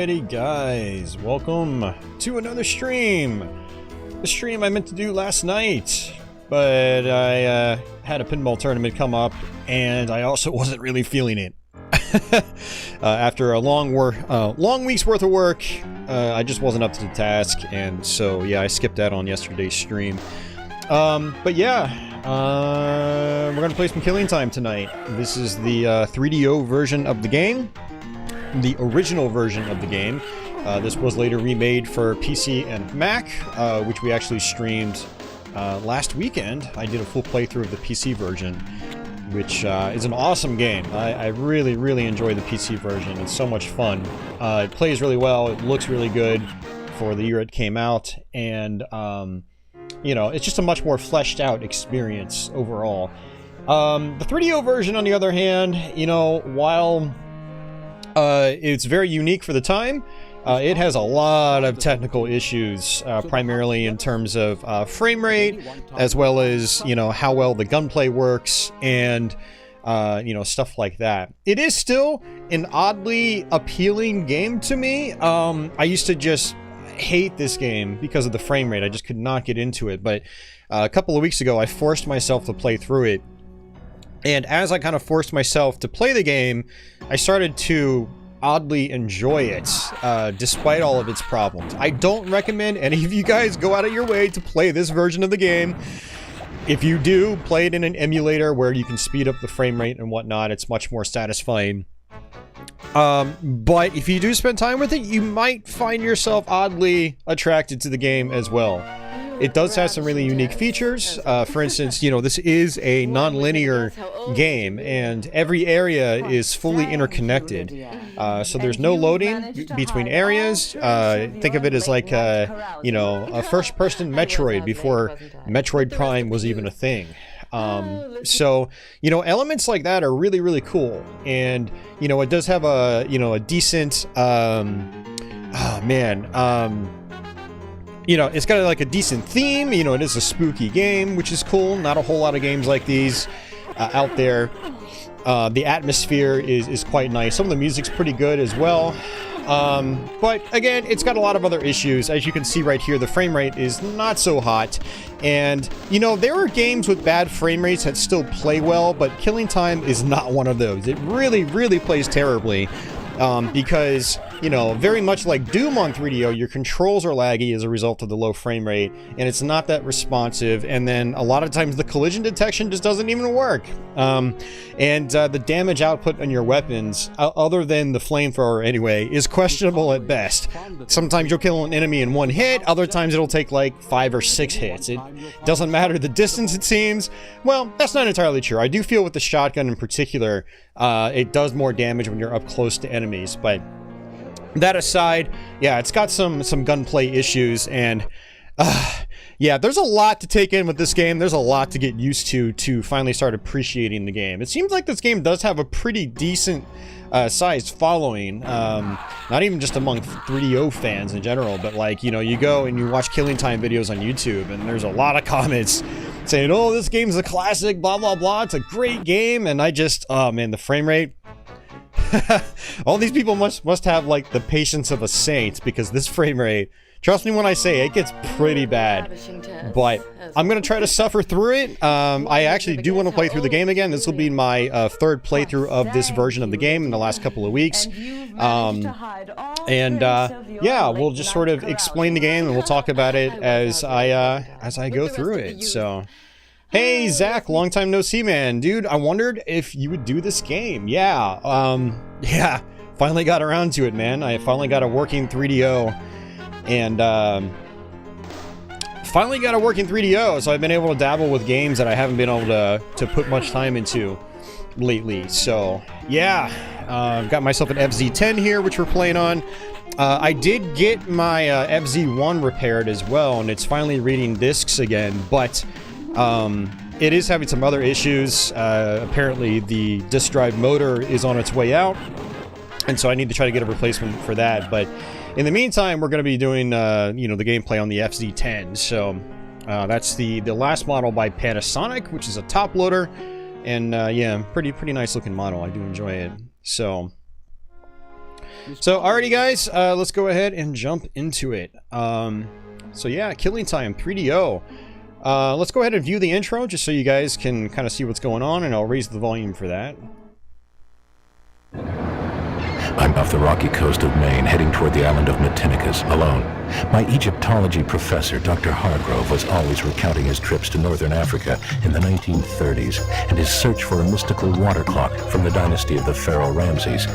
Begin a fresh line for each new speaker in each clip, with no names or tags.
Alrighty guys, welcome to another stream. The stream I meant to do last night, but I had a pinball tournament come up and I also wasn't really feeling it. After a long week's worth of work, I just wasn't up to the task, and so yeah, I skipped that on yesterday's stream. But yeah, we're gonna play some Killing Time tonight. This is the 3DO version of the game. The original version of the game. This was later remade for PC and Mac, which we actually streamed last weekend. I did a full playthrough of the PC version, which is an awesome game. I really enjoy the PC version. It's so much fun. It plays really well, it looks really good for the year it came out, and you know, it's just a much more fleshed out experience overall. The 3DO version, on the other hand, you know, while it's very unique for the time, it has a lot of technical issues, primarily in terms of frame rate, as well as, you know, how well the gunplay works, and you know, stuff like that. It is still an oddly appealing game to me. I used to just hate this game because of the frame rate. I just could not get into it, but a couple of weeks ago I forced myself to play through it. And as I kind of forced myself to play the game, I started to oddly enjoy it, despite all of its problems. I don't recommend any of you guys go out of your way to play this version of the game. If you do, play it in an emulator where you can speed up the frame rate and whatnot. It's much more satisfying. But if you do spend time with it, you might find yourself oddly attracted to the game as well. It does have some really unique features. For instance, you know, this is a non-linear game, and every area is fully interconnected. So there's no loading between areas. Think of it as like, you know, a first-person Metroid before Metroid Prime was even a thing. So, you know, elements like that are really cool. And, you know, it does have a, you know, a decent, you know, it's got like a decent theme. You know, it is a spooky game, which is cool. Not a whole lot of games like these out there. The atmosphere is quite nice. Some of the music's pretty good as well. But again, it's got a lot of other issues. As you can see right here, the frame rate is not so hot. And, you know, there are games with bad frame rates that still play well, but Killing Time is not one of those. It really plays terribly. Because, you know, very much like Doom on 3DO, your controls are laggy as a result of the low frame rate, and it's not that responsive, and then a lot of times the collision detection just doesn't even work. The damage output on your weapons, other than the flamethrower anyway, is questionable at best. Sometimes you'll kill an enemy in one hit, other times it'll take like 5 or 6 hits. It doesn't matter the distance, it seems. Well, that's not entirely true. I do feel with the shotgun in particular, it does more damage when you're up close to enemies, but that aside, yeah, it's got some gunplay issues, and yeah, there's a lot to take in with this game. There's a lot to get used to finally start appreciating the game. It seems like this game does have a pretty decent sized following, not even just among 3DO fans in general, but like, you know, you go and you watch Killing Time videos on YouTube, and there's a lot of comments saying, oh, this game's a classic, blah blah blah, it's a great game, and I just, oh man, the frame rate. All these people must have like the patience of a saint, because this frame rate, trust me when I say it gets pretty bad. But I'm gonna try to suffer through it. I actually do want to play through the game again. This will be my third playthrough of this version of the game in the last couple of weeks. Yeah, we'll just sort of explain the game, and we'll talk about it as I go through it. So, hey Zach, long time no see, man. Dude, I wondered if you would do this game. Yeah, yeah, finally got around to it, man. I finally got a working 3DO, and finally got a working 3DO, so I've been able to dabble with games that I haven't been able to put much time into lately. So yeah, I've got myself an FZ10 here, which we're playing on. I did get my FZ1 repaired as well, and it's finally reading discs again, but it is having some other issues. Apparently the disk drive motor is on its way out, and so I need to try to get a replacement for that. But in the meantime, we're going to be doing you know, the gameplay on the FZ10. So that's the last model by Panasonic, which is a top loader, and yeah, pretty nice looking model. I do enjoy it. So So, alrighty guys, let's go ahead and jump into it. So yeah, Killing Time 3DO. Let's go ahead and view the intro just so you guys can kind of see what's going on, and I'll raise the volume for that.
I'm off the rocky coast of Maine, heading toward the island of Matinicus, alone. My Egyptology professor, Dr. Hargrove, was always recounting his trips to northern Africa in the 1930s and his search for a mystical water clock from the dynasty of the pharaoh Ramses.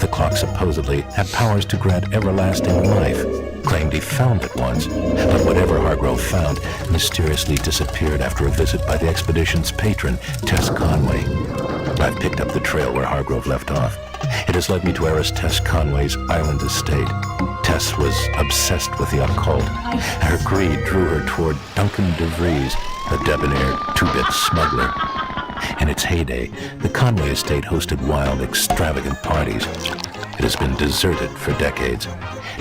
The clock supposedly had powers to grant everlasting life. Claimed he found it once, but whatever Hargrove found mysteriously disappeared after a visit by the expedition's patron, Tess Conway. I've picked up the trail where Hargrove left off. It has led me to heiress Tess Conway's island estate. Tess was obsessed with the occult. Her greed drew her toward Duncan DeVries, a debonair two-bit smuggler. In its heyday, the Conway estate hosted wild, extravagant parties. It has been deserted for decades.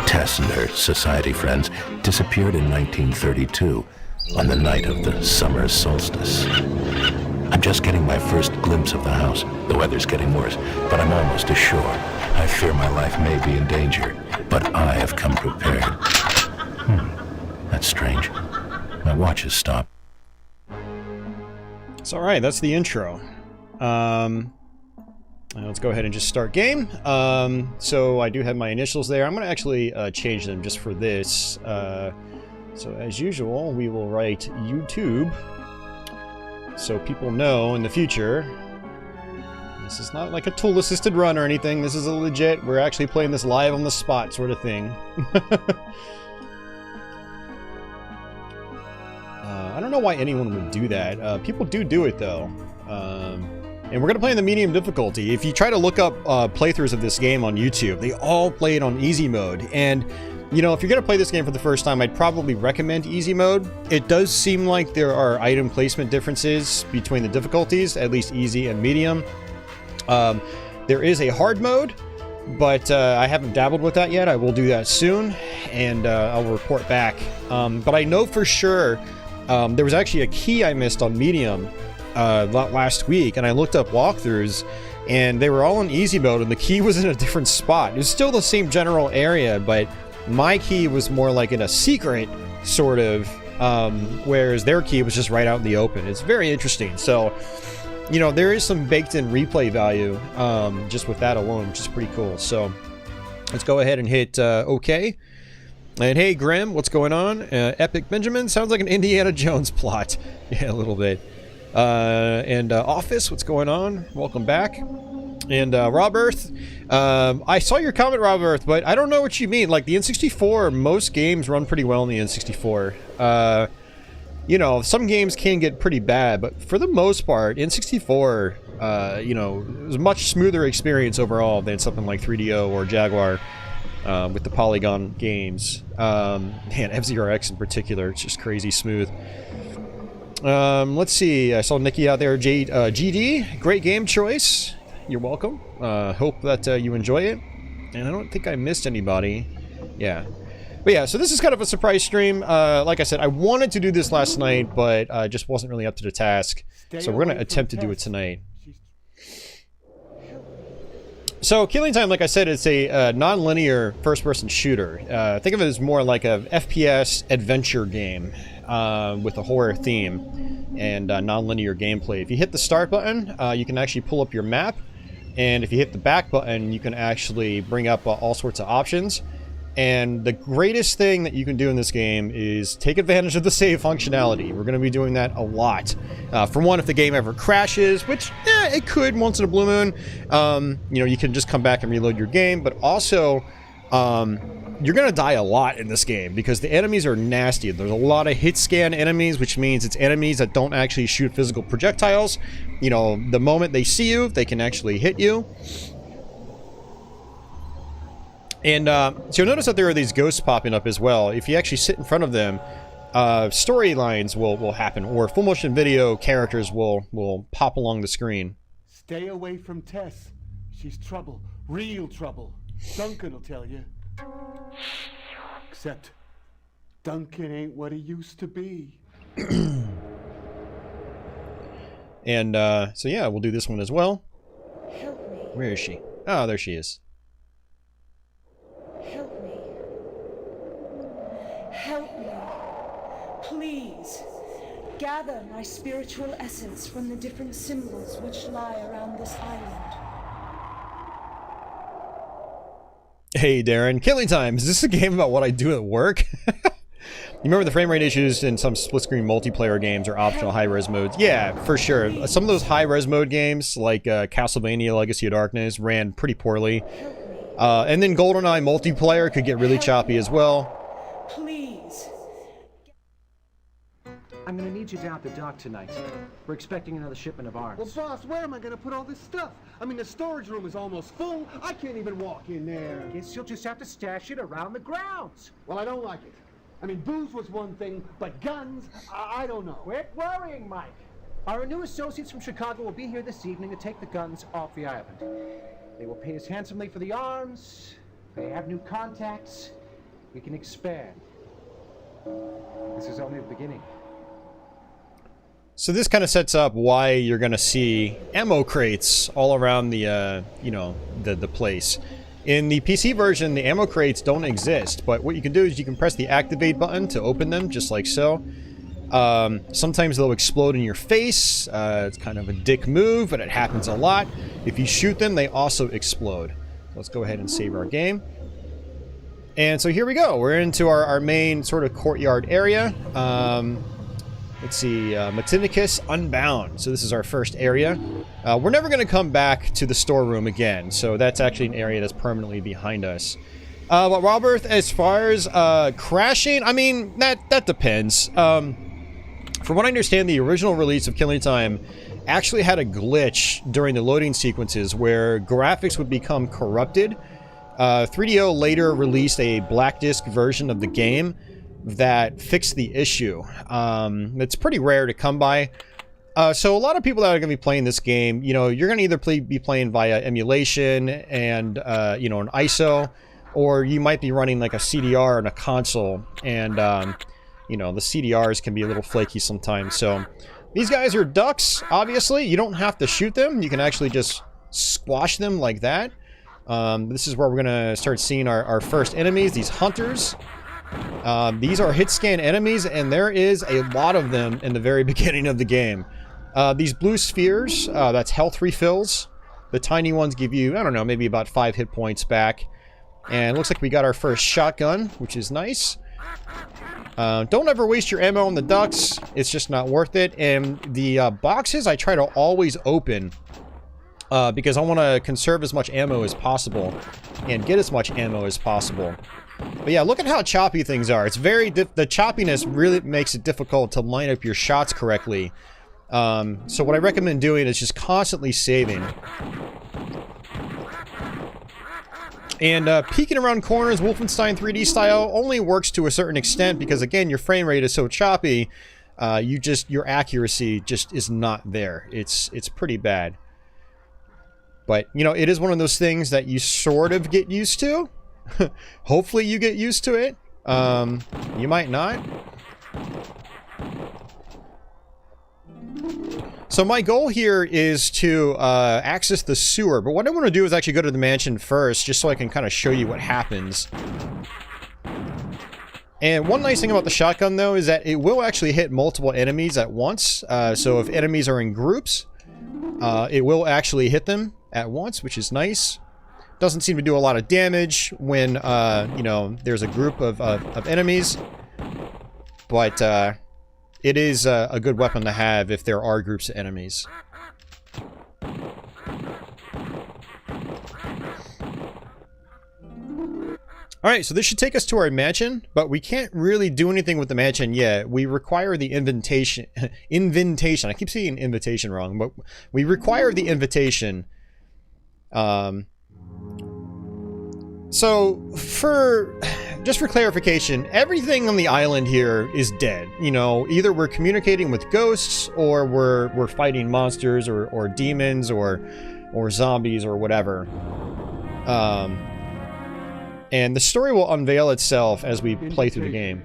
Tess and her society friends disappeared in 1932 on the night of the summer solstice. I'm just getting my first glimpse of the house. The weather's getting worse, but I'm almost ashore. I fear my life may be in danger, but I have come prepared. That's strange. My watch has stopped.
It's alright, that's the intro. Let's go ahead and just start game. So I do have my initials there. I'm going to actually change them just for this. So as usual, we will write YouTube, so people know in the future. This is not like a tool-assisted run or anything. This is a legit, we're actually playing this live on the spot sort of thing. I don't know why anyone would do that. People do it though. And we're going to play in the medium difficulty. If you try to look up playthroughs of this game on YouTube, they all play it on easy mode. And, you know, if you're going to play this game for the first time, I'd probably recommend easy mode. It does seem like there are item placement differences between the difficulties, at least easy and medium. There is a hard mode, but I haven't dabbled with that yet. I will do that soon, and I'll report back. But I know for sure there was actually a key I missed on medium last week, and I looked up walkthroughs, and they were all in easy mode, and the key was in a different spot. It was still the same general area, but my key was more like in a secret, sort of, whereas their key was just right out in the open. It's very interesting. So, you know, there is some baked-in replay value just with that alone, which is pretty cool. So, let's go ahead and hit OK. And hey, Grim, what's going on? Epic Benjamin, sounds like an Indiana Jones plot. Yeah, a little bit. Office, what's going on? Welcome back. And Rob Earth, I saw your comment, Rob Earth, but I don't know what you mean. Like the N64, most games run pretty well in the N64. You know, some games can get pretty bad, but for the most part, N64, you know, it was a much smoother experience overall than something like 3DO or Jaguar with the polygon games. Man, FZRX in particular, it's just crazy smooth. Let's see, I saw Nikki out there, GD, great game choice. You're welcome. Hope that you enjoy it. And I don't think I missed anybody. Yeah. But yeah, so this is kind of a surprise stream. Like I said, I wanted to do this last night, but I just wasn't really up to the task. So we're going to attempt to do it tonight. So Killing Time, like I said, it's a non-linear first-person shooter. Think of it as more like a FPS adventure game with a horror theme and non-linear gameplay. If you hit the start button, you can actually pull up your map. And if you hit the back button, you can actually bring up all sorts of options. And the greatest thing that you can do in this game is take advantage of the save functionality. We're going to be doing that a lot. For one, if the game ever crashes, which it could once in a blue moon, you know, you can just come back and reload your game. But also, you're going to die a lot in this game because the enemies are nasty. There's a lot of hit scan enemies, which means it's enemies that don't actually shoot physical projectiles. You know, the moment they see you, they can actually hit you. And so you'll notice that there are these ghosts popping up as well. If you actually sit in front of them, storylines will happen, or full motion video characters will pop along the screen.
Stay away from Tess. She's trouble, real trouble. Duncan will tell you. Except Duncan ain't what he used to be.
And so yeah, we'll do this one as well.
Help me.
Where is she? Oh, there she is.
Help me. Please. Gather my spiritual essence from the different symbols which lie around this island.
Hey Darren, Killing Time, is this a game about what I do at work? You remember the frame rate issues in some split-screen multiplayer games or optional high-res modes? Yeah, for sure. Some of those high-res mode games, like Castlevania Legacy of Darkness, ran pretty poorly. And then GoldenEye multiplayer could get really choppy as well.
Please.
I'm gonna need you down at the dock tonight. We're expecting another shipment of arms.
Well, boss, where am I gonna put all this stuff? I mean, the storage room is almost full. I can't even walk in there.
Guess you'll just have to stash it around the grounds.
Well, I don't like it. I mean, booze was one thing, but guns, I don't know.
Quit worrying, Mike. Our new associates from Chicago will be here this evening to take the guns off the island. They will pay us handsomely for the arms. They have new contacts. We can expand. This is only the beginning.
So this kind of sets up why you're going to see ammo crates all around the, you know, the place. In the PC version, the ammo crates don't exist, but what you can do is you can press the activate button to open them, just like so. Sometimes they'll explode in your face. It's kind of a dick move, but it happens a lot. If you shoot them, they also explode. Let's go ahead and save our game. And so here we go. We're into our main sort of courtyard area. Let's see, Metinicus Unbound. So this is our first area. We're never going to come back to the storeroom again, so that's actually an area that's permanently behind us. But Robert, as far as crashing, I mean, that depends. From what I understand, the original release of Killing Time actually had a glitch during the loading sequences where graphics would become corrupted. 3DO later released a black disc version of the game that fixed the issue. It's pretty rare to come by. So a lot of people that are going to be playing this game, you know, you're going to either be playing via emulation and, you know, an ISO, or you might be running like a CDR on a console, and, you know, the CDRs can be a little flaky sometimes. So these guys are ducks, obviously. You don't have to shoot them. You can actually just squash them like that. This is where we're going to start seeing our first enemies, these hunters. These are hit scan enemies, and there is a lot of them in the very beginning of the game. These blue spheres, that's health refills. The tiny ones give you, I don't know, maybe about 5 hit points back. And it looks like we got our first shotgun, which is nice. Don't ever waste your ammo on the ducks. It's just not worth it. And the boxes I try to always open because I want to conserve as much ammo as possible and get as much ammo as possible. But yeah, look at how choppy things are. It's very the choppiness really makes it difficult to line up your shots correctly. So what I recommend doing is just constantly saving. And peeking around corners, Wolfenstein 3D style, only works to a certain extent because, again, your frame rate is so choppy. Your accuracy just is not there. It's pretty bad. But, you know, it is one of those things that you sort of get used to. Hopefully you get used to it. You might not. So my goal here is to access the sewer, but what I want to do is actually go to the mansion first, just so I can kind of show you what happens. And one nice thing about the shotgun, though, is that it will actually hit multiple enemies at once. So if enemies are in groups, it will actually hit them at once, which is nice. Doesn't seem to do a lot of damage when, you know, there's a group of enemies. But it is a good weapon to have if there are groups of enemies. Alright, so this should take us to our mansion, but we can't really do anything with the mansion yet. We require the invitation. I keep saying invitation wrong, but we require the invitation. So, just for clarification, everything on the island here is dead. You know, either we're communicating with ghosts, or we're fighting monsters, or demons, or zombies, or whatever. And the story will unveil itself as we play through the game.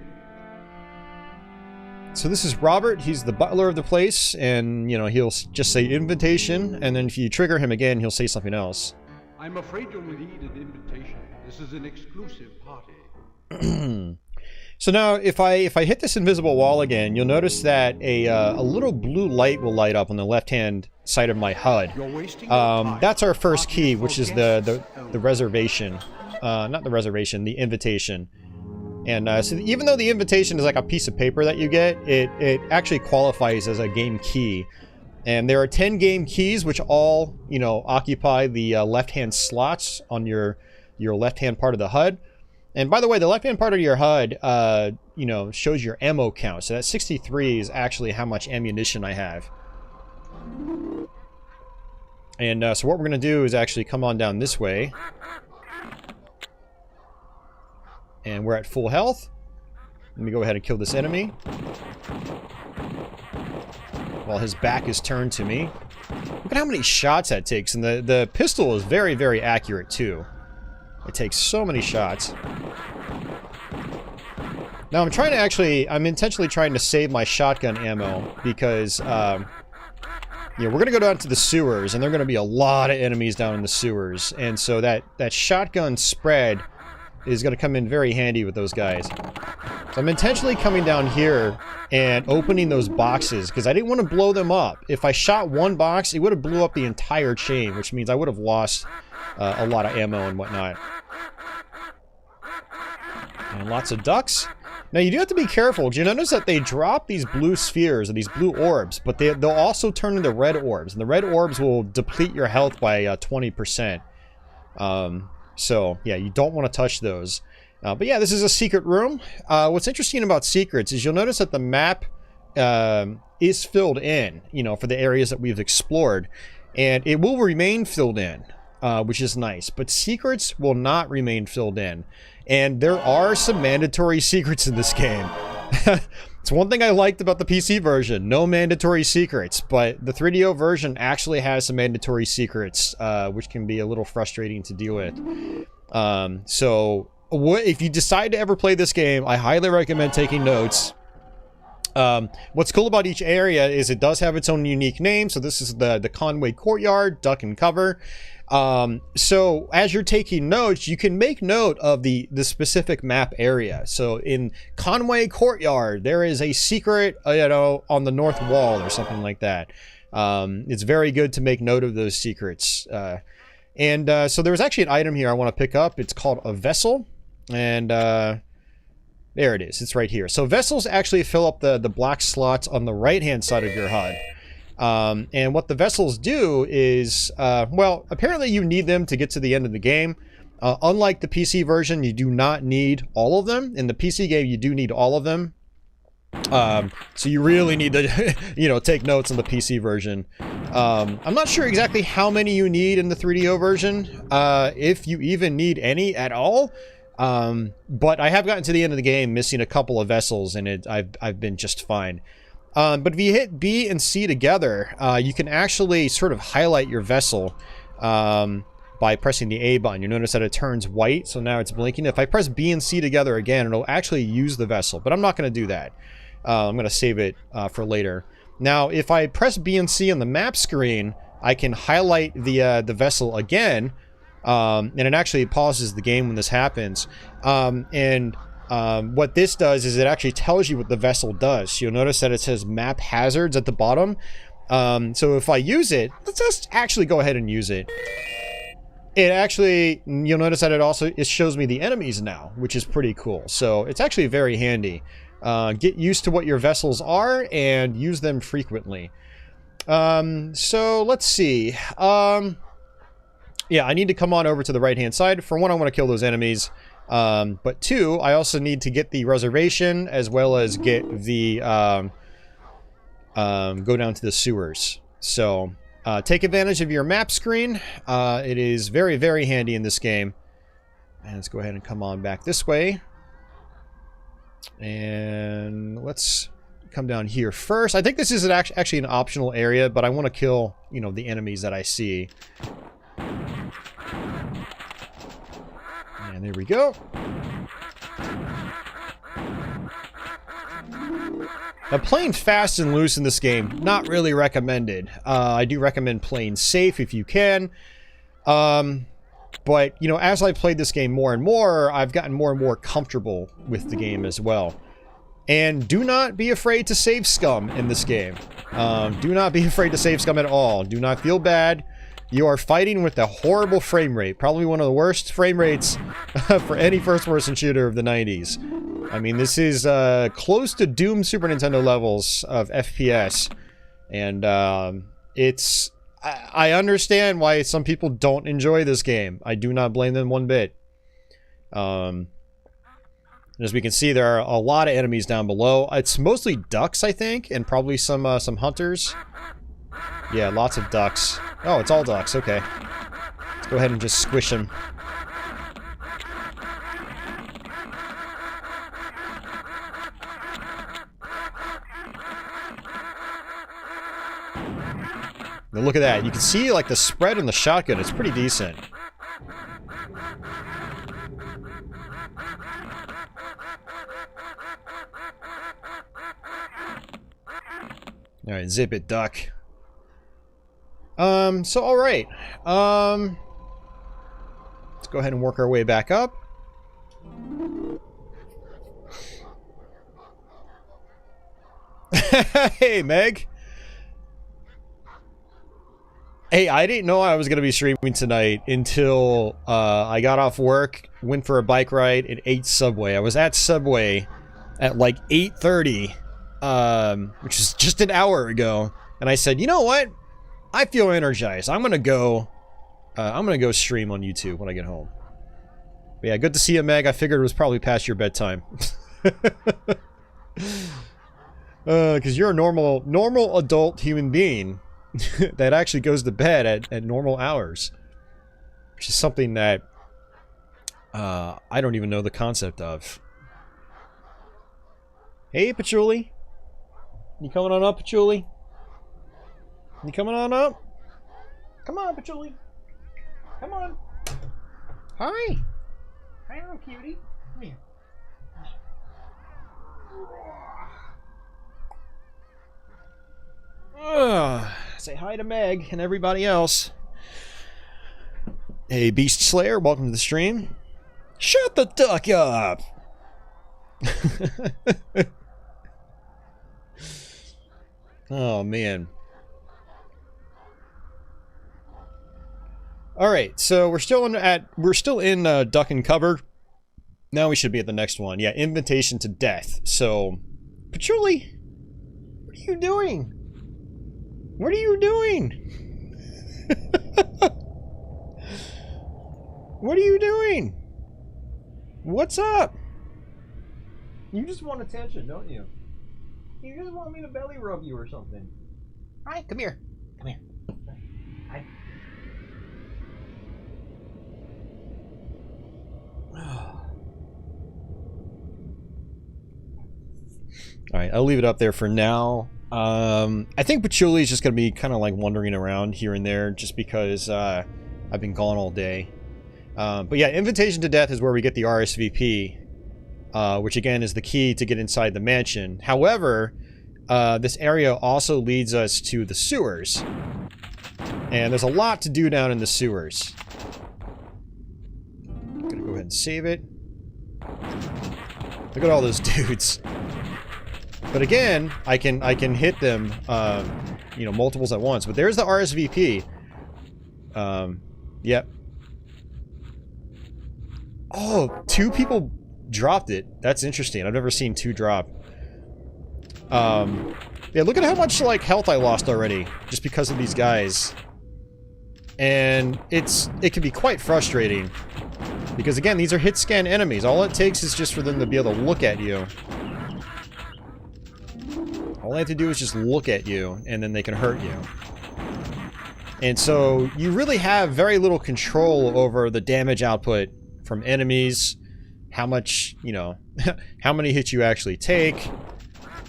So this is Robert. He's the butler of the place, and, you know, he'll just say invitation, and then if you trigger him again, he'll say something else.
I'm afraid you'll need an invitation. This is an exclusive party.
So now, if I hit this invisible wall again, you'll notice that a little blue light will light up on the left-hand side of my HUD. That's our first key, which is the reservation. Not the reservation, the invitation. And so even though the invitation is like a piece of paper that you get, it actually qualifies as a game key. And there are 10 game keys, which all, you know, occupy the left-hand slots on your left-hand part of the HUD. And by the way, the left-hand part of your HUD, you know, shows your ammo count. So that 63 is actually how much ammunition I have. And so what we're going to do is actually come on down this way. And we're at full health. Let me go ahead and kill this enemy while his back is turned to me. Look at how many shots that takes. And the pistol is very, very accurate, too. It takes so many shots. Now, I'm intentionally trying to save my shotgun ammo because, yeah, we're going to go down to the sewers, and there are going to be a lot of enemies down in the sewers. And so that shotgun spread is going to come in very handy with those guys. So I'm intentionally coming down here and opening those boxes because I didn't want to blow them up. If I shot one box, it would have blew up the entire chain, which means I would have lost a lot of ammo and whatnot. And lots of ducks. Now you do have to be careful because you notice that they drop these blue spheres or these blue orbs, but they'll also turn into red orbs, and the red orbs will deplete your health by 20%. So yeah, you don't want to touch those. But yeah, this is a secret room. What's interesting about secrets is you'll notice that the map is filled in, you know, for the areas that we've explored, and it will remain filled in, which is nice. But secrets will not remain filled in, and there are some mandatory secrets in this game. It's one thing I liked about the PC version, no mandatory secrets, but the 3DO version actually has some mandatory secrets, which can be a little frustrating to deal with. So if you decide to ever play this game, I highly recommend taking notes. What's cool about each area is it does have its own unique name. So this is the Conway Courtyard, Duck and Cover. So as you're taking notes, you can make note of the specific map area. So in Conway Courtyard, there is a secret, you know, on the north wall or something like that. It's very good to make note of those secrets. So there's actually an item here I want to pick up. It's called a vessel. And there it is. It's right here. So vessels actually fill up the black slots on the right-hand side of your HUD. And what the vessels do is, well, apparently you need them to get to the end of the game. Unlike the PC version, you do not need all of them. In the PC game, you do need all of them. So you really need to, you know, take notes on the PC version. I'm not sure exactly how many you need in the 3DO version, if you even need any at all. But I have gotten to the end of the game missing a couple of vessels, and I've been just fine. But if you hit B and C together, you can actually sort of highlight your vessel by pressing the A button. You notice that it turns white, so now it's blinking. If I press B and C together again, it'll actually use the vessel, but I'm not going to do that. I'm going to save it for later. Now, if I press B and C on the map screen, I can highlight the vessel again, and it actually pauses the game when this happens. What this does is it actually tells you what the vessel does. You'll notice that it says map hazards at the bottom. So if I use it, let's just actually go ahead and use it. It actually, you'll notice that it shows me the enemies now, which is pretty cool. So it's actually very handy. Get used to what your vessels are and use them frequently. So let's see. Yeah, I need to come on over to the right-hand side. For one, I want to kill those enemies. But two, I also need to get the reservation as well as get the, go down to the sewers. So, take advantage of your map screen. It is very, very handy in this game. And let's go ahead and come on back this way. And let's come down here first. I think this is actually an optional area, but I want to kill, you know, the enemies that I see. And there we go. Now, playing fast and loose in this game, not really recommended. I do recommend playing safe if you can. But, you know, as I played this game more and more, I've gotten more and more comfortable with the game as well. And do not be afraid to save scum in this game. Do not be afraid to save scum at all. Do not feel bad. You are fighting with a horrible frame rate. Probably one of the worst frame rates for any first-person shooter of the 90s. I mean, this is close to Doom Super Nintendo levels of FPS. And it's... I understand why some people don't enjoy this game. I do not blame them one bit. As we can see, there are a lot of enemies down below. It's mostly ducks, I think, and probably some hunters. Yeah, lots of ducks. Oh, it's all ducks. Okay. Let's go ahead and just squish them. Now look at that. You can see, like, the spread in the shotgun. It's pretty decent. Alright, zip it, duck. So alright. Let's go ahead and work our way back up. Hey, Meg. Hey, I didn't know I was going to be streaming tonight until I got off work, went for a bike ride, and ate Subway. I was at Subway at like 8:30. Which is just an hour ago, and I said, you know what? I feel energized. I'm gonna go stream on YouTube when I get home. But yeah, good to see you, Meg. I figured it was probably past your bedtime. Because you're a normal adult human being that actually goes to bed at normal hours, which is something that I don't even know the concept of. Hey, Patchouli. You coming on up, Patchouli? You coming on up? Come on, Patchouli. Come on. Hi. Hi, little cutie. Come here. Say hi to Meg and everybody else. Hey, Beast Slayer, welcome to the stream. Shut the duck up! Oh, man. Alright, so we're still in Duck and Cover. Now we should be at the next one. Yeah, Invitation to Death. So, Patchouli, what are you doing? What are you doing? What are you doing? What's up? You just want attention, don't you? You just want me to belly rub you or something. Hi, come here. Come here. Hi. Alright, I'll leave it up there for now. I think Patchouli is just going to be kind of like wandering around here and there just because I've been gone all day. But yeah, Invitation to Death is where we get the RSVP. Which again is the key to get inside the mansion. However, this area also leads us to the sewers. And there's a lot to do down in the sewers. I'm gonna go ahead and save it. Look at all those dudes. But again, I can hit them, you know, multiples at once. But there's the RSVP. Yep. Oh, 2 people dropped it. That's interesting. I've never seen 2 drop. Yeah, look at how much, like, health I lost already, just because of these guys. And it can be quite frustrating. Because, again, these are hit scan enemies. All it takes is just for them to be able to look at you. All they have to do is just look at you, and then they can hurt you. And so, you really have very little control over the damage output from enemies, how much, you know, how many hits you actually take.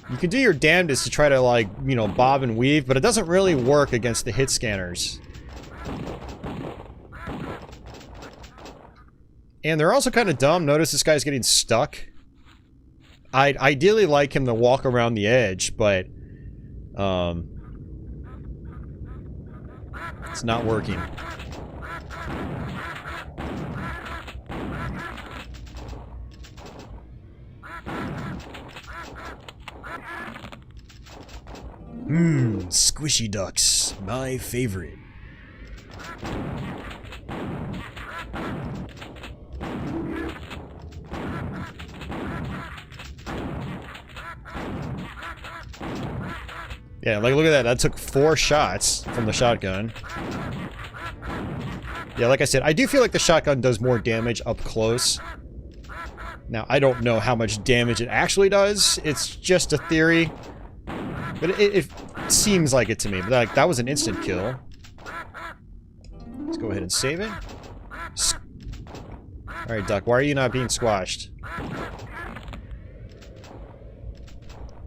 You can do your damnedest to try to, like, you know, bob and weave, but it doesn't really work against the hit scanners. And they're also kind of dumb. Notice this guy's getting stuck. I'd ideally like him to walk around the edge, but it's not working. Squishy ducks. My favorite. Yeah, like look at that. That took 4 shots from the shotgun. Yeah, like I said, I do feel like the shotgun does more damage up close. Now, I don't know how much damage it actually does. It's just a theory. But it seems like it to me. But like, that was an instant kill. Let's go ahead and save it. Alright, Duck, why are you not being squashed?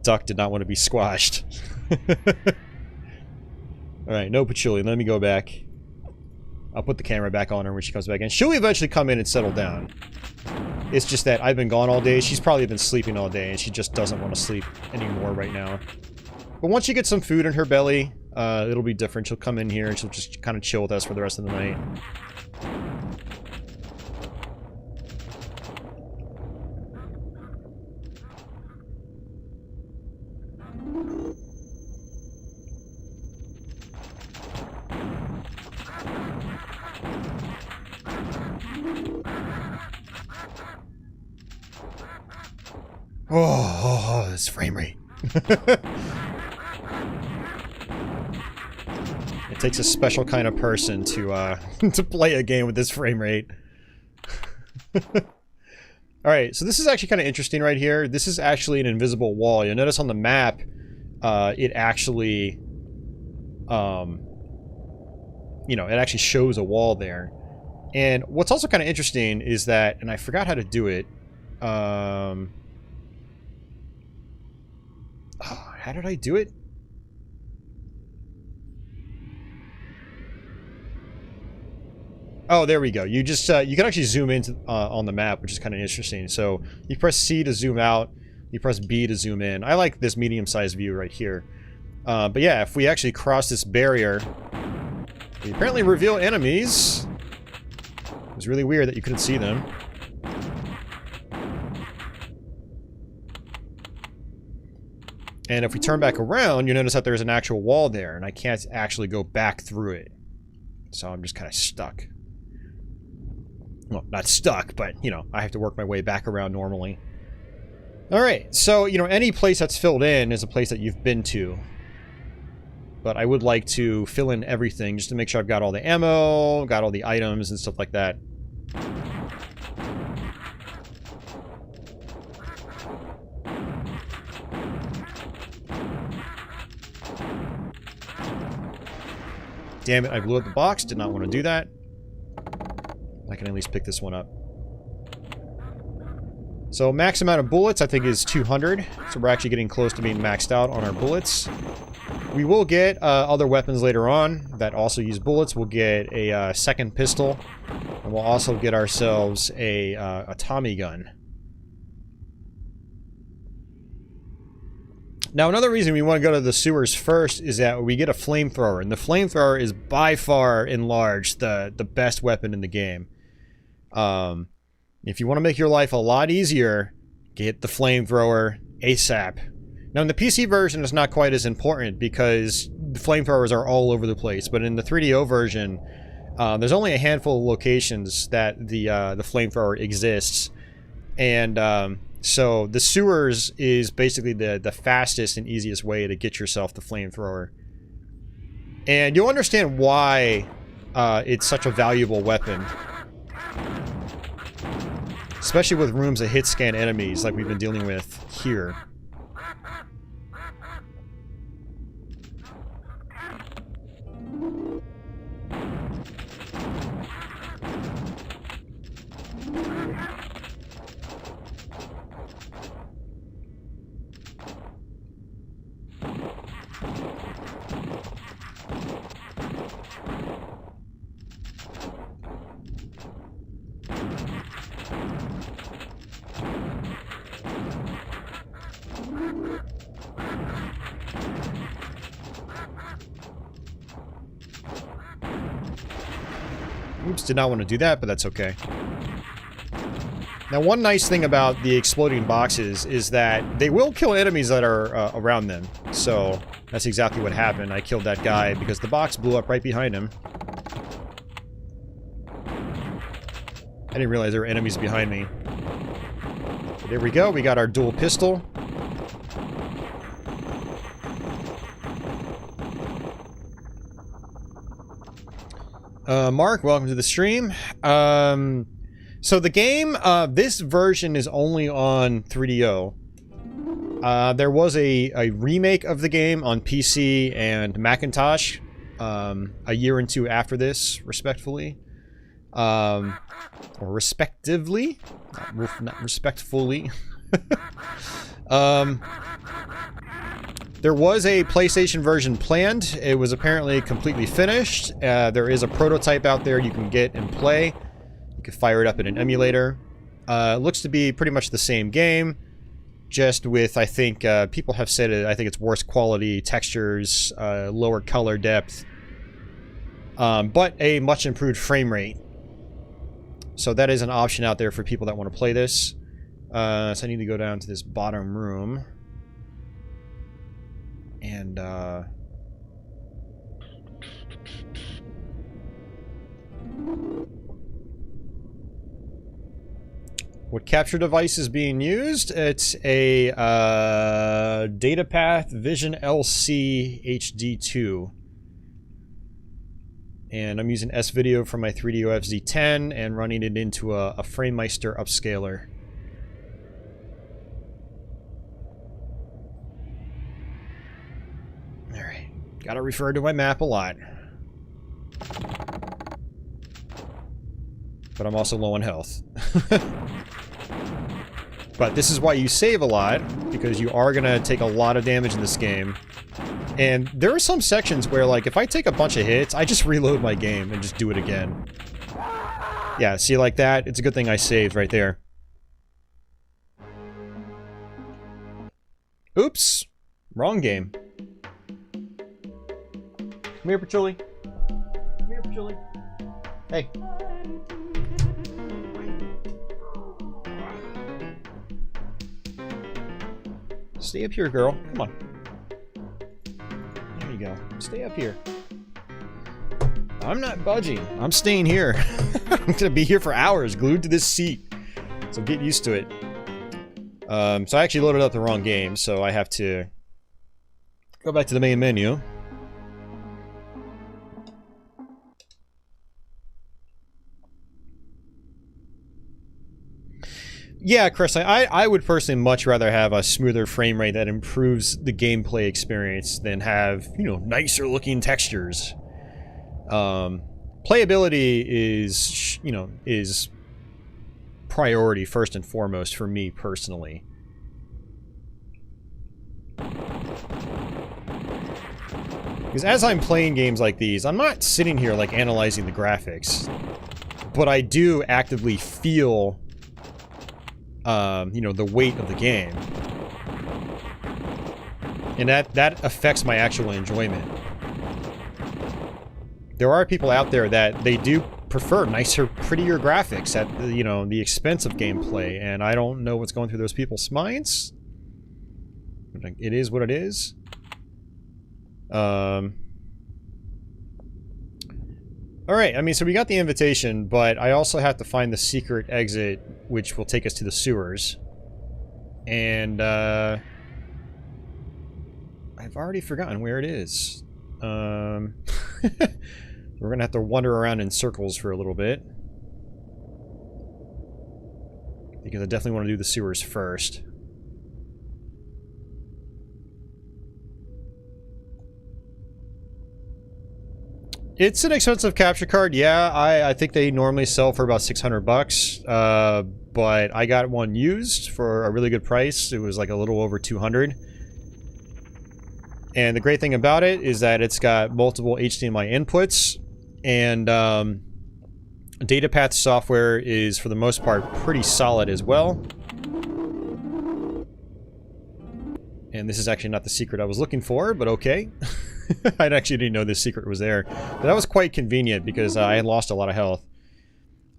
Duck did not want to be squashed. Alright, no patchouli. Let me go back. I'll put the camera back on her when she comes back in. She'll eventually come in and settle down. It's just that I've been gone all day. She's probably been sleeping all day, and she just doesn't want to sleep anymore right now. But once she gets some food in her belly, it'll be different. She'll come in here and she'll just kind of chill with us for the rest of the night. Oh, this frame rate. It takes a special kind of person to to play a game with this frame rate. Alright, so this is actually kind of interesting right here. This is actually an invisible wall. You'll notice on the map, it actually, you know, it actually shows a wall there. And what's also kind of interesting is that, and I forgot how to do it, how did I do it? Oh, there we go. You just, you can actually zoom in on the map, which is kind of interesting. So, you press C to zoom out, you press B to zoom in. I like this medium-sized view right here. But yeah, if we actually cross this barrier, we apparently reveal enemies. It was really weird that you couldn't see them. And if we turn back around, you notice that there's an actual wall there, and I can't actually go back through it. So I'm just kind of stuck. Well, not stuck, but, you know, I have to work my way back around normally. Alright, so, you know, any place that's filled in is a place that you've been to. But I would like to fill in everything just to make sure I've got all the ammo, got all the items and stuff like that. Damn it, I blew up the box. Did not want to do that. I can at least pick this one up. So max amount of bullets I think is 200. So we're actually getting close to being maxed out on our bullets. We will get other weapons later on that also use bullets. We'll get a second pistol. And we'll also get ourselves a Tommy gun. Now, another reason we want to go to the sewers first is that we get a flamethrower. And the flamethrower is by far and large the best weapon in the game. If you want to make your life a lot easier, get the flamethrower ASAP. Now, in the PC version, it's not quite as important because the flamethrowers are all over the place. But in the 3DO version, there's only a handful of locations that the flamethrower exists. And so the sewers is basically the fastest and easiest way to get yourself the flamethrower. And you'll understand why it's such a valuable weapon. Especially with rooms that hit scan enemies like we've been dealing with here. Oops, did not want to do that, but that's okay. Now, one nice thing about the exploding boxes is that they will kill enemies that are around them. So, that's exactly what happened. I killed that guy because the box blew up right behind him. I didn't realize there were enemies behind me. But there we go. We got our dual pistol. Mark, welcome to the stream. So the game, this version is only on 3DO. There was a remake of the game on PC and Macintosh a year and two after this, respectfully. Or respectively. Not respectfully. There was a PlayStation version planned. It was apparently completely finished. There is a prototype out there you can get and play. You can fire it up in an emulator. It looks to be pretty much the same game, just with, I think, people have said it, I think it's worse quality textures, lower color depth, but a much improved frame rate. So that is an option out there for people that want to play this. So I need to go down to this bottom room. And, what capture device is being used? It's a DataPath Vision LC HD2. And I'm using S-Video from my 3DO FZ10 and running it into a Framemeister upscaler. Alright. Gotta refer to my map a lot. But I'm also low on health. But this is why you save a lot, because you are gonna take a lot of damage in this game. And there are some sections where, like, if I take a bunch of hits, I just reload my game and just do it again. Yeah, see, like that? It's a good thing I saved right there. Oops. Wrong game. Come here, Patchouli. Come here, Patchouli. Hey. Stay up here, girl. Come on. There you go. Stay up here. I'm not budging. I'm staying here. I'm gonna be here for hours, glued to this seat. So get used to it. So I actually loaded up the wrong game, so I have to go back to the main menu. Yeah, Chris, I would personally much rather have a smoother frame rate that improves the gameplay experience than have, you know, nicer looking textures. Playability is, you know, is priority first and foremost for me personally. Because as I'm playing games like these, I'm not sitting here like analyzing the graphics, but I do actively feel you know, the weight of the game. And that affects my actual enjoyment. There are people out there that they do prefer nicer, prettier graphics at, you know, the expense of gameplay, and I don't know what's going through those people's minds. It is what it is. Alright, I mean, so we got the invitation, but I also have to find the secret exit, which will take us to the sewers. And, I've already forgotten where it is. We're gonna have to wander around in circles for a little bit. Because I definitely want to do the sewers first. It's an expensive capture card, yeah. I think they normally sell for about 600 bucks, but I got one used for a really good price. It was like a little over 200. And the great thing about it is that it's got multiple HDMI inputs, and DataPath software is, for the most part, pretty solid as well. And this is actually not the secret I was looking for, but okay. I actually didn't know this secret was there. But that was quite convenient because I had lost a lot of health.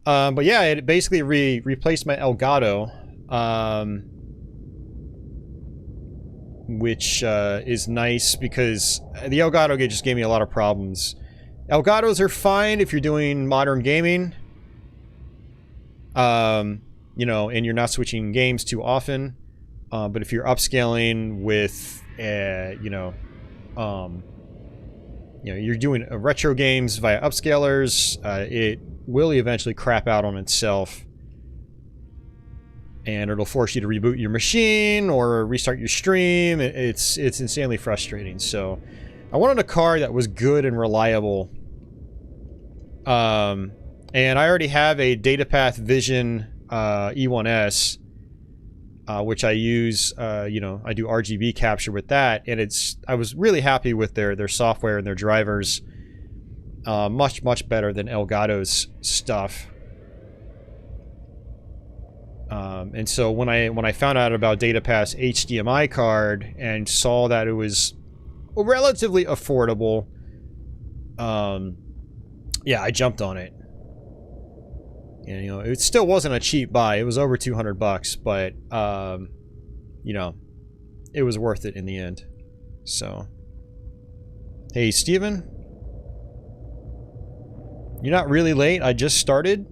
But yeah, it basically replaced my Elgato, which is nice because the Elgato just gave me a lot of problems. Elgatos are fine if you're doing modern gaming, you know, and you're not switching games too often. But if you're upscaling with, you're doing retro games via upscalers, it will eventually crap out on itself. And it'll force you to reboot your machine or restart your stream. It's insanely frustrating. So I wanted a car that was good and reliable. And I already have a DataPath Vision E1S, which I use, I do RGB capture with that, and I was really happy with their software and their drivers. Much better than Elgato's stuff. And so when I found out about DataPath's HDMI card and saw that it was relatively affordable, yeah, I jumped on it. And, it still wasn't a cheap buy. It was over $200, but, it was worth it in the end. So, hey, Steven? You're not really late. I just started.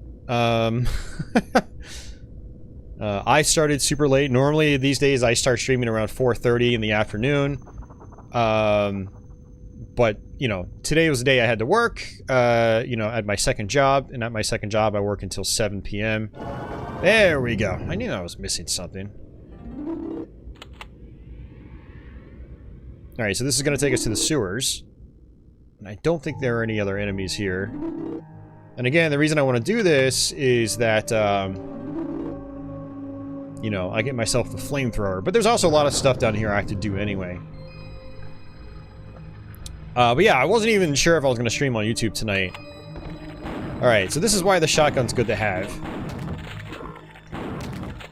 I started super late. Normally, these days, I start streaming around 4:30 in the afternoon. But, today was the day I had to work, at my second job. And at my second job, I work until 7 p.m. There we go. I knew I was missing something. Alright, so this is going to take us to the sewers. And I don't think there are any other enemies here. And again, the reason I want to do this is that, I get myself the flamethrower. But there's also a lot of stuff down here I have to do anyway. But yeah, I wasn't even sure if I was going to stream on YouTube tonight. Alright, so this is why the shotgun's good to have.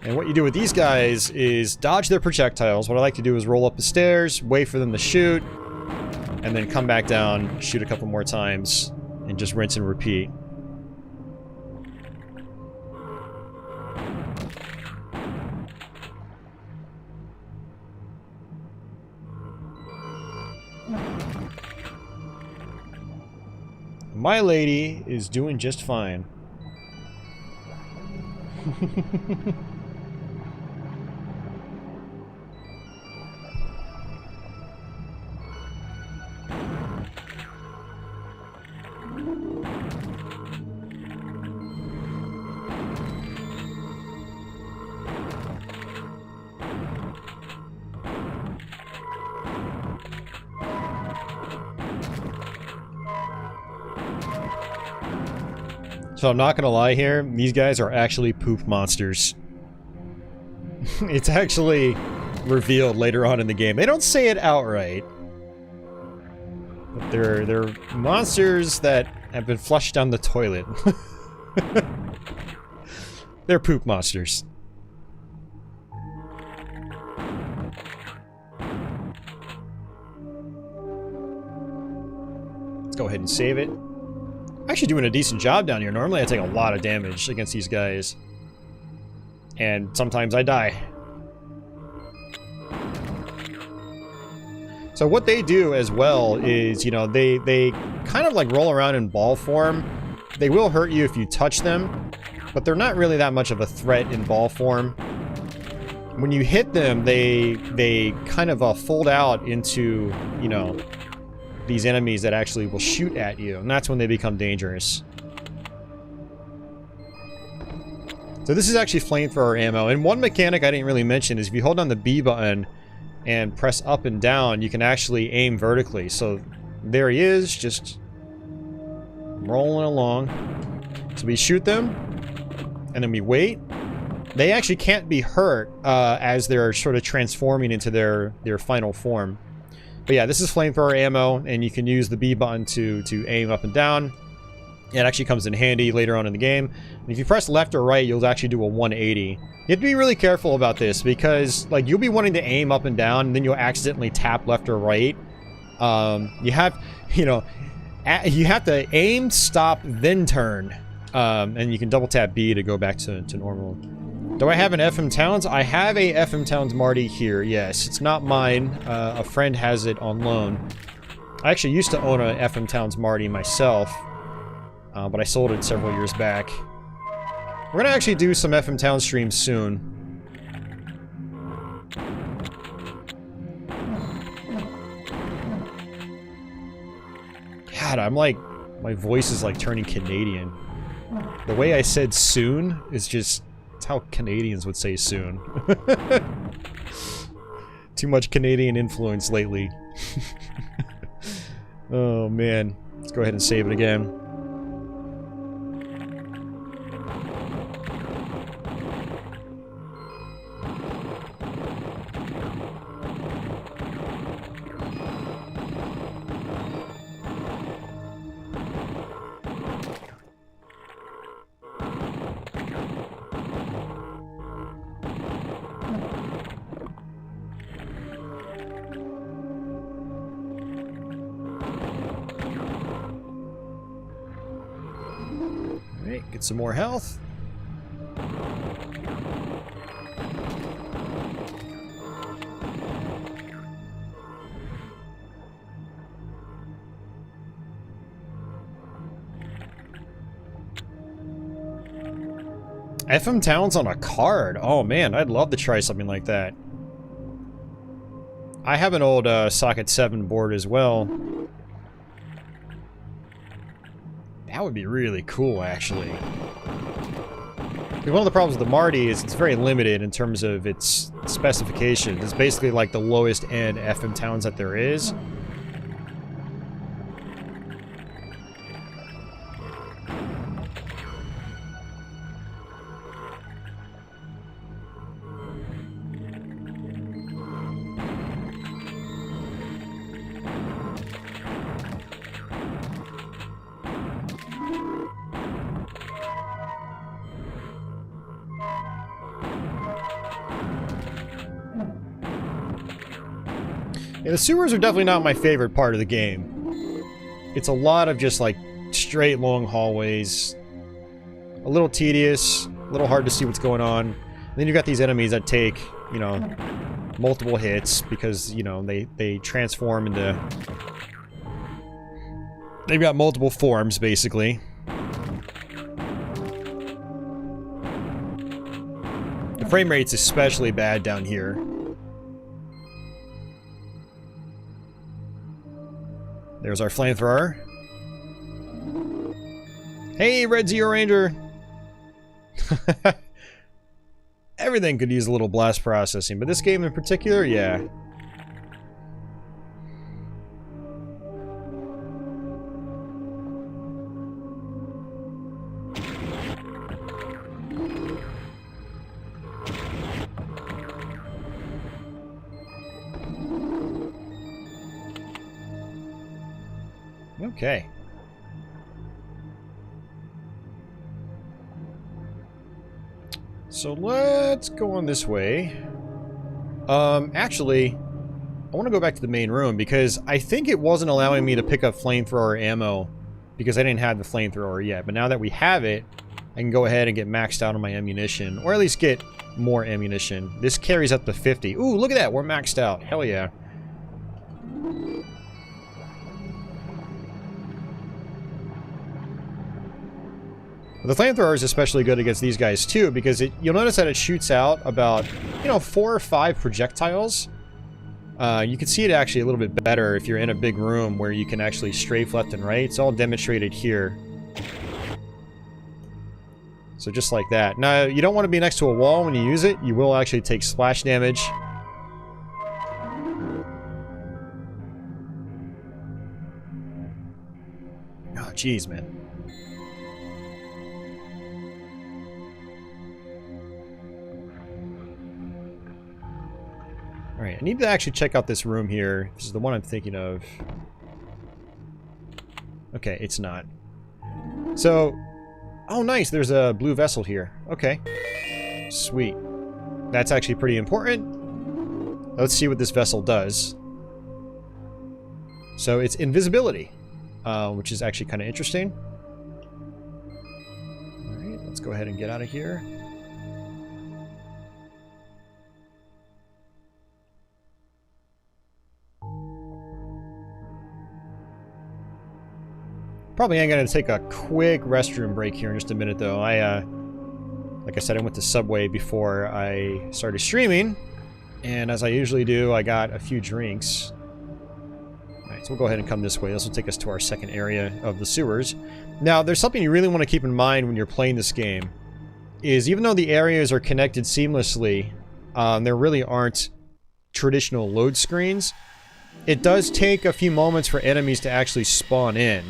And what you do with these guys is dodge their projectiles. What I like to do is roll up the stairs, wait for them to shoot, and then come back down, shoot a couple more times, and just rinse and repeat. My lady is doing just fine. So I'm not gonna lie here, these guys are actually poop monsters. It's actually revealed later on in the game. They don't say it outright. But they're monsters that have been flushed down the toilet. They're poop monsters. Let's go ahead and save it. Actually doing a decent job down here. Normally I take a lot of damage against these guys. And sometimes I die. So what they do as well is, they kind of like roll around in ball form. They will hurt you if you touch them, but they're not really that much of a threat in ball form. When you hit them, they kind of fold out into, these enemies that actually will shoot at you, and that's when they become dangerous. So this is actually flamethrower ammo, and one mechanic I didn't really mention is if you hold on the B button and press up and down, you can actually aim vertically. So there he is, just rolling along. So we shoot them, and then we wait. They actually can't be hurt as they're sort of transforming into their final form. But yeah, this is flamethrower ammo, and you can use the B button to aim up and down. It actually comes in handy later on in the game. And if you press left or right, you'll actually do a 180. You have to be really careful about this, because you'll be wanting to aim up and down, and then you'll accidentally tap left or right. You have to aim, stop, then turn. And you can double tap B to go back to normal. Do I have an FM Towns? I have a FM Towns Marty here, yes. It's not mine. A friend has it on loan. I actually used to own a FM Towns Marty myself, but I sold it several years back. We're gonna actually do some FM Towns streams soon. God, I'm like, my voice is like turning Canadian. The way I said soon is just, it's how Canadians would say soon. Too much Canadian influence lately. Oh man, let's go ahead and save it again. Alright, get some more health. FM Towns on a card. Oh man, I'd love to try something like that. I have an old Socket 7 board as well. That would be really cool, actually. One of the problems with the Marty is it's very limited in terms of its specifications. It's basically like the lowest end FM Towns that there is. Yeah, the sewers are definitely not my favorite part of the game. It's a lot of just like straight long hallways. A little tedious, a little hard to see what's going on. And then you've got these enemies that take, you know, multiple hits because, you know, they transform into... They've got multiple forms, basically. The frame rate's especially bad down here. There's our flamethrower. Hey, Red Zero Ranger! Everything could use a little blast processing, but this game in particular, yeah. Okay. So let's go on this way. Actually, I want to go back to the main room because I think it wasn't allowing me to pick up flamethrower ammo because I didn't have the flamethrower yet. But now that we have it, I can go ahead and get maxed out on my ammunition, or at least get more ammunition. This carries up to 50. Ooh, look at that, we're maxed out. Hell yeah. The flamethrower is especially good against these guys too, because you'll notice that it shoots out about, you know, 4 or 5 projectiles. You can see it actually a little bit better if you're in a big room where you can actually strafe left and right. It's all demonstrated here. So just like that. Now, you don't want to be next to a wall when you use it. You will actually take splash damage. Oh, jeez, man. Alright, I need to actually check out this room here. This is the one I'm thinking of. Okay, it's not. So, oh nice, there's a blue vessel here. Okay. Sweet. That's actually pretty important. Let's see what this vessel does. So it's invisibility, which is actually kind of interesting. let's go ahead and get out of here. Probably ain't gonna take a quick restroom break here in just a minute, though. Like I said, I went to Subway before I started streaming, and as I usually do, I got a few drinks. Alright, so we'll go ahead and come this way. This will take us to our second area of the sewers. Now, there's something you really want to keep in mind when you're playing this game, is even though the areas are connected seamlessly, there really aren't traditional load screens. It does take a few moments for enemies to actually spawn in.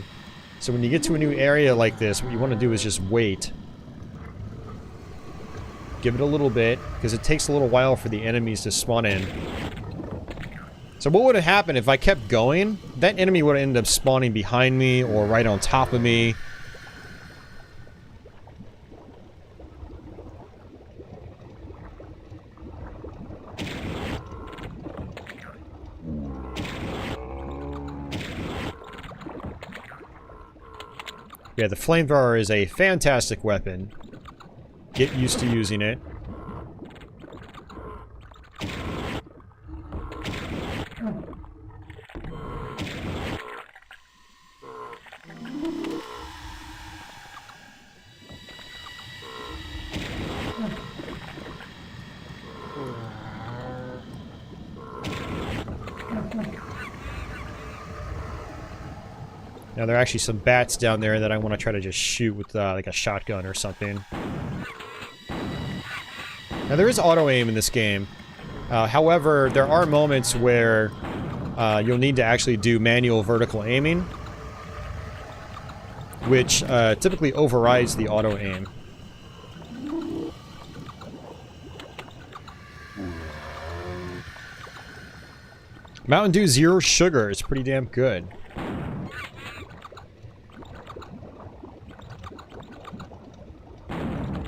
So when you get to a new area like this, what you want to do is just wait. Give it a little bit, because it takes a little while for the enemies to spawn in. So what would have happened if I kept going? That enemy would have ended up spawning behind me or right on top of me. Yeah, the flamethrower is a fantastic weapon. Get used to using it. Now, there are actually some bats down there that I want to try to just shoot with, like, a shotgun or something. Now, there is auto-aim in this game. However, there are moments where you'll need to actually do manual vertical aiming, which typically overrides the auto-aim. Mountain Dew Zero Sugar is pretty damn good.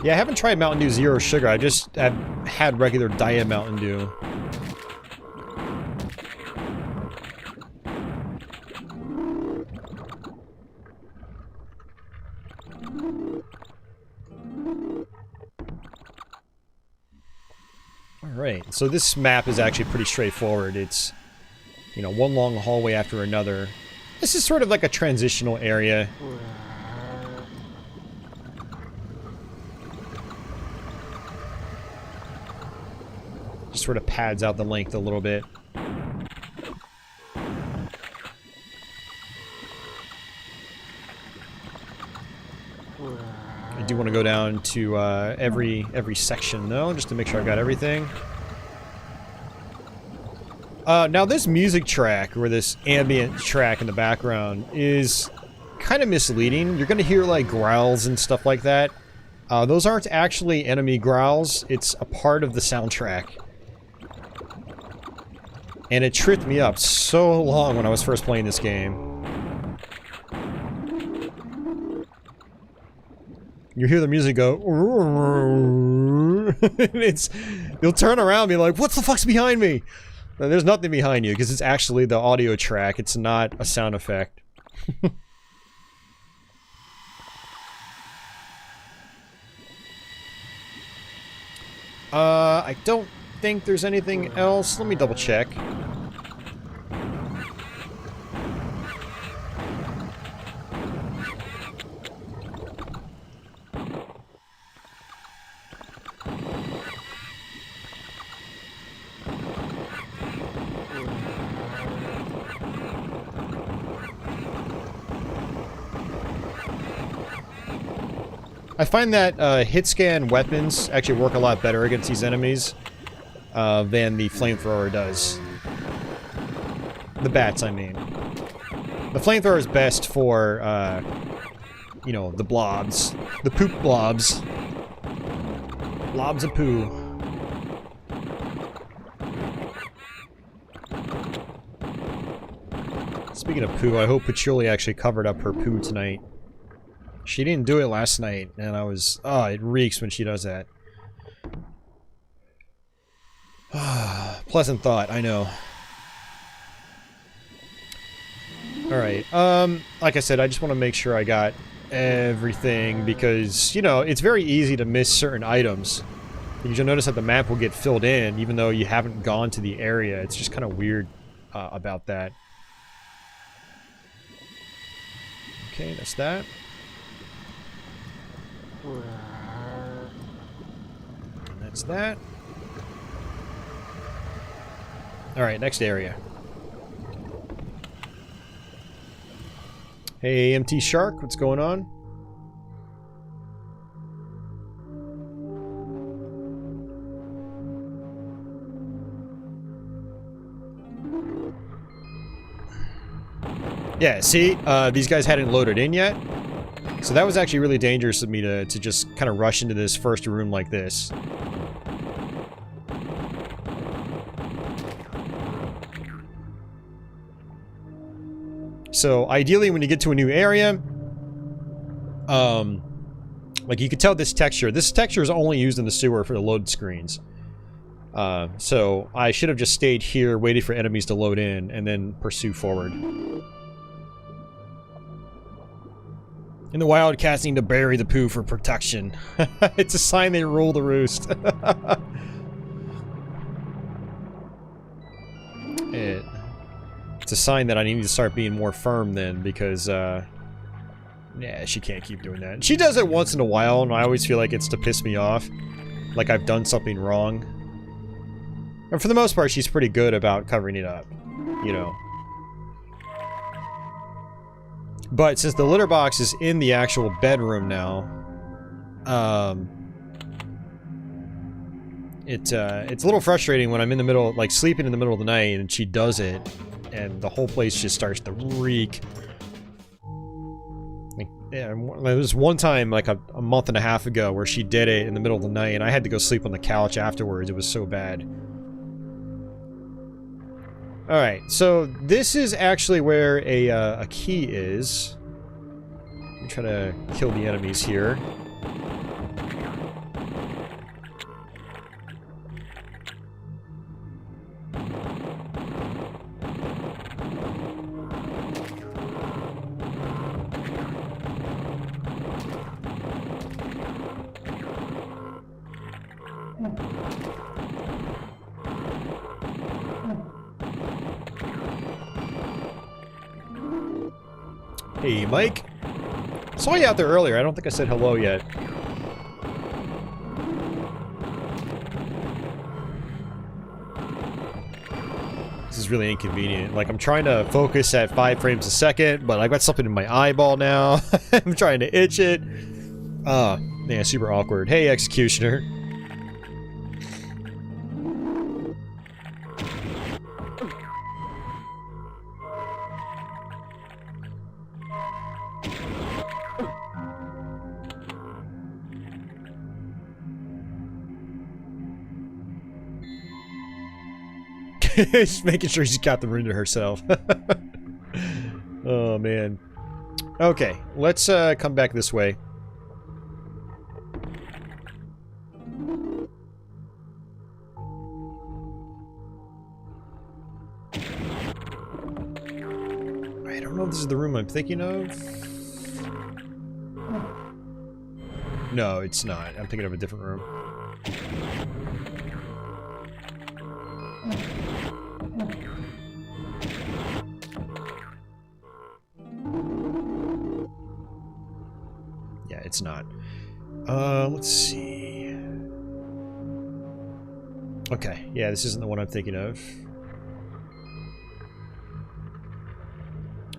Yeah, I haven't tried Mountain Dew Zero Sugar. I just have had regular Diet Mountain Dew. Alright, so this map is actually pretty straightforward. It's, you know, one long hallway after another. This is sort of like a transitional area. Just sort of pads out the length a little bit. I do want to go down to every section though, just to make sure I got everything. Now this music track, or this ambient track in the background, is kind of misleading. You're going to hear like growls and stuff like that. Those aren't actually enemy growls. It's a part of the soundtrack. And it tripped me up so long when I was first playing this game. You hear the music go, and you'll turn around and be like, what the fuck's behind me? And there's nothing behind you, because it's actually the audio track, it's not a sound effect. I don't think there's anything else. Let me double check. I find that hit scan weapons actually work a lot better against these enemies than the flamethrower does. The bats, I mean. The flamethrower is best for, you know, the blobs. The poop blobs. Blobs of poo. Speaking of poo, I hope Patchouli actually covered up her poo tonight. She didn't do it last night, and I was... Oh, it reeks when she does that. Pleasant thought, I know. Alright, like I said, I just want to make sure I got everything because, you know, it's very easy to miss certain items. Because you'll notice that the map will get filled in even though you haven't gone to the area. It's just kind of weird about that. Okay, that's that. And that's that. Alright, next area. Hey, MT Shark, what's going on? Yeah, see, these guys hadn't loaded in yet. So that was actually really dangerous of me to just kind of rush into this first room like this. So ideally when you get to a new area, like you could tell this texture is only used in the sewer for the load screens. So I should have just stayed here, waited for enemies to load in, and then pursue forward. In the wild, cats need to bury the poo for protection. It's a sign they rule the roost. It's a sign that I need to start being more firm then, because, yeah, she can't keep doing that. She does it once in a while, and I always feel like it's to piss me off. Like I've done something wrong. And for the most part, she's pretty good about covering it up, you know. But since the litter box is in the actual bedroom now, it's a little frustrating when I'm in the middle, like sleeping in the middle of the night, and she does it, and the whole place just starts to reek. Like, yeah, there was one time, like a month and a half ago, where she did it in the middle of the night, and I had to go sleep on the couch afterwards. It was so bad. Alright, so this is actually where a key is. Let me try to kill the enemies here. Hey, Mike. Saw you out there earlier. I don't think I said hello yet. This is really inconvenient. Like, I'm trying to focus at 5 frames a second, but I've got something in my eyeball now. I'm trying to itch it. Yeah, super awkward. Hey, Executioner. Just making sure she's got the room to herself. Oh, man. Okay, let's come back this way. I don't know if this is the room I'm thinking of. No, it's not. I'm thinking of a different room. Yeah, it's not. Let's see. Okay, yeah, this isn't the one I'm thinking of.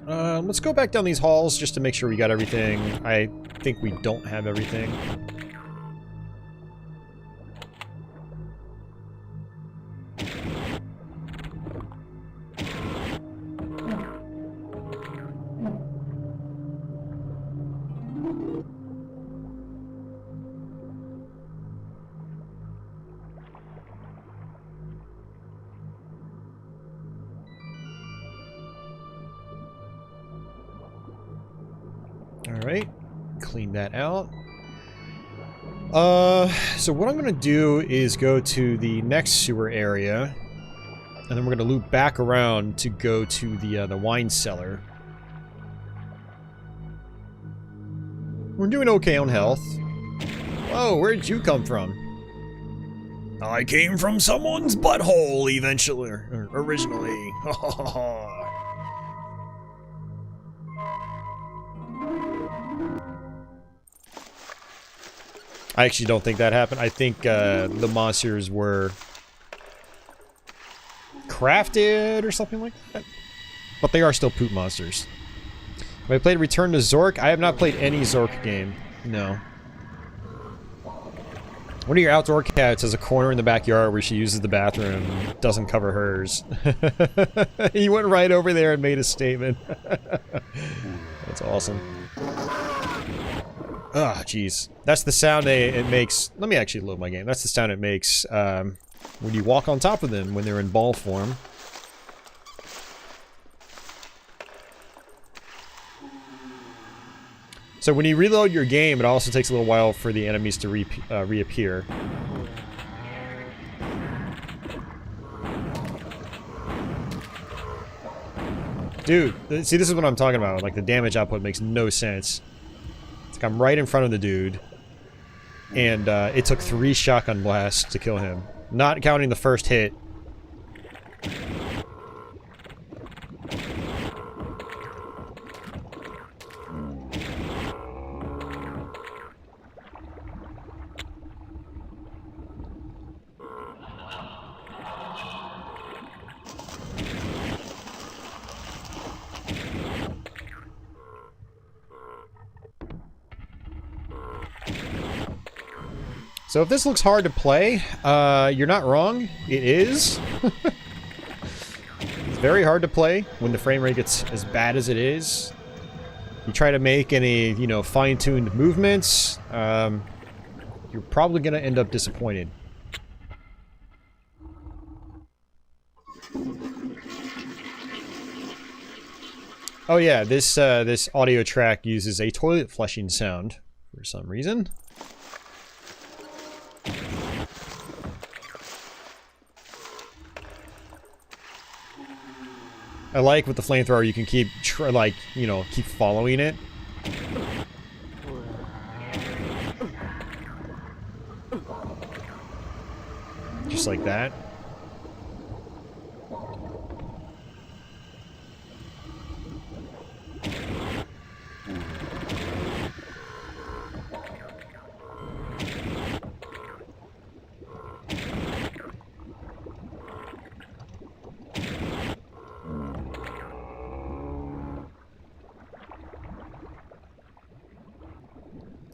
Let's go back down these halls just to make sure we got everything. I think we don't have everything. Alright, clean that out. So what I'm gonna do is go to the next sewer area, and then we're gonna loop back around to go to the wine cellar. We're doing okay on health. Whoa, where did you come from? I came from someone's butthole eventually, or originally. I actually don't think that happened. I think the monsters were crafted or something like that. But they are still poop monsters. Have I played Return to Zork? I have not played any Zork game. No. One of your outdoor cats has a corner in the backyard where she uses the bathroom. Doesn't cover hers. He went right over there and made a statement. That's awesome. Ah, jeez. That's the sound it makes. Let me actually load my game. That's the sound it makes when you walk on top of them when they're in ball form. So when you reload your game, it also takes a little while for the enemies to reappear. Dude, see, this is what I'm talking about. Like, the damage output makes no sense. It's like I'm right in front of the dude, and it took 3 shotgun blasts to kill him. Not counting the first hit. So if this looks hard to play, you're not wrong. It is. It's very hard to play when the frame rate gets as bad as it is. You try to make any, you know, fine-tuned movements, you're probably going to end up disappointed. Oh yeah, this audio track uses a toilet flushing sound for some reason. I like with the flamethrower you can keep, like, you know, keep following it. Just like that.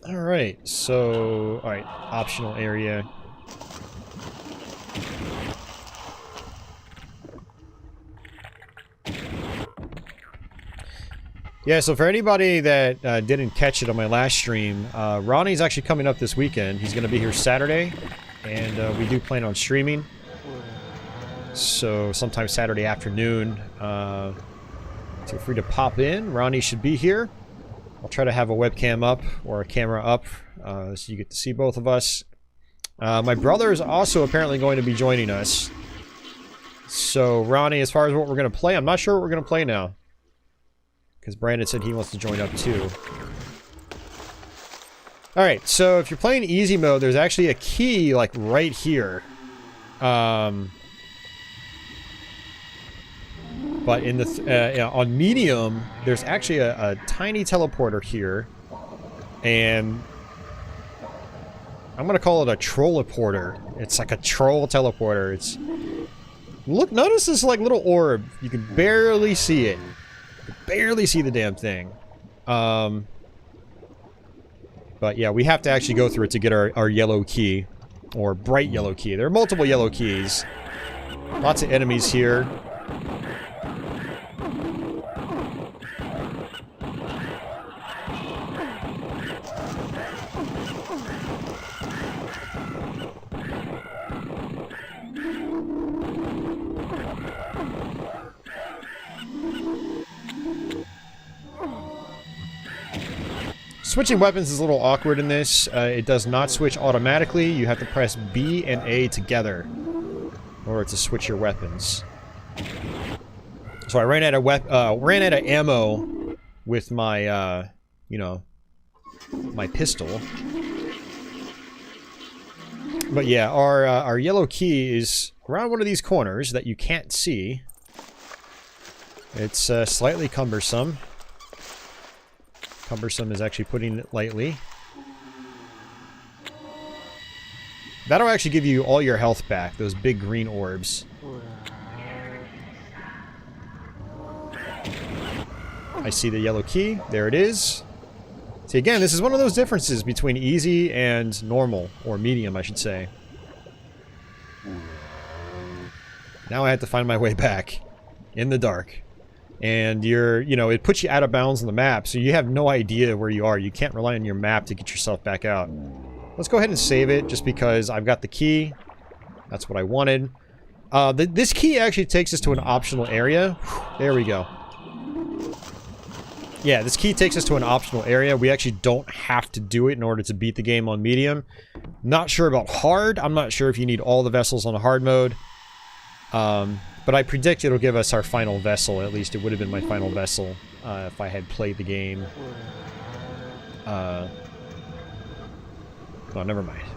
Alright, so... Alright, optional area. Yeah, so for anybody that didn't catch it on my last stream, Ronnie's actually coming up this weekend. He's going to be here Saturday, and we do plan on streaming. So sometime Saturday afternoon, feel free to pop in. Ronnie should be here. I'll try to have a webcam up or a camera up so you get to see both of us. My brother is also apparently going to be joining us. So Ronnie, as far as what we're going to play, I'm not sure what we're going to play now. Because Brandon said he wants to join up too. Alright, so if you're playing easy mode, there's actually a key like right here. But in the on medium, there's actually a tiny teleporter here, and I'm gonna call it a trolliporter. It's like a troll teleporter. It's notice this like little orb. You can barely see it. You can barely see the damn thing. But yeah, we have to actually go through it to get our yellow key, or bright yellow key. There are multiple yellow keys. Lots of enemies here. Switching weapons is a little awkward in this. It does not switch automatically. You have to press B and A together in order to switch your weapons. So I ran out of ammo with my, you know, my pistol. But yeah, our yellow key is around one of these corners that you can't see. It's slightly cumbersome. Cumbersome is actually putting it lightly. That'll actually give you all your health back, those big green orbs. I see the yellow key. There it is. See, again, this is one of those differences between easy and normal, or medium, I should say. Now I have to find my way back in the dark. And it puts you out of bounds on the map, so you have no idea where you are. You can't rely on your map to get yourself back out. Let's go ahead and save it, just because I've got the key. That's what I wanted. This key actually takes us to an optional area. There we go. Yeah, this key takes us to an optional area. We actually don't have to do it in order to beat the game on medium. Not sure about hard. I'm not sure if you need all the vessels on hard mode. But I predict it'll give us our final vessel. At least it would have been my final vessel if I had played the game. Oh, never mind.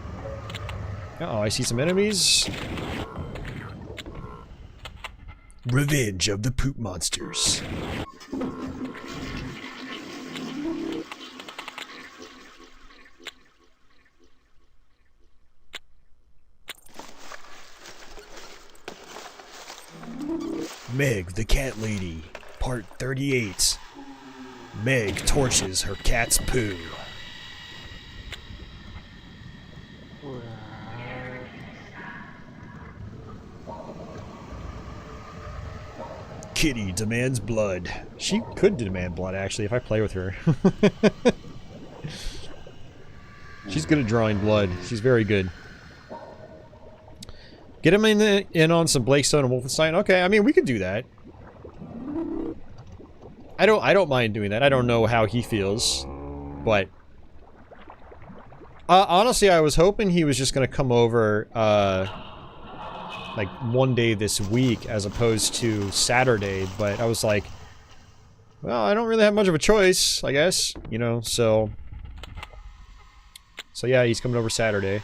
Uh-oh, I see some enemies. Revenge of the poop monsters. Meg the Cat Lady, Part 38. Meg torches her cat's poo. Kitty demands blood. She could demand blood, actually, if I play with her. She's good at drawing blood. She's very good. Get him in on some Blakestone and Wolfenstein. Okay, I mean, we could do that. I don't mind doing that. I don't know how he feels, but honestly, I was hoping he was just gonna come over like one day this week as opposed to Saturday, but I was like, well, I don't really have much of a choice, I guess, so yeah, he's coming over Saturday.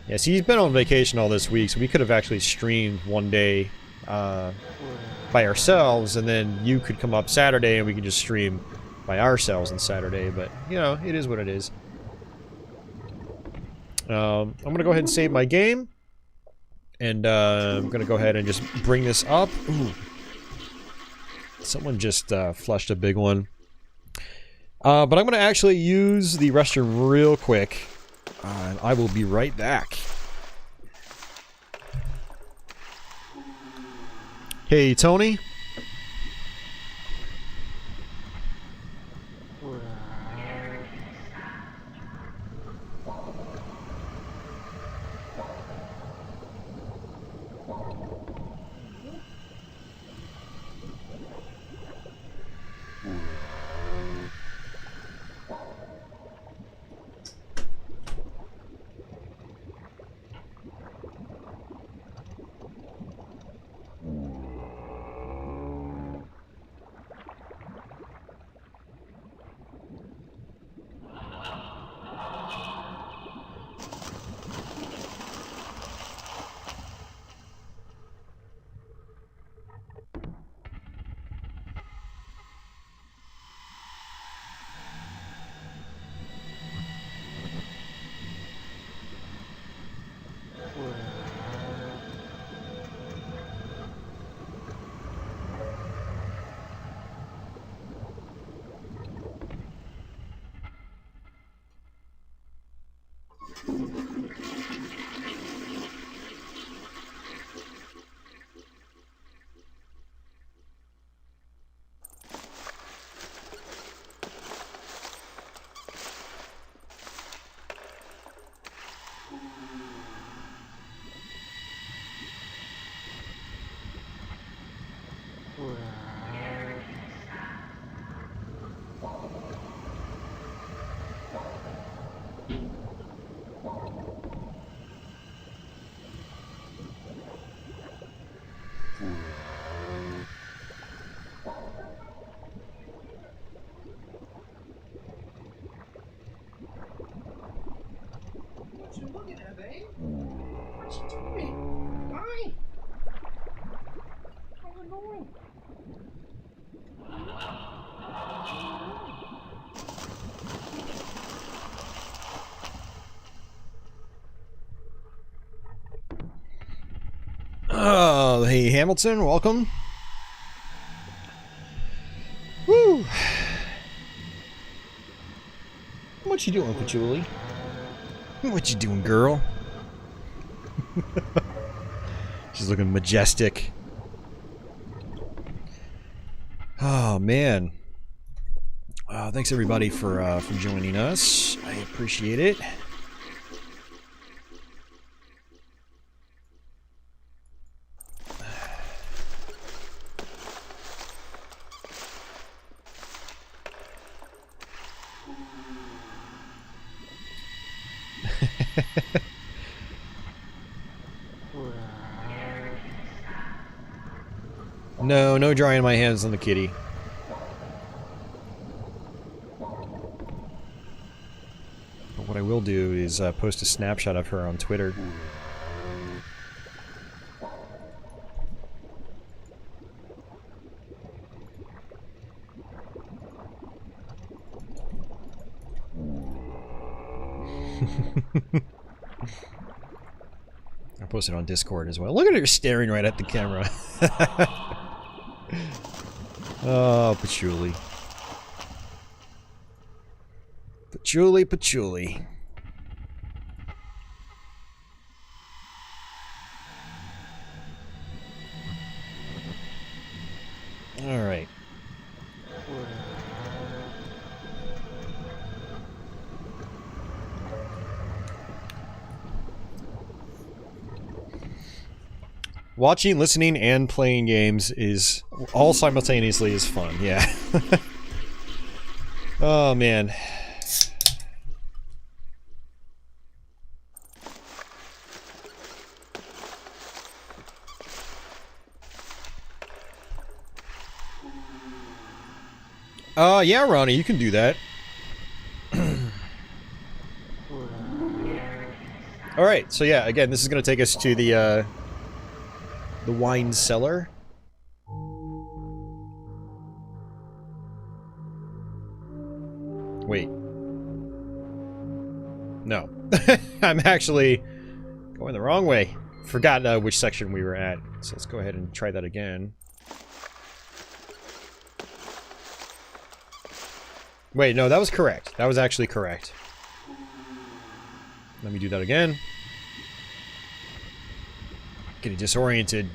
Yeah, see, he's been on vacation all this week, so we could have actually streamed one day by ourselves, and then you could come up Saturday and we could just stream by ourselves on Saturday, but, it is what it is. I'm going to go ahead and save my game, and I'm going to go ahead and just bring this up. Ooh. Someone just flushed a big one. But I'm going to actually use the restroom real quick. And I will be right back. Hey, Tony. Oh, hey Hamilton, welcome. Woo! What you doing, Patchouli? What you doing, girl? She's looking majestic. Oh man! Thanks everybody for joining us. I appreciate it. No, no drying my hands on the kitty. But what I will do is post a snapshot of her on Twitter. I'll post it on Discord as well. Look at her staring right at the camera. Oh, Patchouli. Patchouli, Patchouli. All right. Watching, listening, and playing games is all simultaneously is fun, yeah. Oh, man. Yeah, Ronnie, you can do that. Alright, so yeah, again, this is going to take us to the wine cellar. Wait. No. I'm actually going the wrong way. Forgot which section we were at. So let's go ahead and try that again. Wait, no, that was correct. That was actually correct. Let me do that again. Getting disoriented.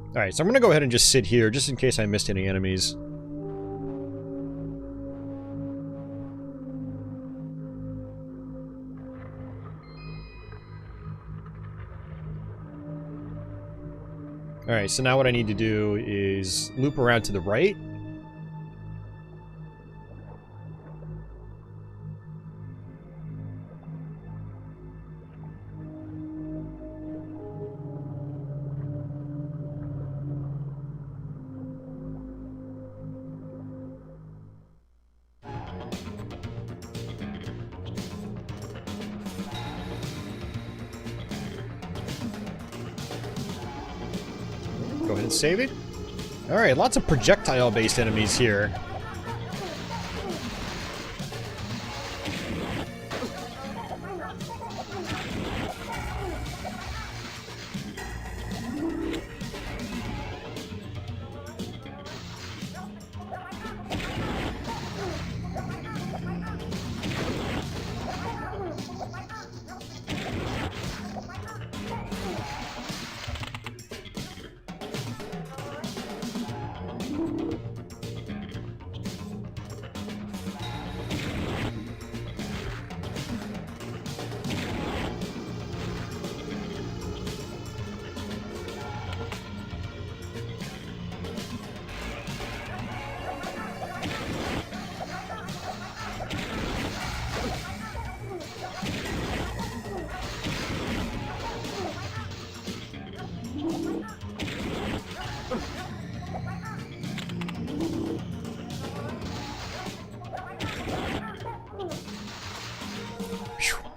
Alright, so I'm gonna go ahead and just sit here, just in case I missed any enemies. Alright, so now what I need to do is loop around to the right. Go ahead and save it. Alright, lots of projectile-based enemies here.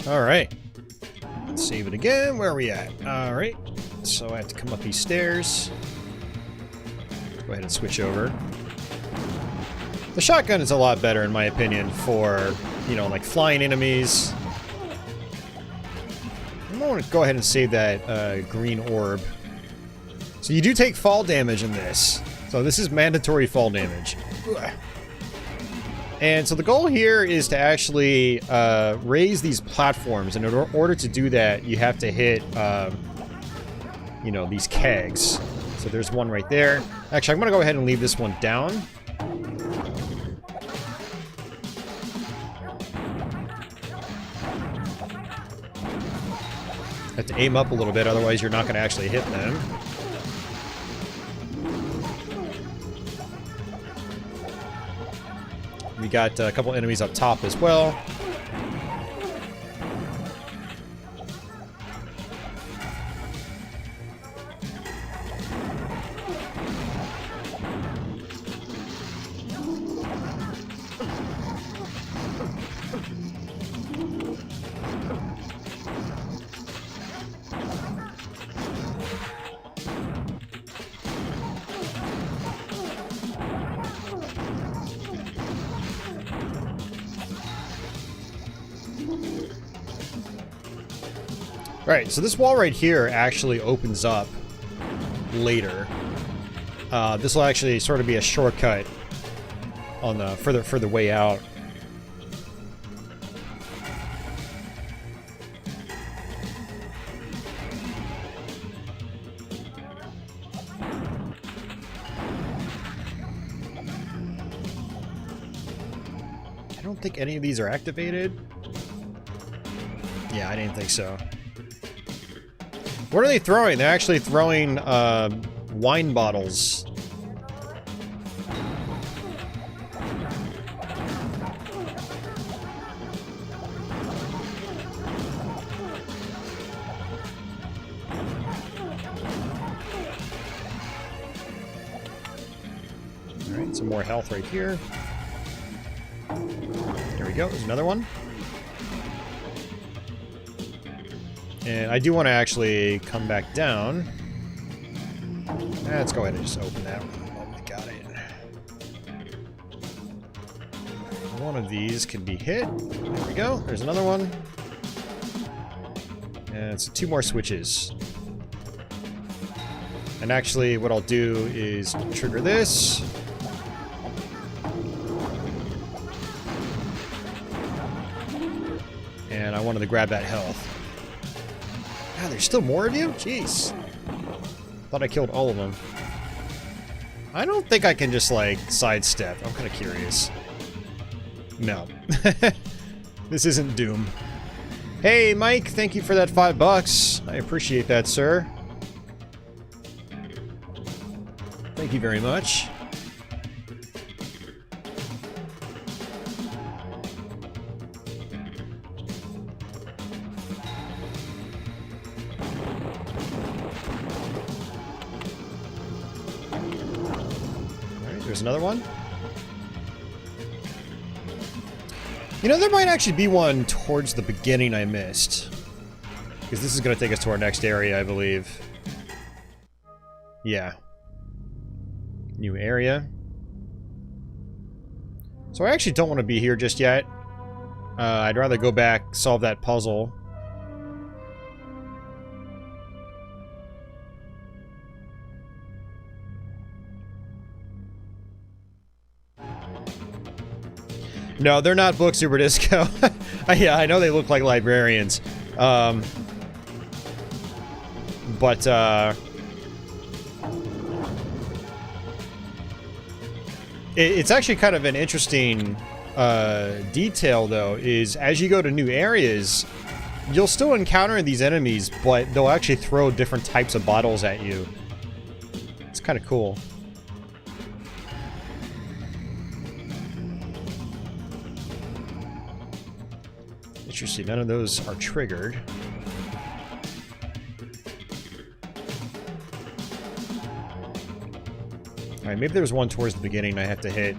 Alright. Let's save it again. Where are we at? Alright. So I have to come up these stairs. Go ahead and switch over. The shotgun is a lot better, in my opinion, for, you know, like flying enemies. I'm going to go ahead and save that green orb. So you do take fall damage in this. So this is mandatory fall damage. Ugh. And so the goal here is to actually raise these platforms. And in order to do that, you have to hit, you know, these kegs. So there's one right there. Actually, I'm going to go ahead and leave this one down. Have to aim up a little bit, otherwise you're not going to actually hit them. We got a couple enemies up top as well. Right, so this wall right here actually opens up later. This will actually sort of be a shortcut on the further way out. I don't think any of these are activated. Yeah, I didn't think so. What are they throwing? They're actually throwing wine bottles. Alright, some more health right here. There we go, there's another one. And I do want to actually come back down. Let's go ahead and just open that one. Oh, we got it. One of these can be hit. There we go. There's another one. And it's 2 more switches. And actually, what I'll do is trigger this. And I wanted to grab that health. Ah, there's still more of you? Jeez. Thought I killed all of them. I don't think I can just, like, sidestep. I'm kind of curious. No. This isn't Doom. Hey, Mike, thank you for that $5. I appreciate that, sir. Thank you very much. There's another one. You know, there might actually be one towards the beginning I missed. Because this is going to take us to our next area, I believe. Yeah. New area. So I actually don't want to be here just yet. I'd rather go back, solve that puzzle. No, they're not Book Super Disco. Yeah, I know they look like librarians. It's actually kind of an interesting detail, though, is as you go to new areas, you'll still encounter these enemies, but they'll actually throw different types of bottles at you. It's kind of cool. Interesting, none of those are triggered. Alright, maybe there's one towards the beginning I have to hit.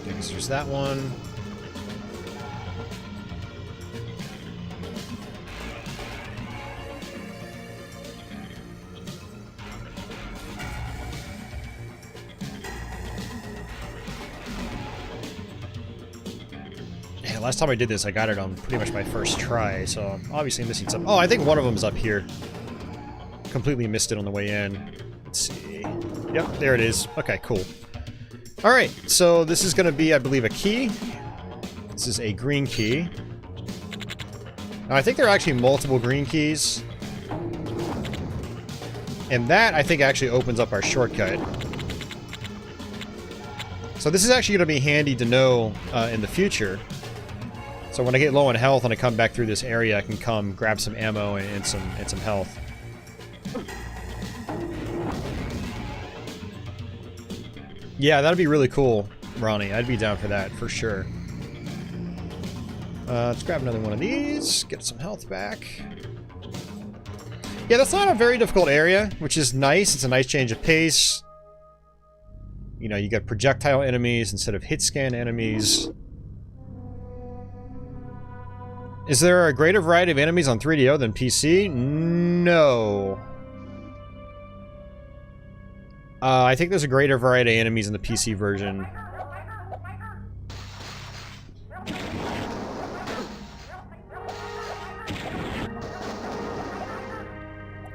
I guess there's that one. Yeah, last time I did this, I got it on pretty much my first try, so I'm obviously missing some. Oh, I think one of them is up here. Completely missed it on the way in. Let's see. Yep, there it is. Okay, cool. Alright, so this is going to be, I believe, a key. This is a green key. Now, I think there are actually multiple green keys. And that, I think, actually opens up our shortcut. So this is actually going to be handy to know in the future. So when I get low on health and I come back through this area, I can come grab some ammo and some health. Yeah, that'd be really cool, Ronnie. I'd be down for that, for sure. Let's grab another one of these, get some health back. Yeah, that's not a very difficult area, which is nice. It's a nice change of pace. You know, you got projectile enemies instead of hit scan enemies. Is there a greater variety of enemies on 3DO than PC? No. I think there's a greater variety of enemies in the PC version.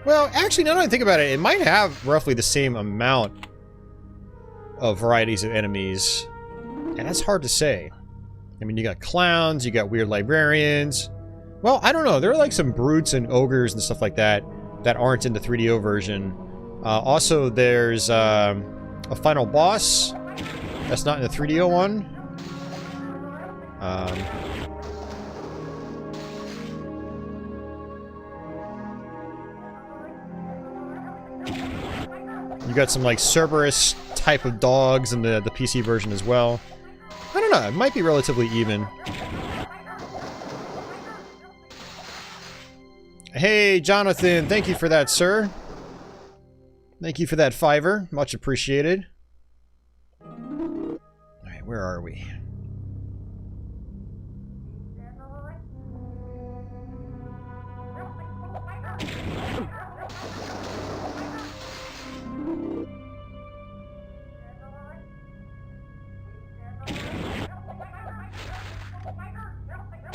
Well, actually, now that I think about it, it might have roughly the same amount of varieties of enemies. And that's hard to say. I mean, you got clowns, you got weird librarians. Well, I don't know. There are like some brutes and ogres and stuff like that that aren't in the 3DO version. Also, there's a final boss that's not in the 3DO one. You got some like Cerberus type of dogs in the PC version as well. I don't know, it might be relatively even. Hey, Jonathan, thank you for that, sir. Thank you for that $5. Much appreciated. Alright, where are we?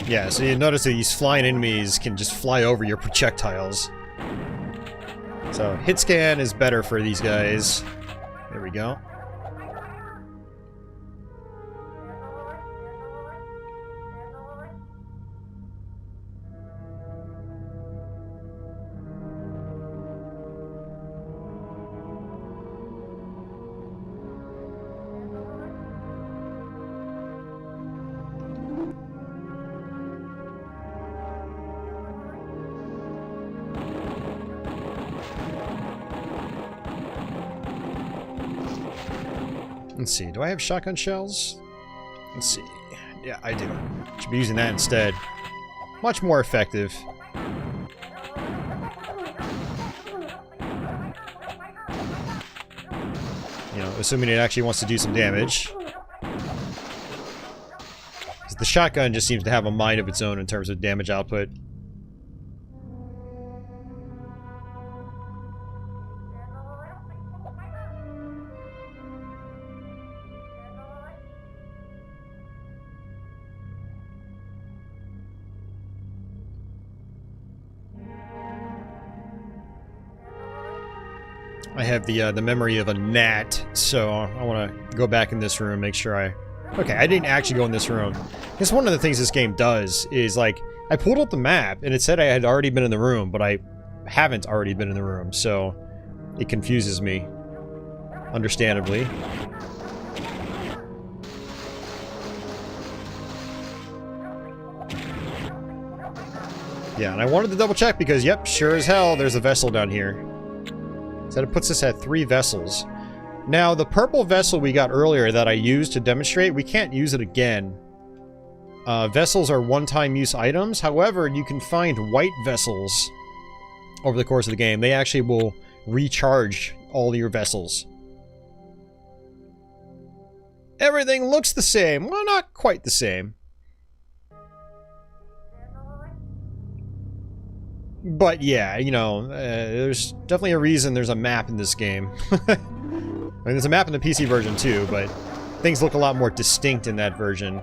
Yeah, so you notice that these flying enemies can just fly over your projectiles. So, hit scan is better for these guys. There we go. Let's see, do I have shotgun shells? Let's see. Yeah, I do. Should be using that instead. Much more effective. You know, assuming it actually wants to do some damage. The shotgun just seems to have a mind of its own in terms of damage output. I have the memory of a gnat, so I want to go back in this room, make sure I... Okay, I didn't actually go in this room. Because one of the things this game does is, like, I pulled up the map, and it said I had already been in the room, but I haven't already been in the room, so it confuses me. Understandably. Yeah, and I wanted to double check because, yep, sure as hell, there's a vessel down here. So that puts us at 3 vessels. Now, the purple vessel we got earlier that I used to demonstrate, we can't use it again. Vessels are one-time use items. However, you can find white vessels over the course of the game. They actually will recharge all your vessels. Everything looks the same. Well, not quite the same. But yeah, you know, there's definitely a reason there's a map in this game. I mean, there's a map in the PC version too, but things look a lot more distinct in that version.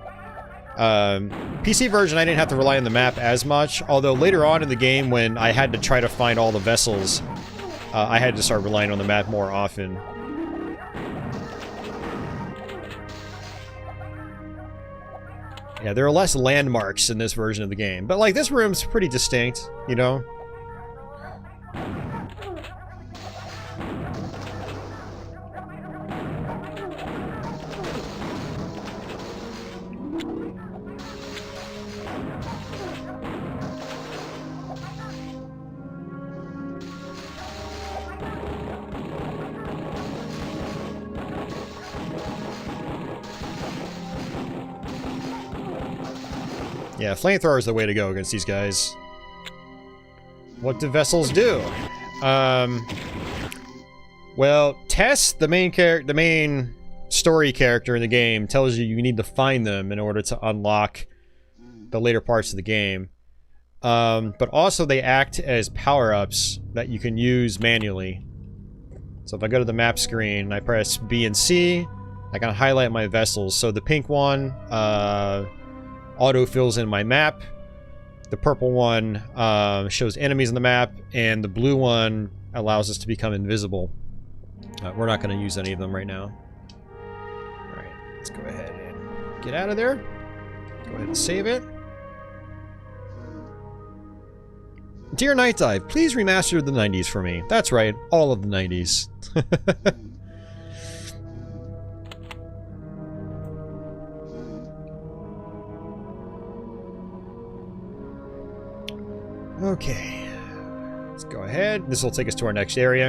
PC version, I didn't have to rely on the map as much, although later on in the game when I had to try to find all the vessels, I had to start relying on the map more often. Yeah, there are less landmarks in this version of the game, but like this room's pretty distinct, you know? Yeah, flamethrower is the way to go against these guys. What do vessels do? Well, Tess, the main story character in the game, tells you you need to find them in order to unlock the later parts of the game. But also they act as power-ups that you can use manually. So if I go to the map screen and I press B and C, I can highlight my vessels. So the pink one, auto fills in my map. The purple one shows enemies on the map, and the blue one allows us to become invisible. We're not going to use any of them right now. Alright, let's go ahead and get out of there. Go ahead and save it. Dear Night Dive, please remaster the 90s for me. That's right, all of the 90s. Okay, let's go ahead. This will take us to our next area.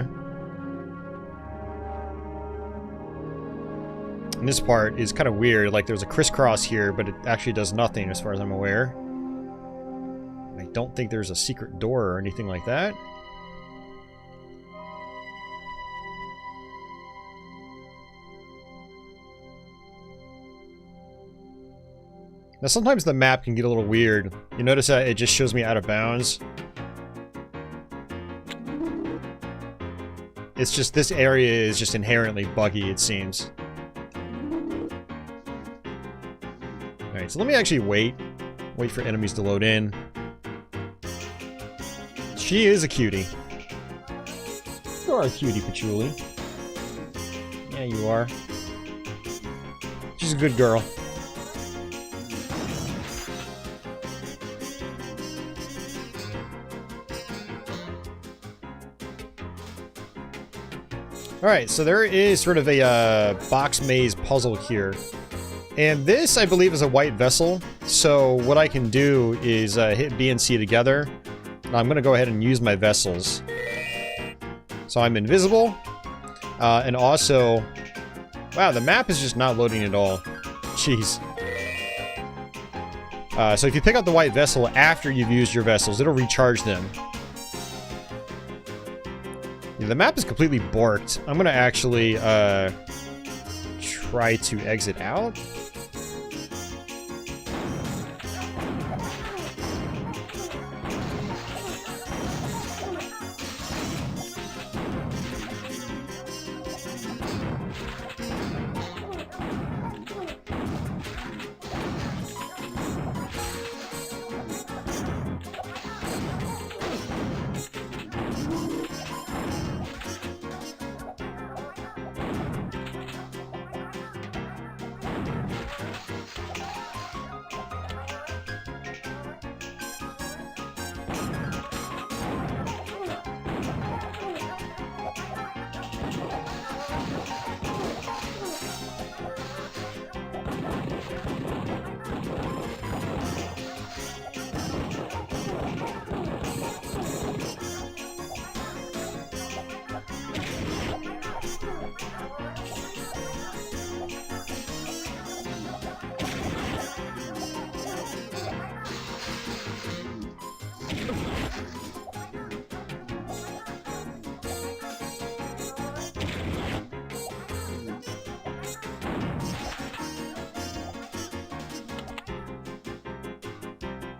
And this part is kind of weird, like there's a crisscross here, but it actually does nothing as far as I'm aware. I don't think there's a secret door or anything like that. Now sometimes the map can get a little weird. You notice that it just shows me out of bounds. It's just, this area is just inherently buggy, it seems. Alright, so let me actually wait for enemies to load in. She is a cutie. You are a cutie, Patchouli. Yeah, you are. She's a good girl. Alright, so there is sort of a box maze puzzle here. And this, I believe, is a white vessel. So what I can do is hit B and C together. And I'm going to go ahead and use my vessels. So I'm invisible. And also... Wow, the map is just not loading at all. Jeez. So if you pick up the white vessel after you've used your vessels, it'll recharge them. Yeah, the map is completely borked. I'm gonna actually try to exit out.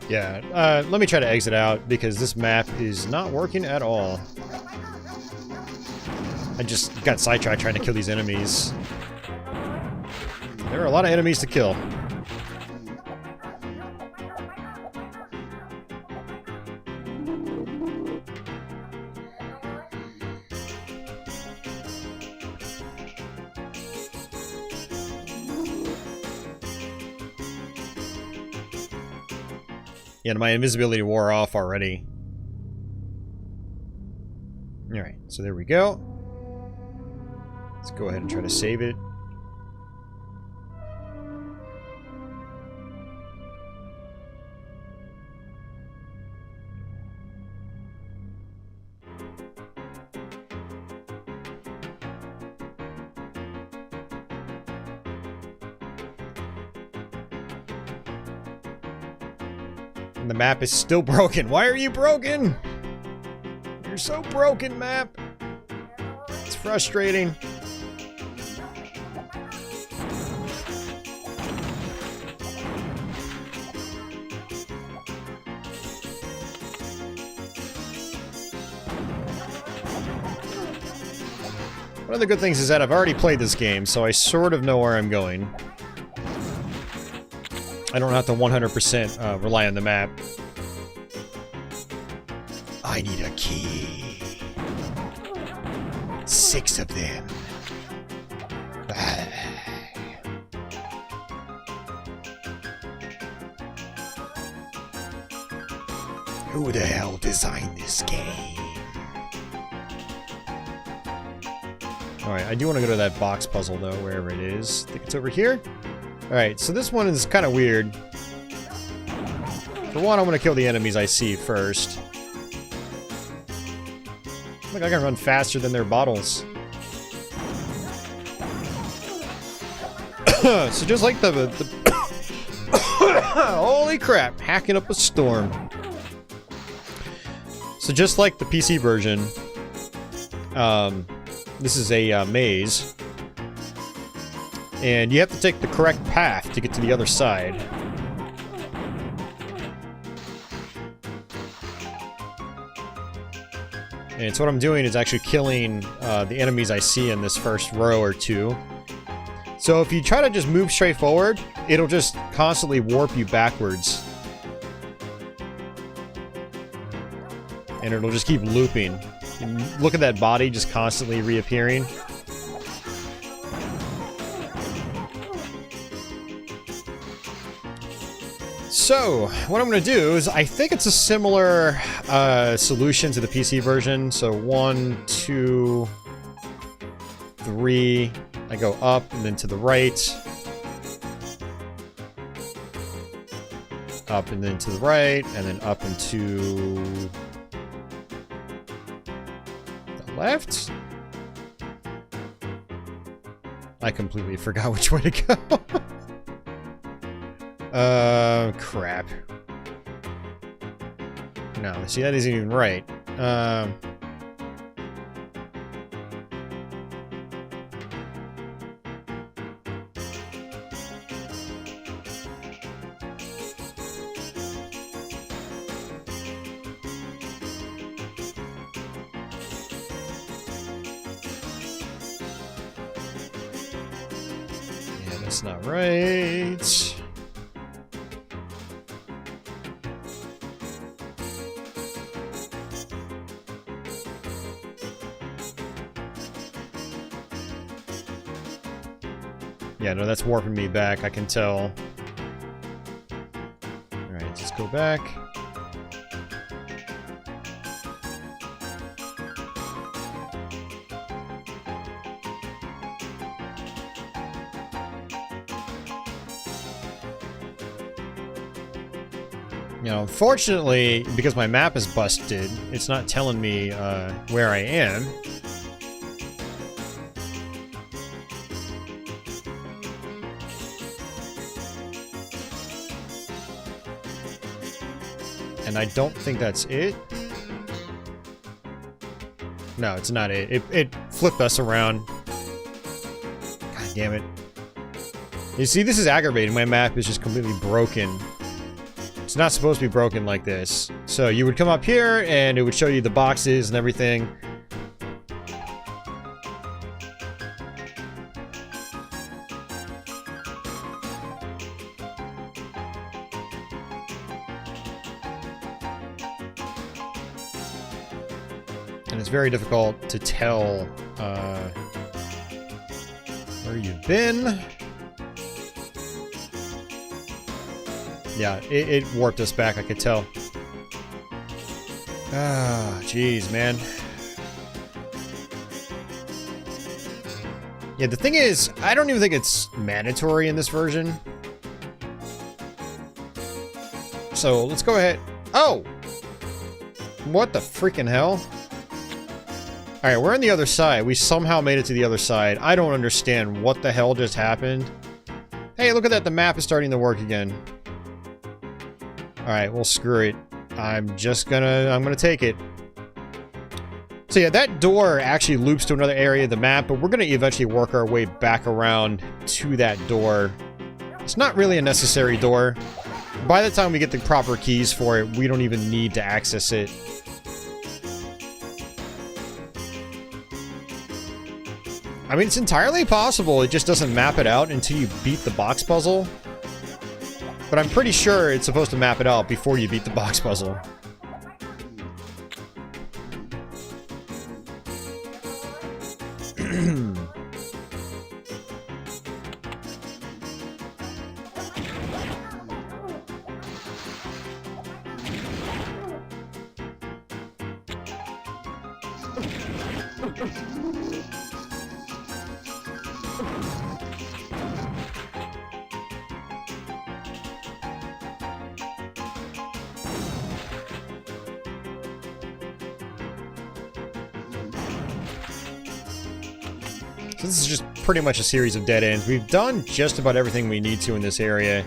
Yeah, let me try to exit out because this map is not working at all. I just got sidetracked trying to kill these enemies. There are a lot of enemies to kill. Yeah, my invisibility wore off already. Alright, so there we go. Let's go ahead and try to save it. And the map is still broken. Why are you broken? You're so broken, map. It's frustrating. One of the good things is that I've already played this game, so I sort of know where I'm going. I don't have to 100% rely on the map. I need a key. 6 of them. Who the hell designed this game? Alright, I do want to go to that box puzzle though, wherever it is. I think it's over here. Alright, so this one is kind of weird. For one, I'm going to kill the enemies I see first. Look, I can run faster than their bottles. So just like the holy crap, hacking up a storm. So just like the PC version, this is a maze. And you have to take the correct path to get to the other side. And so what I'm doing is actually killing the enemies I see in this first row or two. So if you try to just move straight forward, it'll just constantly warp you backwards. And it'll just keep looping. And look at that body just constantly reappearing. So, what I'm going to do is, I think it's a similar solution to the PC version. So 1, 2, 3, I go up and then to the right. Up and then to the right, and then up and to the left. I completely forgot which way to go. Crap. No, see, that isn't even right. Yeah, that's not right. Yeah, no, that's warping me back, I can tell. Alright, let's go back. You know, unfortunately, because my map is busted, it's not telling me where I am. And I don't think that's it. No, it's not it. It flipped us around. God damn it. You see, this is aggravating. My map is just completely broken. It's not supposed to be broken like this. So you would come up here and it would show you the boxes and everything. And it's very difficult to tell where you've been. Yeah, it warped us back, I could tell. Ah, jeez, man. Yeah, the thing is, I don't even think it's mandatory in this version. So, let's go ahead. Oh! What the freaking hell? Alright, we're on the other side. We somehow made it to the other side. I don't understand what the hell just happened. Hey, look at that. The map is starting to work again. Alright, well, screw it. I'm gonna take it. So yeah, that door actually loops to another area of the map, but we're gonna eventually work our way back around to that door. It's not really a necessary door. By the time we get the proper keys for it, we don't even need to access it. I mean, it's entirely possible it just doesn't map it out until you beat the box puzzle. But I'm pretty sure it's supposed to map it out before you beat the box puzzle. So this is just pretty much a series of dead ends. We've done just about everything we need to in this area.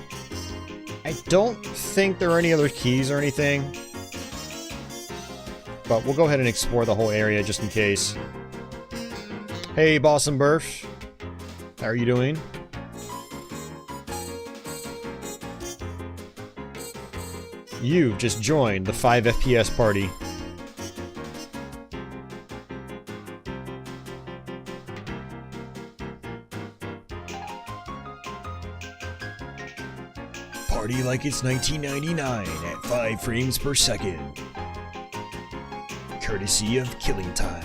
I don't think there are any other keys or anything. But we'll go ahead and explore the whole area just in case. Hey, Boss and Burf. How are you doing? You've just joined the 5 FPS party. Party like it's 1999 at 5 frames per second. Courtesy of Killing Time.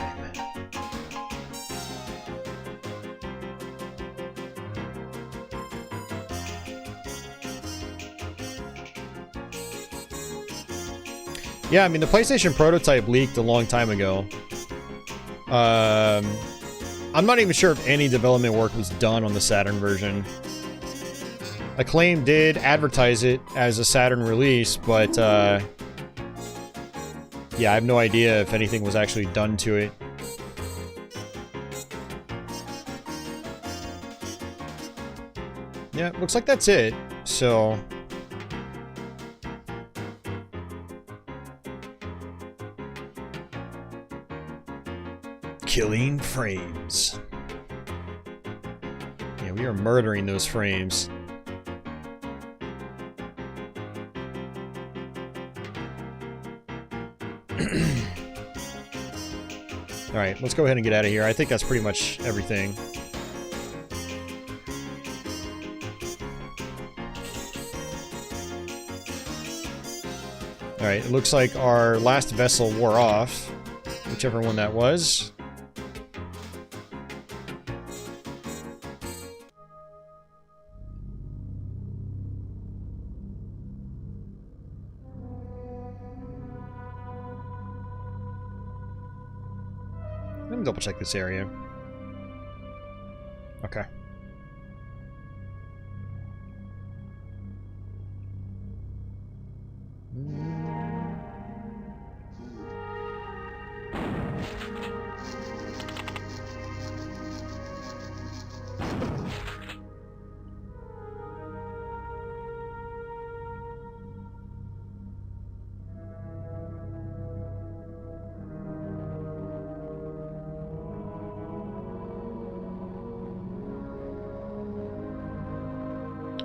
Yeah, I mean, the PlayStation prototype leaked a long time ago. I'm not even sure if any development work was done on the Saturn version. Acclaim did advertise it as a Saturn release, but yeah, I have no idea if anything was actually done to it. Yeah, looks like that's it. So killing frames. Yeah, we are murdering those frames. Alright, let's go ahead and get out of here. I think that's pretty much everything. Alright, it looks like our last vessel wore off. Whichever one that was. Let me double check this area. Okay.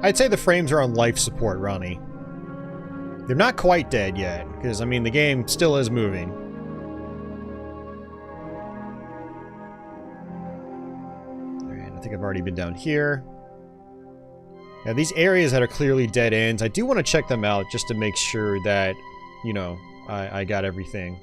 I'd say the frames are on life support, Ronnie. They're not quite dead yet, because, I mean, the game still is moving. Alright, I think I've already been down here. Now, these areas that are clearly dead ends, I do want to check them out just to make sure that, you know, I got everything.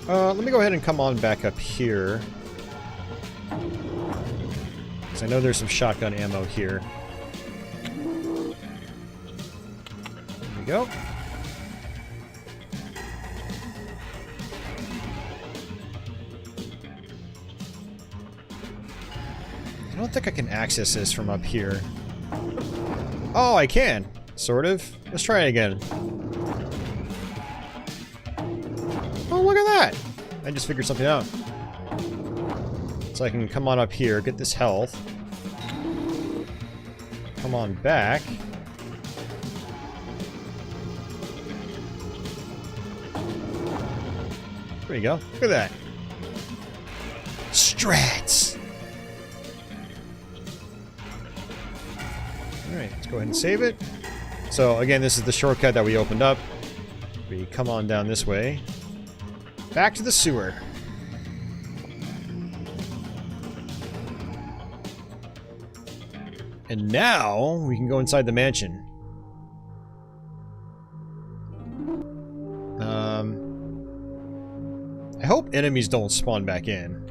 Let me go ahead and come on back up here. Because I know there's some shotgun ammo here. There we go. I don't think I can access this from up here. Oh, I can. Sort of. Let's try it again. Oh, look at that! I just figured something out. So I can come on up here, get this health. Come on back. There you go. Look at that. Strats! Alright, let's go ahead and save it. So, again, this is the shortcut that we opened up. We come on down this way. Back to the sewer. And now, we can go inside the mansion. I hope enemies don't spawn back in.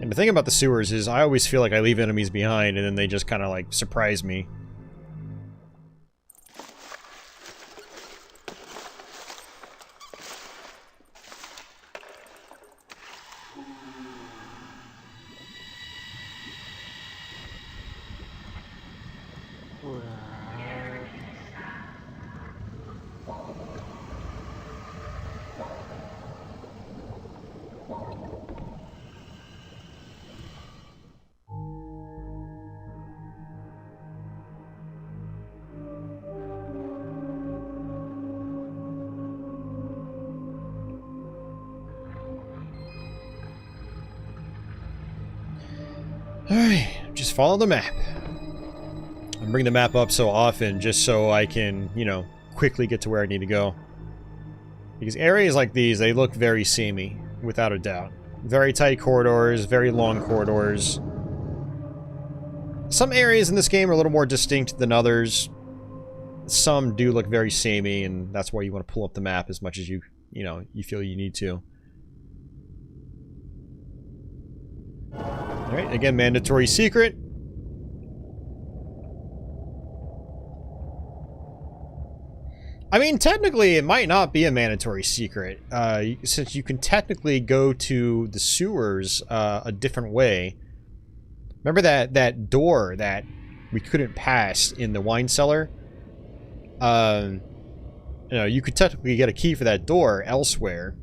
And the thing about the sewers is I always feel like I leave enemies behind and then they just kind of like surprise me. Alright, just follow the map. I bring the map up so often just so I can, you know, quickly get to where I need to go. Because areas like these, they look very samey, without a doubt. Very tight corridors, very long corridors. Some areas in this game are a little more distinct than others. Some do look very samey, and that's why you want to pull up the map as much as you know, you feel you need to. Alright, again, mandatory secret. I mean, technically, it might not be a mandatory secret, since you can technically go to the sewers a different way. Remember that door that we couldn't pass in the wine cellar? You know, you could technically get a key for that door elsewhere,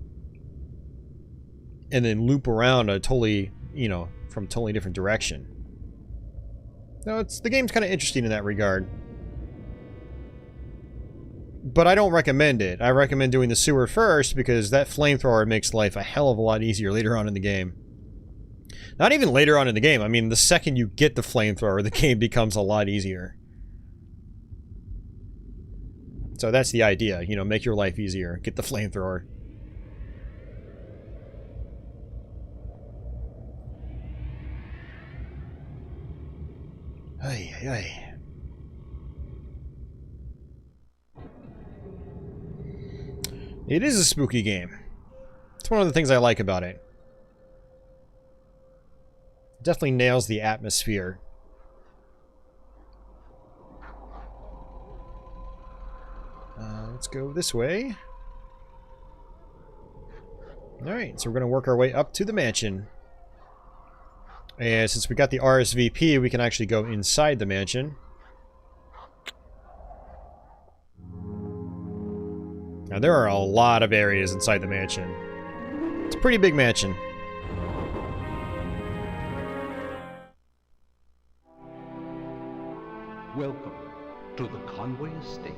and then loop around a totally, you know, from a totally different direction. No, the game's kind of interesting in that regard. But I don't recommend it. I recommend doing the sewer first because that flamethrower makes life a hell of a lot easier later on in the game. Not even later on in the game. I mean, the second you get the flamethrower, the game becomes a lot easier. So that's the idea, you know, make your life easier. Get the flamethrower. Ay, ay, ay. It is a spooky game. It's one of the things I like about it. It definitely nails the atmosphere. Let's go this way. Alright, so we're going to work our way up to the mansion. And since we got the RSVP, we can actually go inside the mansion. Now, there are a lot of areas inside the mansion. It's a pretty big mansion.
Welcome to the Conway Estate.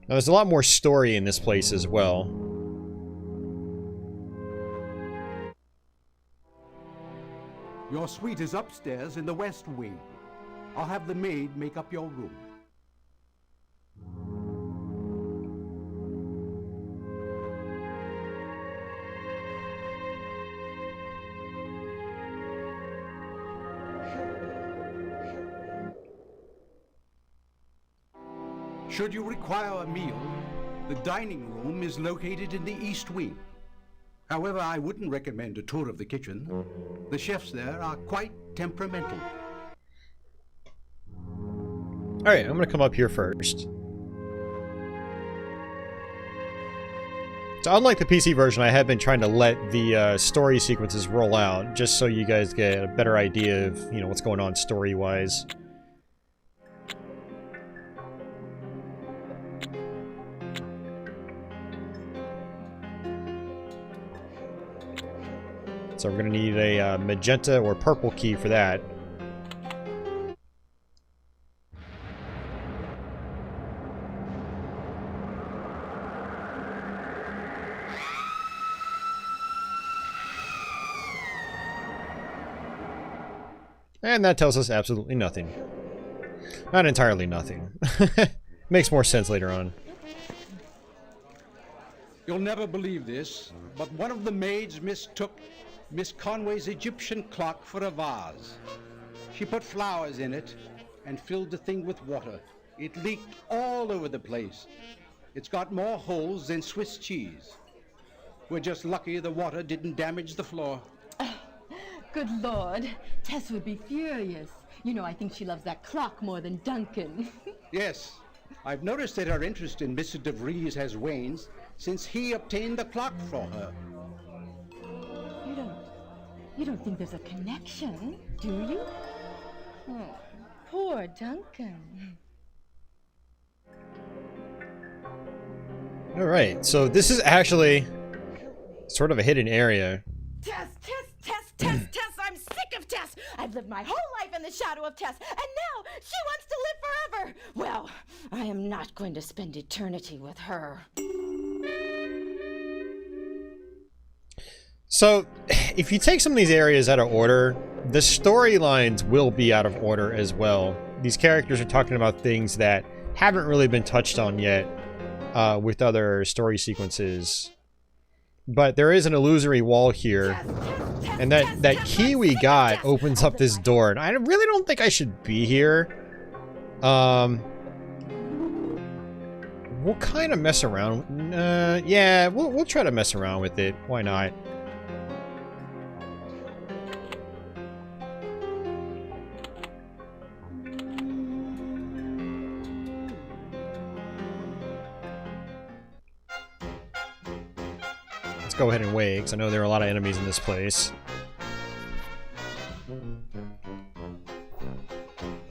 Now, there's a lot more story in this place as well.
Your suite is upstairs in the west wing. I'll have the maid make up your room. Should you require a meal, the dining room is located in the East Wing. However, I wouldn't recommend a tour of the kitchen. The chefs there are quite temperamental.
Alright, I'm gonna come up here first. So unlike the PC version, I have been trying to let the story sequences roll out, just so you guys get a better idea of, you know, what's going on story-wise. So we're gonna need a magenta or purple key for that. And that tells us absolutely nothing. Not entirely nothing. Makes more sense later on.
You'll never believe this, but one of the maids mistook Miss Conway's Egyptian clock for a vase. She put flowers in it and filled the thing with water. It leaked all over the place. It's got more holes than Swiss cheese. We're just lucky the water didn't damage the floor.
Good Lord, Tess would be furious. You know, I think she loves that clock more than Duncan.
Yes, I've noticed that her interest in Mr. DeVries has waned since he obtained the clock for her.
You don't think there's a connection, do you? Oh, poor Duncan.
Alright, so this is actually sort of a hidden area.
Tess! I'm sick of Tess! I've lived my whole life in the shadow of Tess, and now she wants to live forever! Well, I am not going to spend eternity with her.
So, if you take some of these areas out of order, the storylines will be out of order as well. These characters are talking about things that haven't really been touched on yet with other story sequences. But there is an illusory wall here, and that key we got opens up this door, and I really don't think I should be here. We'll kind of mess around. Yeah, we'll try to mess around with it. Why not? Go ahead and wait, because I know there are a lot of enemies in this place.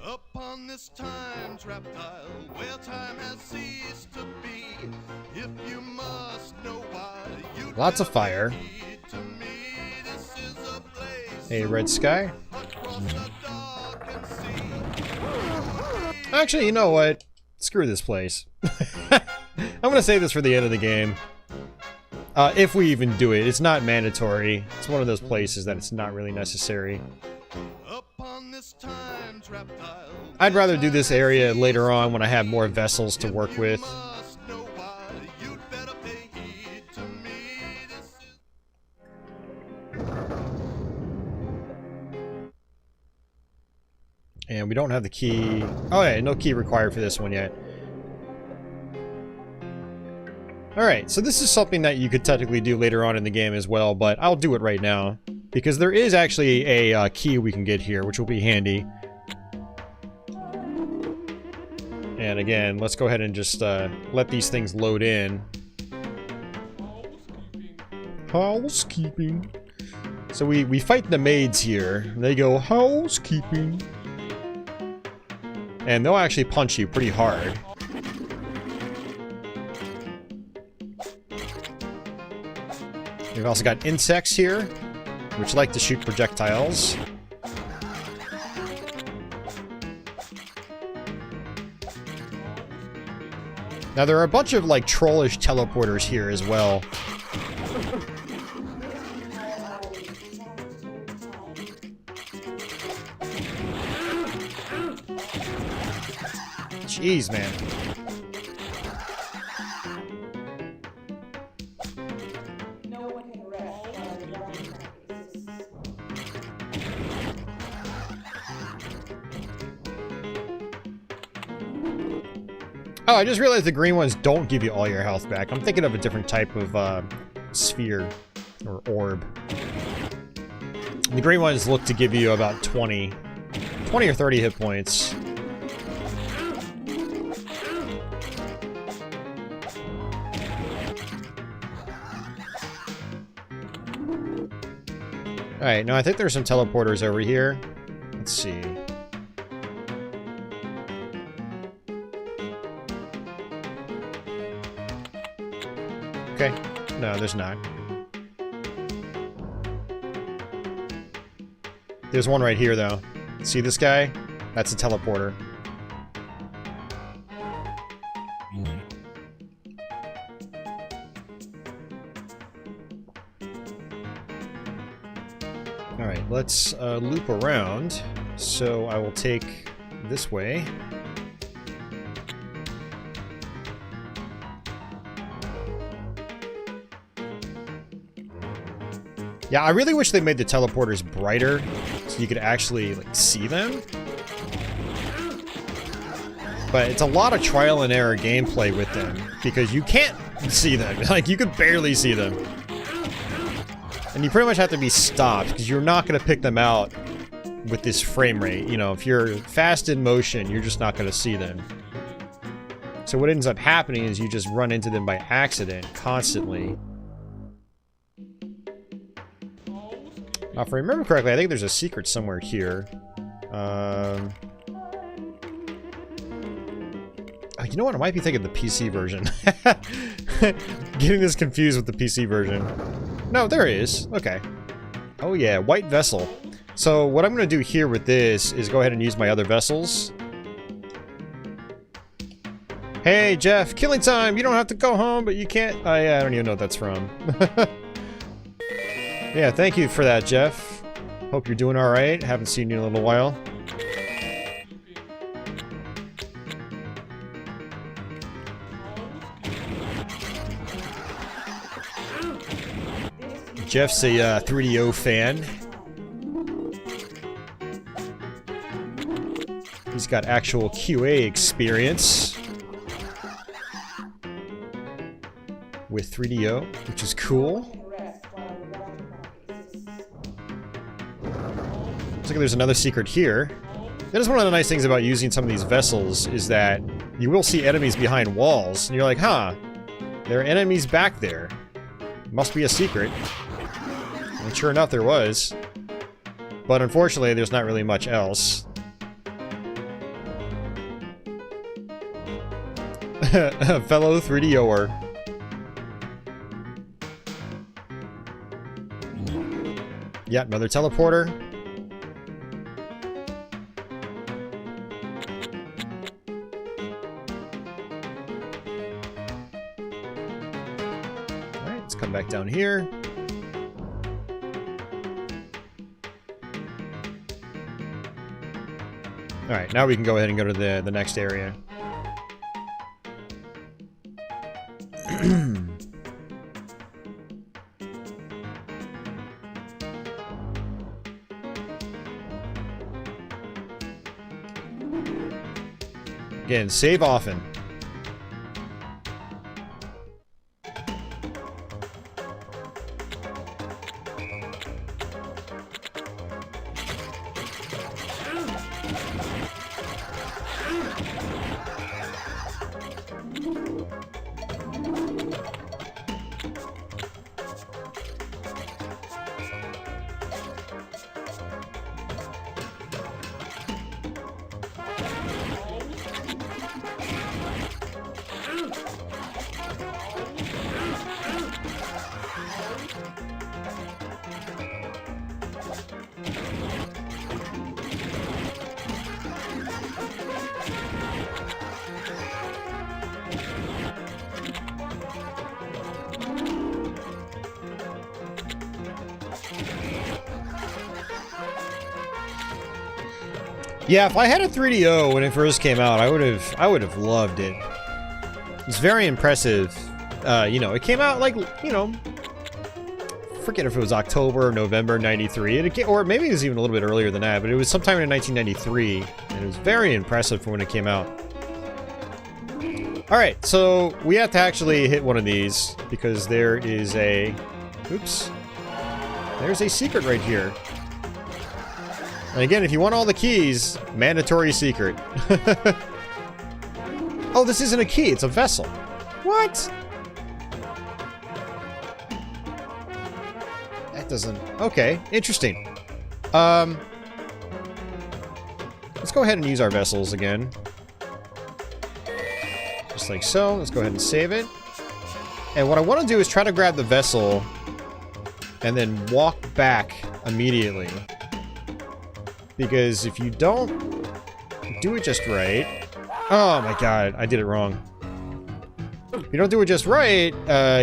Upon this time's reptile, where time has ceased to be, if you must know why, you
lots of fire.
to me, this is a place
A red sky. Actually, you know what? Screw this place. I'm gonna save this for the end of the game. If we even do it. It's not mandatory. It's one of those places that it's not really necessary. I'd rather do this area later on when I have more vessels to work with. And we don't have the key. Oh yeah, no key required for this one yet. Alright, so this is something that you could technically do later on in the game as well, but I'll do it right now. Because there is actually a key we can get here, which will be handy. And again, let's go ahead and just let these things load in. Housekeeping. So we fight the maids here. They go, housekeeping. And they'll actually punch you pretty hard. We've also got insects here, which like to shoot projectiles. Now there are a bunch of like trollish teleporters here as well. Jeez, man. Oh, I just realized the green ones don't give you all your health back. I'm thinking of a different type of sphere or orb. The green ones look to give you about 20 or 30 hit points. Alright, now I think there's some teleporters over here. Let's see. Okay. No, there's not. There's one right here, though. See this guy? That's a teleporter. Alright, let's loop around. So I will take this way. Yeah, I really wish they made the teleporters brighter so you could actually like see them. But it's a lot of trial and error gameplay with them because you can't see them. Like, you could barely see them. And you pretty much have to be stopped because you're not going to pick them out with this frame rate. You know, if you're fast in motion, you're just not going to see them. So what ends up happening is you just run into them by accident constantly. Now, if I remember correctly, I think there's a secret somewhere here. You know what? I might be thinking the PC version. Getting this confused with the PC version. No, there it is. Okay. Oh yeah, white vessel. So what I'm going to do here with this is go ahead and use my other vessels. Hey, Jeff, killing time! You don't have to go home, but you can't... I don't even know what that's from. Yeah, thank you for that, Jeff. Hope you're doing alright. Haven't seen you in a little while. Jeff's a 3DO fan. He's got actual QA experience with 3DO, which is cool. Looks like there's another secret here. That is one of the nice things about using some of these vessels, is that you will see enemies behind walls, and you're like, huh, there are enemies back there. Must be a secret. And sure enough, there was. But unfortunately, there's not really much else. A fellow 3DOer. Yeah, another teleporter. Alright, let's come back down here. Alright, now we can go ahead and go to the next area. Again, save often. Yeah, if I had a 3DO when it first came out, I would have loved it. It's very impressive. You know, it came out like, you know, forget if it was October or November '93, or maybe it was even a little bit earlier than that, but it was sometime in 1993, and it was very impressive for when it came out. Alright, so we have to actually hit one of these because there is a... Oops. There's a secret right here. And again, if you want all the keys, mandatory secret. Oh, this isn't a key, it's a vessel. What? That doesn't... Okay, interesting. Let's go ahead and use our vessels again. Just like so. Let's go ahead and save it. And what I want to do is try to grab the vessel and then walk back immediately. Because if you don't do it just right... Oh my god, I did it wrong. If you don't do it just right,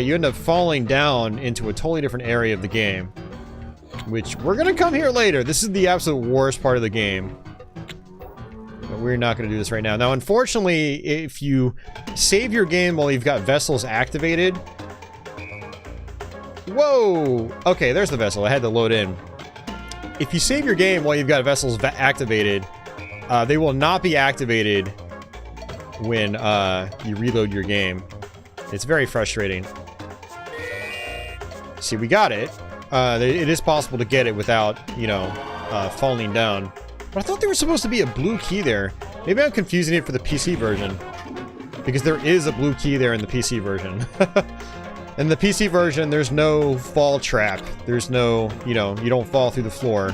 you end up falling down into a totally different area of the game. Which, we're gonna come here later. This is the absolute worst part of the game. But we're not gonna do this right now. Now, unfortunately, if you save your game while you've got vessels activated... Whoa! Okay, there's the vessel. I had to load in. If you save your game while you've got vessels activated, they will not be activated when you reload your game. It's very frustrating. See, we got it. It is possible to get it without, you know, falling down. But I thought there was supposed to be a blue key there. Maybe I'm confusing it for the PC version. Because there is a blue key there in the PC version. In the PC version, there's no fall trap. There's no, you know, you don't fall through the floor.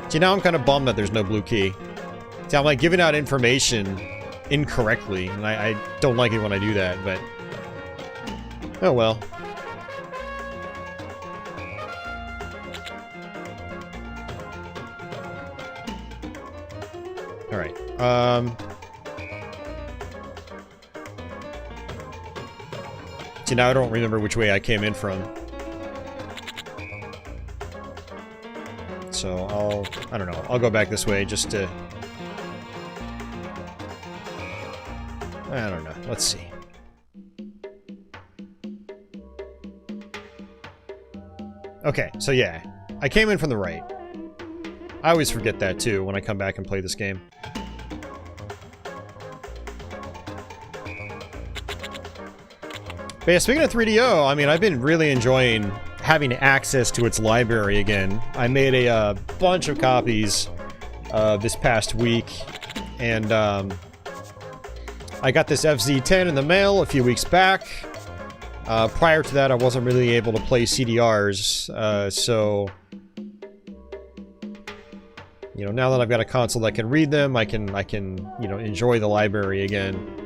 See, now I'm kind of bummed that there's no blue key. See, I'm like giving out information incorrectly, and I don't like it when I do that, but... Oh well. Alright, see, now I don't remember which way I came in from. So I don't know, I'll go back this way just to... I don't know, let's see. Okay, so yeah, I came in from the right. I always forget that too when I come back and play this game. But yeah, speaking of 3DO, I mean, I've been really enjoying having access to its library again. I made a bunch of copies this past week, and I got this FZ10 in the mail a few weeks back. Prior to that, I wasn't really able to play CDRs, so... You know, now that I've got a console that can read them, I can, you know, enjoy the library again.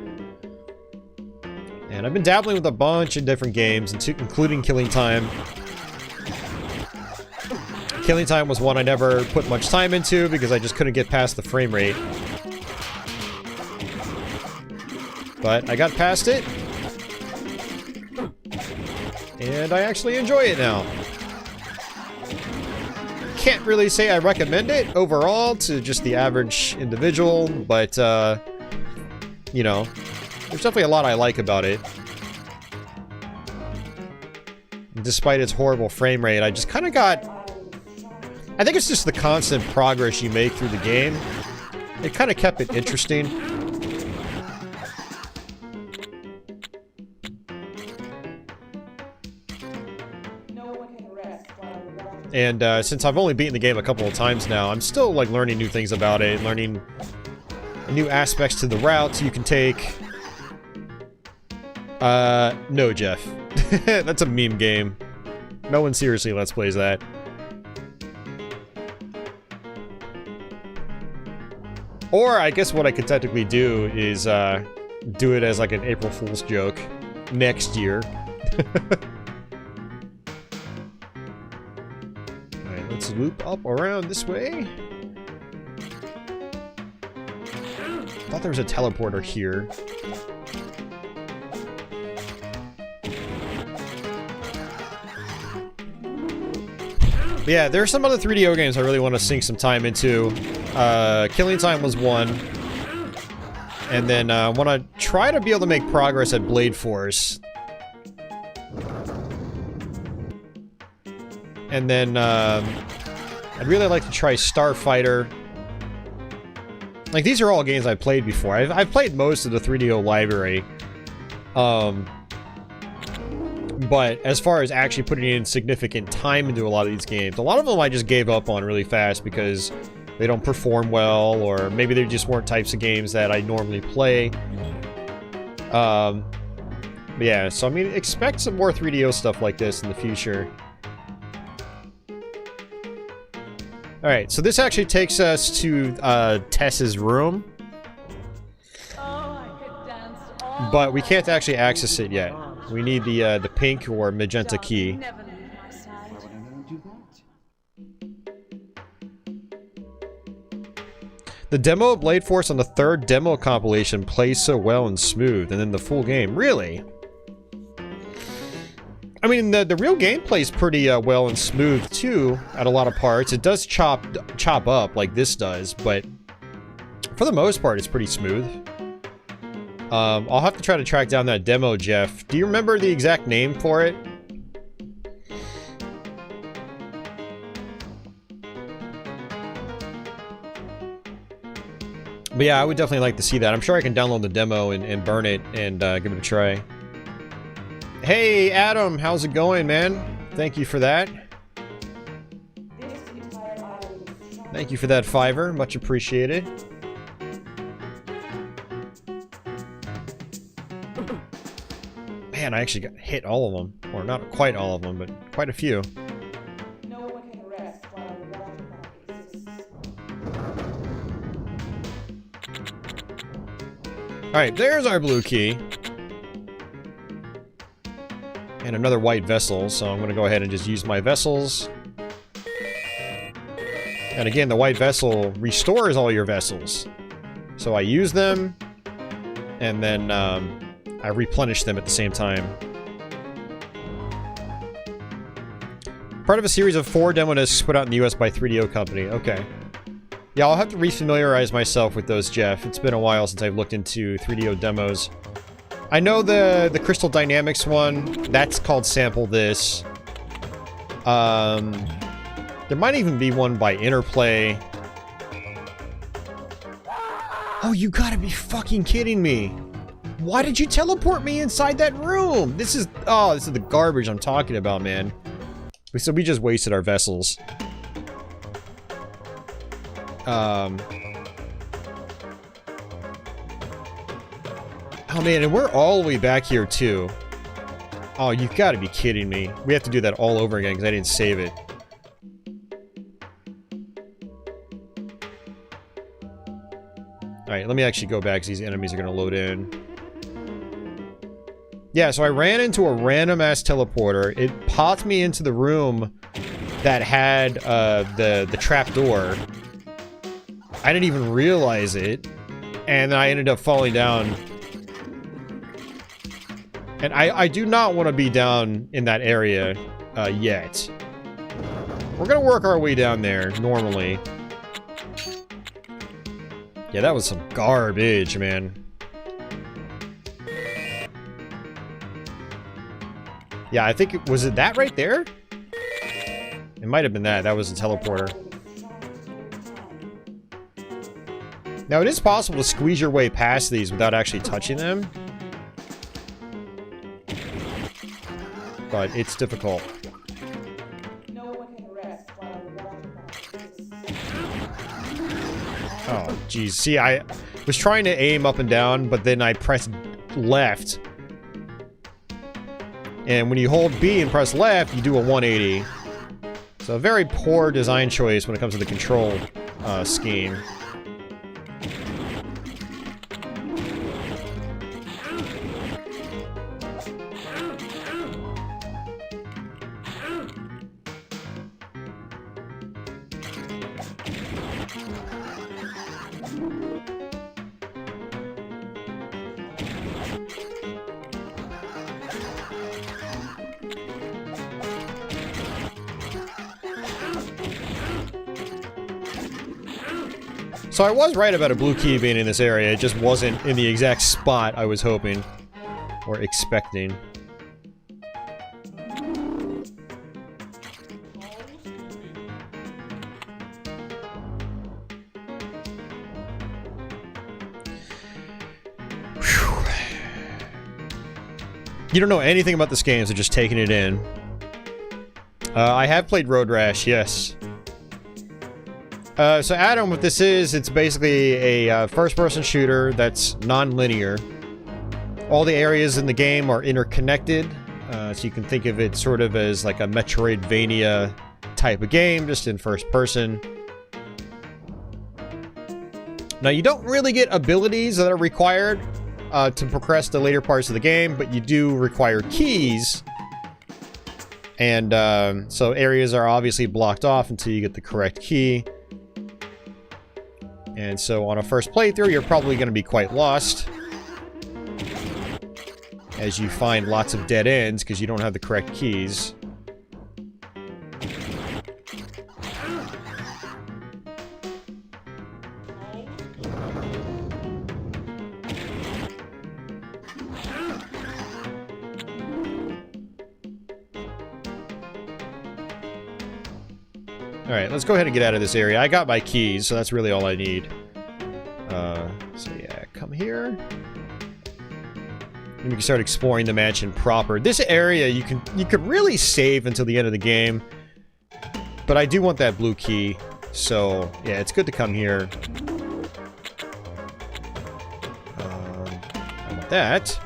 And I've been dabbling with a bunch of different games, including Killing Time. Killing Time was one I never put much time into because I just couldn't get past the frame rate. But I got past it. And I actually enjoy it now. Can't really say I recommend it overall to just the average individual, but, you know, there's definitely a lot I like about it. Despite its horrible frame rate, I just kind of got... I think it's just the constant progress you make through the game. It kind of kept it interesting. And since I've only beaten the game a couple of times now, I'm still like learning new things about it, learning new aspects to the routes you can take. No, Jeff. That's a meme game. No one seriously Let's Plays that. Or I guess what I could technically do is do it as like an April Fool's joke next year. Alright, let's loop up around this way. Thought there was a teleporter here. But yeah, there are some other 3DO games I really want to sink some time into. Killing Time was one. And then I want to try to be able to make progress at Blade Force. And then I'd really like to try Starfighter. Like, these are all games I've played before. I've played most of the 3DO library. But as far as actually putting in significant time into a lot of these games, a lot of them I just gave up on really fast because they don't perform well, or maybe they just weren't types of games that I normally play. But yeah, so I mean, expect some more 3DO stuff like this in the future. Alright, so this actually takes us to Tess's room. But we can't actually access it yet. We need the pink or magenta key. The demo of Blade Force on the 3rd demo compilation plays so well and smooth, and then the full game. Really? I mean, the real game plays pretty well and smooth too at a lot of parts. It does chop up like this does, but for the most part, it's pretty smooth. I'll have to try to track down that demo, Jeff. Do you remember the exact name for it? But yeah, I would definitely like to see that. I'm sure I can download the demo and burn it and give it a try. Hey, Adam, how's it going, man? Thank you for that. Thank you for that $5. Much appreciated. Man, I actually got hit all of them. Or not quite all of them, but quite a few. Alright, there's our blue key. And another white vessel, so I'm going to go ahead and just use my vessels. And again, the white vessel restores all your vessels. So I use them, and then I replenish them at the same time. Part of a series of 4 demo discs put out in the US by 3DO Company. Okay. Yeah, I'll have to refamiliarize myself with those, Jeff. It's been a while since I've looked into 3DO demos. I know the Crystal Dynamics one, that's called Sample This. There might even be one by Interplay. Oh, you gotta be fucking kidding me. Why did you teleport me inside that room? This is the garbage I'm talking about, man. So we just wasted our vessels. Oh man, and we're all the way back here too. Oh, you've got to be kidding me. We have to do that all over again because I didn't save it. Alright, let me actually go back because these enemies are going to load in. Yeah, so I ran into a random-ass teleporter. It popped me into the room that had the trap door. I didn't even realize it. And then I ended up falling down. And I do not want to be down in that area yet. We're going to work our way down there, normally. Yeah, that was some garbage, man. Yeah, I think was it that right there? It might have been that. That was a teleporter. Now, it is possible to squeeze your way past these without actually touching them. But it's difficult. Oh, geez. See, I was trying to aim up and down, but then I pressed left. And when you hold B and press left, you do a 180. So a very poor design choice when it comes to the control scheme. So I was right about a blue key being in this area, it just wasn't in the exact spot I was hoping. Or expecting. you don't know anything about this game, so just taking it in. I have played Road Rash, yes. So Adam, what this is, it's basically a first-person shooter that's non-linear. All the areas in the game are interconnected, so you can think of it sort of as like a Metroidvania type of game, just in first person. Now, you don't really get abilities that are required to progress the later parts of the game, but you do require keys. And so areas are obviously blocked off until you get the correct key. And so on a first playthrough, you're probably going to be quite lost, as you find lots of dead ends because you don't have the correct keys. Alright, let's go ahead and get out of this area. I got my keys, so that's really all I need. So yeah, come here. And we can start exploring the mansion proper. This area, you could really save until the end of the game. But I do want that blue key. So, yeah, it's good to come here. I want that.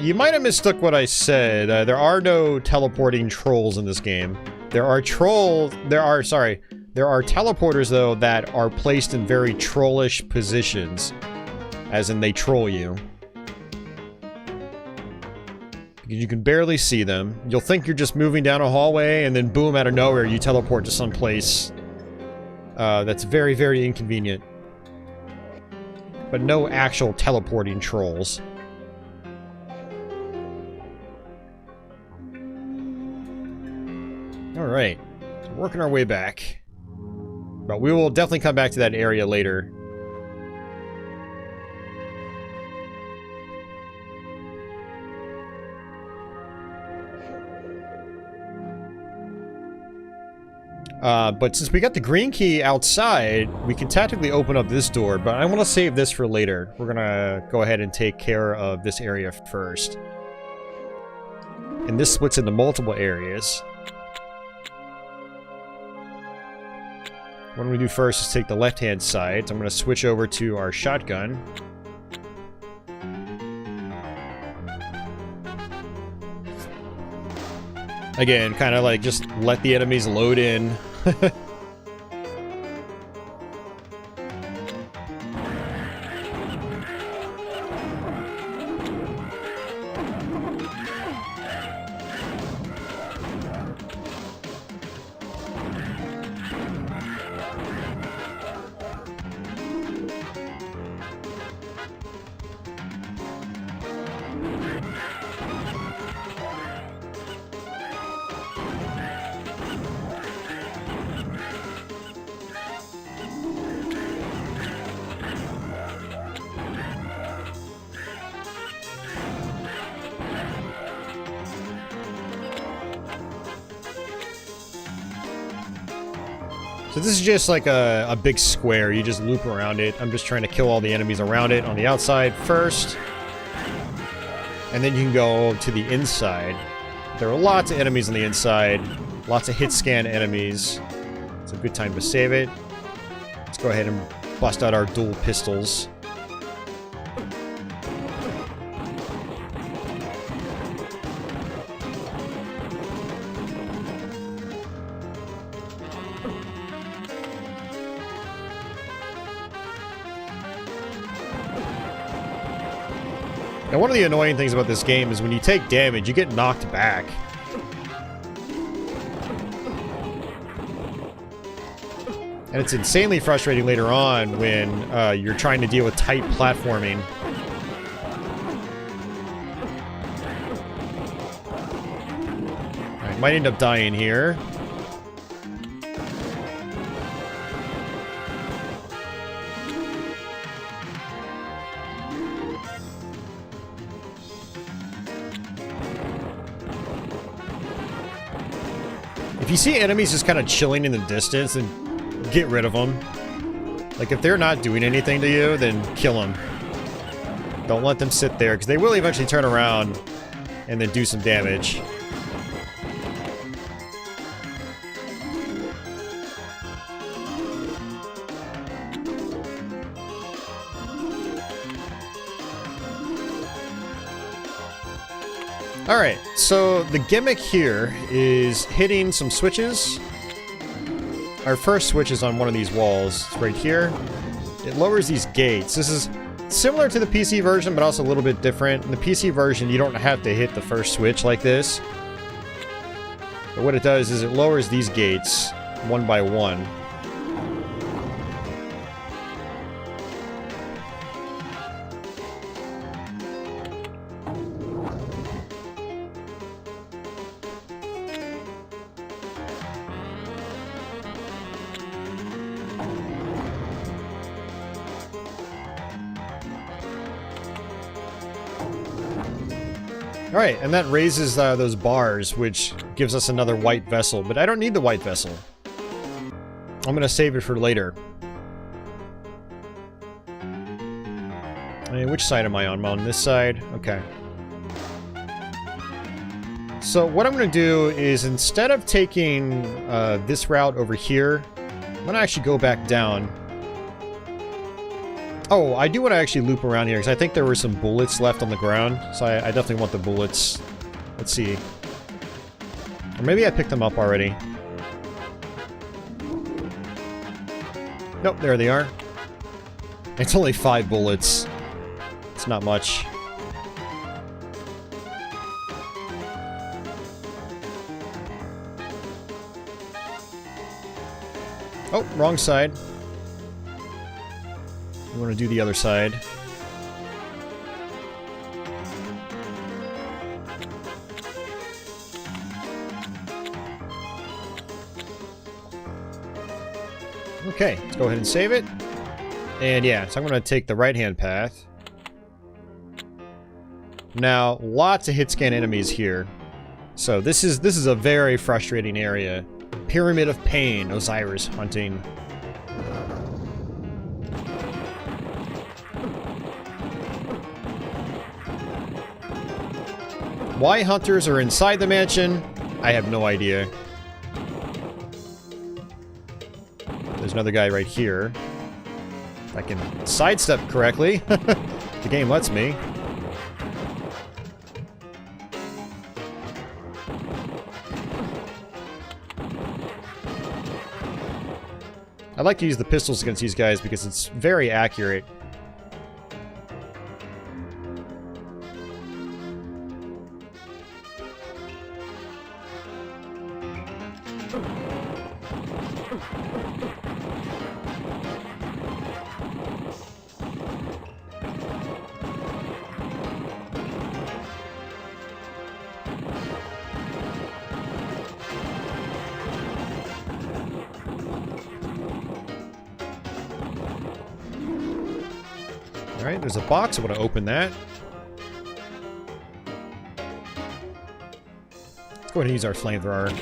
You might have mistook what I said. There are no teleporting trolls in this game. There are teleporters, though, that are placed in very trollish positions. As in, they troll you. You can barely see them. You'll think you're just moving down a hallway, and then boom, out of nowhere, you teleport to some place. That's very, very inconvenient. But no actual teleporting trolls. Alright, so working our way back. But we will definitely come back to that area later. But since we got the green key outside, we can tactically open up this door, but I want to save this for later. We're gonna go ahead and take care of this area first. And this splits into multiple areas. What I'm going to do first is take the left-hand side. So I'm going to switch over to our shotgun. Again, kind of like just let the enemies load in. So this is just like a big square. You just loop around it. I'm just trying to kill all the enemies around it on the outside first. And then you can go to the inside. There are lots of enemies on the inside. Lots of hit scan enemies. It's a good time to save it. Let's go ahead and bust out our dual pistols. Now, one of the annoying things about this game is when you take damage, you get knocked back. And it's insanely frustrating later on when you're trying to deal with tight platforming. Alright, Might end up dying here. If you see enemies just kind of chilling in the distance, then get rid of them. Like, if they're not doing anything to you, then kill them. Don't let them sit there, because they will eventually turn around and then do some damage. Alright, so the gimmick here is hitting some switches. Our first switch is on one of these walls. It's right here. It lowers these gates. This is similar to the PC version, but also a little bit different. In the PC version, you don't have to hit the first switch like this. But what it does is it lowers these gates one by one. Alright, and that raises those bars, which gives us another white vessel. But I don't need the white vessel. I'm gonna save it for later. Hey, which side am I on? I'm on this side? Okay. So what I'm gonna do is, instead of taking this route over here, I'm gonna actually go back down. Oh, I do want to actually loop around here, because I think there were some bullets left on the ground. So I definitely want the bullets. Let's see. Or maybe I picked them up already. Nope, there they are. It's only 5 bullets. It's not much. Oh, wrong side. We want to do the other side. Okay, let's go ahead and save it. And yeah, so I'm going to take the right-hand path. Now, lots of hit-scan enemies here. So this is a very frustrating area. Pyramid of Pain, Osiris hunting. Why hunters are inside the mansion, I have no idea. There's another guy right here. If I can sidestep correctly. The game lets me. I like to use the pistols against these guys because it's very accurate. Alright, there's a box. I want to open that. Let's go ahead and use our flamethrower.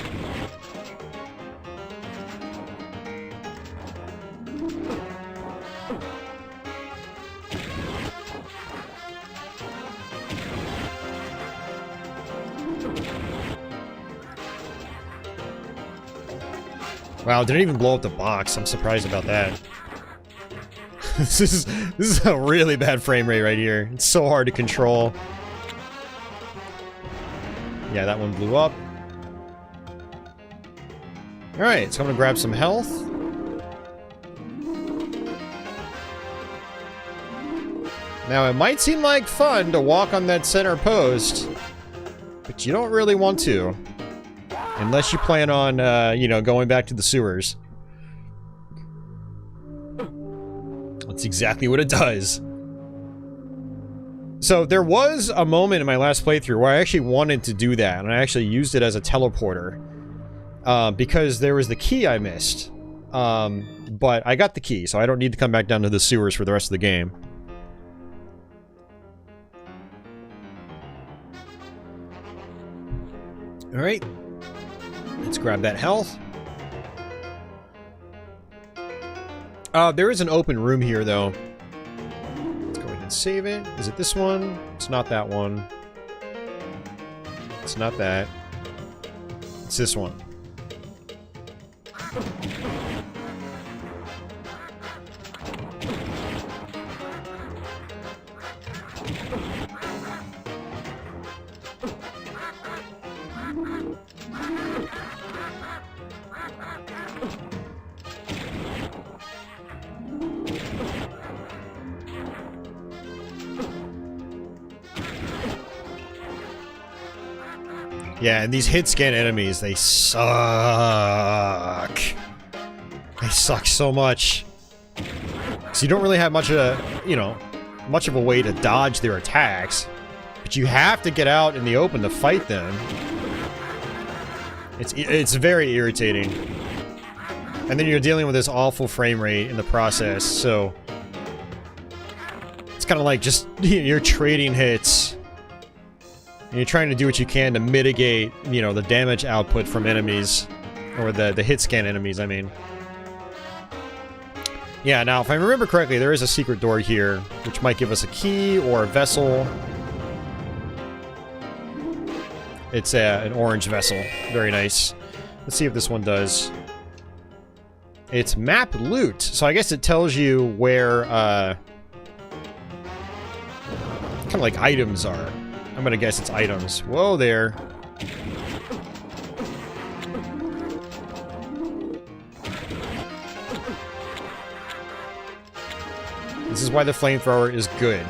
Wow, didn't even blow up the box. I'm surprised about that. This is a really bad frame rate right here. It's so hard to control. Yeah, that one blew up. Alright, so I'm gonna grab some health. Now, it might seem like fun to walk on that center post, but you don't really want to. Unless you plan on, you know, going back to the sewers. That's exactly what it does. So there was a moment in my last playthrough where I actually wanted to do that, and I actually used it as a teleporter. Because there was the key I missed. But I got the key, so I don't need to come back down to the sewers for the rest of the game. Alright. Let's grab that health. There is an open room here, though. Let's go ahead and save it. Is it this one? It's not that one. It's not that. It's this one. Yeah, and these hit scan enemies, they suck. They suck so much. So you don't really have much of a, you know, much of a way to dodge their attacks. But you have to get out in the open to fight them. It's very irritating. And then you're dealing with this awful frame rate in the process, so it's kind of like just you're trading hits. And you're trying to do what you can to mitigate, you know, the damage output from enemies. Or the hit scan enemies, I mean. Yeah, now, if I remember correctly, there is a secret door here, which might give us a key or a vessel. It's an orange vessel. Very nice. Let's see if this one does. It's map loot. So I guess it tells you where, kind of like items are. I'm gonna guess it's items. Whoa there. This is why the flamethrower is good.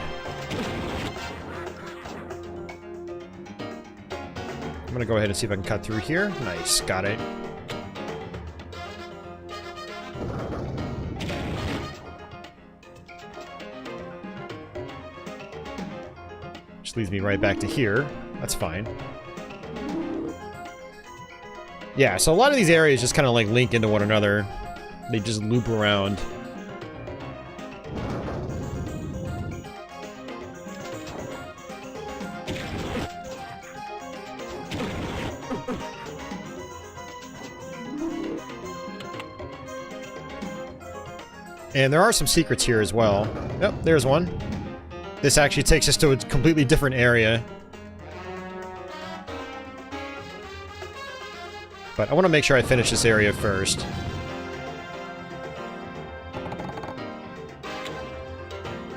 I'm gonna go ahead and see if I can cut through here. Nice, got it. Which leads me right back to here. That's fine. Yeah, so a lot of these areas just kind of like link into one another. They just loop around. And there are some secrets here as well. Yep, there's one. This actually takes us to a completely different area. But I want to make sure I finish this area first.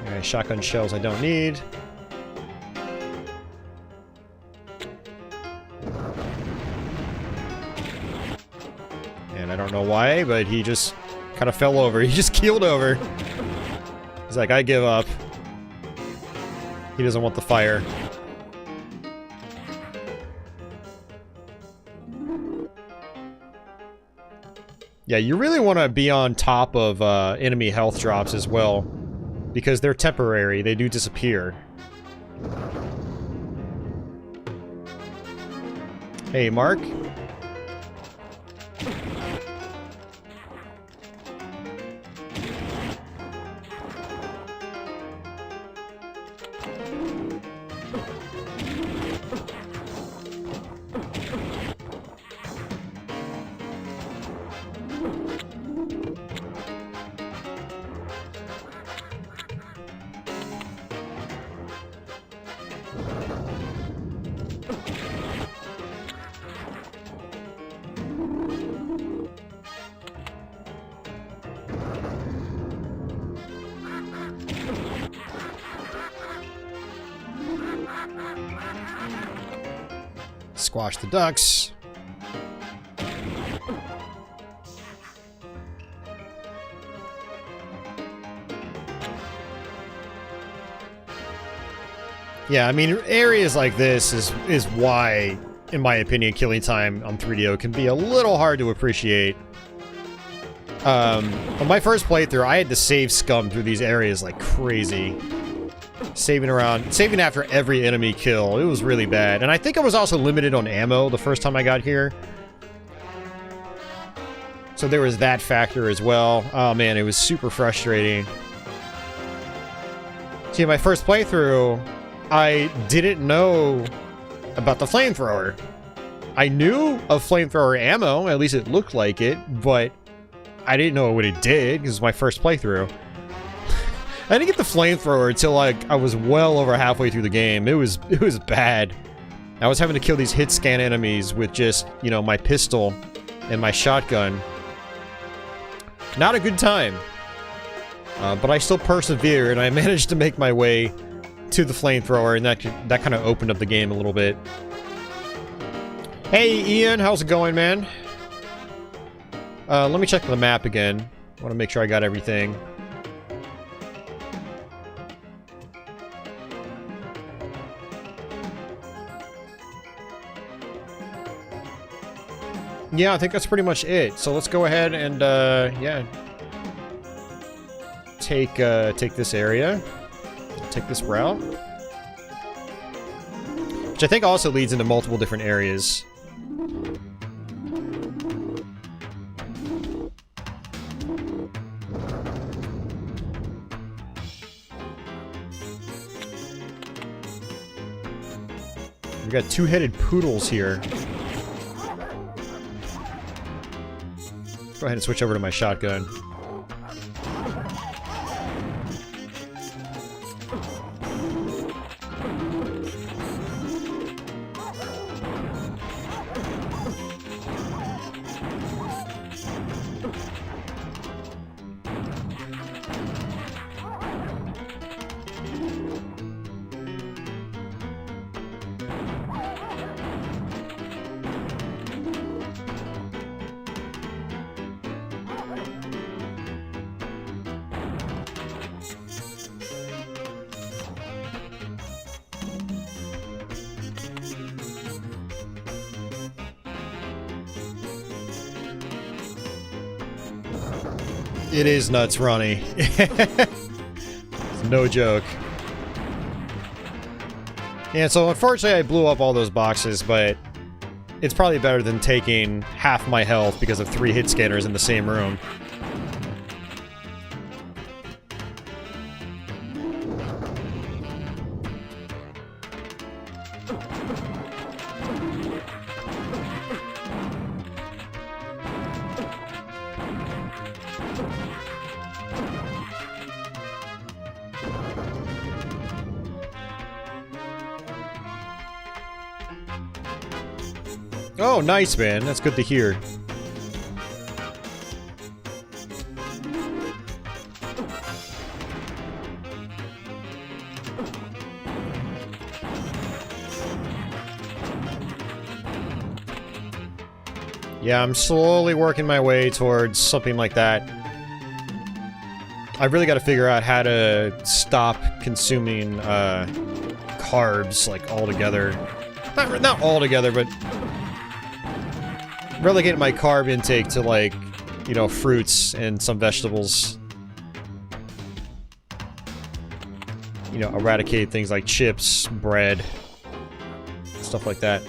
Okay, shotgun shells I don't need. And I don't know why, but he just kind of fell over. He just keeled over. He's like, I give up. He doesn't want the fire. Yeah, you really want to be on top of enemy health drops as well, because they're temporary. They do disappear. Hey, Mark. Squash the ducks. Yeah, I mean, areas like this is why, in my opinion, killing time on 3DO can be a little hard to appreciate. On my first playthrough, I had to save scum through these areas like crazy. saving after every enemy kill. It was really bad. And I think I was also limited on ammo the first time I got here. So there was that factor as well. Oh man, it was super frustrating. See, my first playthrough, I didn't know about the flamethrower. I knew of flamethrower ammo, at least it looked like it, but I didn't know what it did because it was my first playthrough. I didn't get the flamethrower until like I was well over halfway through the game. It was bad. I was having to kill these hit scan enemies with just, you know, my pistol and my shotgun. Not a good time. But I still persevered and I managed to make my way to the flamethrower, and that kind of opened up the game a little bit. Hey Ian, how's it going, man? Let me check the map again. I want to make sure I got everything. Yeah, I think that's pretty much it. So let's go ahead and, yeah. Take this area. Take this route. Which I think also leads into multiple different areas. We got two-headed poodles here. Go ahead and switch over to my shotgun. It is nuts, Ronnie. It's no joke. Yeah, so unfortunately I blew up all those boxes, but it's probably better than taking half my health because of 3 hit scanners in the same room. Oh, nice, man. That's good to hear. Yeah, I'm slowly working my way towards something like that. I've really got to figure out how to stop consuming carbs, like, altogether. Not altogether, but relegate my carb intake to, like, you know, fruits and some vegetables. You know, eradicate things like chips, bread, stuff like that.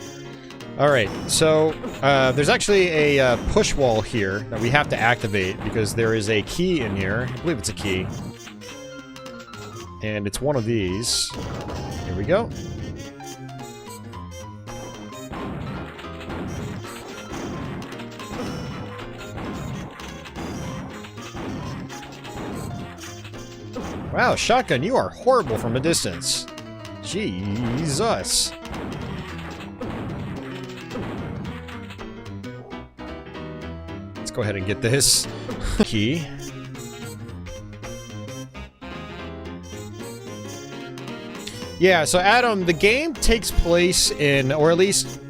Alright, so there's actually a push wall here that we have to activate because there is a key in here. I believe it's a key. And it's one of these. Here we go. Wow, shotgun, you are horrible from a distance. Jesus. Let's go ahead and get this key. Yeah, so Adam, the game takes place in, or at least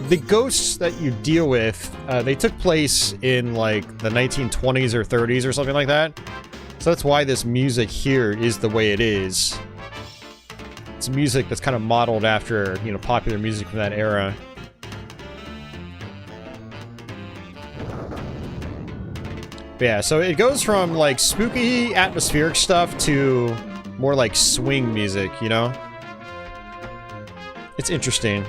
the ghosts that you deal with, they took place in like the 1920s or 30s or something like that. So that's why this music here is the way it is. It's music that's kind of modeled after, you know, popular music from that era. But yeah, so it goes from like spooky atmospheric stuff to more like swing music, you know? It's interesting.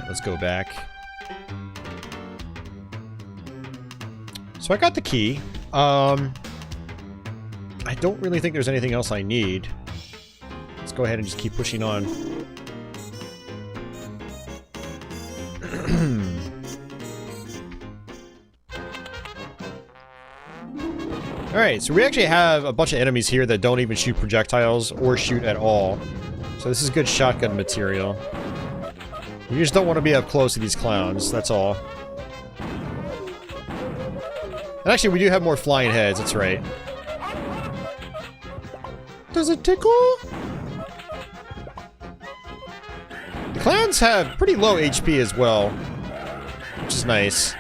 Let's go back. So I got the key. I don't really think there's anything else I need. Let's go ahead and just keep pushing on. Alright, so we actually have a bunch of enemies here that don't even shoot projectiles or shoot at all. So this is good shotgun material. You just don't want to be up close to these clowns, that's all. And actually, we do have more flying heads, that's right. Does it tickle? The clowns have pretty low HP as well, which is nice.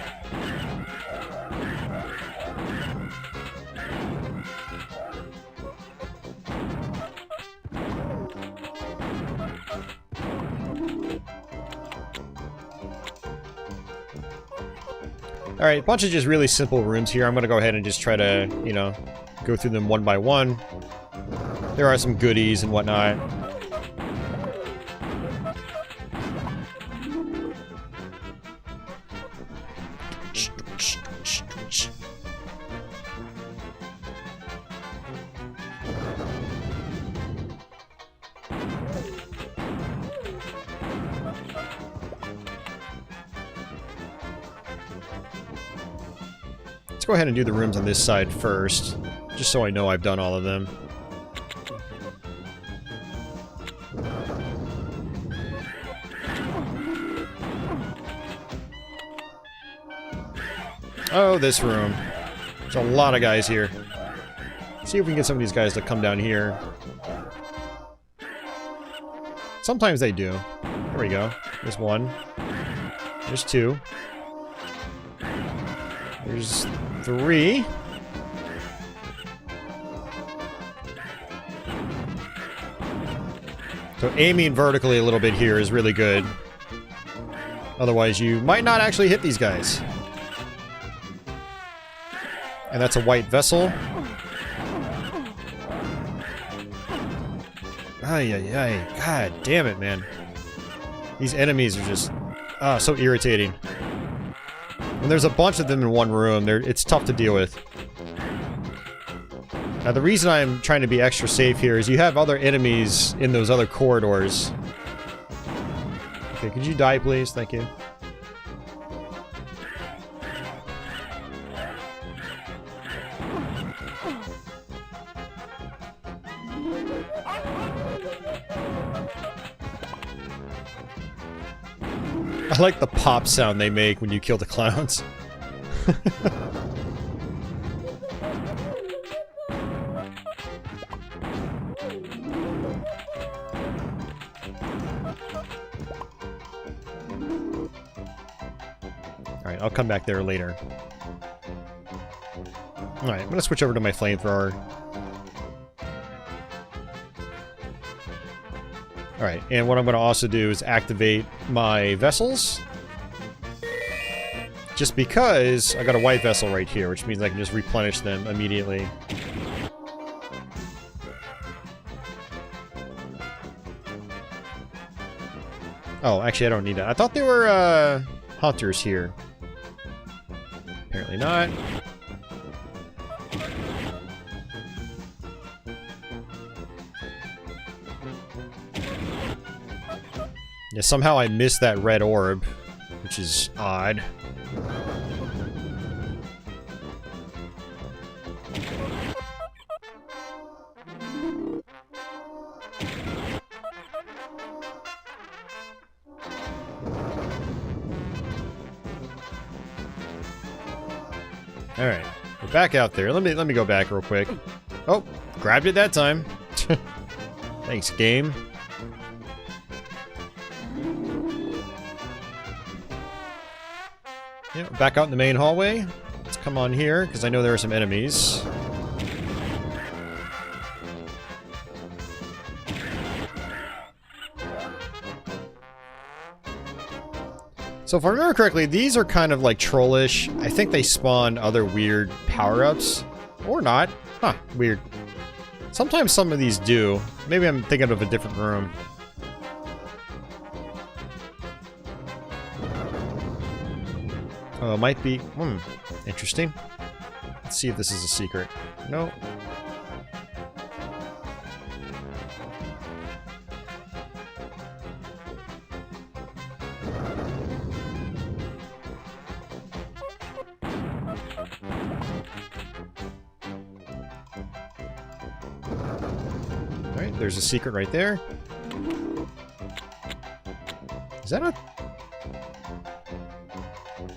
Alright, a bunch of just really simple rooms here. I'm gonna go ahead and just try to, you know, go through them one by one. There are some goodies and whatnot. Let's go ahead and do the rooms on this side first, just so I know I've done all of them. Oh, this room. There's a lot of guys here. Let's see if we can get some of these guys to come down here. Sometimes they do. There we go. There's one. There's two. There's three. So aiming vertically a little bit here is really good. Otherwise, you might not actually hit these guys. And that's a white vessel. Ay, ay, ay. God damn it, man. These enemies are just so irritating. And there's a bunch of them in one room. It's tough to deal with. Now, the reason I'm trying to be extra safe here is you have other enemies in those other corridors. Okay, could you die, please? Thank you. I like the pop sound they make when you kill the clowns. Alright, I'll come back there later. Alright, I'm gonna switch over to my flamethrower. Alright, and what I'm going to also do is activate my vessels. Just because I got a white vessel right here, which means I can just replenish them immediately. Oh, actually I don't need that. I thought they were hunters here. Apparently not. Yeah, somehow I missed that red orb, which is odd. All right, we're back out there. Let me go back real quick. Oh, grabbed it that time. Thanks, game. Yeah, back out in the main hallway. Let's come on here because I know there are some enemies. So if I remember correctly, these are kind of like trollish. I think they spawn other weird power-ups. Or not. Huh, weird. Sometimes some of these do. Maybe I'm thinking of a different room. Oh, it might be... interesting. Let's see if this is a secret. No. Alright, there's a secret right there. Is that a...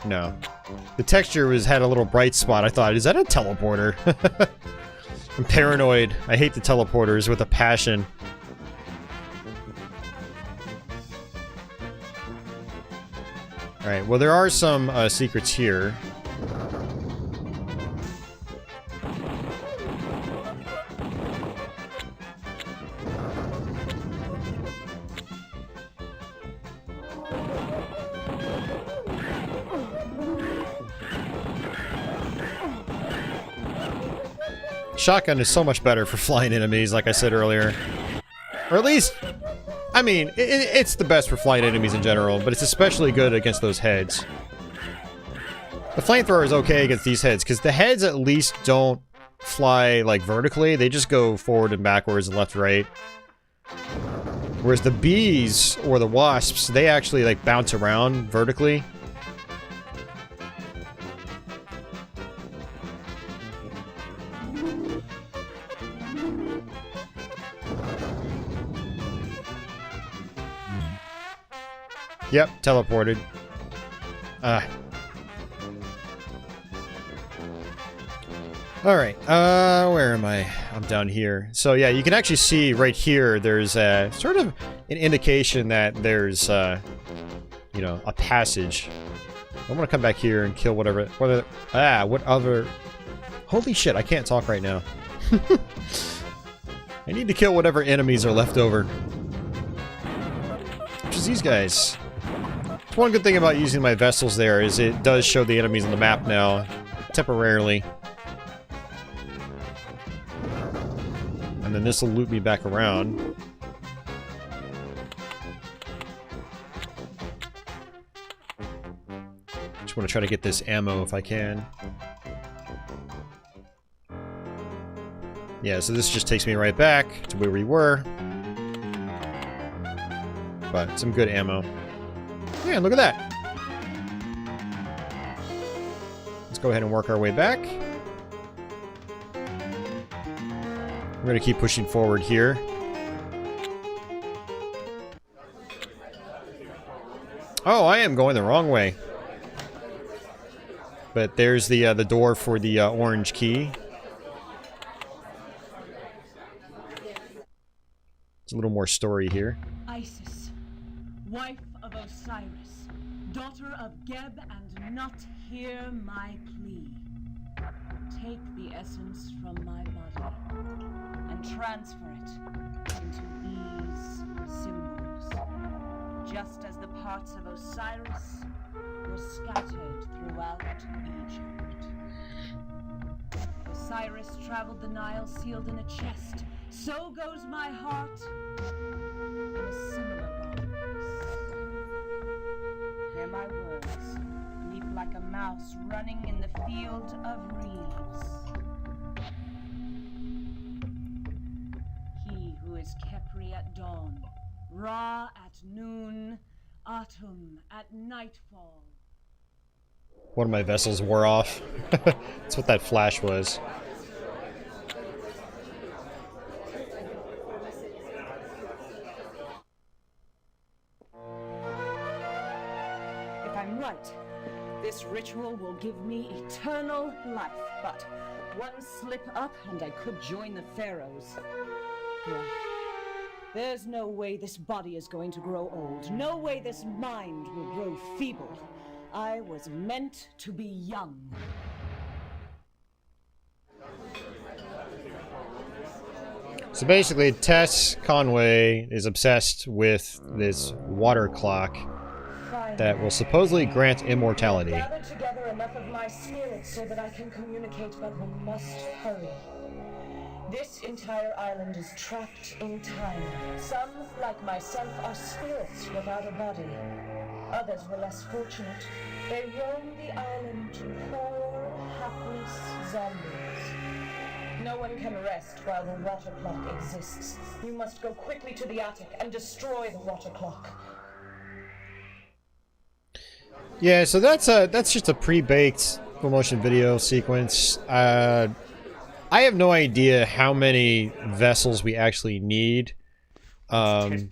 No. The texture had a little bright spot. I thought, is that a teleporter? I'm paranoid. I hate the teleporters with a passion. Alright, well there are some secrets here. Shotgun is so much better for flying enemies, like I said earlier. Or at least, I mean, it's the best for flying enemies in general, but it's especially good against those heads. The flamethrower is okay against these heads, because the heads at least don't fly, like, vertically. They just go forward and backwards and left, right. Whereas the bees, or the wasps, they actually, like, bounce around vertically. Yep, teleported. Alright, where am I? I'm down here. So yeah, you can actually see right here, there's a sort of an indication that there's, you know, a passage. I'm gonna come back here and kill whatever, what other... Holy shit, I can't talk right now. I need to kill whatever enemies are left over. Which is these guys. One good thing about using my vessels there is it does show the enemies on the map now, temporarily. And then this will loop me back around. Just want to try to get this ammo if I can. Yeah, so this just takes me right back to where we were. But some good ammo. Yeah, look at that. Let's go ahead and work our way back. We're going to keep pushing forward here. Oh, I am going the wrong way. But there's the door for the orange key. There's a little more story here.
Isis, wife of Osiris, daughter of Geb, and not hear my plea. Take the essence from my body and transfer it into these symbols, just as the parts of Osiris were scattered throughout Egypt. Osiris traveled the Nile sealed in a chest. So goes my heart in a similar bond. Hear my words, leap like a mouse running in the field of reeds. He who is Khepri at dawn, Ra at noon, Atum at nightfall.
One of my vessels wore off. That's what that flash was.
If I'm right, This ritual will give me eternal life, but one slip up and I could join the pharaohs. Yeah. There's no way this body is going to grow old. No way this mind will grow feeble. I was meant to be young.
So basically, Tess Conway is obsessed with this water clock that will supposedly grant immortality.
Gather together enough of my spirits so that I can communicate, but we must hurry. This entire island is trapped in time. Some, like myself, are spirits without a body. Others were less fortunate. They roam the island, poor, hapless zombies. No one can rest while the water clock exists. You must go quickly to the attic and destroy the water clock.
Yeah, so that's just a pre-baked full motion video sequence. I have no idea how many vessels we actually need. But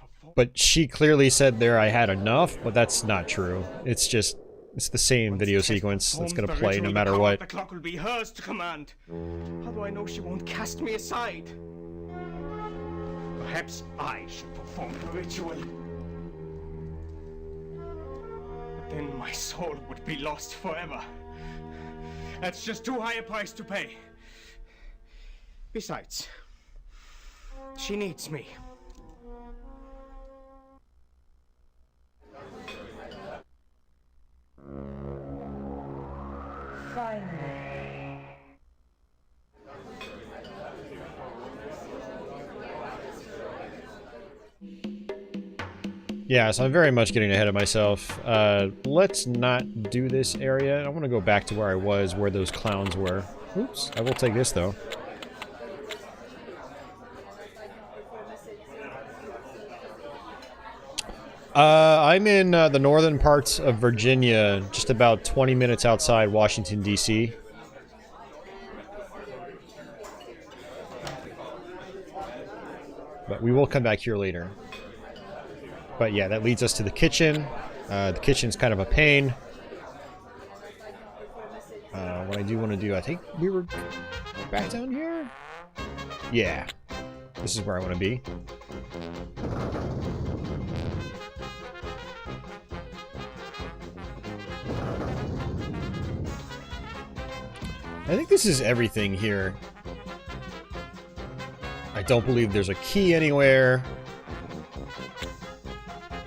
she clearly said there I had enough, but that's not true. It's the same video sequence that's gonna play no matter what.
The clock will be hers to command. How do I know she won't cast me aside? Perhaps I should perform the ritual. But then my soul would be lost forever. That's just too high a price to pay. Besides, she needs me.
Finally.
Yeah, so I'm very much getting ahead of myself. Let's not do this area. I want to go back to where I was, where those clowns were. Oops, I will take this though. I'm in the northern parts of Virginia, just about 20 minutes outside Washington, D.C. But we will come back here later. But yeah, that leads us to the kitchen. The kitchen's kind of a pain. What I do want to do, I think we were back down here? Yeah. This is where I want to be. I think this is everything here. I don't believe there's a key anywhere.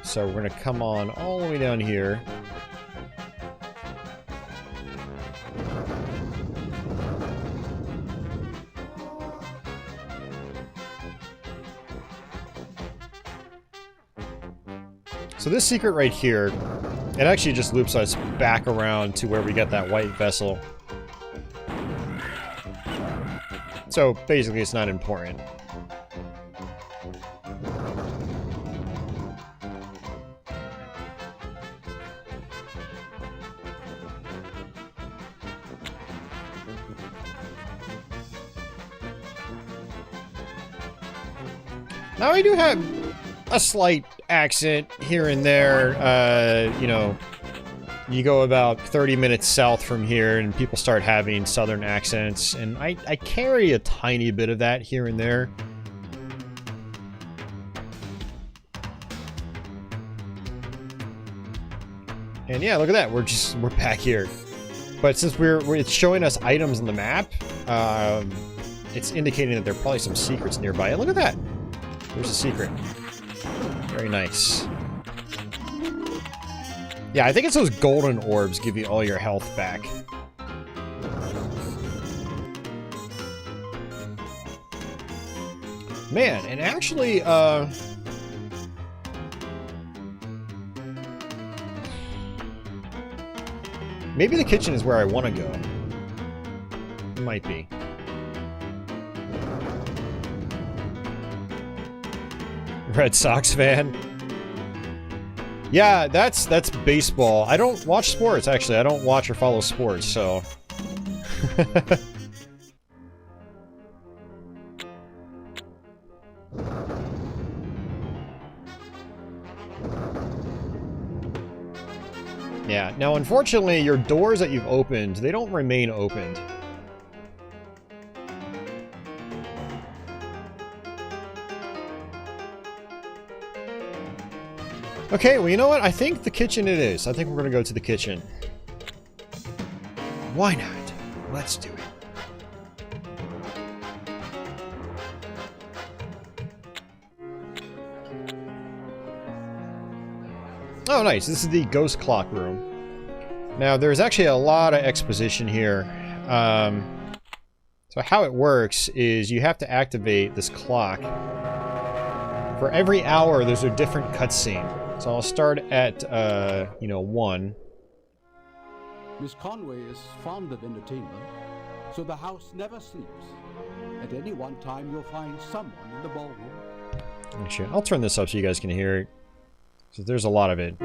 So we're going to come on all the way down here. So this secret right here, it actually just loops us back around to where we get that white vessel. So basically it's not important. Now I do have a slight accent here and there. You know, you go about 30 minutes south from here and people start having southern accents, and I carry a tiny bit of that here and there. And yeah, look at that, we're back here. But since it's showing us items on the map, it's indicating that there are probably some secrets nearby. And look at that, there's a secret. Very nice. Yeah, I think it's those golden orbs give you all your health back. Man, and actually, maybe the kitchen is where I want to go. It might be. Red Sox fan. Yeah, that's baseball. I don't watch sports, actually. I don't watch or follow sports, so... Yeah, now unfortunately, your doors that you've opened, they don't remain opened. Okay, well, you know what? I think the kitchen it is. I think we're gonna go to the kitchen. Why not? Let's do it. Oh, nice. This is the ghost clock room. Now, there's actually a lot of exposition here. So how it works is you have to activate this clock. For every hour, there's a different cutscene. So I'll start at, 1.
Miss Conway is fond of entertainment, so the house never sleeps. At any one time, you'll find someone in the ballroom.
Actually, I'll turn this up so you guys can hear it. So there's a lot of it.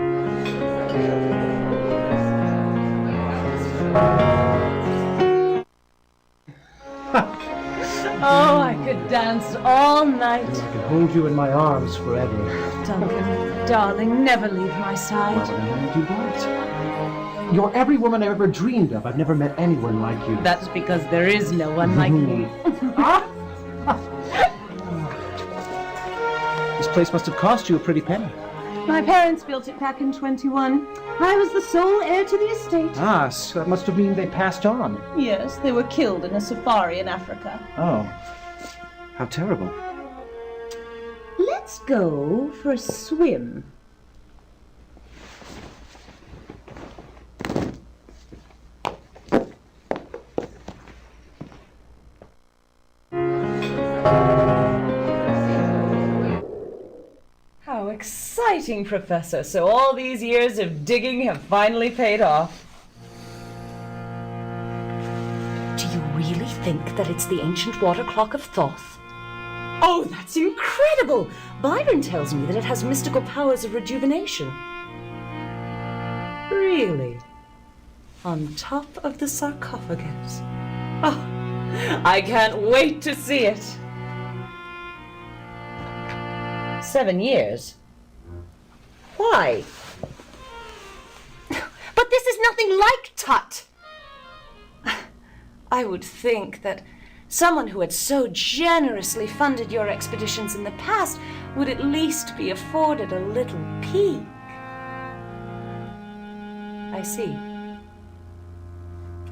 Oh, I could dance all night.
I can hold you in my arms forever.
Duncan, darling, never leave my side.
Well, then you won't. You're every woman I've ever dreamed of. I've never met anyone like you.
That's because there is no one like me.
This place must have cost you a pretty penny.
My parents built it back in 21. I was the sole heir to the estate.
Ah, so that must have mean they passed on.
Yes, they were killed in a safari in Africa.
Oh, how terrible.
Let's go for a swim. How exciting, Professor. So all these years of digging have finally paid off.
Do you really think that it's the ancient water clock of Thoth?
Oh, that's incredible!
Byron tells me that it has mystical powers of rejuvenation.
Really?
On top of the sarcophagus.
Oh, I can't wait to see it. 7 years? Why?
But this is nothing like Tut! I would think that someone who had so generously funded your expeditions in the past would at least be afforded a little peek. I see.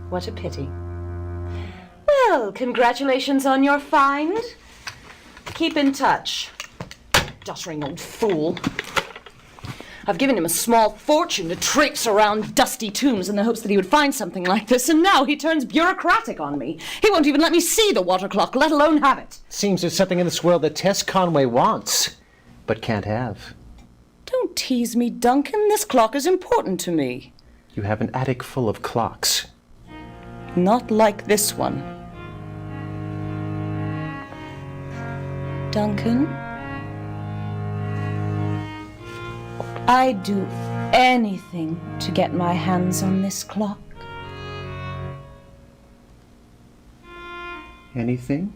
What a pity. Well, congratulations on your find. Keep in touch. Doddering old fool. I've given him a small fortune to traipse around dusty tombs in the hopes that he would find something like this, and now he turns bureaucratic on me. He won't even let me see the water clock, let alone have it.
Seems there's something in this world that Tess Conway wants, but can't have.
Don't tease me, Duncan. This clock is important to me.
You have an attic full of clocks.
Not like this one. Duncan? I'd do anything to get my hands on this clock.
Anything?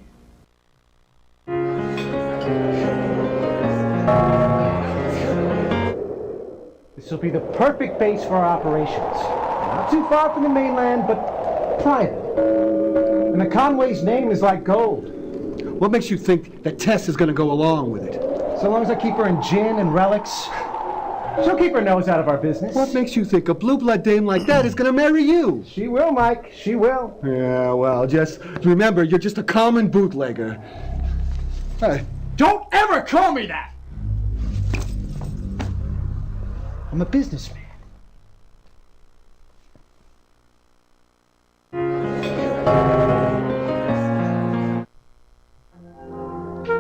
This will be the perfect base for our operations. Not too far from the mainland, but private. And the Conway's name is like gold.
What makes you think that Tess is going to go along with it?
So long as I keep her in gin and relics, she'll keep her nose out of our business.
What makes you think a blue-blood dame like that is going to marry you?
She will, Mike. She will.
Yeah, well, just remember, you're just a common bootlegger. Hey,
don't ever call me that! I'm a businessman.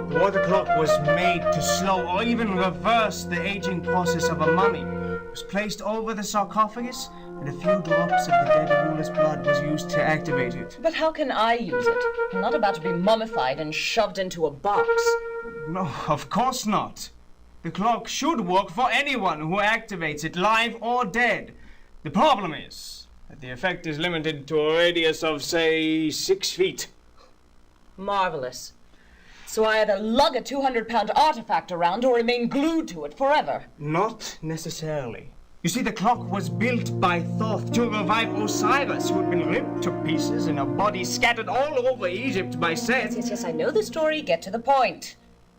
The water clock was made to slow or even reverse the aging process of a mummy. It was placed over the sarcophagus, and a few drops of the dead ruler's blood was used to activate it.
But how can I use it? I'm not about to be mummified and shoved into a box.
No, of course not. The clock should work for anyone who activates it, live or dead. The problem is that the effect is limited to a radius of, say, 6 feet.
Marvelous. So I either lug a 200-pound artifact around or remain glued to it forever.
Not necessarily. You see, the clock was built by Thoth to revive Osiris, who had been ripped to pieces and a body scattered all over Egypt by Seth.
Yes, I know the story. Get to the point.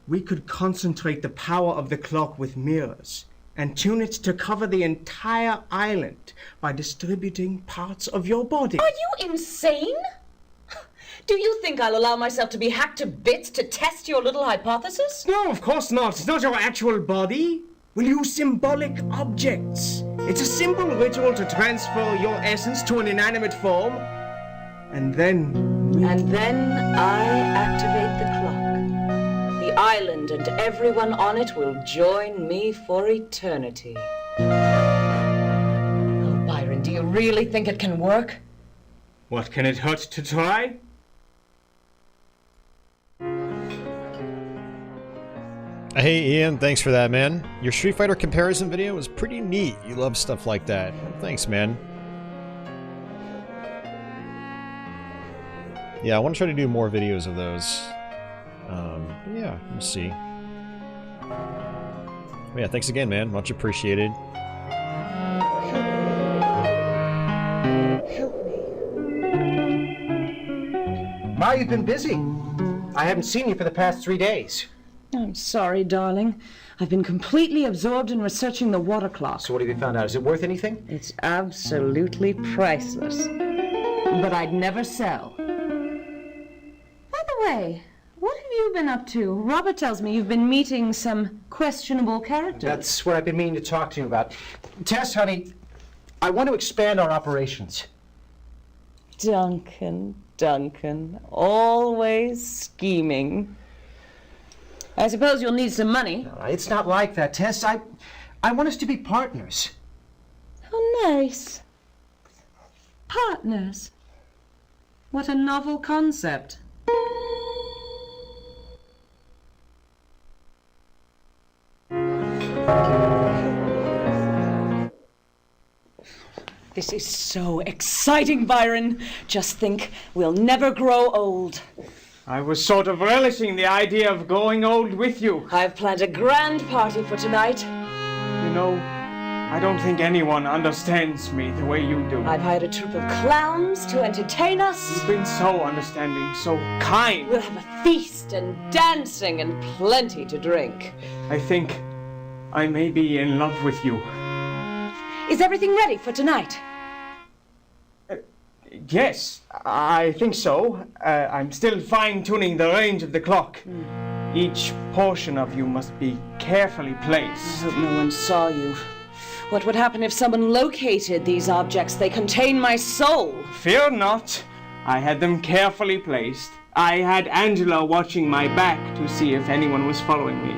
We could concentrate the power of the clock with mirrors and tune it to cover the entire island by distributing parts of your body.
Are you insane? Do you think I'll allow myself to be hacked to bits to test your little hypothesis?
No, of course not. It's not your actual body. We'll use symbolic objects. It's a simple ritual to transfer your essence to an inanimate form. And then
I activate the clock. The island and everyone on it will join me for eternity. Oh, Byron, do you really think it can work?
What can it hurt to try?
Hey Ian, thanks for that, man. Your Street Fighter comparison video was pretty neat. You love stuff like that. Thanks, man. Yeah, I want to try to do more videos of those. Yeah, we'll see. But yeah, thanks again, man. Much appreciated.
Ma, you've been busy. I haven't seen you for the past 3 days.
I'm sorry, darling. I've been completely absorbed in researching the water clock.
So what have you found out? Is it worth anything?
It's absolutely priceless. But I'd never sell. By the way, what have you been up to? Robert tells me you've been meeting some questionable characters.
That's what I've been meaning to talk to you about. Tess, honey, I want to expand our operations.
Duncan, always scheming.
I suppose you'll need some money.
No, it's not like that, Tess. I want us to be partners.
How nice. Partners. What a novel concept.
This is so exciting, Byron. Just think, we'll never grow old.
I was sort of relishing the idea of growing old with you.
I've planned a grand party for tonight.
You know, I don't think anyone understands me the way you do.
I've hired a troupe of clowns to entertain us.
You've been so understanding, so kind.
We'll have a feast and dancing and plenty to drink.
I think I may be in love with you.
Is everything ready for tonight?
Yes, I think so. I'm still fine-tuning the range of the clock. Each portion of you must be carefully placed.
I hope no one saw you. What would happen if someone located these objects? They contain my soul.
Fear not. I had them carefully placed. I had Angela watching my back to see if anyone was following me.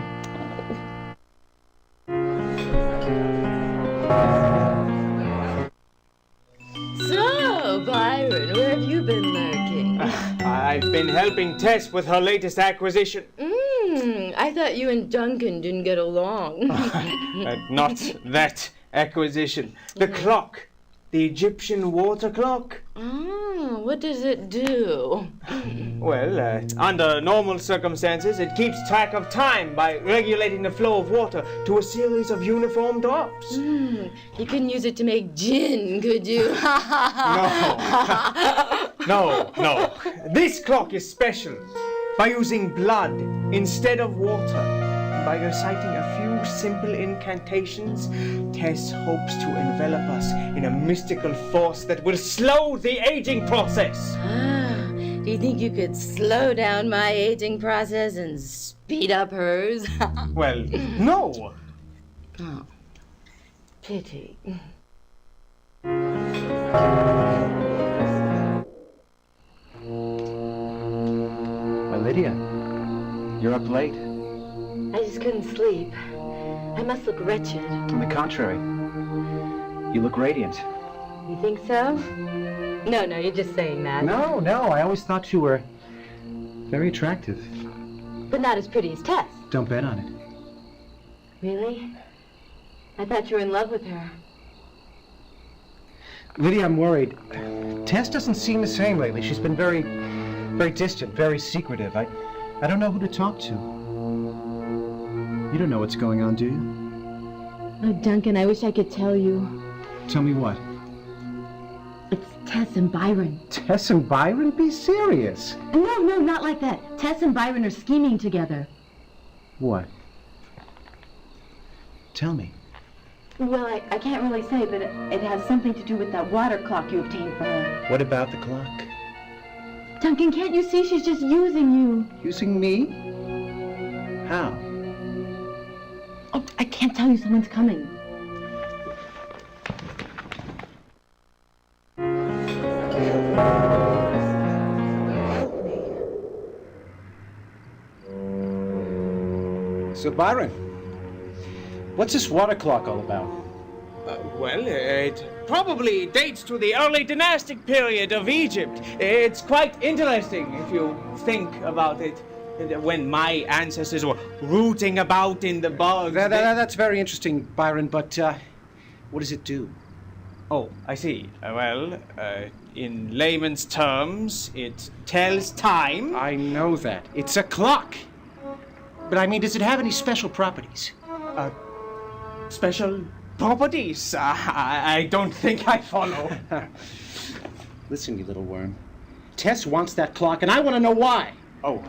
So, Byron, where have you been lurking?
I've been helping Tess with her latest acquisition.
I thought you and Duncan didn't get along.
Not that acquisition. The clock. The Egyptian water clock.
Oh, what does it do?
Well, under normal circumstances, it keeps track of time by regulating the flow of water to a series of uniform drops.
You couldn't use it to make gin, could you?
No. This clock is special by using blood instead of water. By reciting a few simple incantations, Tess hopes to envelop us in a mystical force that will slow the aging process.
Do you think you could slow down my aging process and speed up hers?
Well, no.
Oh, pity.
Why, Lydia, you're up late.
I just couldn't sleep. I must look wretched.
On the contrary, you look radiant.
You think so? No, you're just saying that.
No, I always thought you were very attractive.
But not as pretty as Tess.
Don't bet on it.
Really? I thought you were in love with her.
Lydia, I'm worried. Tess doesn't seem the same lately. She's been very distant, very secretive. I don't know who to talk to. You don't know what's going on, do you?
Oh, Duncan, I wish I could tell you.
Tell me what?
It's Tess and Byron.
Tess and Byron? Be serious.
No, not like that. Tess and Byron are scheming together.
What? Tell me.
Well, I can't really say, but it has something to do with that water clock you obtained for her.
What about the clock?
Duncan, can't you see she's just using you?
Using me? How?
Oh, I can't tell you, someone's coming.
So, Byron, what's this water clock all about?
Well, it probably dates to the early dynastic period of Egypt. It's quite interesting if you think about it. When my ancestors were rooting about in the bogs.
That's very interesting, Byron, but what does it do?
Oh, I see. In layman's terms, it tells time.
I know that. It's a clock. But I mean, does it have any special properties?
Special properties? I don't think I follow.
Listen, you little worm. Tess wants that clock, and I want to know why.
Oh,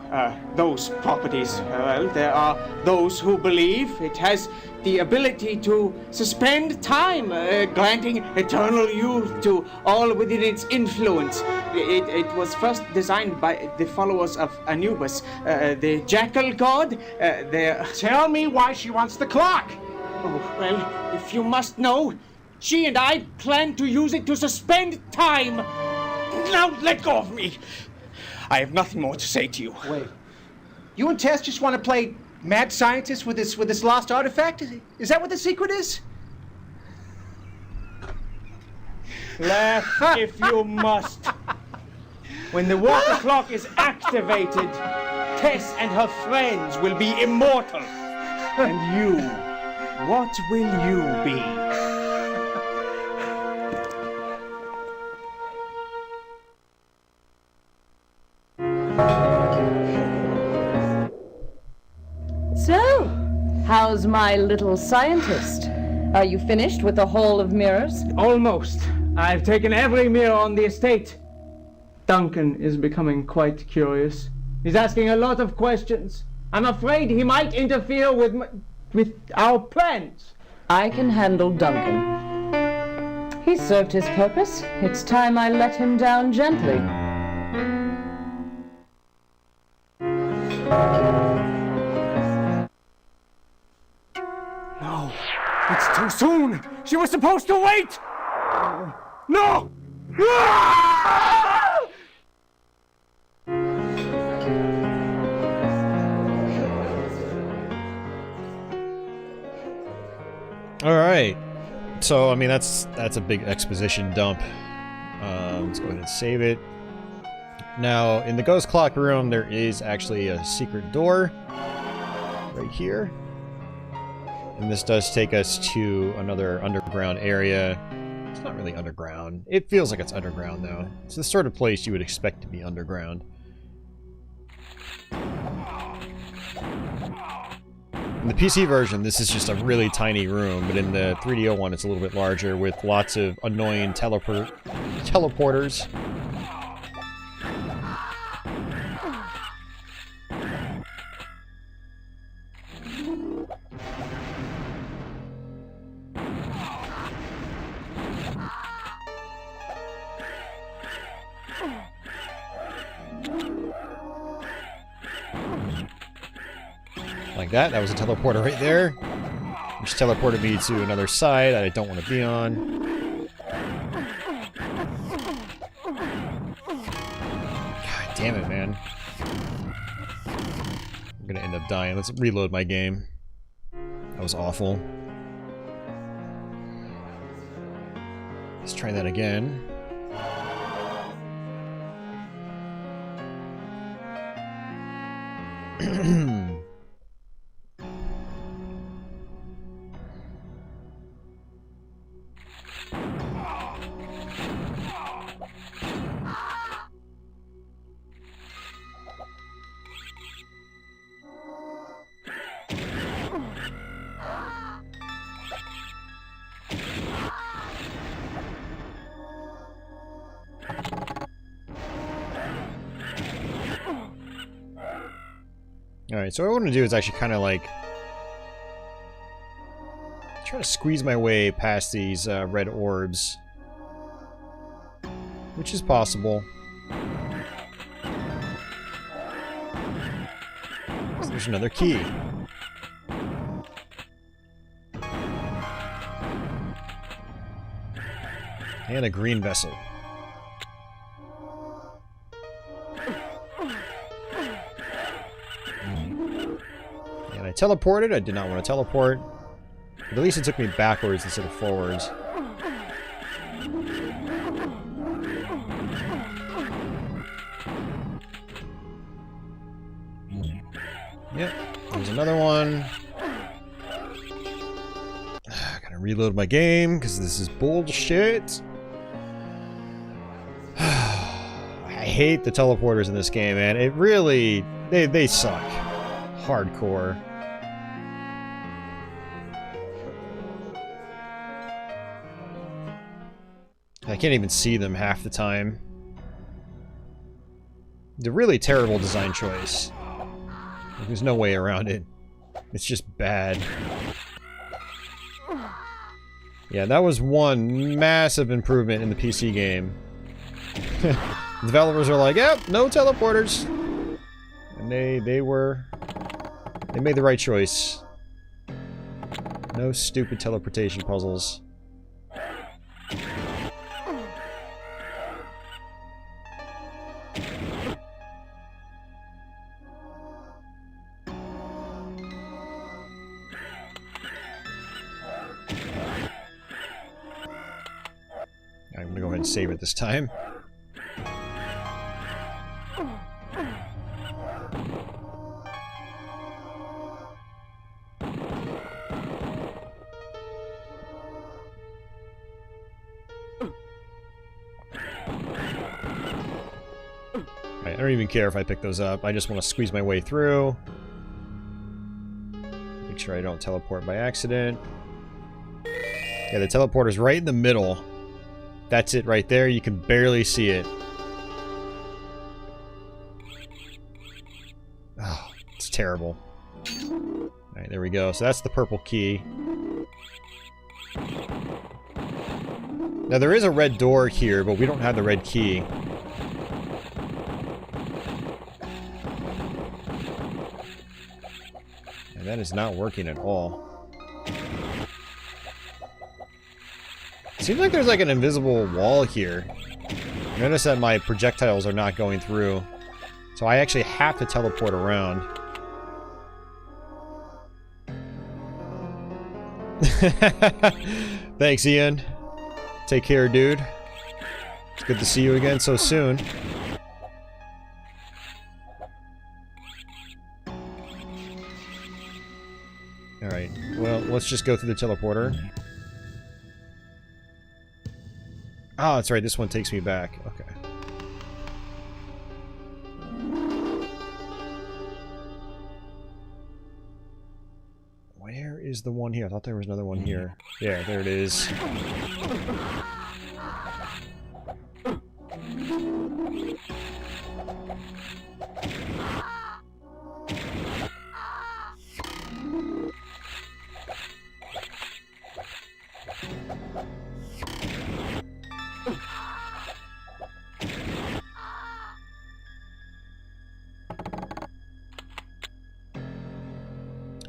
those properties. Well, there are those who believe it has the ability to suspend time, granting eternal youth to all within its influence. It was first designed by the followers of Anubis, the jackal god.
Tell me why she wants the clock!
Oh, well, if you must know, she and I plan to use it to suspend time. Now let go of me. I have nothing more to say to you.
Wait. You and Tess just want to play mad scientist with this lost artifact? Is that what the secret is?
Laugh if you must. When the water clock is activated, Tess and her friends will be immortal. And you, what will you be?
So, how's my little scientist? Are you finished with the Hall of Mirrors?
Almost. I've taken every mirror on the estate. Duncan is becoming quite curious. He's asking a lot of questions. I'm afraid he might interfere with our plans.
I can handle Duncan. He's served his purpose. It's time I let him down gently.
No, it's too soon. She was supposed to wait. No!
All right. So, I mean, that's a big exposition dump. Let's go ahead and save it. Now, in the ghost clock room, there is actually a secret door right here. And this does take us to another underground area. It's not really underground. It feels like it's underground, though. It's the sort of place you would expect to be underground. In the PC version, this is just a really tiny room, but in the 3DO one, it's a little bit larger with lots of annoying teleporters. Like that. That was a teleporter right there. Which teleported me to another side that I don't want to be on. God damn it, man. I'm gonna end up dying. Let's reload my game. That was awful. Let's try that again. Alright, so what I want to do is actually kind of like try to squeeze my way past these red orbs, which is possible. So there's another key. And a green vessel. And I teleported. I did not want to teleport. But at least it took me backwards instead of forwards. Yep, there's another one. Gotta reload my game because this is bullshit. I hate the teleporters in this game, man. It really... They suck. Hardcore. I can't even see them half the time. It's a really terrible design choice. There's no way around it. It's just bad. Yeah, that was one massive improvement in the PC game. Developers are like, yep, no teleporters. And they made the right choice. No stupid teleportation puzzles. I'm gonna go ahead and save it this time. I don't even care if I pick those up. I just want to squeeze my way through. Make sure I don't teleport by accident. Yeah, the teleporter's right in the middle. That's it right there. You can barely see it. Oh, it's terrible. Alright, there we go. So that's the purple key. Now there is a red door here, but we don't have the red key. And that is not working at all. Seems like there's like an invisible wall here. Notice that my projectiles are not going through. So I actually have to teleport around. Thanks, Ian. Take care, dude. It's good to see you again so soon. Alright, well, let's just go through the teleporter. Oh, that's right, this one takes me back. Okay. Where is the one here? I thought there was another one here. Yeah, there it is.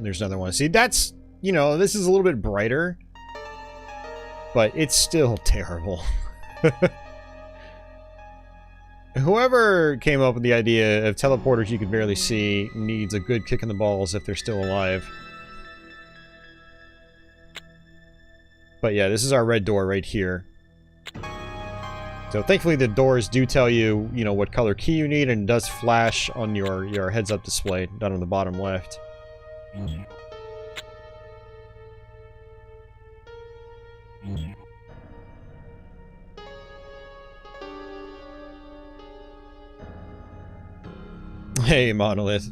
There's another one. See, that's, you know, this is a little bit brighter, but it's still terrible. Whoever came up with the idea of teleporters you could barely see needs a good kick in the balls if they're still alive. But yeah, this is our red door right here. So thankfully the doors do tell you, you know, what color key you need, and it does flash on your heads-up display down on the bottom left. Hey, Monolith.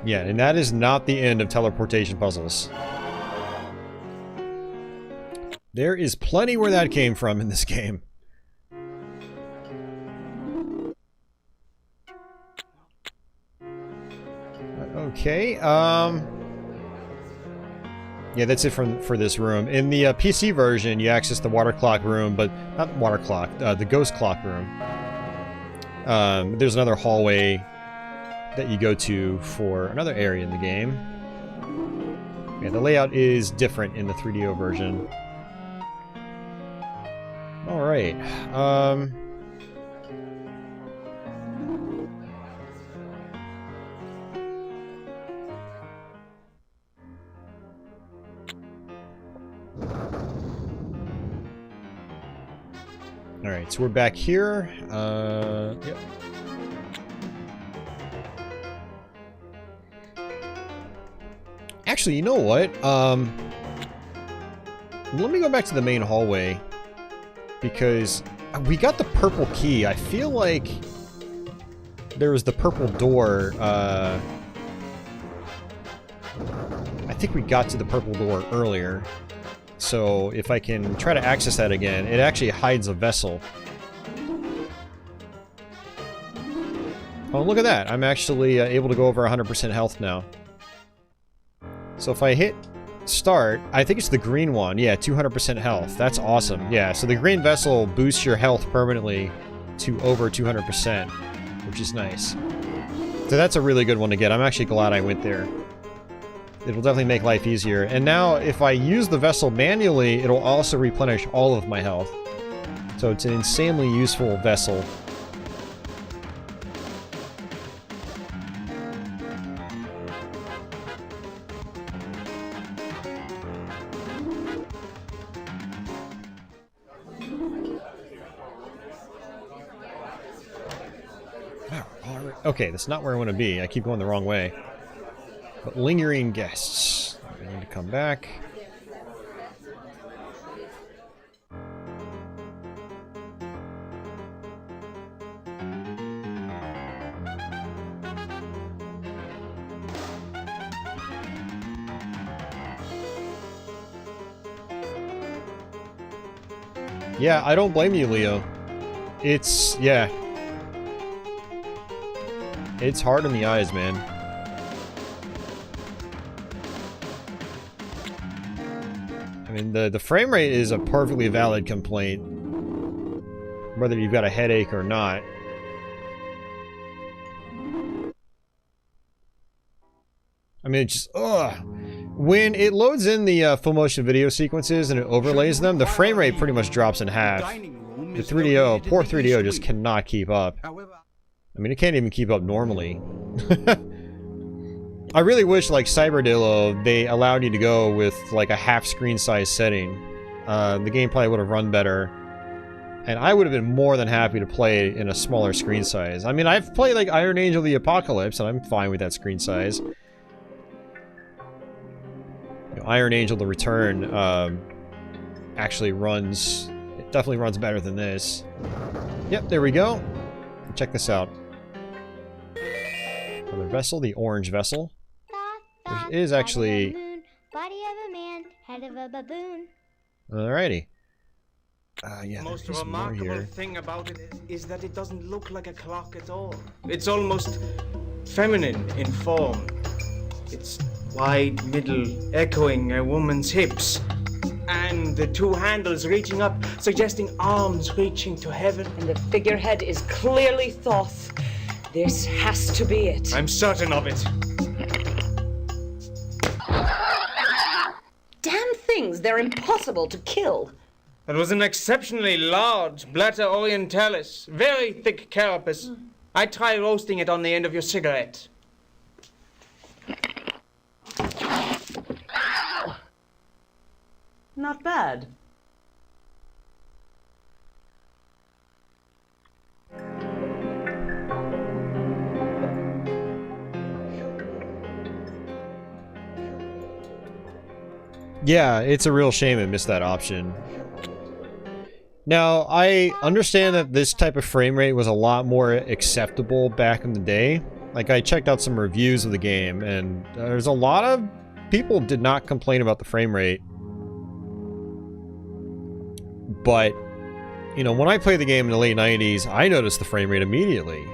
Yeah, and that is not the end of teleportation puzzles. There is plenty where that came from in this game. Okay, yeah, that's it for this room. In the PC version, you access the water clock room, but not the water clock, the ghost clock room. There's another hallway that you go to for another area in the game. Yeah, the layout is different in the 3DO version. Alright, Alright, so we're back here. Yep. Actually, you know what? Let me go back to the main hallway. Because we got the purple key. I feel like there was the purple door. I think we got to the purple door earlier. So if I can try to access that again, it actually hides a vessel. Oh, look at that. I'm actually able to go over 100% health now. So if I hit start, I think it's the green one. Yeah, 200% health. That's awesome. Yeah, so the green vessel boosts your health permanently to over 200%, which is nice. So that's a really good one to get. I'm actually glad I went there. It'll definitely make life easier. And now, if I use the vessel manually, it'll also replenish all of my health. So it's an insanely useful vessel. Okay, that's not where I want to be. I keep going the wrong way. But lingering guests. I need to come back. Yeah, I don't blame you, Leo. It's, yeah. It's hard in the eyes, man. I mean, the frame rate is a perfectly valid complaint, whether you've got a headache or not. I mean, it's just, ugh. When it loads in the full motion video sequences and it overlays them, the frame rate pretty much drops in half. The 3DO, poor 3DO just cannot keep up. I mean, it can't even keep up normally. I really wish, like, Cyberdillo, they allowed you to go with, like, a half screen size setting. The game probably would have run better. And I would have been more than happy to play in a smaller screen size. I mean, I've played, like, Iron Angel the Apocalypse, and I'm fine with that screen size. You know, Iron Angel the Return, actually runs... It definitely runs better than this. Yep, there we go. Check this out. Another vessel, the orange vessel. There is actually...
Body of a man, head of a baboon.
Alrighty. Yeah,
The most
there's more
remarkable
here.
thing about it is that it doesn't look like a clock at all. It's almost feminine in form. Its wide middle echoing a woman's hips. And the two handles reaching up, suggesting arms reaching to heaven.
And the figurehead is clearly Thoth. This has to be it.
I'm certain of it.
Damn things, they're impossible to kill.
That was an exceptionally large Blatta orientalis, very thick carapace. I'd try roasting it on the end of your cigarette.
Not bad.
Yeah, it's a real shame it missed that option. Now, I understand that this type of frame rate was a lot more acceptable back in the day. Like, I checked out some reviews of the game, and there's a lot of people did not complain about the frame rate. But, you know, when I played the game in the late 90s, I noticed the frame rate immediately.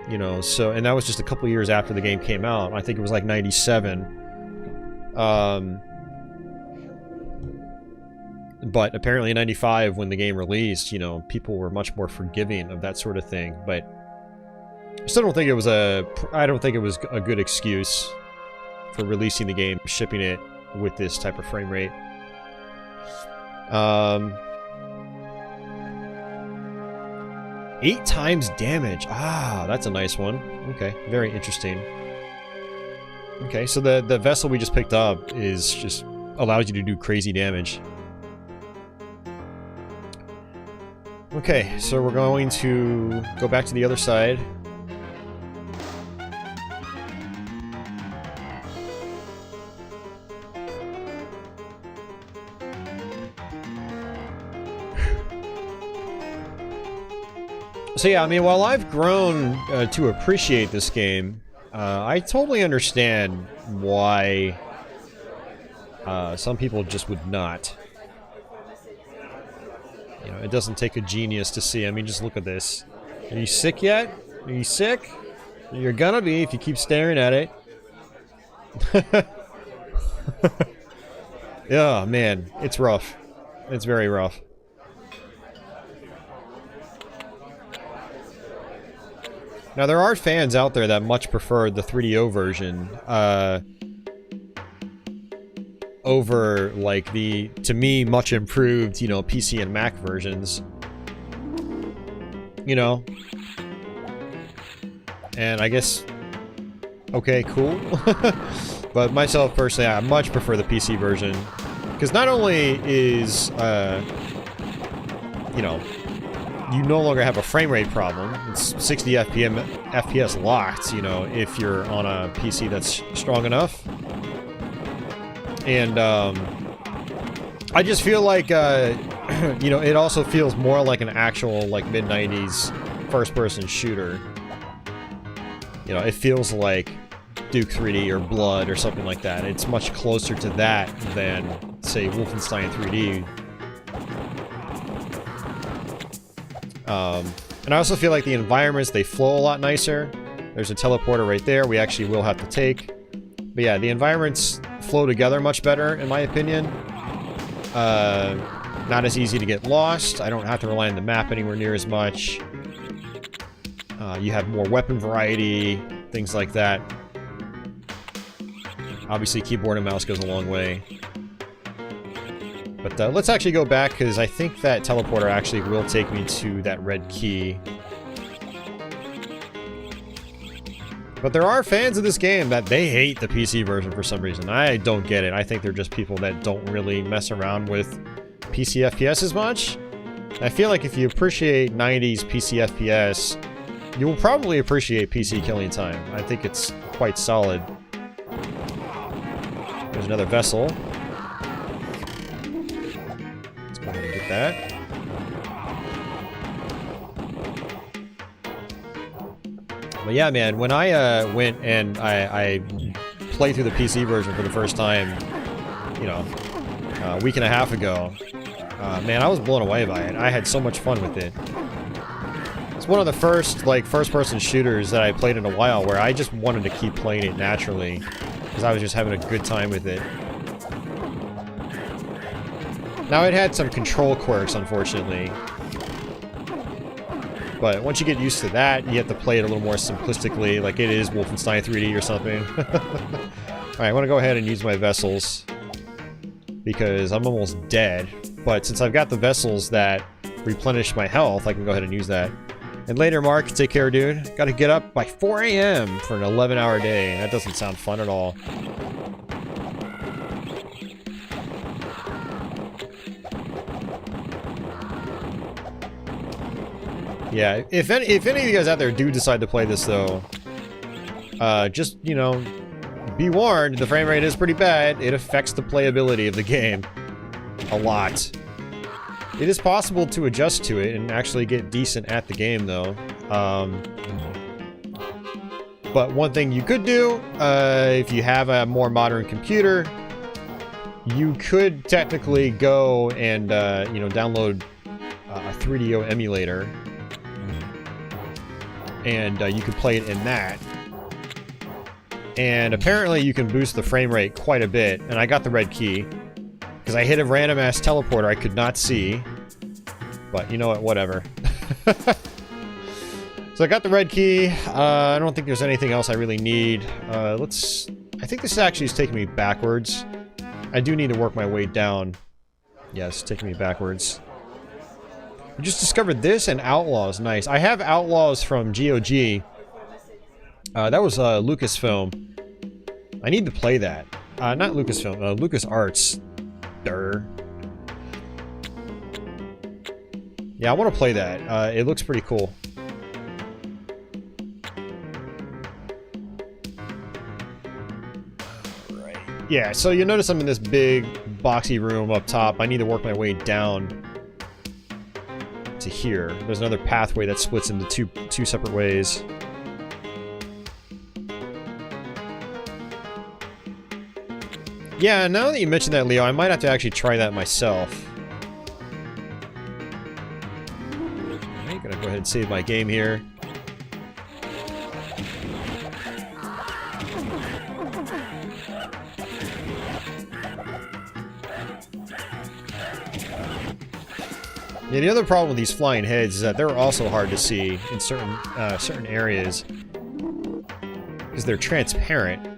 You know, so, and that was just a couple years after the game came out. I think it was like 97. But apparently in 95, when the game released, you know, people were much more forgiving of that sort of thing. But I still don't think it was a good excuse for releasing the game, shipping it with this type of frame rate. 8 times damage. Ah, that's a nice one. Okay, very interesting. Okay, so the vessel we just picked up is just allows you to do crazy damage. Okay, so we're going to go back to the other side. So yeah, I mean, while I've grown to appreciate this game, I totally understand why some people just would not. You know, it doesn't take a genius to see. I mean, just look at this. Are you sick yet? Are you sick? You're gonna be if you keep staring at it. Yeah, man, it's rough. It's very rough. Now, there are fans out there that much prefer the 3DO version over, like, the, to me, much improved, you know, PC and Mac versions. You know? And I guess... Okay, cool. But myself, personally, I much prefer the PC version. Because not only is, you know... you no longer have a frame rate problem. It's 60 FPS locked, you know, if you're on a PC that's strong enough. And, I just feel like, you know, it also feels more like an actual, like, mid-90s first-person shooter. You know, it feels like Duke 3D or Blood or something like that. It's much closer to that than, say, Wolfenstein 3D. And I also feel like the environments, they flow a lot nicer. There's a teleporter right there we actually will have to take. But yeah, the environments flow together much better, in my opinion. Not as easy to get lost. I don't have to rely on the map anywhere near as much. You have more weapon variety, things like that. Obviously, keyboard and mouse goes a long way. But let's actually go back, because I think that teleporter actually will take me to that red key. But there are fans of this game that they hate the PC version for some reason. I don't get it. I think they're just people that don't really mess around with PC FPS as much. I feel like if you appreciate 90s PC FPS, you will probably appreciate PC killing time. I think it's quite solid. There's another vessel. That. But yeah, man, when I went and I played through the PC version for the first time, you know, a week and a half ago, man, I was blown away by it. I had so much fun with it. It's one of the first, like, first-person shooters that I played in a while where I just wanted to keep playing it naturally because I was just having a good time with it. Now, it had some control quirks, unfortunately. But once you get used to that, you have to play it a little more simplistically, like it is Wolfenstein 3D or something. Alright, I want to go ahead and use my vessels, because I'm almost dead. But since I've got the vessels that replenish my health, I can go ahead and use that. And later, Mark, take care, dude. Gotta get up by 4 a.m. for an 11-hour day. That doesn't sound fun at all. Yeah, if any of you guys out there do decide to play this, though, just, you know, be warned, the frame rate is pretty bad. It affects the playability of the game a lot. It is possible to adjust to it and actually get decent at the game, though. But one thing you could do, if you have a more modern computer, you could technically go and, you know, download a 3DO emulator. and you can play it in that. And apparently you can boost the frame rate quite a bit, and I got the red key. Because I hit a random-ass teleporter I could not see. But, you know what, whatever. So I got the red key. I don't think there's anything else I really need. I think this actually is taking me backwards. I do need to work my way down. Yeah, it's taking me backwards. We just discovered this and Outlaws. Nice. I have Outlaws from GOG. That was Lucasfilm. I need to play that. Not Lucasfilm, LucasArts. Durr. Yeah, I want to play that. It looks pretty cool. Alright. Yeah, so you notice I'm in this big, boxy room up top. I need to work my way down to here. There's another pathway that splits into two separate ways. Yeah, now that you mentioned that, Leo, I might have to actually try that myself. Alright, gonna go ahead and save my game here. Yeah, the other problem with these flying heads is that they're also hard to see in certain areas because they're transparent.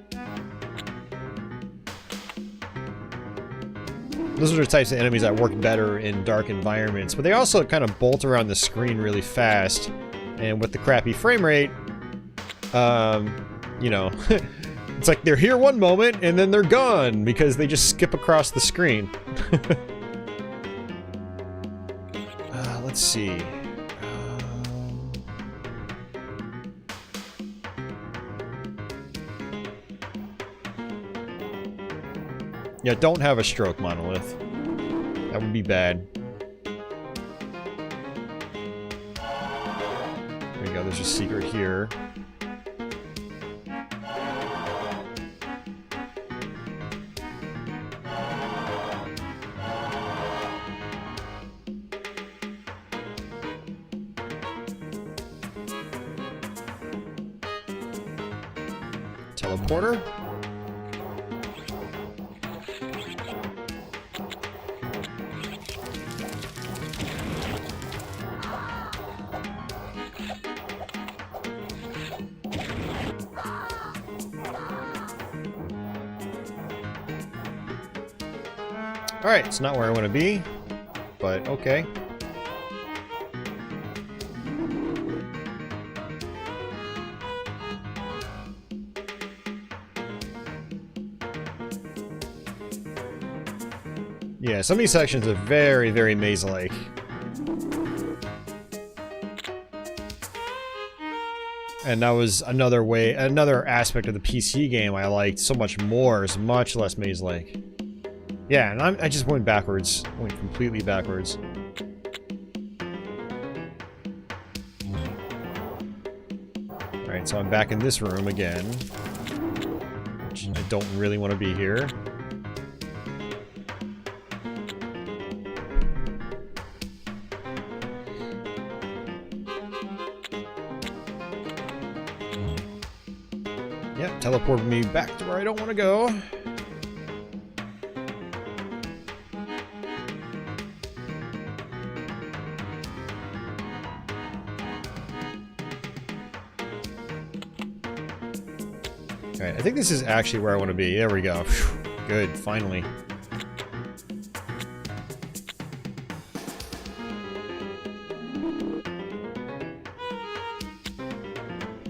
Those are the types of enemies that work better in dark environments, but they also kind of bolt around the screen really fast, and with the crappy frame rate, you know, it's like they're here one moment and then they're gone because they just skip across the screen. Let's see. Yeah, don't have a stroke, Monolith. That would be bad. There you go, there's a secret here. Teleporter. Alright, it's not where I want to be, but okay. Yeah, some of these sections are very, very maze-like. And that was another aspect of the PC game I liked so much more. It's much less maze-like. Yeah, and I just went backwards. Went completely backwards. Alright, so I'm back in this room again. Which I don't really want to be here. Yep, teleport me back to where I don't want to go. Alright, I think this is actually where I want to be. There we go. Whew, good, finally.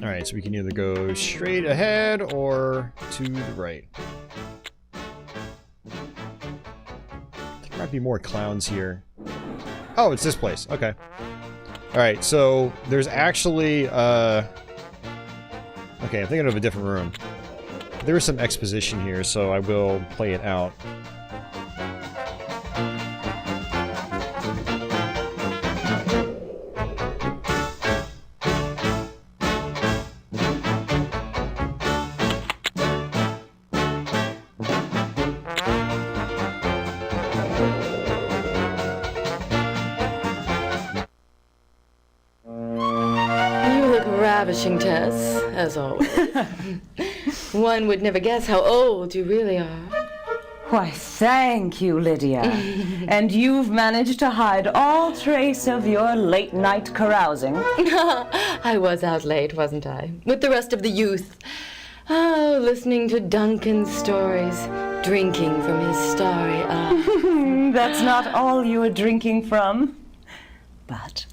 Alright, so we can either go straight ahead or to the right. There might be more clowns here. Oh, it's this place. Okay. Alright, so there's actually, okay, I'm thinking of a different room. There is some exposition here, so I will play it out.
ravishing, Tess, as always. One would never guess how old you really are.
Why, thank you, Lydia. And you've managed to hide all trace of your late-night carousing.
I was out late, wasn't I? With the rest of the youth. Oh, listening to Duncan's stories, drinking from his starry eyes.
That's not all you were drinking from. But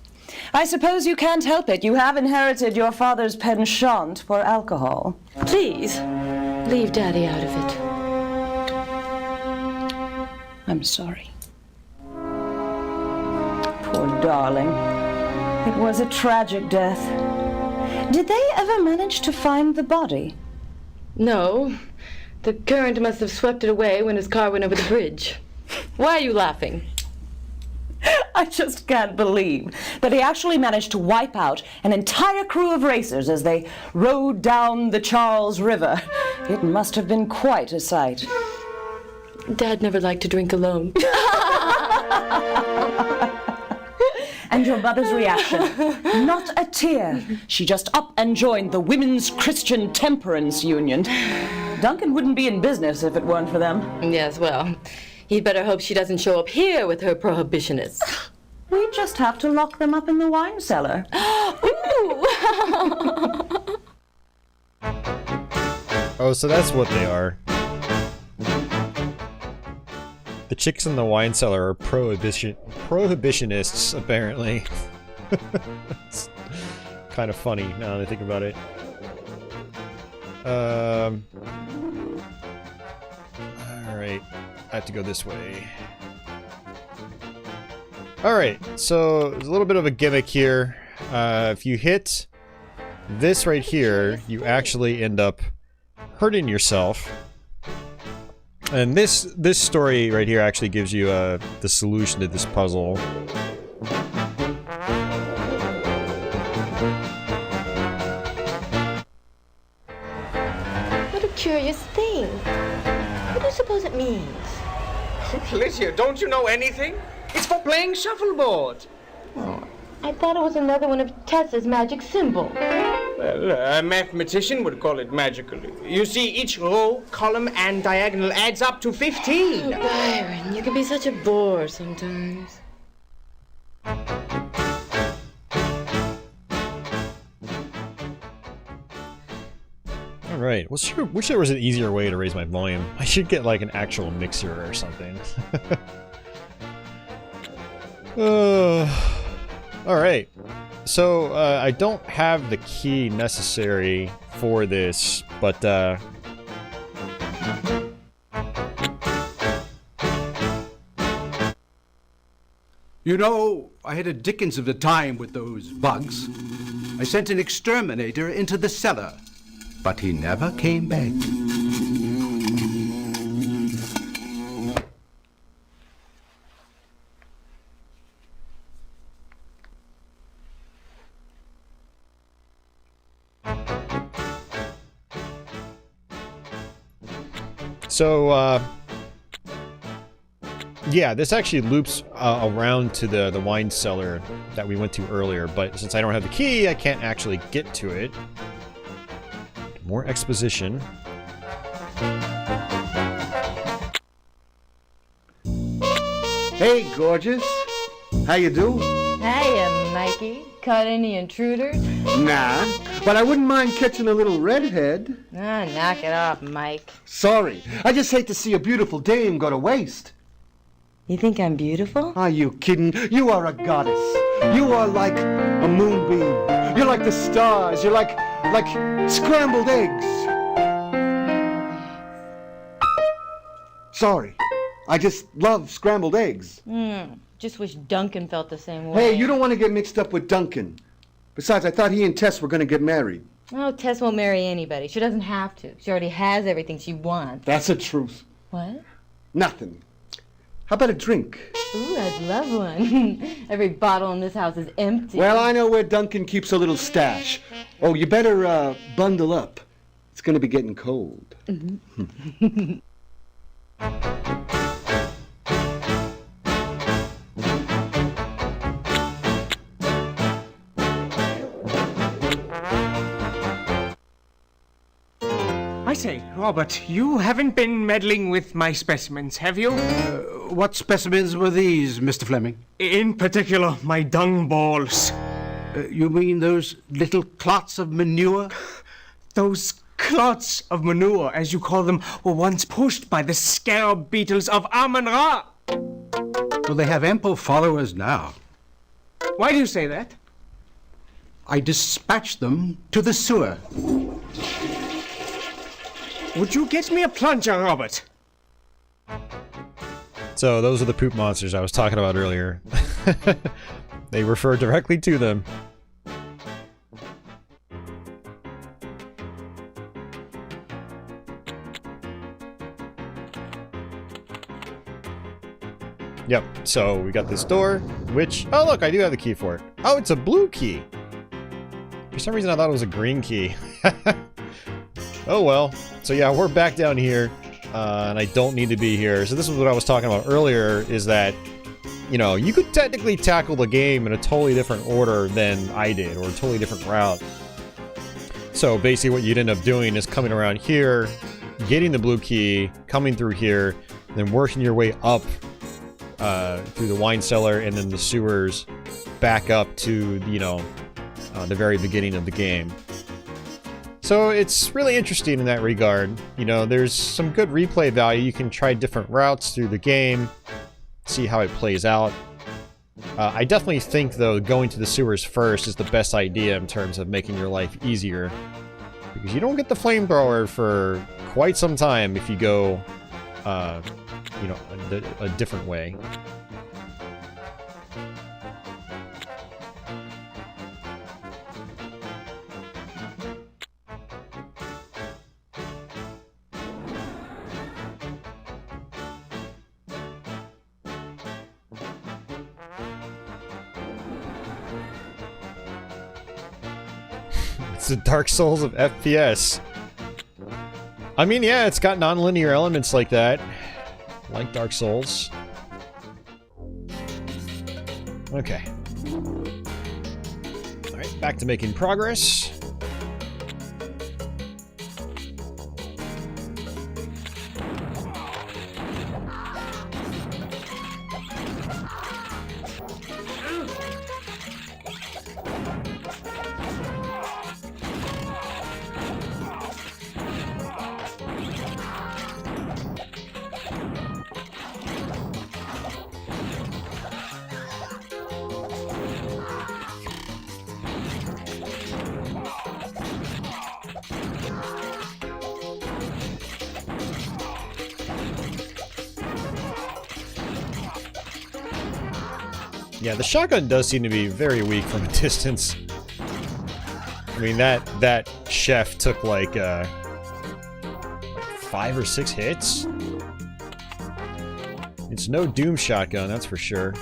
I suppose you can't help it. You have inherited your father's penchant for alcohol.
Please, leave Daddy out of it.
I'm sorry. Poor darling. It was a tragic death. Did they ever manage to find the body?
No. The current must have swept it away when his car went over the bridge. Why are you laughing?
I just can't believe that he actually managed to wipe out an entire crew of racers as they rode down the Charles River. It must have been quite a sight.
Dad never liked to drink alone.
And your mother's reaction? Not a tear. She just up and joined the Women's Christian Temperance Union. Duncan wouldn't be in business if it weren't for them.
Yes, well, he'd better hope she doesn't show up here with her prohibitionists.
We just have to lock them up in the wine cellar.
Ooh!
Oh, so that's what they are. The chicks in the wine cellar are prohibitionists, apparently. It's kind of funny now that I think about it. Alright, I have to go this way. Alright, so there's a little bit of a gimmick here. If you hit this right here, you actually end up hurting yourself. And this story right here actually gives you the solution to this puzzle.
What a curious thing. What do you suppose it means?
Lydia, don't you know anything? It's for playing shuffleboard.
Oh, I thought it was another one of Tessa's magic symbols.
Well, a mathematician would call it magical. You see, each row, column, and diagonal adds up to 15.
Oh, Byron, you can be such a bore sometimes.
Alright, wish there was an easier way to raise my volume. I should get like an actual mixer or something. Alright. So, I don't have the key necessary for this, but,
You know, I had a dickens of a time with those bugs. I sent an exterminator into the cellar, but he never came back.
So, yeah, this actually loops around to the wine cellar that we went to earlier, but since I don't have the key, I can't actually get to it. More exposition.
Hey, gorgeous. How you do?
Hiya, Mikey. Caught any intruders?
Nah, but I wouldn't mind catching a little redhead.
Ah, knock it off, Mike.
Sorry, I just hate to see a beautiful dame go to waste.
You think I'm beautiful?
Are you kidding? You are a goddess. You are like a moonbeam. You're like the stars. You're like scrambled eggs. Sorry, I just love scrambled eggs.
Just wish Duncan felt the same way.
Hey, you don't want to get mixed up with Duncan. Besides, I thought he and Tess were going to get married.
Oh, Tess won't marry anybody. She doesn't have to. She already has everything she wants.
That's the truth.
What?
Nothing. How about a drink?
Ooh, I'd love one. Every bottle in this house is empty.
Well, I know where Duncan keeps a little stash. Oh, you better bundle up. It's going to be getting cold.
Robert, you haven't been meddling with my specimens, have you?
What specimens were these, Mr. Fleming?
In particular, my dung balls.
You mean those little clots of manure?
Those clots of manure, as you call them, were once pushed by the scarab beetles of Amun-Ra.
Well, they have ample followers now.
Why do you say that?
I dispatched them to the sewer.
Would you get me a plunger, Robert?
So those are the poop monsters I was talking about earlier. They refer directly to them. Yep, so we got this door, which... Oh, look, I do have the key for it. Oh, it's a blue key. For some reason, I thought it was a green key. Oh, well. So, yeah, we're back down here, and I don't need to be here. So this is what I was talking about earlier, is that, you know, you could technically tackle the game in a totally different order than I did, or a totally different route. So, basically, what you'd end up doing is coming around here, getting the blue key, coming through here, then working your way up through the wine cellar and then the sewers back up to, you know, the very beginning of the game. So it's really interesting in that regard. You know, there's some good replay value. You can try different routes through the game, see how it plays out. I definitely think, though, going to the sewers first is the best idea in terms of making your life easier. Because you don't get the flamethrower for quite some time if you go, you know, a different way. It's the Dark Souls of FPS. I mean, yeah, it's got non-linear elements like that. Like Dark Souls. Okay. Alright, back to making progress. Yeah, the shotgun does seem to be very weak from a distance. I mean, that chef took like 5 or 6 hits. It's no Doom shotgun, that's for sure.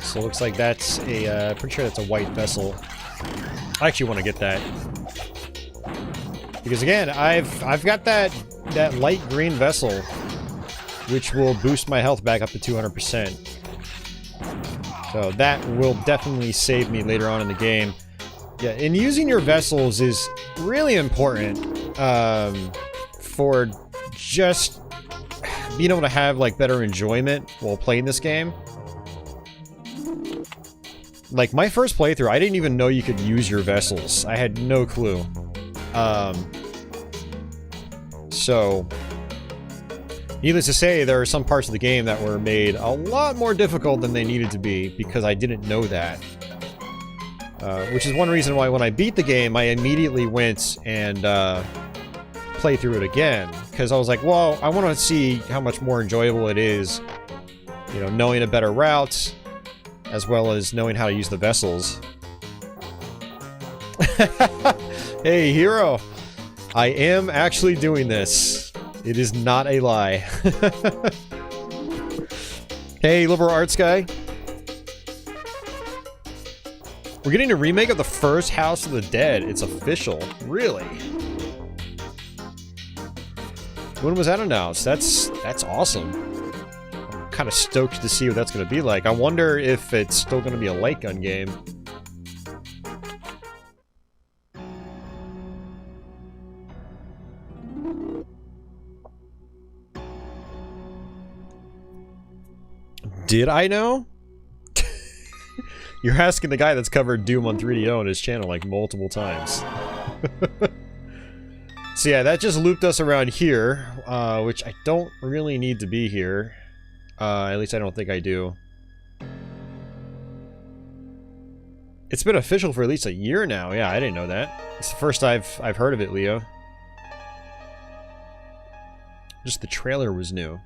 So it looks like that's a, pretty sure that's a white vessel. I actually want to get that. Because again, I've got that light green vessel, which will boost my health back up to 200%. So that will definitely save me later on in the game. Yeah, and using your vessels is really important for just being able to have like better enjoyment while playing this game. Like, my first playthrough, I didn't even know you could use your vessels. I had no clue. So, needless to say, there are some parts of the game that were made a lot more difficult than they needed to be, because I didn't know that. Which is one reason why when I beat the game, I immediately went and played through it again. Because I was like, well, I want to see how much more enjoyable it is, you know, knowing a better route, as well as knowing how to use the vessels. Hey, hero! I am actually doing this. It is not a lie. Hey, liberal arts guy. We're getting a remake of the first House of the Dead. It's official. Really? When was that announced? That's awesome. I'm kind of stoked to see what that's going to be like. I wonder if it's still going to be a light gun game. Did I know? You're asking the guy that's covered Doom on 3DO on his channel like multiple times. So yeah, that just looped us around here, which I don't really need to be here. At least I don't think I do. It's been official for at least a year now. Yeah, I didn't know that. It's the first I've heard of it, Leo. Just the trailer was new.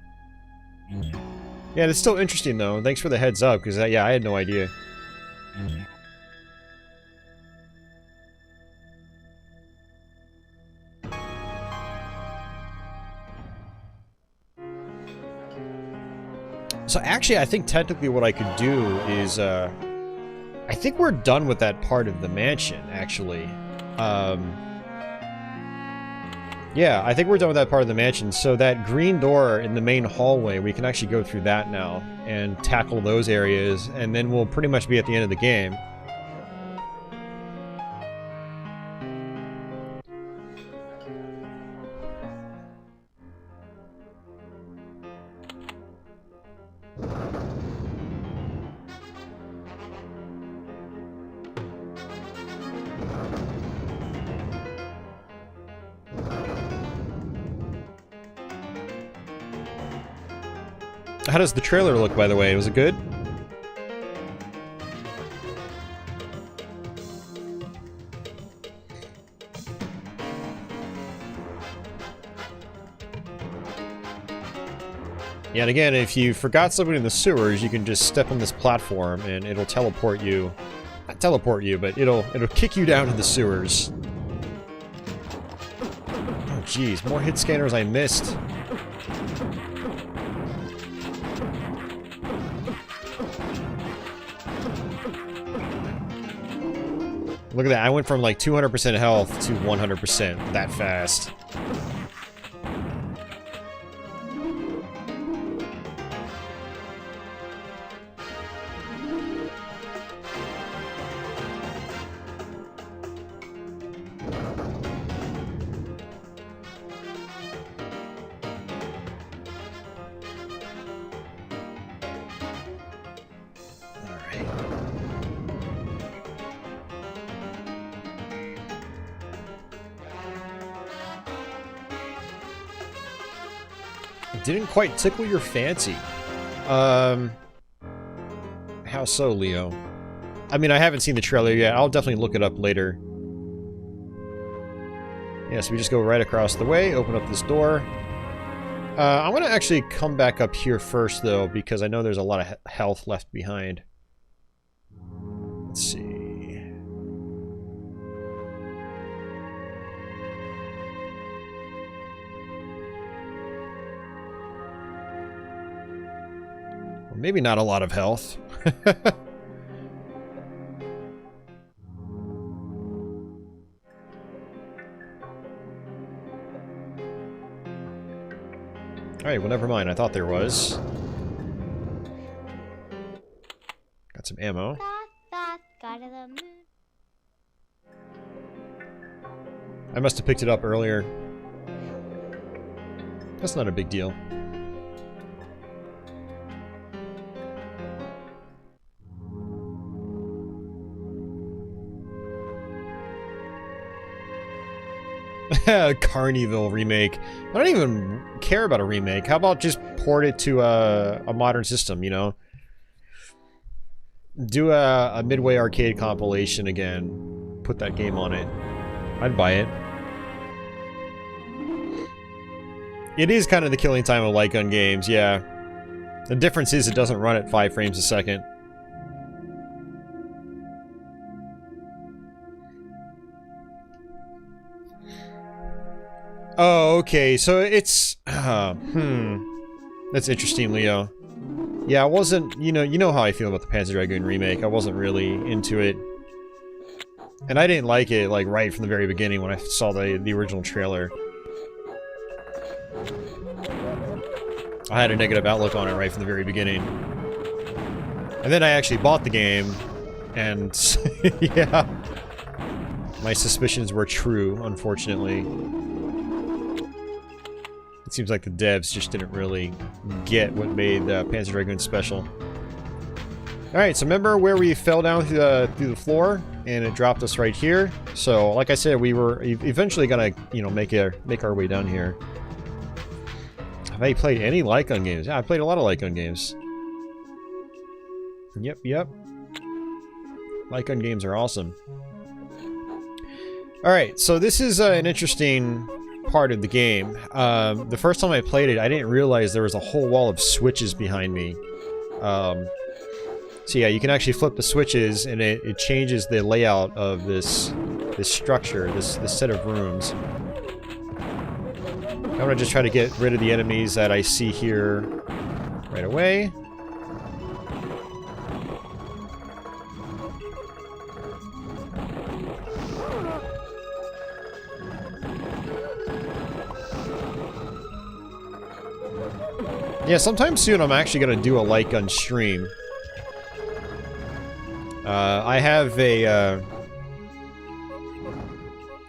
Yeah, it's still interesting though. Thanks for the heads up, because yeah, I had no idea. So actually, I think technically what I could do is, I think we're done with that part of the mansion, actually. Yeah, I think we're done with that part of the mansion. So that green door in the main hallway, we can actually go through that now and tackle those areas, and then we'll pretty much be at the end of the game. How does the trailer look, by the way? Was it good? Yeah, and again, if you forgot something in the sewers, you can just step on this platform and it'll teleport you. Not teleport you, but it'll kick you down to the sewers. Oh jeez, more hit scanners I missed. Look at that, I went from like 200% health to 100% that fast. Didn't quite tickle your fancy. How so, Leo? I mean, I haven't seen the trailer yet. I'll definitely look it up later. Yeah, so we just go right across the way, open up this door. I'm gonna actually come back up here first, though, because I know there's a lot of health left behind. Let's see. Maybe not a lot of health. Alright, well never mind. I thought there was. Got some ammo. I must have picked it up earlier. That's not a big deal. Carnival remake. I don't even care about a remake. How about just port it to a modern system, you know? do a Midway Arcade compilation again. Put that game on it. I'd buy it. It is kind of the killing time of light gun games, yeah. The difference is it doesn't run at 5 frames a second. Oh, okay, so it's... That's interesting, Leo. Yeah, I wasn't... You know how I feel about the Panzer Dragoon remake. I wasn't really into it. And I didn't like it, like, right from the very beginning when I saw the original trailer. I had a negative outlook on it right from the very beginning. And then I actually bought the game, and yeah, my suspicions were true, unfortunately. It seems like the devs just didn't really get what made Panzer Dragoon special. Alright, so remember where we fell down through the floor, and it dropped us right here? So, like I said, we were eventually gonna, make our way down here. Have I played any light gun games? Yeah, I played a lot of light gun games. Yep. Light gun games are awesome. Alright, so this is an interesting part of the game. The first time I played it, I didn't realize there was a whole wall of switches behind me. So yeah, you can actually flip the switches, and it changes the layout of this structure, this set of rooms. I'm gonna just try to get rid of the enemies that I see here right away. Yeah, sometime soon I'm actually gonna do a light gun stream. I have a,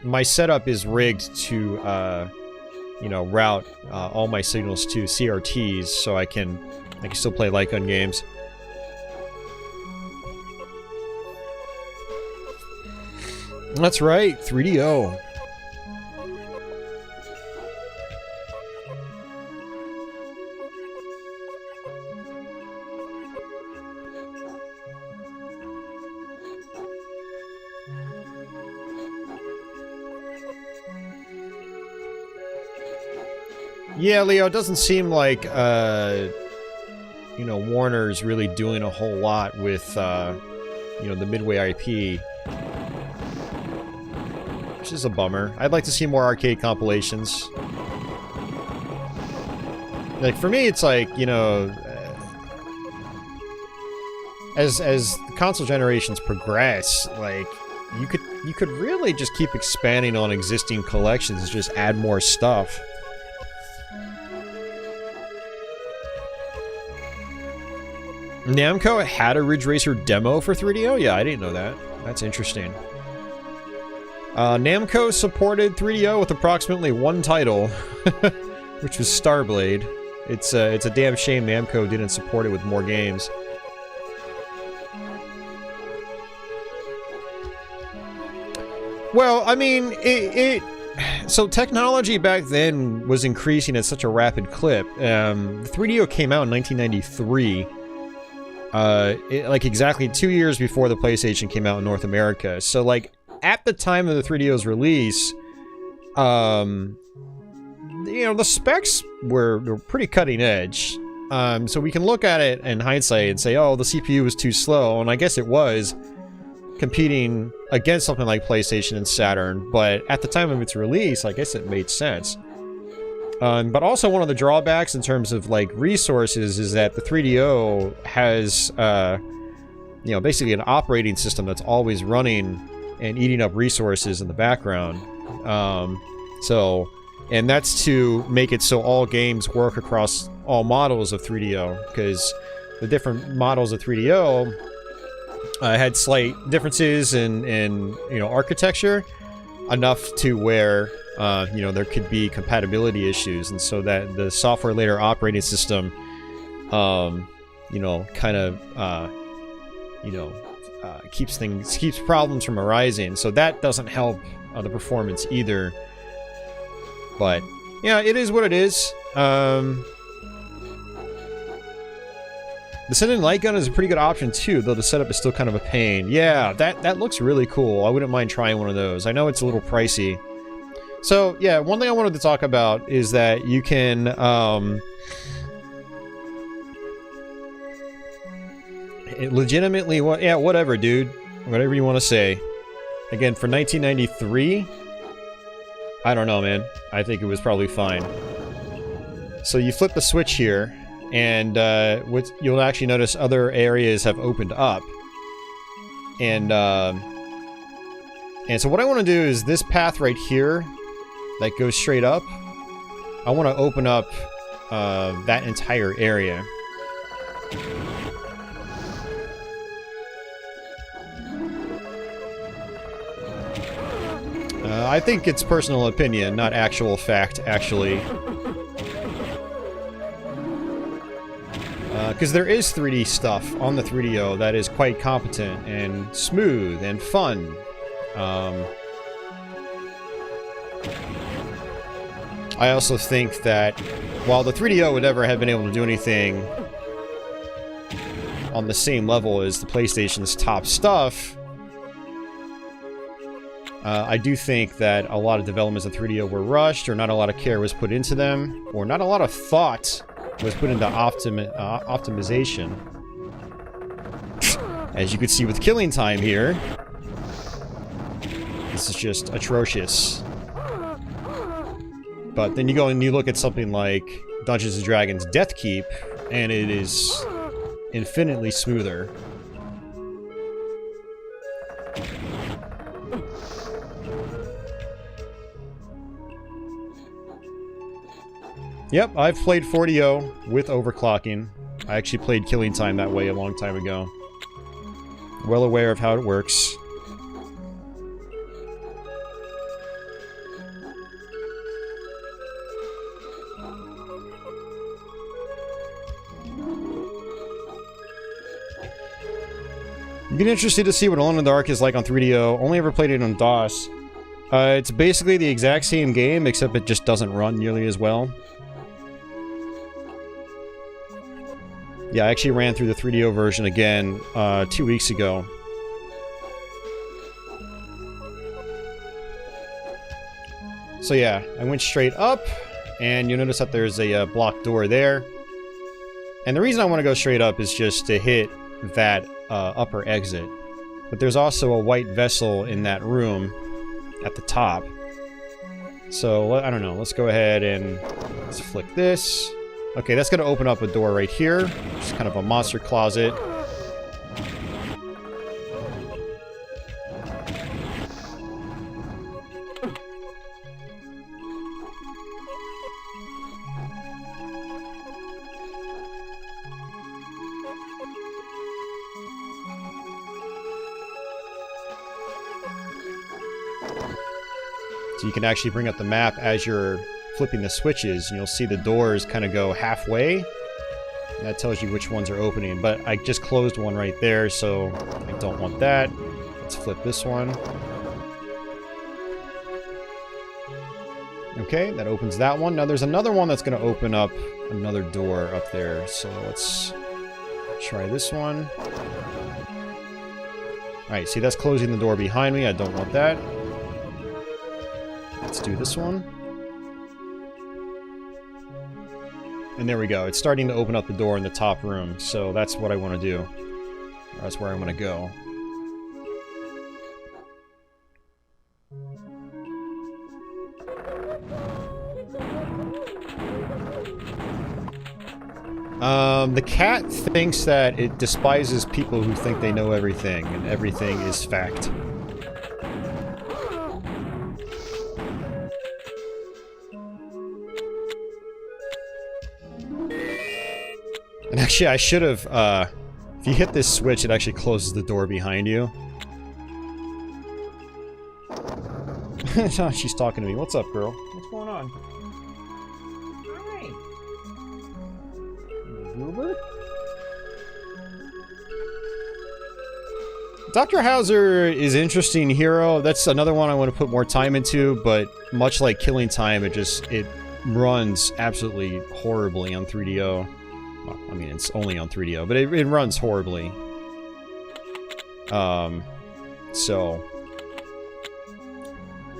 my setup is rigged to, route all my signals to CRTs, so I can still play light gun games. That's right, 3DO. Yeah, Leo, it doesn't seem like, Warner's really doing a whole lot with, the Midway IP. Which is a bummer. I'd like to see more arcade compilations. Like, for me, it's like, as the console generations progress, like, you could really just keep expanding on existing collections, just add more stuff. Namco had a Ridge Racer demo for 3DO? Yeah, I didn't know that. That's interesting. Namco supported 3DO with approximately one title, which was Starblade. It's a damn shame Namco didn't support it with more games. Well, I mean, so technology back then was increasing at such a rapid clip. 3DO came out in 1993. Like exactly 2 years before the PlayStation came out in North America. So like at the time of the 3DO's release, the specs were pretty cutting edge. So we can look at it in hindsight and say, oh, the CPU was too slow, and I guess it was, competing against something like PlayStation and Saturn, but at the time of its release, I guess it made sense. But also one of the drawbacks in terms of, like, resources is that the 3DO has, basically an operating system that's always running and eating up resources in the background. And that's to make it so all games work across all models of 3DO, because the different models of 3DO had slight differences in architecture, enough to where there could be compatibility issues, and so that the software layer operating system keeps problems from arising. So that doesn't help the performance either. But yeah, it is what it is. The sending light gun is a pretty good option too, though the setup is still kind of a pain. Yeah, that looks really cool. I wouldn't mind trying one of those. I know it's a little pricey. So, yeah, one thing I wanted to talk about is that you can, legitimately, yeah, whatever, dude. Whatever you want to say. Again, for 1993, I don't know, man. I think it was probably fine. So you flip the switch here, and you'll actually notice other areas have opened up. And so what I want to do is this path right here that goes straight up, I want to open up that entire area. I think it's personal opinion, not actual fact, actually. Because there is 3D stuff on the 3DO that is quite competent and smooth and fun. I also think that while the 3DO would never have been able to do anything on the same level as the PlayStation's top stuff, I do think that a lot of developments of 3DO were rushed, or not a lot of care was put into them, or not a lot of thought was put into optimization. As you can see with Killing Time here, this is just atrocious. But then you go and you look at something like Dungeons & Dragons Death Keep, and it is infinitely smoother. Yep, I've played 4DO with overclocking. I actually played Killing Time that way a long time ago. Well aware of how it works. You get interested to see what Alone in the Dark is like on 3DO. Only ever played it on DOS. It's basically the exact same game, except it just doesn't run nearly as well. Yeah, I actually ran through the 3DO version again 2 weeks ago. So yeah, I went straight up, and you'll notice that there's a blocked door there. And the reason I want to go straight up is just to hit that upper exit. But there's also a white vessel in that room at the top. So, I don't know, let's go ahead and let's flick this. Okay, that's going to open up a door right here. Just kind of a monster closet. So you can actually bring up the map as you're flipping the switches, and you'll see the doors kind of go halfway. And that tells you which ones are opening. But I just closed one right there, so I don't want that. Let's flip this one. Okay, that opens that one. Now there's another one that's going to open up another door up there. So let's try this one. Alright, see, that's closing the door behind me. I don't want that. Let's do this one. And there we go. It's starting to open up the door in the top room. So that's what I want to do. That's where I want to go. The cat thinks that it despises people who think they know everything, and everything is fact. And actually, I should have, if you hit this switch, it actually closes the door behind you. She's talking to me. What's up, girl? What's going on? Hi. Goober? Dr. Hauser is an interesting hero. That's another one I want to put more time into, but much like Killing Time, it runs absolutely horribly on 3DO. Well, I mean, it's only on 3DO, but it runs horribly. So...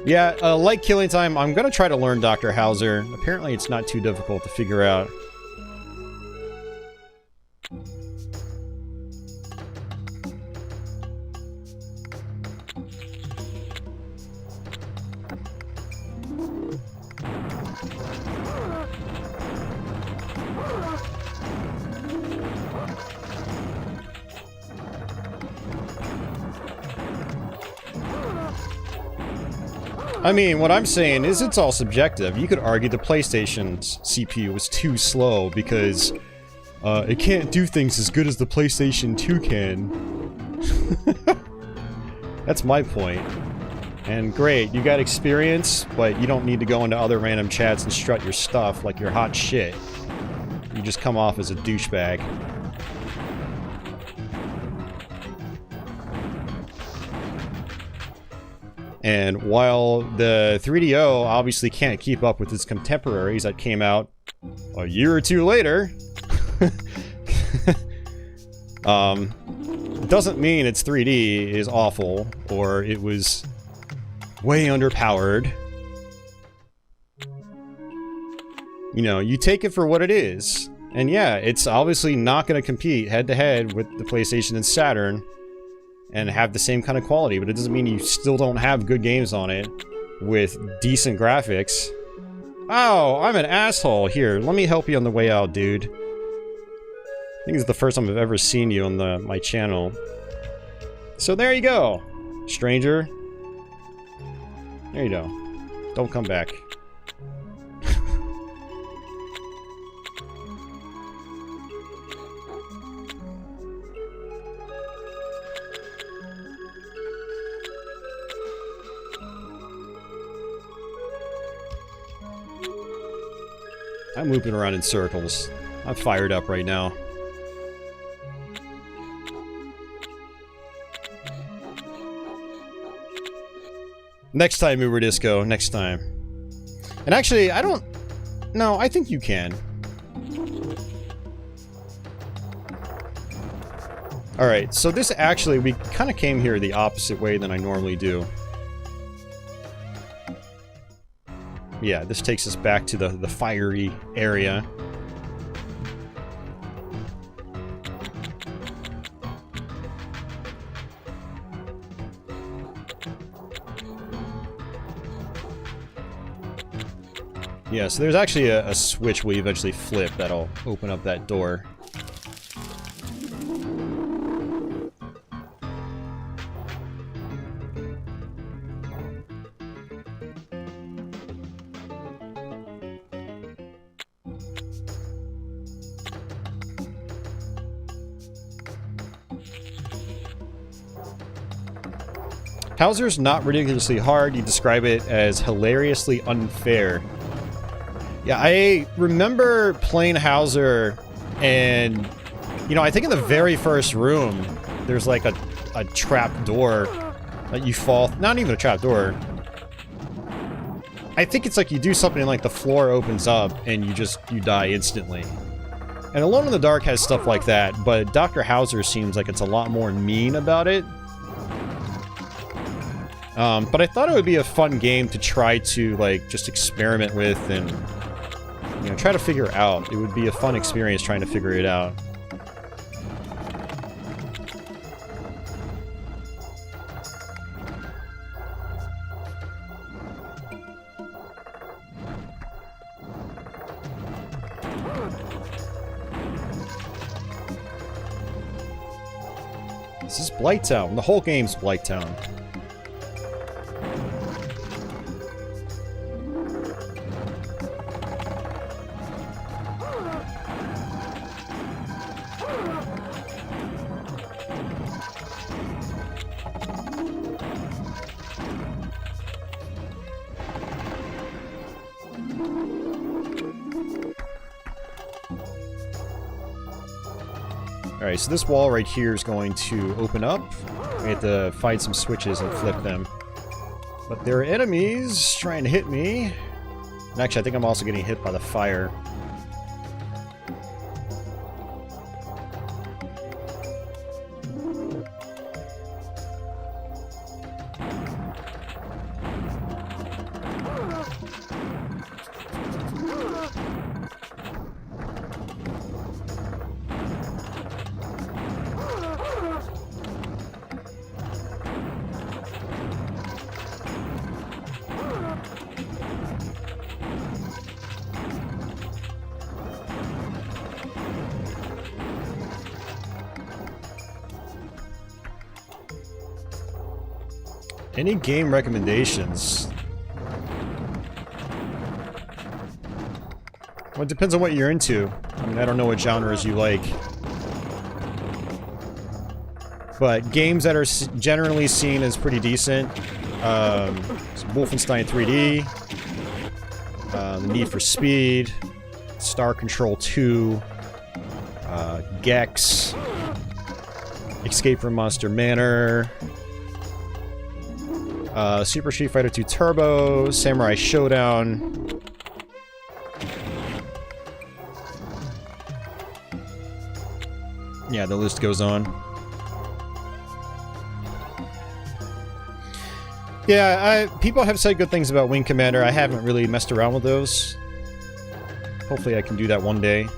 Yeah, like Killing Time, I'm gonna try to learn Dr. Hauser. Apparently it's not too difficult to figure out. I mean, what I'm saying is it's all subjective. You could argue the PlayStation's CPU was too slow because it can't do things as good as the PlayStation 2 can. That's my point. And great, you got experience, but you don't need to go into other random chats and strut your stuff like you're hot shit. You just come off as a douchebag. And while the 3DO obviously can't keep up with its contemporaries that came out a year or two later, it doesn't mean its 3D is awful or it was way underpowered. You know, you take it for what it is. And yeah, it's obviously not going to compete head-to-head with the PlayStation and Saturn and have the same kind of quality, but it doesn't mean you still don't have good games on it with decent graphics. Oh, I'm an asshole. Here, let me help you on the way out, dude. I think it's the first time I've ever seen you on my channel. So there you go, stranger. There you go. Don't come back. I'm looping around in circles. I'm fired up right now. Next time, Uber Disco. Next time. And actually, I don't... No, I think you can. Alright, so this actually... We kind of came here the opposite way than I normally do. Yeah, this takes us back to the fiery area. Yeah, so there's actually a switch we eventually flip that'll open up that door. Hauser's not ridiculously hard, you describe it as hilariously unfair. Yeah, I remember playing Hauser, and, you know, I think in the very first room, there's like a trap door that you fall... Not even a trap door. I think it's like you do something and like the floor opens up and you die instantly. And Alone in the Dark has stuff like that, but Dr. Hauser seems like it's a lot more mean about it. But I thought it would be a fun game to try to, like, just experiment with and, you know, try to figure out. It would be a fun experience trying to figure it out. This is Blighttown. The whole game's Blighttown. Alright, so this wall right here is going to open up. We have to find some switches and flip them. But there are enemies trying to hit me. And actually, I think I'm also getting hit by the fire. Any game recommendations? Well, it depends on what you're into. I mean, I don't know what genres you like. But games that are generally seen as pretty decent. Wolfenstein 3D. The Need for Speed. Star Control 2. Gex. Escape from Monster Manor. Super Street Fighter 2 Turbo. Samurai Showdown. Yeah, the list goes on. Yeah, people have said good things about Wing Commander. I haven't really messed around with those. Hopefully I can do that one day.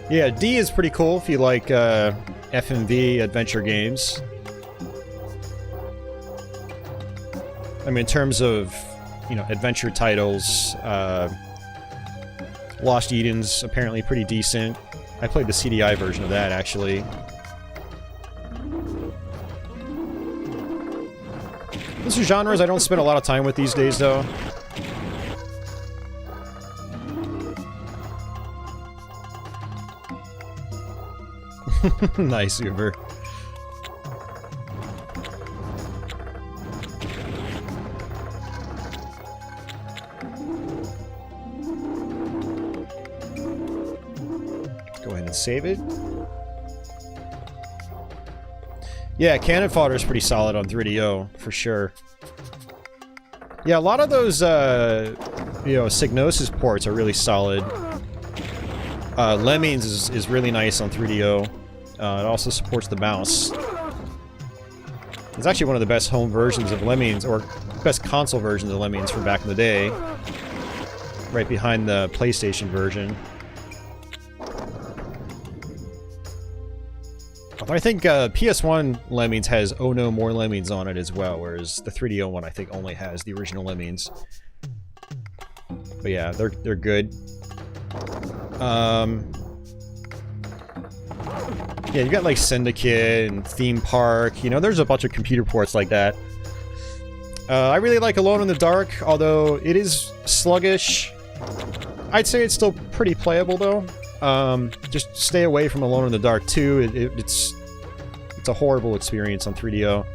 Yeah, D is pretty cool if you like FMV adventure games. I mean, in terms of, you know, adventure titles, Lost Eden's apparently pretty decent. I played the CDI version of that, actually. Those are genres I don't spend a lot of time with these days, though. Nice, Uber. Go ahead and save it. Yeah, Cannon Fodder is pretty solid on 3DO, for sure. Yeah, a lot of those, you know, Psygnosis ports are really solid. Lemmings is really nice on 3DO. It also supports the mouse. It's actually one of the best home versions of Lemmings, or best console versions of Lemmings from back in the day. Right behind the PlayStation version. Although I think PS1 Lemmings has Oh No More Lemmings on it as well, whereas the 3DO one I think only has the original Lemmings. But yeah, they're good. Yeah, you got like Syndicate and Theme Park, you know, there's a bunch of computer ports like that. I really like Alone in the Dark, although it is sluggish. I'd say it's still pretty playable though. Just stay away from Alone in the Dark 2, it's a horrible experience on 3DO.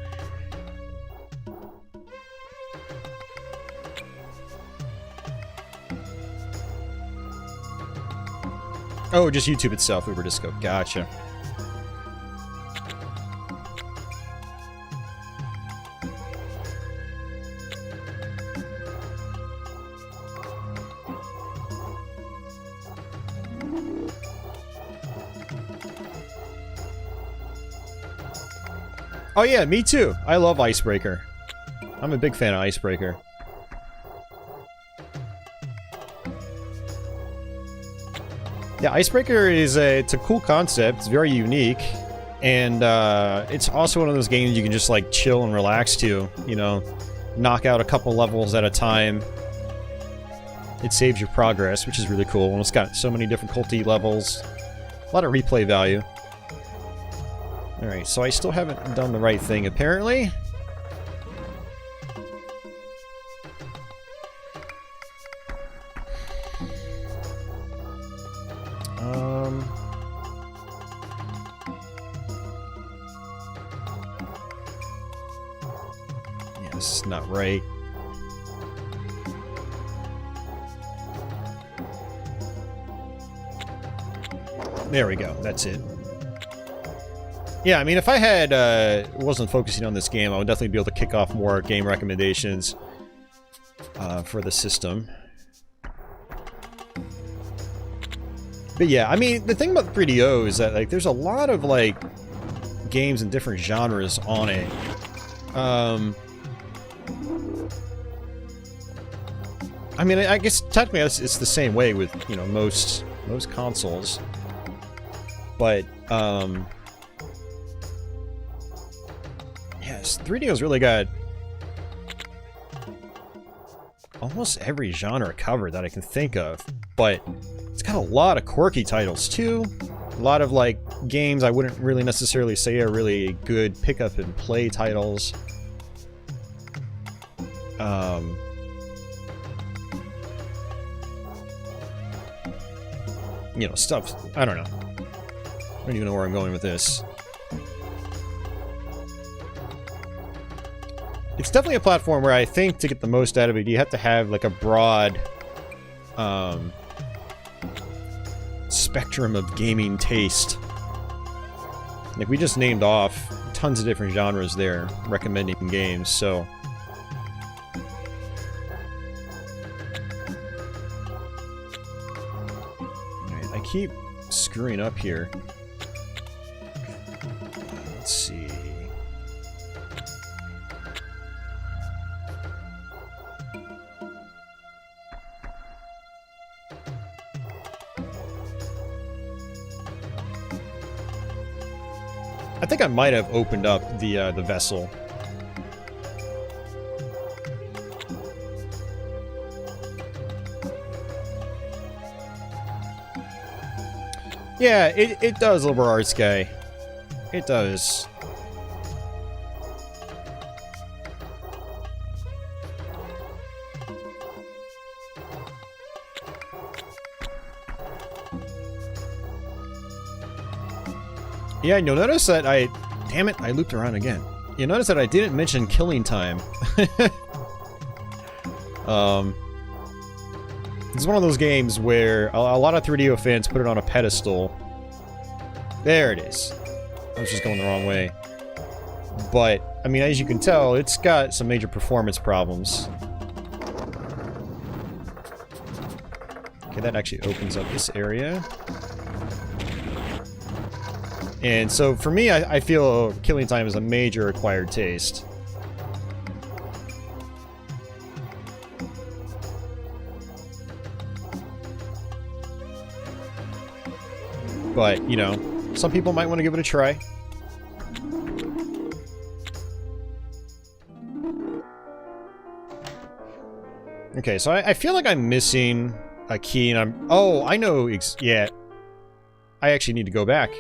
Oh, just YouTube itself, Uber Disco. Gotcha. Oh yeah, me too. I love Icebreaker. I'm a big fan of Icebreaker. Yeah, Icebreaker is it's a cool concept. It's very unique, and it's also one of those games you can just like chill and relax to. You know, knock out a couple levels at a time. It saves your progress, which is really cool. And it's got so many difficulty levels, a lot of replay value. All right, so I still haven't done the right thing apparently. Yeah, this is not right. There we go, that's it. Yeah, I mean, if I had, wasn't focusing on this game, I would definitely be able to kick off more game recommendations for the system. But yeah, I mean, the thing about 3DO is that, like, there's a lot of, like, games in different genres on it. I mean, I guess technically it's the same way with, you know, most consoles. But, yes, 3DO's really got almost every genre covered that I can think of. But it's got a lot of quirky titles, too. A lot of, like, games I wouldn't really necessarily say are really good pick-up-and-play titles. You know, stuff, I don't know. I don't even know where I'm going with this. It's definitely a platform where I think to get the most out of it, you have to have, like, a broad, spectrum of gaming taste. Like, we just named off tons of different genres there, recommending games, so... Alright, I keep screwing up here. Let's see... I think I might have opened up the vessel. Yeah, it does, Liberal Arts Guy. It does. Yeah, you'll notice that damn it, I looped around again. You'll notice that I didn't mention Killing Time. It's one of those games where a lot of 3DO fans put it on a pedestal. There it is. I was just going the wrong way. But, I mean, as you can tell, it's got some major performance problems. Okay, that actually opens up this area. And so, for me, I feel Killing Time is a major acquired taste. But, you know, some people might want to give it a try. Okay, so I feel like I'm missing a key, and I'm... Oh, I know... Yeah. I actually need to go back.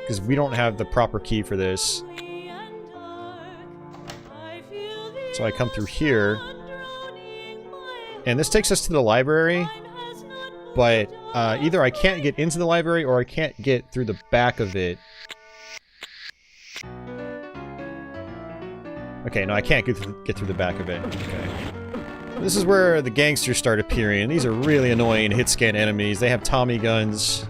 Because we don't have the proper key for this. So I come through here. And this takes us to the library. But either I can't get into the library or I can't get through the back of it. Okay, no, I can't get through the back of it. Okay. This is where the gangsters start appearing. These are really annoying hit-scan enemies. They have Tommy guns.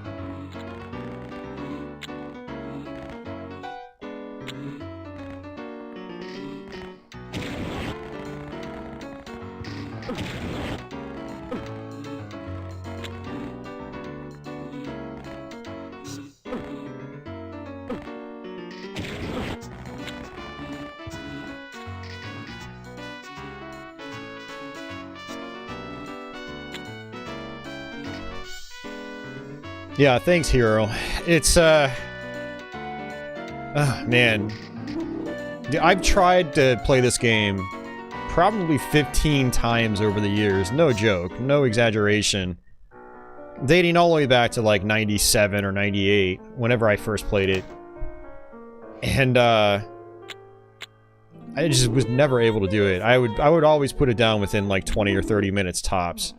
Yeah, thanks, Hero. It's, oh, man. I've tried to play this game probably 15 times over the years. No joke. No exaggeration. Dating all the way back to, like, 97 or 98, whenever I first played it. And, I just was never able to do it. I would always put it down within, like, 20 or 30 minutes tops.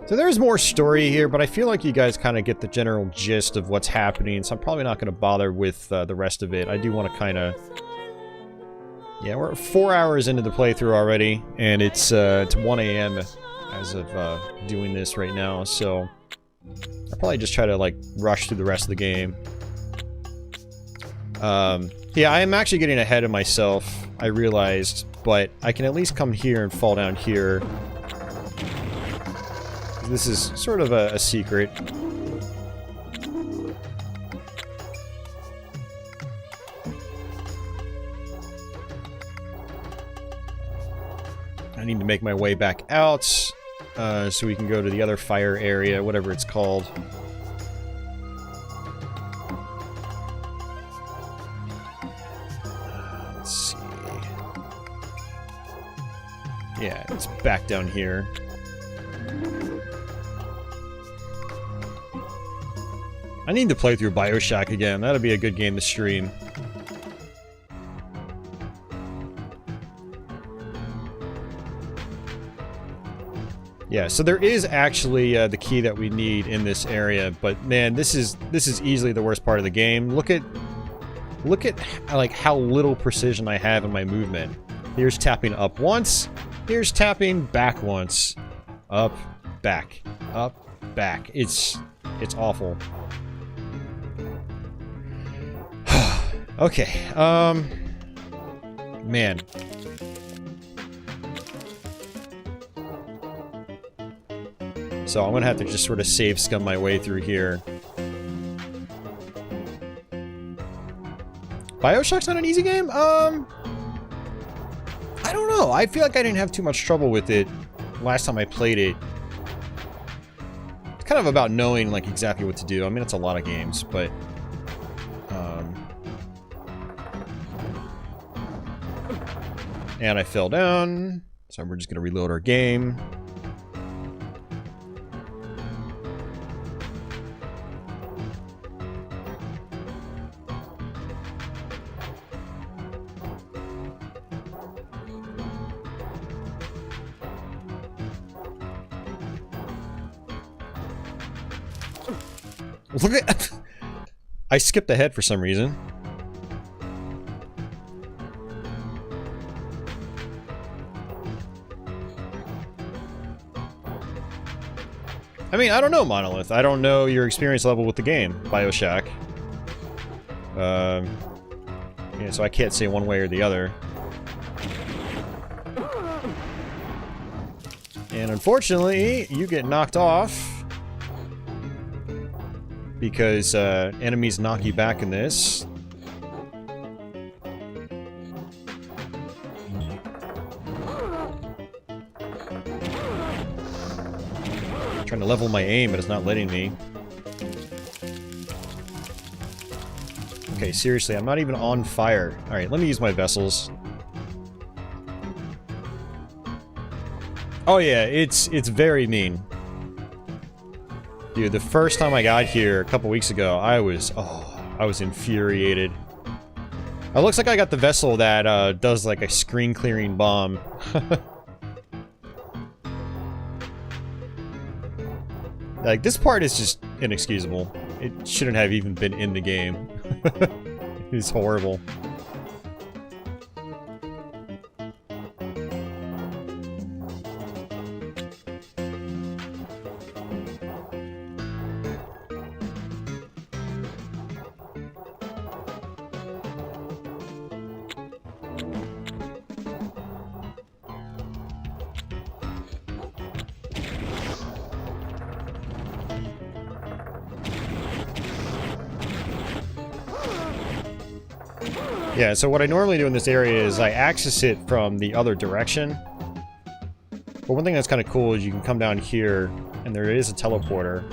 So there's more story here, but I feel like you guys kind of get the general gist of what's happening, so I'm probably not going to bother with the rest of it. I do want to kind of... Yeah, we're 4 hours into the playthrough already, and it's 1 AM as of doing this right now, so... I'll probably just try to, like, rush through the rest of the game. Yeah, I am actually getting ahead of myself, I realized, but I can at least come here and fall down here. This is sort of a secret. I need to make my way back out. so we can go to the other fire area, whatever it's called. Let's see. Yeah, it's back down here. I need to play through BioShock again. That'll be a good game to stream. Yeah, so there is actually the key that we need in this area, but man, this is easily the worst part of the game. Look at like how little precision I have in my movement. Here's tapping up once. Here's tapping back once. Up, back, back. It's awful. Okay, man. So I'm gonna have to just sort of save scum my way through here. BioShock's not an easy game? I don't know. I feel like I didn't have too much trouble with it last time I played it. It's kind of about knowing like exactly what to do. I mean, it's a lot of games, but and I fell down, so we're just gonna reload our game. Look at... I skipped ahead for some reason. I mean, I don't know, Monolith. I don't know your experience level with the game, BioShock. Yeah, so I can't say one way or the other. And unfortunately, you get knocked off. Because enemies knock you back in this. I'm trying to level my aim, but it's not letting me. Okay, seriously, I'm not even on fire. Alright, let me use my vessels. Oh yeah, it's very mean. Dude, the first time I got here a couple weeks ago, I was infuriated. It looks like I got the vessel that does like a screen clearing bomb. Like, this part is just inexcusable. It shouldn't have even been in the game. It's horrible. Yeah, so what I normally do in this area is I access it from the other direction. But one thing that's kind of cool is you can come down here, and there is a teleporter.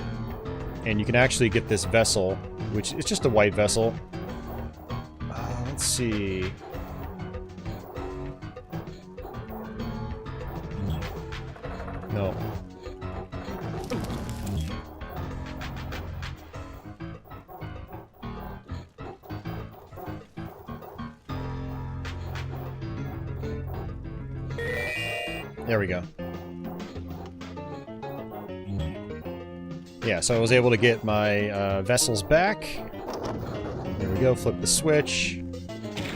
And you can actually get this vessel, which is just a white vessel. Let's see... No. There we go. Yeah, so I was able to get my vessels back. There we go, flip the switch.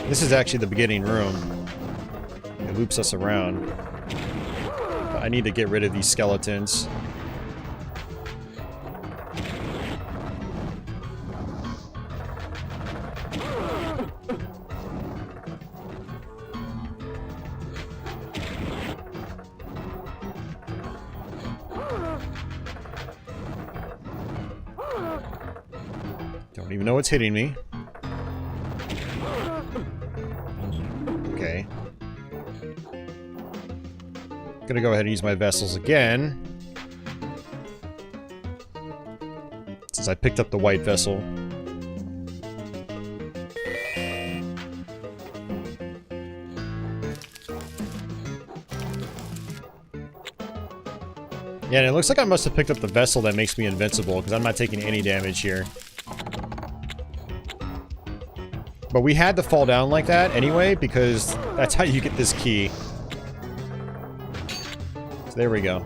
This is actually the beginning room. It loops us around. But I need to get rid of these skeletons. Don't even know what's hitting me. Okay. Gonna go ahead and use my vessels again. since I picked up the white vessel. Yeah, and it looks like I must have picked up the vessel that makes me invincible, because I'm not taking any damage here. But we had to fall down like that anyway, because that's how you get this key. So there we go.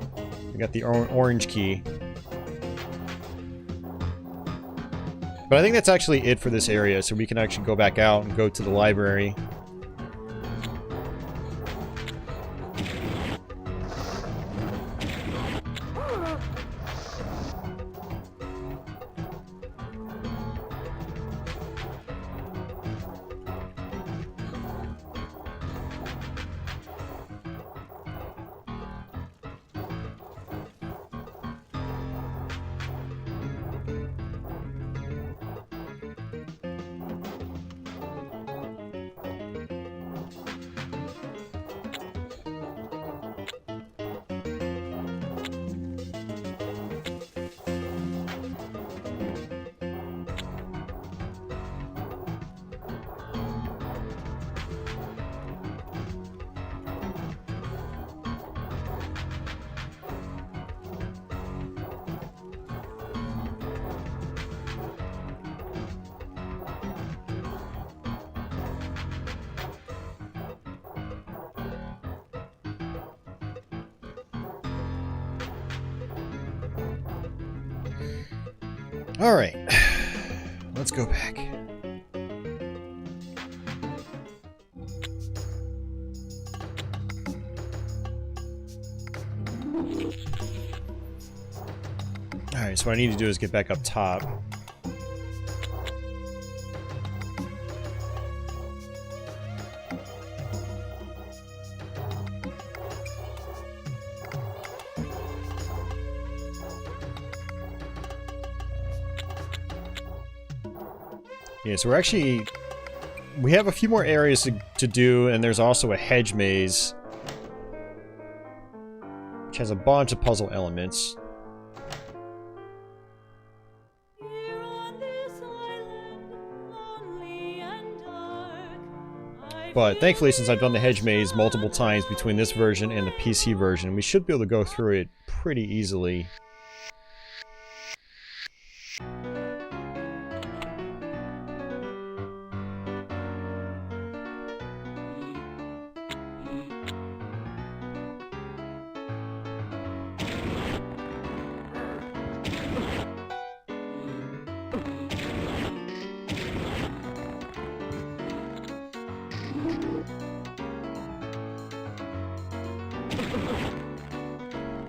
We got the orange key. But I think that's actually it for this area, so we can actually go back out and go to the library. Alright, let's go back. Alright, so what I need to do is get back up top. Yeah, so we have a few more areas to do, and there's also a hedge maze, which has a bunch of puzzle elements. But thankfully, since I've done the hedge maze multiple times between this version and the PC version, we should be able to go through it pretty easily.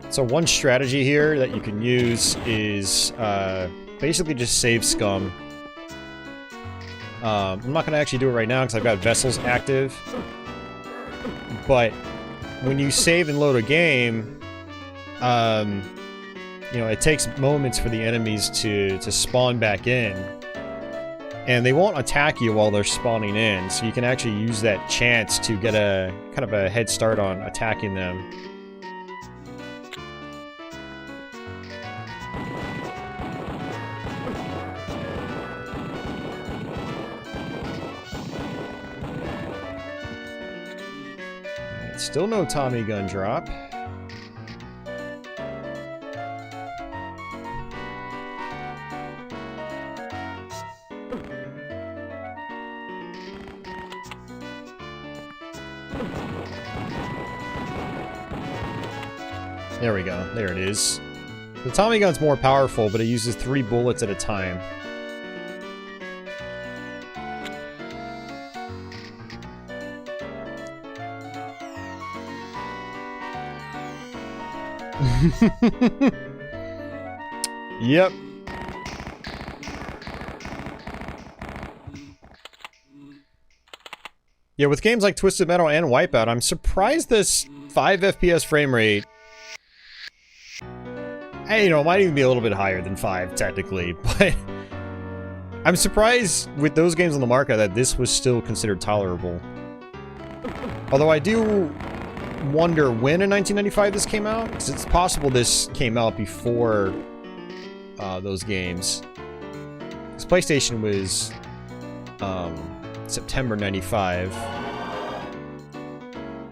So one strategy here that you can use is basically just save scum. I'm not going to actually do it right now because I've got vessels active. But when you save and load a game, you know, it takes moments for the enemies to spawn back in. And they won't attack you while they're spawning in, so you can actually use that chance to get a kind of a head start on attacking them. Still no Tommy gun drop. There we go. There it is. The Tommy gun's more powerful, but it uses 3 bullets at a time. Yep. Yeah, with games like Twisted Metal and Wipeout, I'm surprised this 5 FPS frame rate... You know, it might even be a little bit higher than 5, technically, but... I'm surprised with those games on the market that this was still considered tolerable. Although I do wonder when in 1995 this came out, because it's possible this came out before those games. This PlayStation was September 95.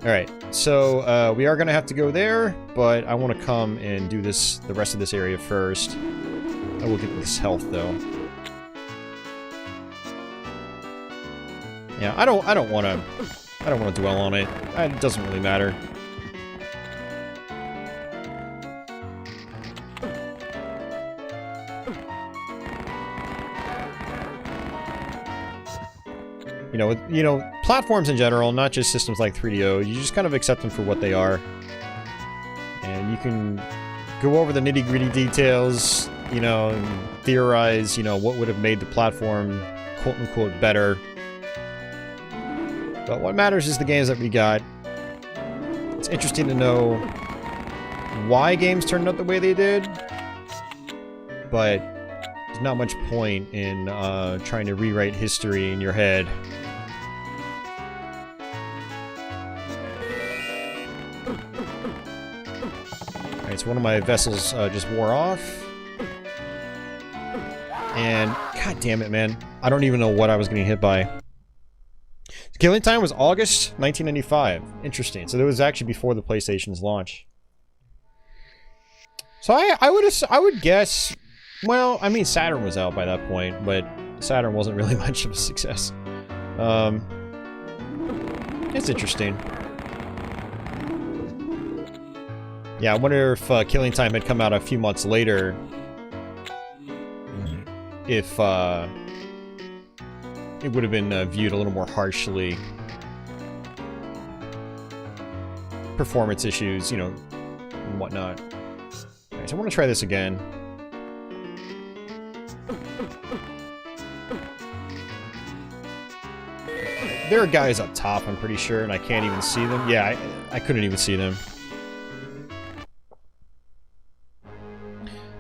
Alright, so we are going to have to go there, but I want to come and do the rest of this area first. I will get this health, though. Yeah, I don't want to dwell on it. It doesn't really matter. You know, platforms in general, not just systems like 3DO, you just kind of accept them for what they are. And you can go over the nitty-gritty details, you know, and theorize, you know, what would have made the platform quote-unquote better. But what matters is the games that we got. It's interesting to know why games turned out the way they did, but there's not much point in trying to rewrite history in your head. Alright, so one of my vessels just wore off. And, god damn it, man. I don't even know what I was getting hit by. The killing time was August 1995. Interesting. So that was actually before the PlayStation's launch. So I would guess... Well, I mean, Saturn was out by that point, but Saturn wasn't really much of a success. It's interesting. Yeah, I wonder if Killing Time had come out a few months later. If it would have been viewed a little more harshly. Performance issues, you know, and whatnot. Alright, so I want to try this again. There are guys up top, I'm pretty sure, and I can't even see them. Yeah, I couldn't even see them.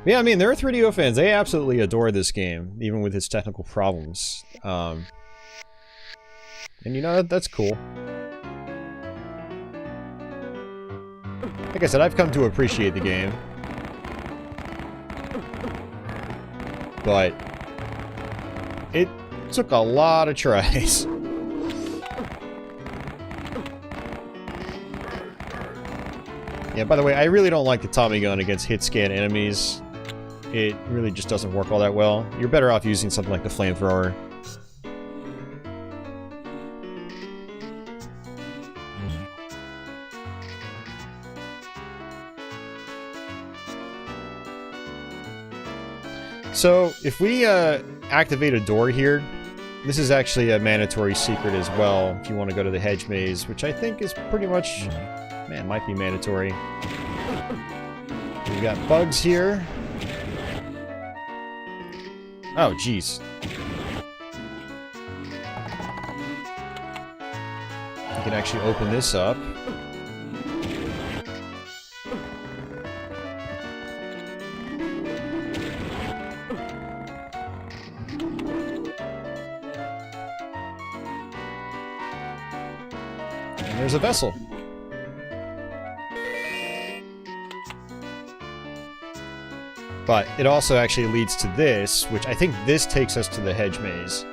Yeah, I mean, there are 3DO fans. They absolutely adore this game, even with its technical problems. And you know, that's cool. Like I said, I've come to appreciate the game. But it took a lot of tries. Yeah, by the way, I really don't like the Tommy gun against hit-scan enemies. It really just doesn't work all that well. You're better off using something like the flamethrower. So, if we activate a door here, this is actually a mandatory secret as well, if you want to go to the Hedge maze, which I think is pretty much... Man, might be mandatory. We've got bugs here. Oh, jeez. You can actually open this up. And there's a vessel. But it also actually leads to this, which I think this takes us to the Hedge maze.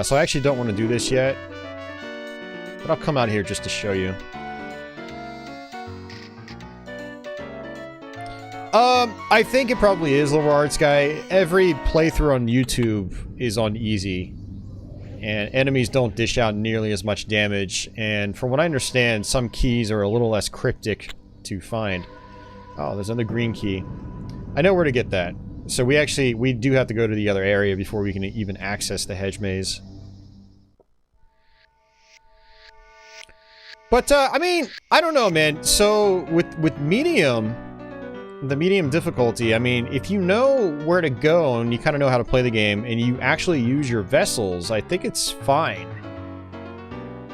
So I actually don't want to do this yet. But I'll come out here just to show you. I think it probably is Lower Arts Guy. Every playthrough on YouTube is on easy. And enemies don't dish out nearly as much damage. And from what I understand, some keys are a little less cryptic to find. Oh, there's another green key. I know where to get that. So we do have to go to the other area before we can even access the Hedge maze. But, I mean, I don't know, man. So, with medium, the medium difficulty, I mean, if you know where to go and you kind of know how to play the game and you actually use your vessels, I think it's fine.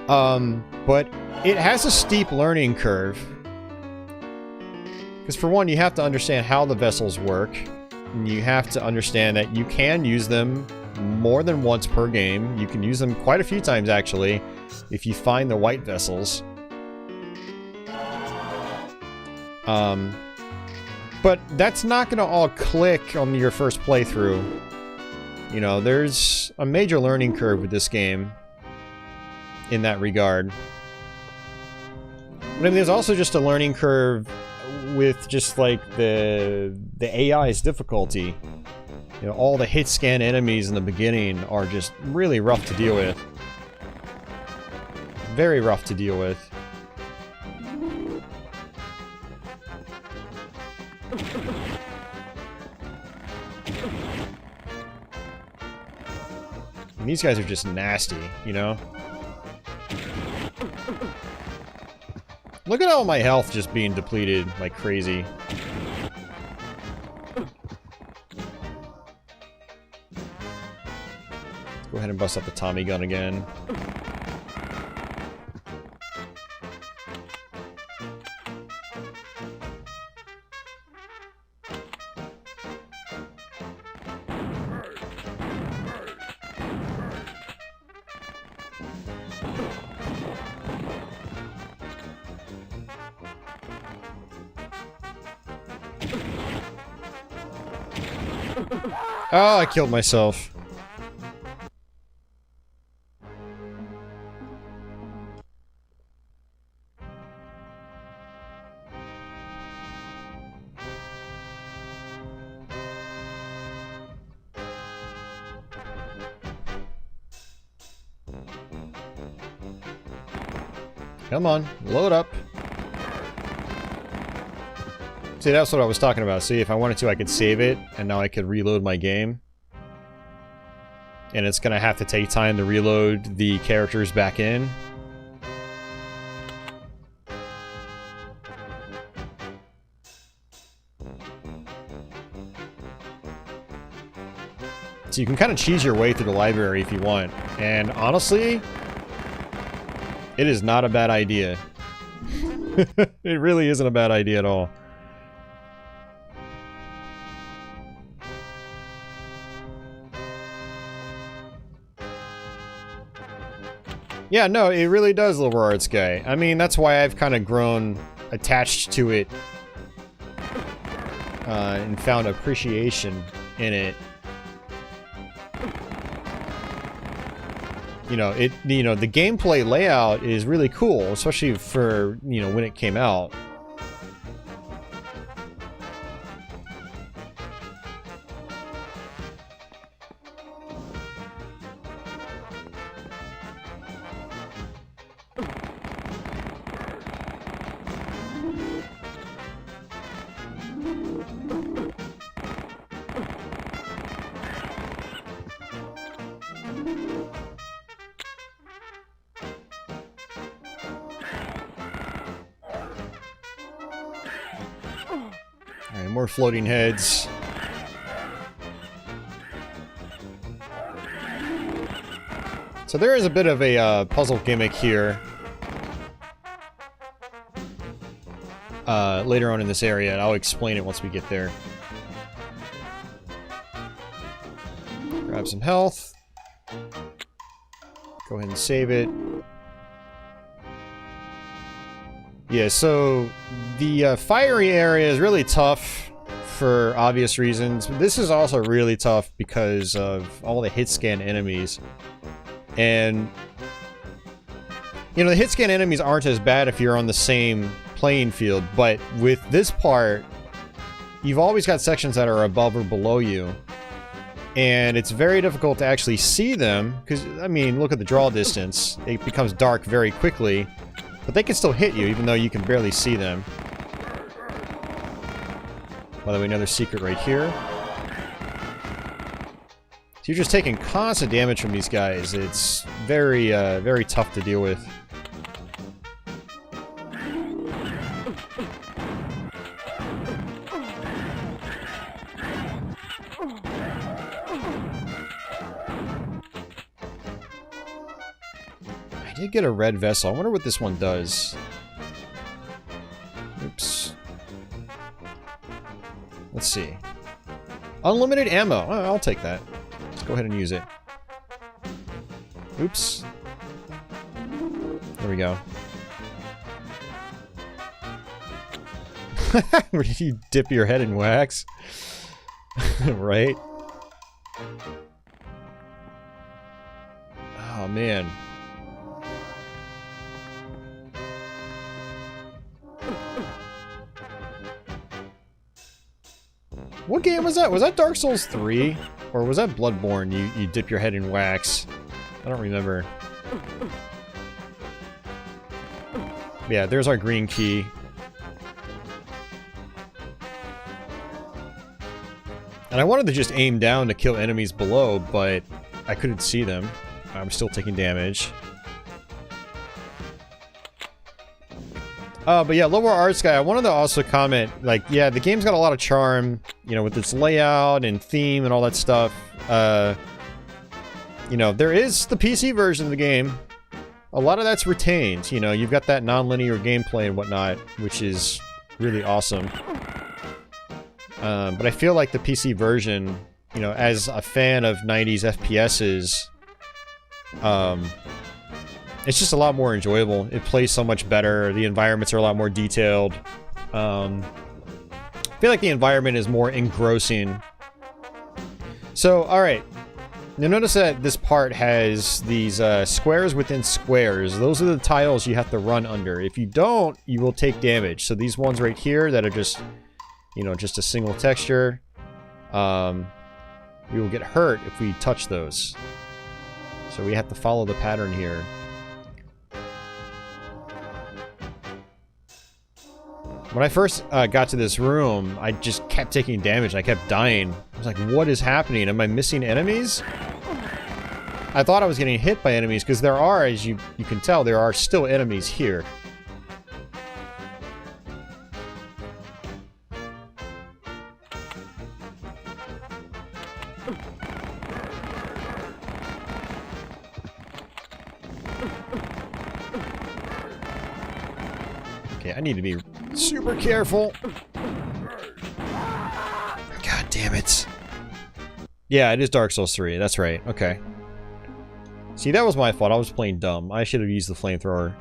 But it has a steep learning curve. Because for one, you have to understand how the vessels work. And you have to understand that you can use them more than once per game. You can use them quite a few times, actually, if you find the white vessels. But But that's not going to all click on your first playthrough. You know, there's a major learning curve with this game in that regard. But I mean, there's also just a learning curve with just like the AI's difficulty. You know, all the hit scan enemies in the beginning are just really rough to deal with. Very rough to deal with. And these guys are just nasty, you know? Look at all my health just being depleted like crazy. Go ahead and bust up the Tommy gun again. Oh, I killed myself. Come on, load up. See, that's what I was talking about. See, if I wanted to, I could save it, and now I could reload my game. And it's gonna have to take time to reload the characters back in. So you can kind of cheese your way through the library if you want. And honestly, it is not a bad idea. It really isn't a bad idea at all. Yeah, no, it really does, LibreArts guy. I mean, that's why I've kind of grown attached to it and found appreciation in it. You know, the gameplay layout is really cool, especially for, you know, when it came out. Alright, more floating heads. So there is a bit of a puzzle gimmick here. Later on in this area, and I'll explain it once we get there. Grab some health. Go ahead and save it. Yeah, so the fiery area is really tough for obvious reasons. This is also really tough because of all the hit scan enemies. And, you know, the hit scan enemies aren't as bad if you're on the same playing field, but with this part, you've always got sections that are above or below you. And it's very difficult to actually see them, because, I mean, look at the draw distance. It becomes dark very quickly. But they can still hit you, even though you can barely see them. By the way, another secret right here. So you're just taking constant damage from these guys. It's very, very tough to deal with. I did get a red vessel. I wonder what this one does. Oops. Let's see. Unlimited ammo. Oh, I'll take that. Let's go ahead and use it. Oops. There we go. Where you dip your head in wax. Right? Oh, man. What game was that? Was that Dark Souls 3? Or was that Bloodborne? You dip your head in wax. I don't remember. Yeah, there's our green key. And I wanted to just aim down to kill enemies below, but I couldn't see them. I'm still taking damage. But yeah, Lower Arts guy, I wanted to also comment, like, yeah, the game's got a lot of charm, you know, with its layout and theme and all that stuff. You know, there is the PC version of the game. A lot of that's retained, you know, you've got that non-linear gameplay and whatnot, which is really awesome. But I feel like the PC version, you know, as a fan of 90s FPSs, it's just a lot more enjoyable. It plays so much better. The environments are a lot more detailed. I feel like the environment is more engrossing. So, alright. You'll notice that this part has these squares within squares. Those are the tiles you have to run under. If you don't, you will take damage. So these ones right here that are just, you know, just a single texture, we will get hurt if we touch those. So we have to follow the pattern here. When I first got to this room, I just kept taking damage and I kept dying. I was like, what is happening? Am I missing enemies? I thought I was getting hit by enemies because there are, as you can tell, there are still enemies here. Okay, I need to be super careful. God damn it. Yeah, it is Dark Souls 3. That's right. Okay. See, that was my fault. I was playing dumb. I should have used the flamethrower.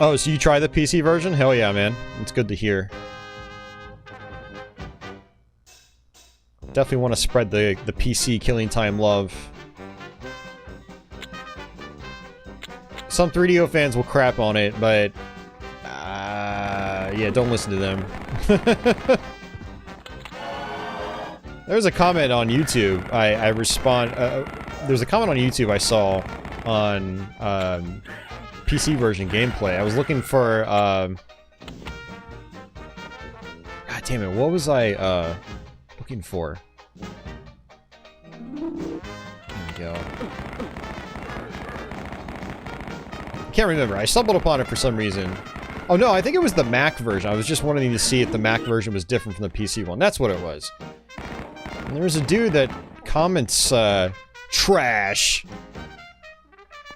Oh, so you try the PC version? Hell yeah, man. It's good to hear. Definitely want to spread the PC killing time love. Some 3DO fans will crap on it, but yeah, don't listen to them. There's a comment on YouTube. I respond. There's a comment on YouTube I saw on PC version gameplay. I was looking for. God damn it! What was I looking for? There we go. Can't remember. I stumbled upon it for some reason. Oh no, I think it was the Mac version. I was just wanting to see if the Mac version was different from the PC one. That's what it was. And there's a dude that comments, trash.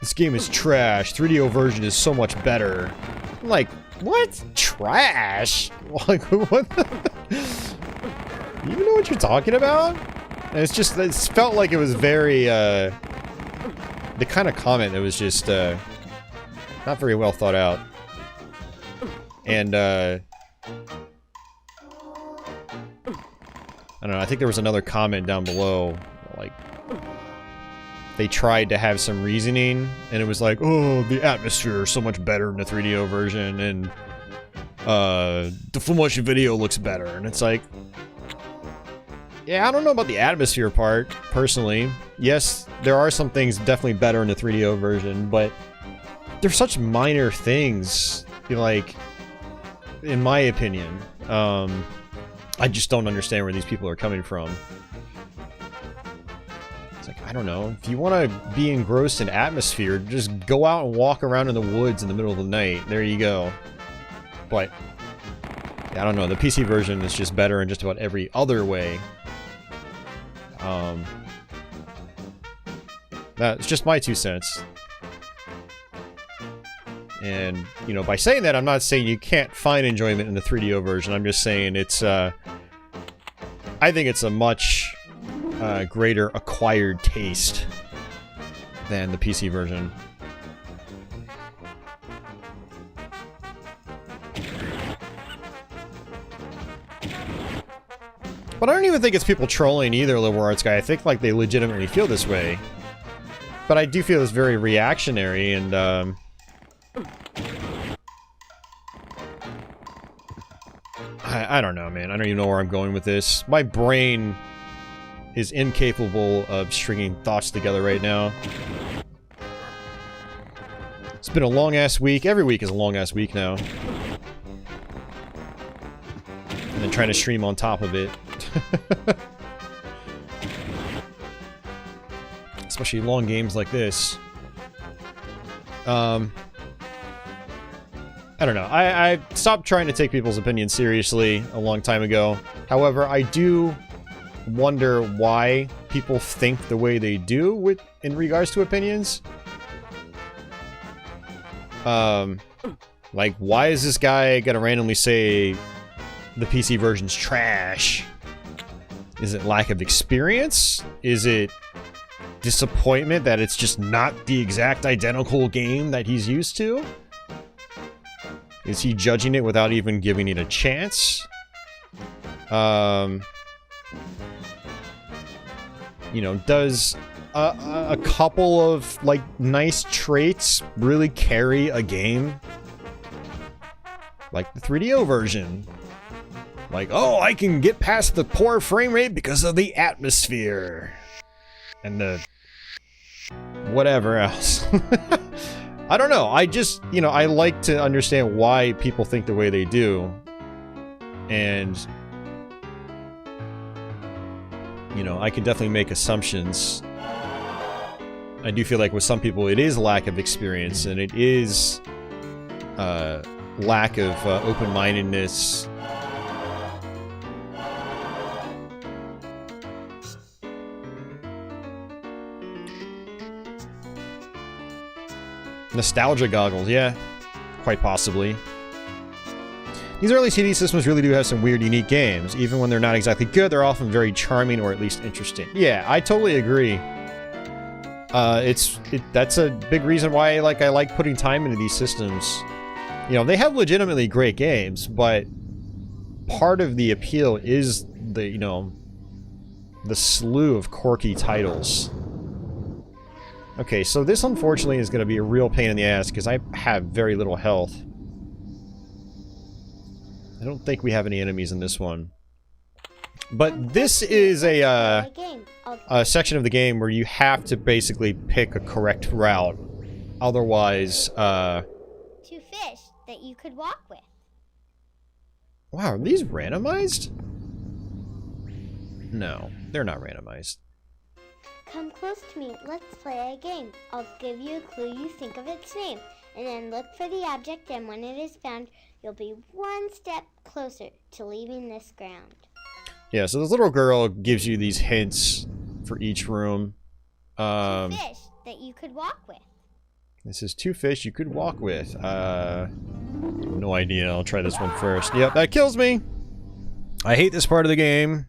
This game is trash. 3DO version is so much better. I'm like, what? Trash? Like, what the... You even know what you're talking about? And it's just, it felt like it was very, the kind of comment that was just, not very well thought out. And, I don't know, I think there was another comment down below, like, they tried to have some reasoning, and it was like, oh, the atmosphere is so much better in the 3DO version, and, the full motion video looks better, and it's like, yeah, I don't know about the atmosphere part, personally. Yes, there are some things definitely better in the 3DO version, but they're such minor things, like, in my opinion. I just don't understand where these people are coming from. It's like, I don't know. If you want to be engrossed in atmosphere, just go out and walk around in the woods in the middle of the night. There you go. But, yeah, I don't know. The PC version is just better in just about every other way. That's just my 2 cents. And, you know, by saying that, I'm not saying you can't find enjoyment in the 3DO version. I'm just saying it's, I think it's a much greater acquired taste than the PC version. But I don't even think it's people trolling either, Liberal Arts Guy. I think, like, they legitimately feel this way. But I do feel it's very reactionary, and, I don't know, man. I don't even know where I'm going with this. My brain is incapable of stringing thoughts together right now. It's been a long-ass week. Every week is a long-ass week now. And then trying to stream on top of it. Especially long games like this. I don't know. I stopped trying to take people's opinions seriously a long time ago. However, I do wonder why people think the way they do in regards to opinions. Like, why is this guy gonna randomly say the PC version's trash? Is it lack of experience? Is it disappointment that it's just not the exact identical game that he's used to? Is he judging it without even giving it a chance? You know, does a couple of, like, nice traits really carry a game? Like the 3DO version. Like, oh, I can get past the poor frame rate because of the atmosphere. And the... whatever else. I don't know. I just, you know, I like to understand why people think the way they do. And... you know, I can definitely make assumptions. I do feel like with some people it is lack of experience, and it is lack of open-mindedness. Nostalgia goggles, yeah. Quite possibly. These early CD systems really do have some weird, unique games. Even when they're not exactly good, they're often very charming or at least interesting. Yeah, I totally agree. That's a big reason why I like putting time into these systems. You know, they have legitimately great games, but part of the appeal is the, you know, the slew of quirky titles. Okay, so this unfortunately is going to be a real pain in the ass because I have very little health. I don't think we have any enemies in this one. But this is a section of the game where you have to basically pick a correct route. Otherwise,
2 fish that you could walk with.
Wow, are these randomized? No, they're not randomized.
Come close to me. Let's play a game. I'll give you a clue you think of its name. And then look for the object, and when it is found, you'll be one step closer to leaving this ground.
Yeah, so this little girl gives you these hints for each room.
2 fish that you could walk with.
This is 2 fish you could walk with. No idea. I'll try this one first. Yep, that kills me. I hate this part of the game.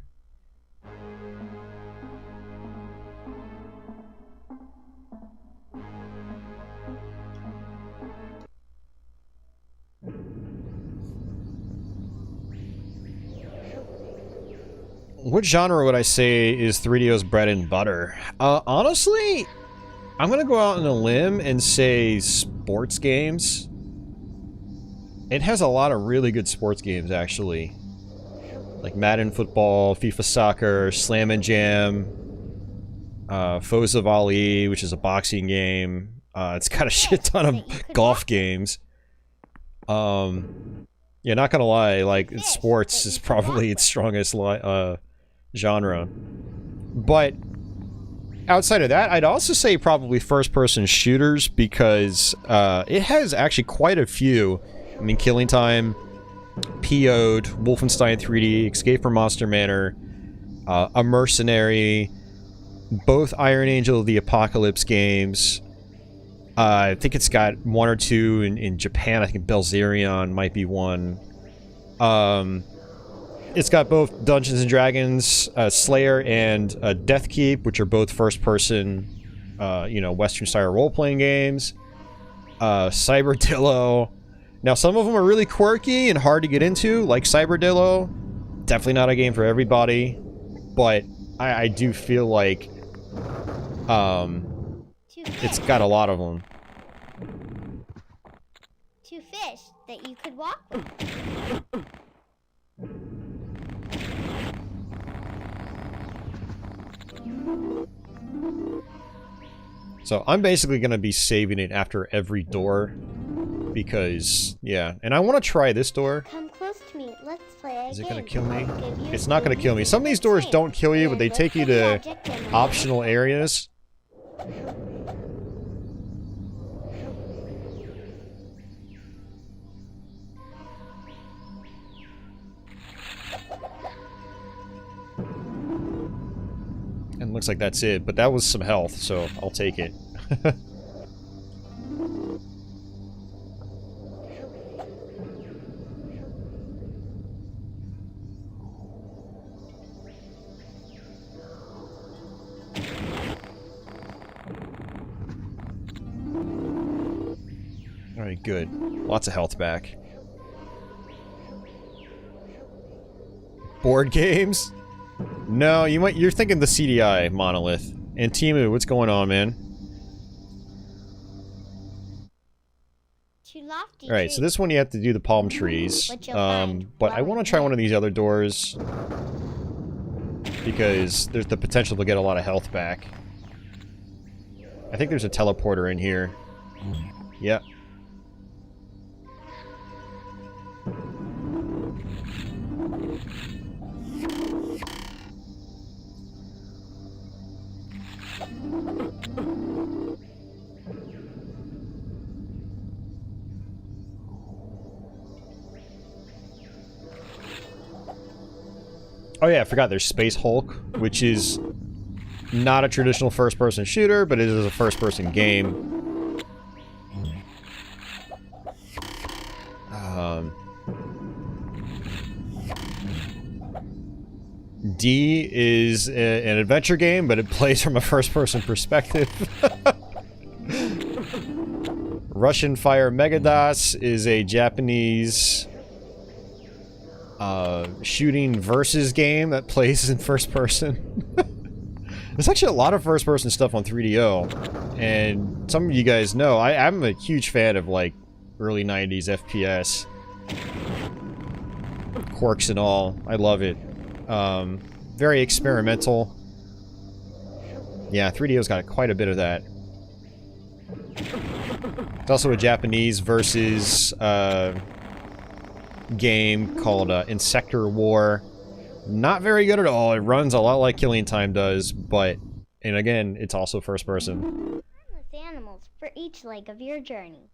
What genre would I say is 3DO's bread and butter? Honestly, I'm gonna go out on a limb and say sports games. It has a lot of really good sports games, actually. Like Madden Football, FIFA Soccer, Slam and Jam, Foes of Ali, which is a boxing game. It's got a shit ton of golf games. Yeah, not gonna lie, like, sports is probably its strongest genre. But outside of that, I'd also say probably first-person shooters, because it has actually quite a few. I mean, Killing Time, PO'd, Wolfenstein 3D, Escape from Monster Manor, A Mercenary, both Iron Angel of the Apocalypse games. I think it's got 1 or 2 in Japan. I think Belzerion might be one. It's got both Dungeons & Dragons, Slayer, and Deathkeep, which are both first-person, you know, Western-style role-playing games. Cyberdillo. Now, some of them are really quirky and hard to get into, like Cyberdillo. definitely not a game for everybody, but I do feel like it's got a lot of them.
2 fish that you could walk with.
So I'm basically going to be saving it after every door because, yeah. And I want to try this door.
Come close to me. Let's play a game.
Is it going to kill me? It's not going to kill me. Some of these doors don't kill you, but they take you to optional areas. And looks like that's it, but that was some health, so I'll take it. Alright, good. Lots of health back. Board games? No, you're thinking the CDI monolith. And Timu, what's going on, man? Alright, so this one you have to do the palm trees. But I want to try one of these other doors. Because there's the potential to get a lot of health back. I think there's a teleporter in here. Yep. Oh yeah, I forgot there's Space Hulk, which is not a traditional first-person shooter, but it is a first-person game. D is an adventure game, but it plays from a first-person perspective. Russian Fire Megados is a Japanese shooting versus game that plays in first person. There's actually a lot of first person stuff on 3DO, and some of you guys know I'm a huge fan of like early 90s FPS quirks and all. I love it. Very experimental. Yeah, 3DO's got quite a bit of that. It's also a Japanese versus game called Insector War. Not very good at all. It runs a lot like Killing Time does, but, and again, it's also first person.
Harmless animals for each leg of your journey.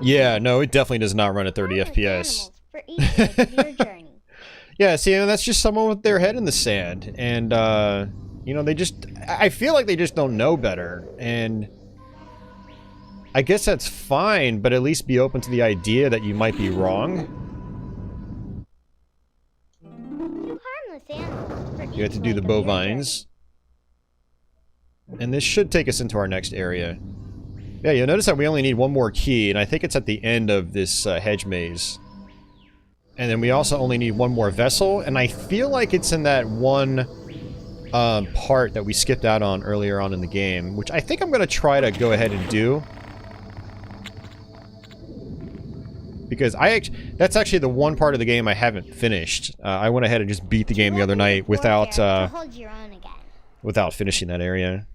Yeah, no, it definitely does not run at 30 FPS.
For each leg of your journey.
Yeah, see, and that's just someone with their head in the sand, and, you know, they just, I feel like they just don't know better, and I guess that's fine, but at least be open to the idea that you might be wrong.
Harmless animals for
You have to do the bovines. And this should take us into our next area. Yeah, you'll notice that we only need one more key, and I think it's at the end of this hedge maze. And then we also only need one more vessel, and I feel like it's in that one part that we skipped out on earlier on in the game, which I think I'm going to try to go ahead and do. Because that's actually the one part of the game I haven't finished. I went ahead and just beat the game the other night without finishing that area.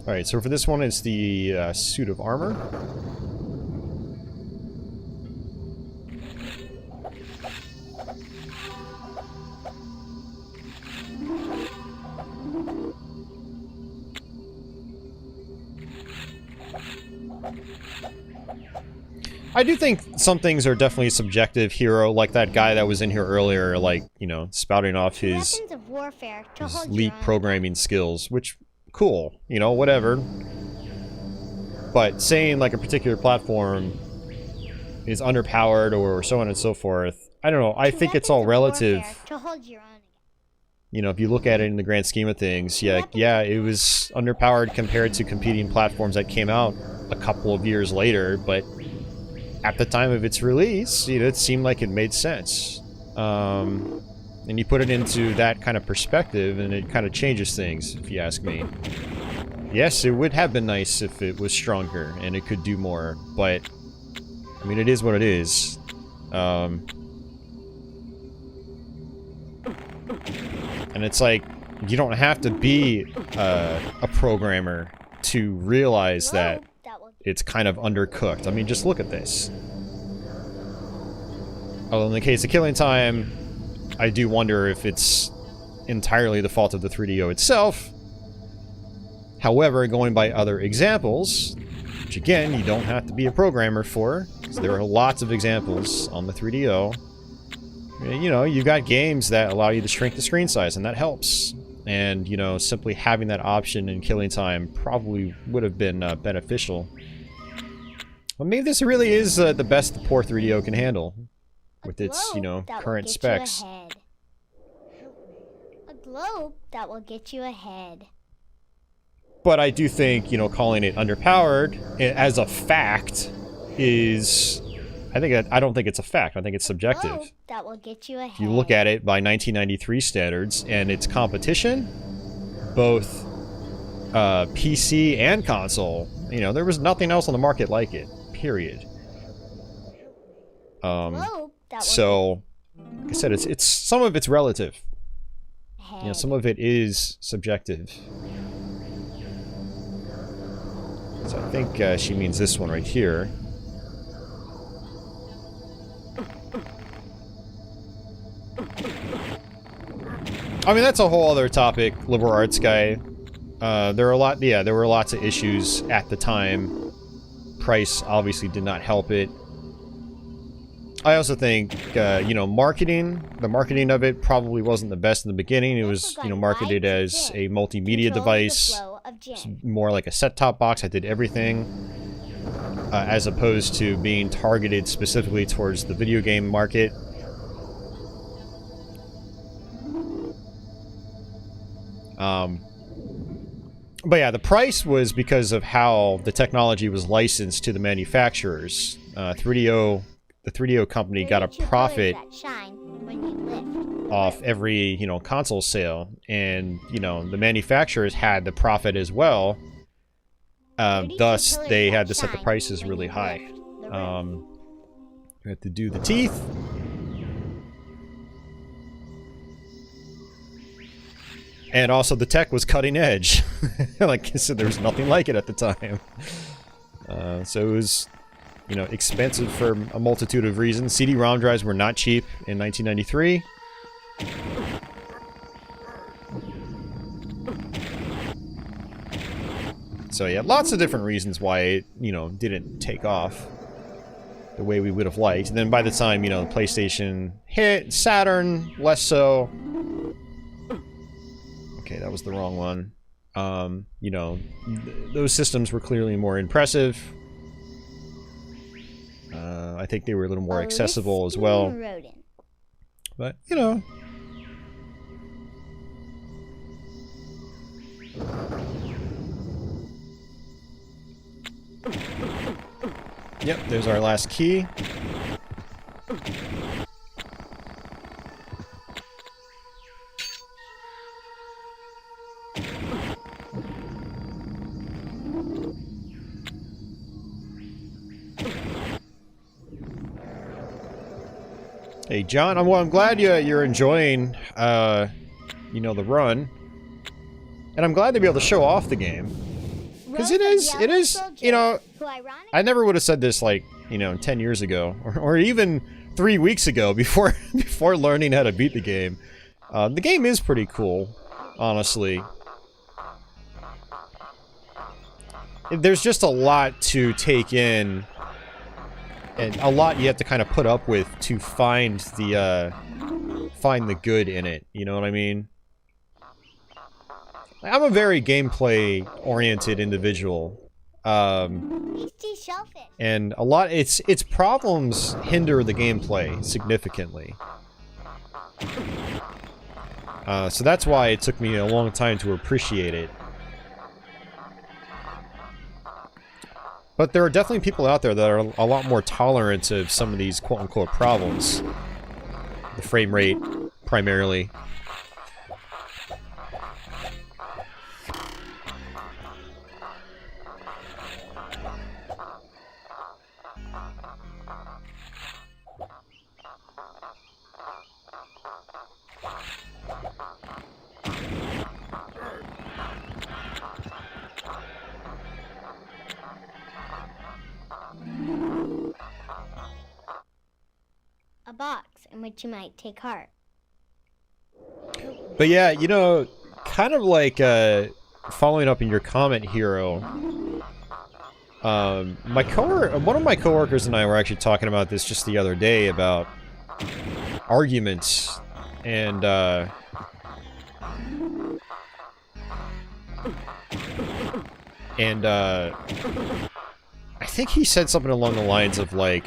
Alright, so for this one, it's the suit of armor. I do think some things are definitely subjective, hero, like that guy that was in here earlier, like, you know, spouting off his elite programming skills, which... cool, you know, whatever. But saying like a particular platform is underpowered or so on and so forth. I don't know. I think it's all relative.
To hold your own.
You know, if you look at it in the grand scheme of things, yeah, it was underpowered compared to competing platforms that came out a couple of years later, but at the time of its release, you know, it seemed like it made sense. And you put it into that kind of perspective, and it kind of changes things, if you ask me. Yes, it would have been nice if it was stronger and it could do more, but I mean, it is what it is. And it's like, you don't have to be a programmer to realize that it's kind of undercooked. I mean, just look at this. Although in the case of Killing Time, I do wonder if it's entirely the fault of the 3DO itself. However, going by other examples, which again, you don't have to be a programmer for, because there are lots of examples on the 3DO. You know, you've got games that allow you to shrink the screen size, and that helps. And, you know, simply having that option in Killing Time probably would have been beneficial. Well, maybe this really is the best the poor 3DO can handle with its, you know, current specs.
A globe that will get you ahead.
But I do think, you know, calling it underpowered as a fact is... I don't think it's a fact. I think it's subjective.
That will get you ahead.
If you look at it by 1993 standards and its competition, both PC and console, you know, there was nothing else on the market like it. Period. So, like I said, it's some of it's relative. You know, some of it is subjective. So I think she means this one right here. I mean, that's a whole other topic, liberal arts guy. There were lots of issues at the time. Price obviously did not help it. I also think, you know, the marketing of it probably wasn't the best in the beginning. It was, you know, marketed as a multimedia device, more like a set-top box that did everything, as opposed to being targeted specifically towards the video game market. But yeah, the price was because of how the technology was licensed to the manufacturers. The 3DO company got a profit off every, you know, console sale, and, you know, the manufacturers had the profit as well. Thus, they had to set the prices really high. We have to do the teeth. And also, the tech was cutting edge. Like I said, there was nothing like it at the time. So it was, you know, expensive for a multitude of reasons. CD-ROM drives were not cheap in 1993. So yeah, lots of different reasons why it, you know, didn't take off the way we would have liked. And then by the time, you know, the PlayStation hit, Saturn, less so. Okay, that was the wrong one. You know, those systems were clearly more impressive. I think they were a little more accessible as well. But, you know. Yep, there's our last key. Hey, John, I'm glad you're enjoying, you know, the run. And I'm glad to be able to show off the game. Because it is, you know, I never would have said this, like, you know, 10 years ago. Or even 3 weeks ago before learning how to beat the game. The game is pretty cool, honestly. There's just a lot to take in. And a lot you have to kind of put up with to find the good in it. You know what I mean? I'm a very gameplay-oriented individual.
He's too selfish.
And its problems hinder the gameplay significantly. So that's why it took me a long time to appreciate it. But there are definitely people out there that are a lot more tolerant of some of these quote-unquote problems. The frame rate, primarily.
A box in which you might take heart.
But yeah, you know, kind of like following up in your comment, Hero. One of my coworkers and I were actually talking about this just the other day about arguments and I think he said something along the lines of like,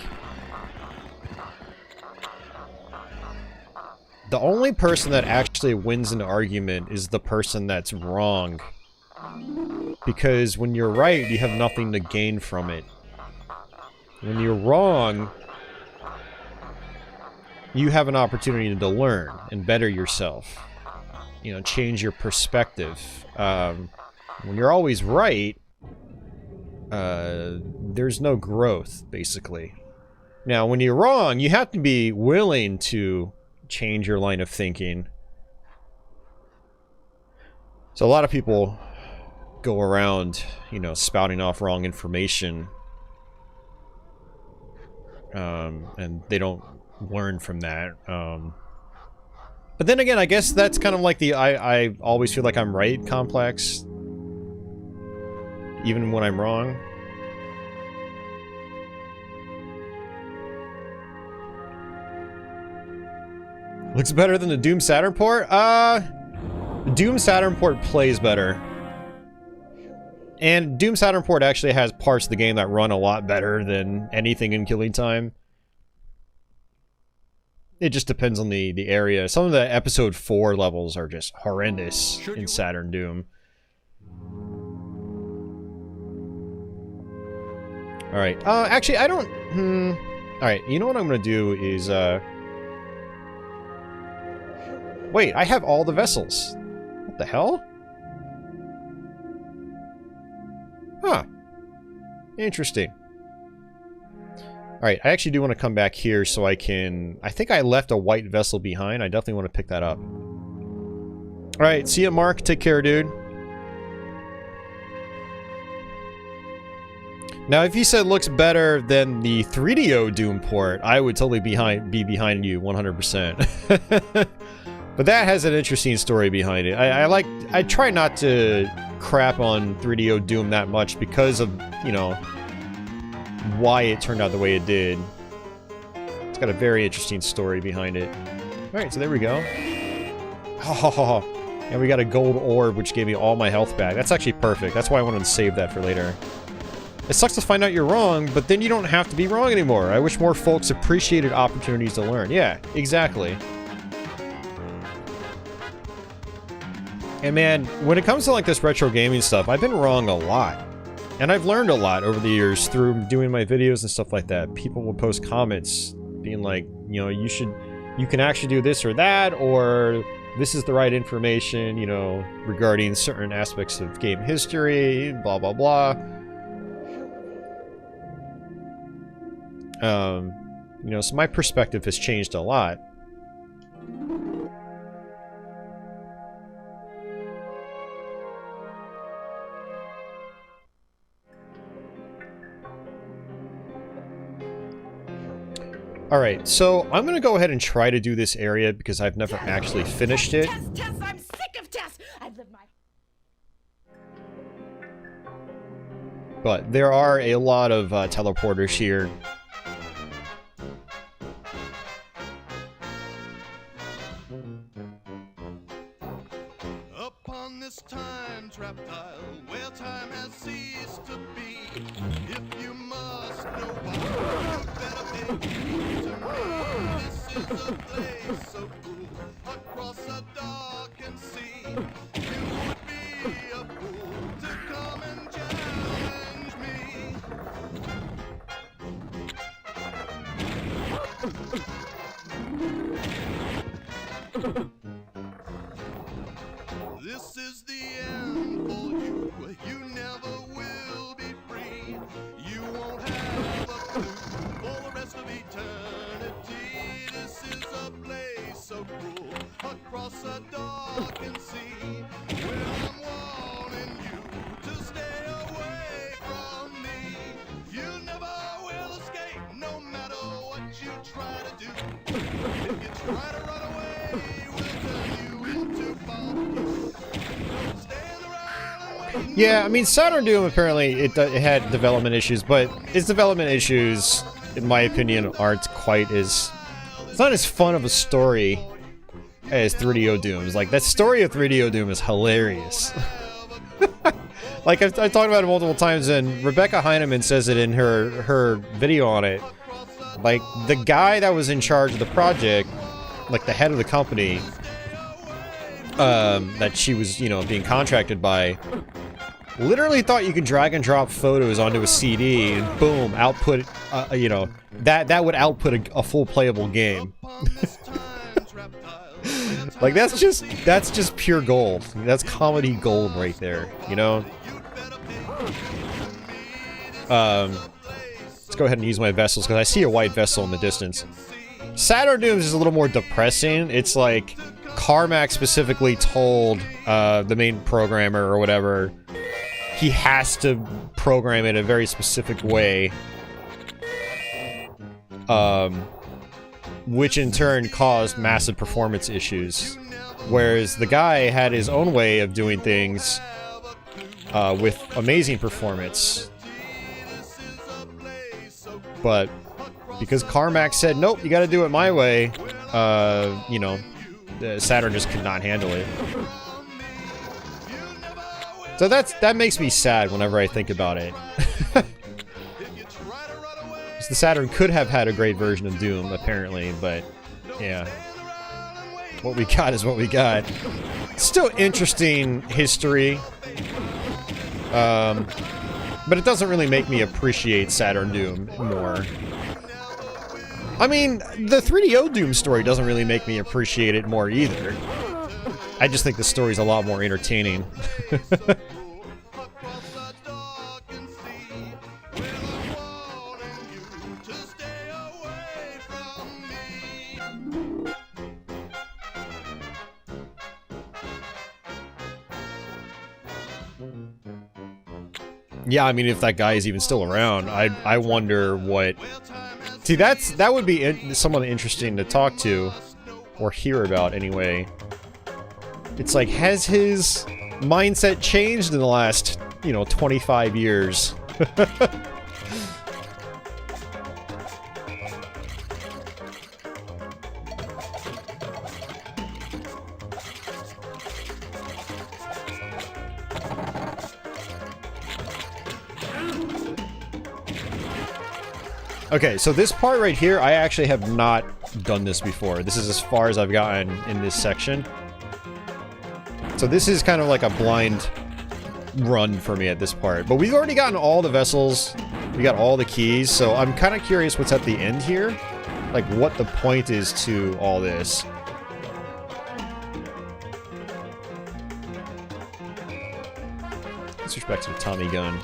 the only person that actually wins an argument is the person that's wrong. Because when you're right, you have nothing to gain from it. When you're wrong, you have an opportunity to learn and better yourself. You know, change your perspective. When you're always right, there's no growth, basically. Now, when you're wrong, you have to be willing to change your line of thinking. So a lot of people go around, you know, spouting off wrong information, and they don't learn from that. But then again, I guess that's kind of like the I always feel like I'm right complex, even when I'm wrong. Looks better than the Doom Saturn port? Doom Saturn port plays better. And Doom Saturn port actually has parts of the game that run a lot better than anything in Killing Time. It just depends on the area. Some of the Episode 4 levels are just horrendous in Saturn Doom. Alright, actually, I don't... Alright, you know what I'm gonna do is, wait, I have all the vessels. What the hell? Huh. Interesting. Alright, I actually do want to come back here so I can... I think I left a white vessel behind. I definitely want to pick that up. Alright, see ya, Mark. Take care, dude. Now, if you said looks better than the 3DO Doom port, I would totally be behind you 100%. But that has an interesting story behind it. I try not to crap on 3DO Doom that much because of, you know, why it turned out the way it did. It's got a very interesting story behind it. Alright, so there we go. And we got a gold orb, which gave me all my health back. That's actually perfect. That's why I wanted to save that for later. It sucks to find out you're wrong, but then you don't have to be wrong anymore. I wish more folks appreciated opportunities to learn. Yeah, exactly. And man, when it comes to like this retro gaming stuff, I've been wrong a lot. And I've learned a lot over the years through doing my videos and stuff like that. People will post comments being like, you know, you can actually do this or that, or this is the right information, you know, regarding certain aspects of game history, blah, blah, blah. You know, so my perspective has changed a lot. Alright, so I'm gonna go ahead and try to do this area because I've never actually finished it.
Tess, I'm sick of Tess! I've lived my...
But there are a lot of teleporters here.
Upon this time time traptile where time has ceased to be. If you must know why, you better pay heed to me. This is a place so cool across a darkened sea. You would be a fool to come and challenge me. This is the end for you. You never will be free. You won't have a clue for the rest of eternity. This is a place so cruel across a darkened sea, where I'm warning you to stay away from me. You never will escape, no matter what you try to do. If you try to run away, we'll turn you into barbecue. Don't stand around and wait.
Yeah, I mean, Saturn Doom apparently it had development issues, but its development issues, in my opinion, aren't quite as... It's not as fun of a story as 3DO Doom's. Like, that story of 3DO Doom is hilarious. Like, I've talked about it multiple times, and Rebecca Heineman says it in her video on it. Like, the guy that was in charge of the project, like the head of the company, that she was, you know, being contracted by, literally thought you could drag and drop photos onto a CD and boom, output, you know, that would output a full playable game. Like, that's just pure gold. That's comedy gold right there, you know? Let's go ahead and use my vessels, because I see a white vessel in the distance. Saturn Dooms is a little more depressing. It's like Carmack specifically told the main programmer or whatever he has to program it a very specific way, which in turn caused massive performance issues. Whereas the guy had his own way of doing things with amazing performance. But because Carmack said, nope, you gotta do it my way, you know, Saturn just could not handle it. So that makes me sad whenever I think about it. The Saturn could have had a great version of Doom, apparently, but yeah. What we got is what we got. Still interesting history. But it doesn't really make me appreciate Saturn Doom more. I mean, the 3DO Doom story doesn't really make me appreciate it more either. I just think the story's a lot more entertaining. Yeah, I mean, if that guy is even still around, I wonder what... See, that would be someone interesting to talk to, or hear about anyway. It's like, has his mindset changed in the last, you know, 25 years? Okay, so this part right here, I actually have not done this before. This is as far as I've gotten in this section. So this is kind of like a blind run for me at this part. But we've already gotten all the vessels. We got all the keys, so I'm kind of curious what's at the end here. Like, what the point is to all this. Let's switch back to the Tommy gun.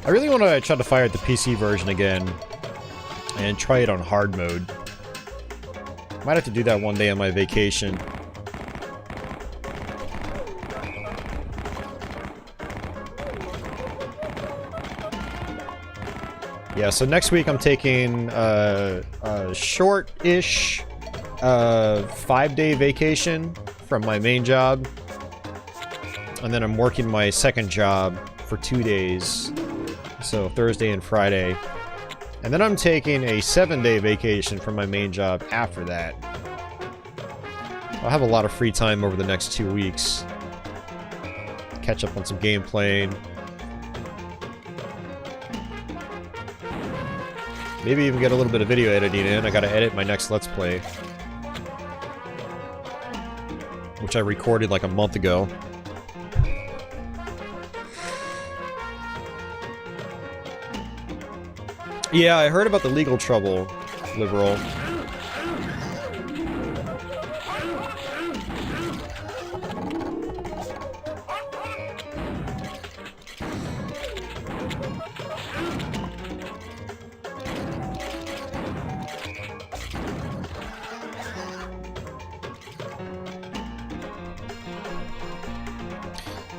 I really want to try to fire at the PC version again and try it on hard mode. Might have to do that one day on my vacation. Yeah, so next week I'm taking a short-ish 5-day vacation from my main job. And then I'm working my second job for 2 days. So Thursday and Friday. And then I'm taking a 7-day vacation from my main job after that. I'll have a lot of free time over the next 2 weeks. Catch up on some gameplay. Maybe even get a little bit of video editing in. I gotta edit my next Let's Play. Which I recorded like a month ago. Yeah, I heard about the legal trouble, Liberal.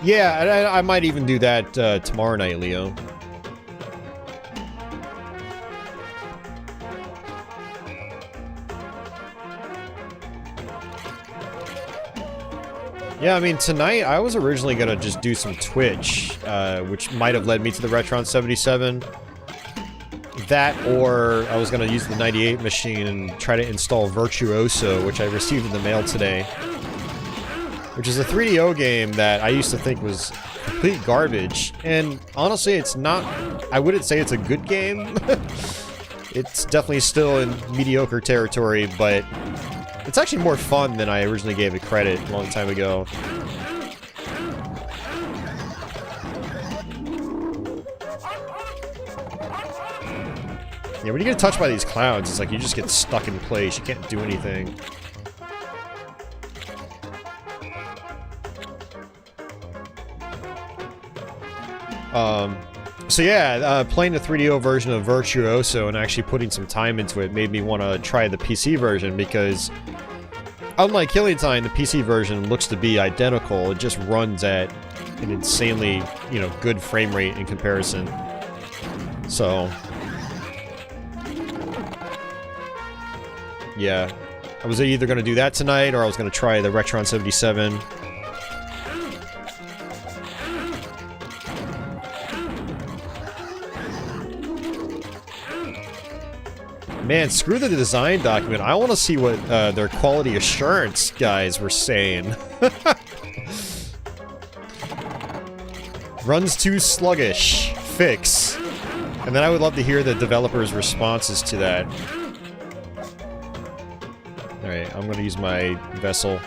Yeah, I might even do that tomorrow night, Leo. Yeah, I mean, tonight I was originally gonna just do some Twitch, which might have led me to the Retron 77. That, or I was gonna use the 98 machine and try to install Virtuoso, which I received in the mail today. Which is a 3DO game that I used to think was complete garbage. And honestly, it's not... I wouldn't say it's a good game. It's definitely still in mediocre territory, but it's actually more fun than I originally gave it credit a long time ago. Yeah, when you get touched by these clouds, it's like you just get stuck in place. You can't do anything. So yeah, playing the 3DO version of Virtuoso and actually putting some time into it made me want to try the PC version because, unlike Killing Time, the PC version looks to be identical. It just runs at an insanely, you know, good frame rate in comparison. So, yeah, I was either going to do that tonight or I was going to try the Retron 77. Man, screw the design document. I want to see what their quality assurance guys were saying. Runs too sluggish. Fix. And then I would love to hear the developers' responses to that. Alright, I'm going to use my vessel.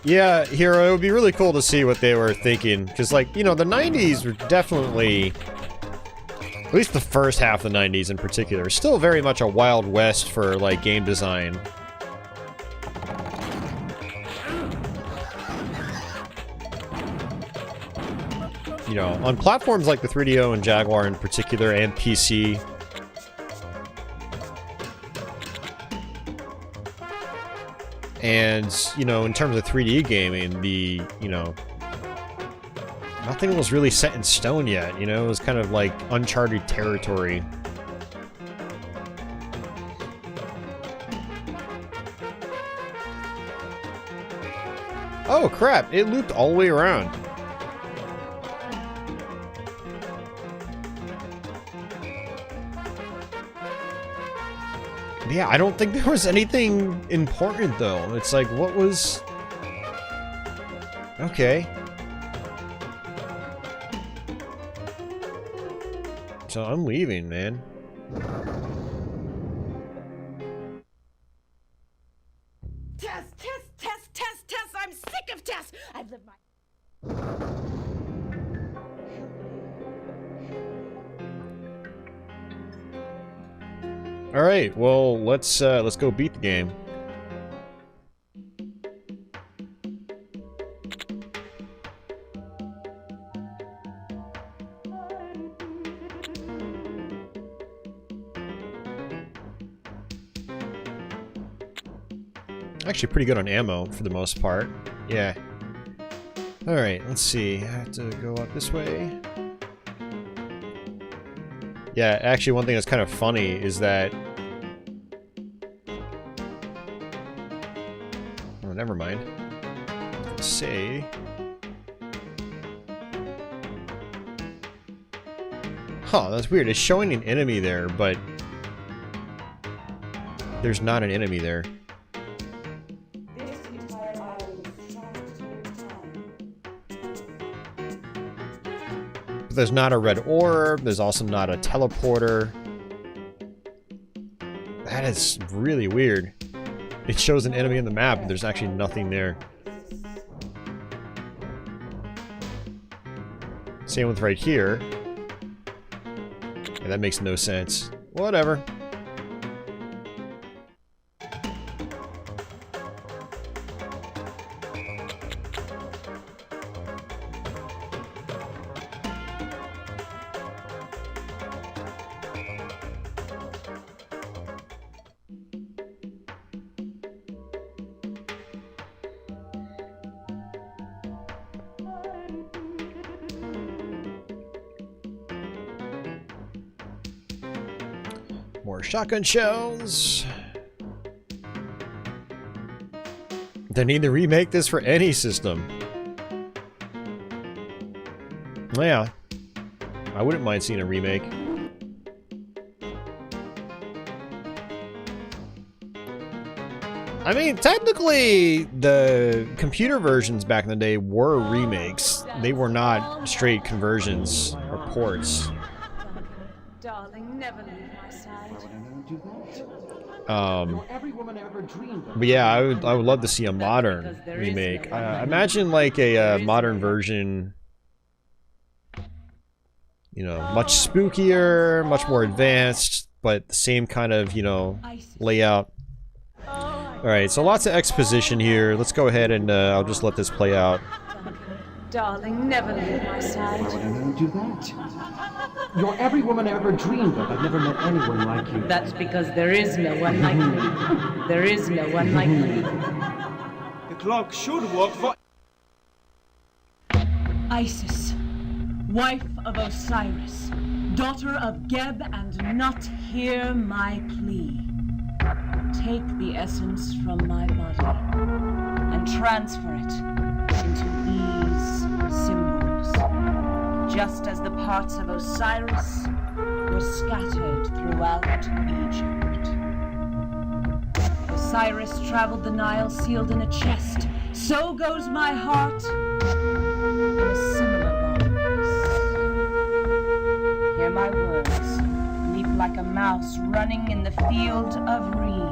Yeah, Hero, it would be really cool to see what they were thinking. Because, like, you know, the 90s were definitely... At least the first half of the 90s in particular. Still very much a Wild West for, like, game design. You know, on platforms like the 3DO and Jaguar in particular, and PC... And, you know, in terms of 3D gaming, the, you know, nothing was really set in stone yet, you know? It was kind of like uncharted territory. Oh, crap! It looped all the way around. Yeah, I don't think there was anything important, though. It's like, what was... Okay. So I'm leaving, man.
Test, test, test, test, Tess. I'm sick of Tess. I've lived my...
All right, well, let's go beat the game. Actually pretty good on ammo for the most part. Yeah. Alright, let's see. I have to go up this way. Yeah, actually one thing that's kind of funny is that... Oh, never mind. Let's say... Huh, that's weird. It's showing an enemy there, but... There's not an enemy there. There's not a red orb, there's also not a teleporter. That is really weird. It shows an enemy in the map, but there's actually nothing there. Same with right here. Yeah, that makes no sense. Whatever. More shotgun shells. They need to remake this for any system. Yeah. I wouldn't mind seeing a remake. I mean, technically, the computer versions back in the day were remakes. They were not straight conversions or ports.
Darling, never leave my side.
But yeah, I would love to see a modern remake. Imagine like a modern version, you know, much spookier, much more advanced, but the same kind of, you know, layout. Alright, so lots of exposition here. Let's go ahead and I'll just let this play out.
Darling, never leave my side.
Why would anyone do that? You're every woman I ever dreamed of. I've never met anyone like you.
That's because there is no one like me. There is no one like me.
The clock should work for...
Isis, wife of Osiris, daughter of Geb, and not hear my plea. Take the essence from my body and transfer it into these symbols, just as the parts of Osiris were scattered throughout Egypt. Osiris traveled the Nile sealed in a chest. So goes my heart in a similar box. Hear my words. Leap like a mouse running in the field of reeds.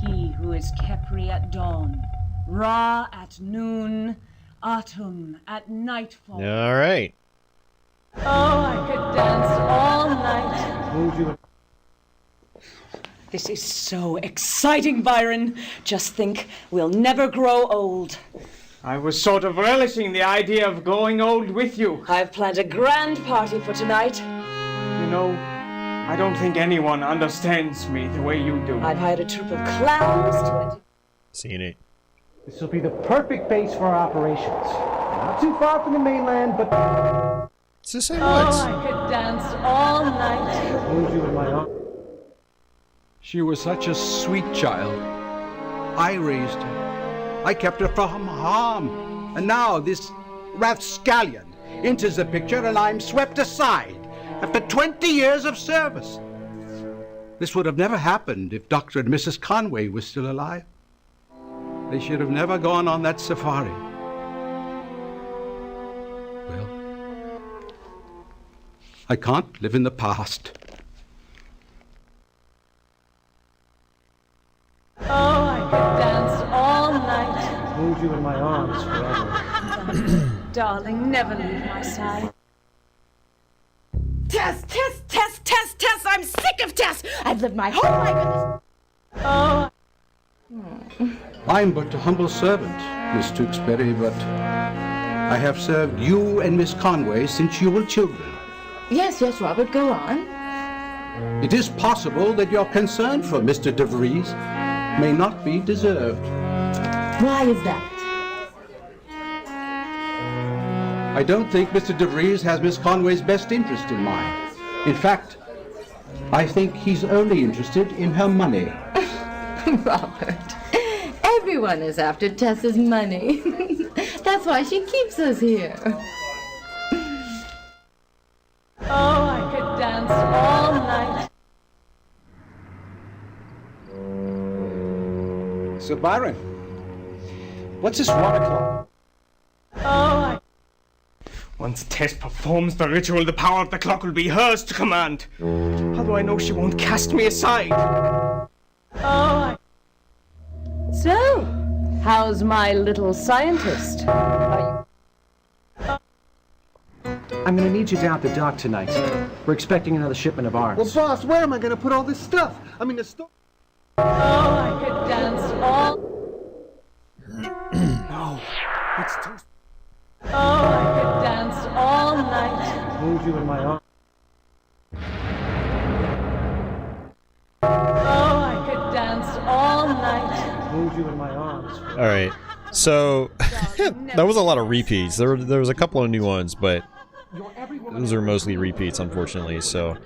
He who is Khepri at dawn, Ra at noon, Atum at nightfall.
All right.
Oh, I could dance all night. This is so exciting, Byron. Just think, we'll never grow old.
I was sort of relishing the idea of growing old with you.
I've planned a grand party for tonight.
You know, I don't think anyone understands me the way you do.
I've hired a troupe of clowns to...
Seen it.
This will be the perfect base for our operations. Not too far from the mainland, but...
It's the same
Oh,
woods.
I could dance all night.
Hold you in my arms.
She was such a sweet child. I raised her. I kept her from harm. And now this rapscallion enters the picture and I'm swept aside after 20 years of service. This would have never happened if Dr. and Mrs. Conway were still alive. They should have never gone on that safari. Well, I can't live in the past.
you in my arms forever.
Darling, never leave my side.
Tess, Tess, Tess, Tess, Tess! I'm sick of Tess! I've lived my whole life in this.
Oh.
I'm but a humble servant, Miss Tewksbury, but I have served you and Miss Conway since you were children.
Yes, yes, Robert, go on.
It is possible that your concern for Mr. DeVries may not be deserved.
Why is that?
I don't think Mr. DeVries has Miss Conway's best interest in mind. In fact, I think he's only interested in her money.
Robert, everyone is after Tess's money. That's why she keeps us here.
Oh, I could dance all night.
So, Byron, what's this water clock?
Oh,
Once Tess performs the ritual, the power of the clock will be hers to command. Although I know she won't cast me aside.
oh.
So, how's my little scientist?
I'm gonna need you down at the dock tonight. We're expecting another shipment of arms.
Well, boss, where am I gonna put all this stuff? I mean, the store.
Oh, I could dance all.
No, it's too.
Oh, I could dance all night.
Hold you in my arms.
Oh, I could dance all night.
Hold you in my arms.
All right. So that was a lot of repeats. There was a couple of new ones, but those are mostly repeats, unfortunately. So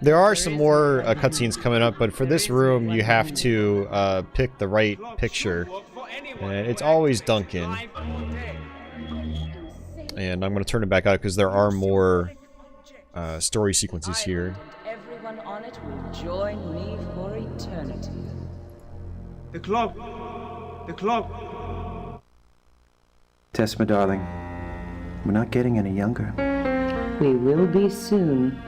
there are some more cutscenes coming up, but for this room, you have to pick the right picture. And it's always Duncan. And I'm going to turn it back out because there are more story sequences here.
Everyone on it will join me for eternity.
The clock. The clock.
Tess, my darling, we're not getting any younger.
We will be soon.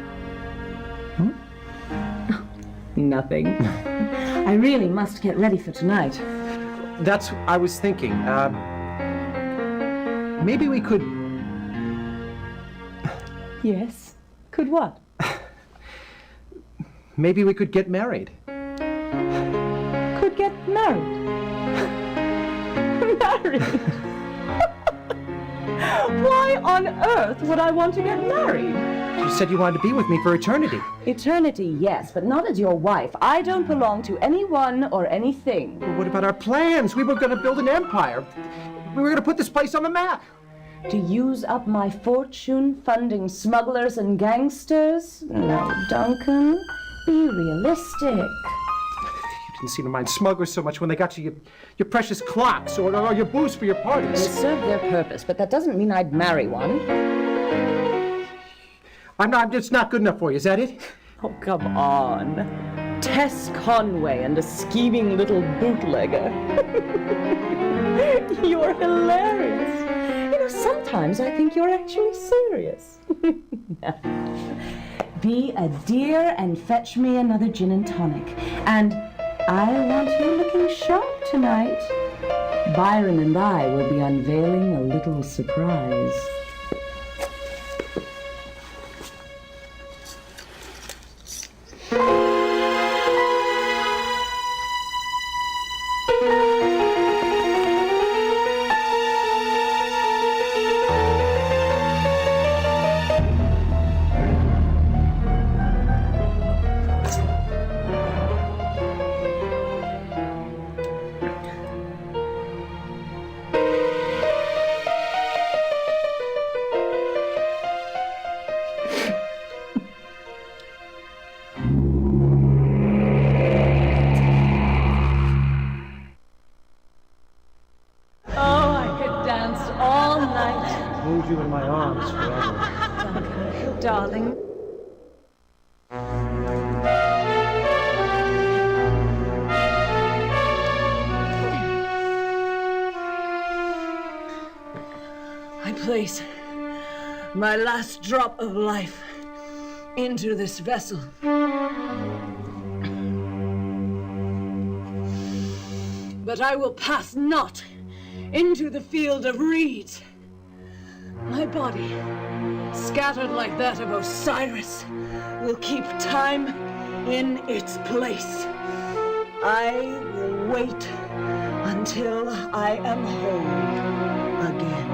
Nothing. I really must get ready for tonight.
That's what I was thinking. Maybe we could.
Yes? Could what?
Maybe we could get married.
Could get married. Married? Why on earth would I want to get married?
You said you wanted to be with me for eternity.
Eternity, yes, but not as your wife. I don't belong to anyone or anything.
Well, what about our plans? We were going to build an empire. We were going to put this place on the map.
To use up my fortune funding smugglers and gangsters? No, Duncan. Be realistic.
You didn't seem to mind smugglers so much when they got you your precious clocks or your booze for your
They
parties.
served their purpose, but that doesn't mean I'd marry one.
It's not good enough for you, is that it?
Oh, come on. Tess Conway and a scheming little bootlegger. You're hilarious. You know, sometimes I think you're actually serious. Be a dear and fetch me another gin and tonic. And I want you looking sharp tonight. Byron and I will be unveiling a little surprise.
Hold you in my arms forever.
Darling. I place my last drop of life into this vessel. But I will pass not into the field of reeds. My body, scattered like that of Osiris, will keep time in its place. I will wait until I am whole again.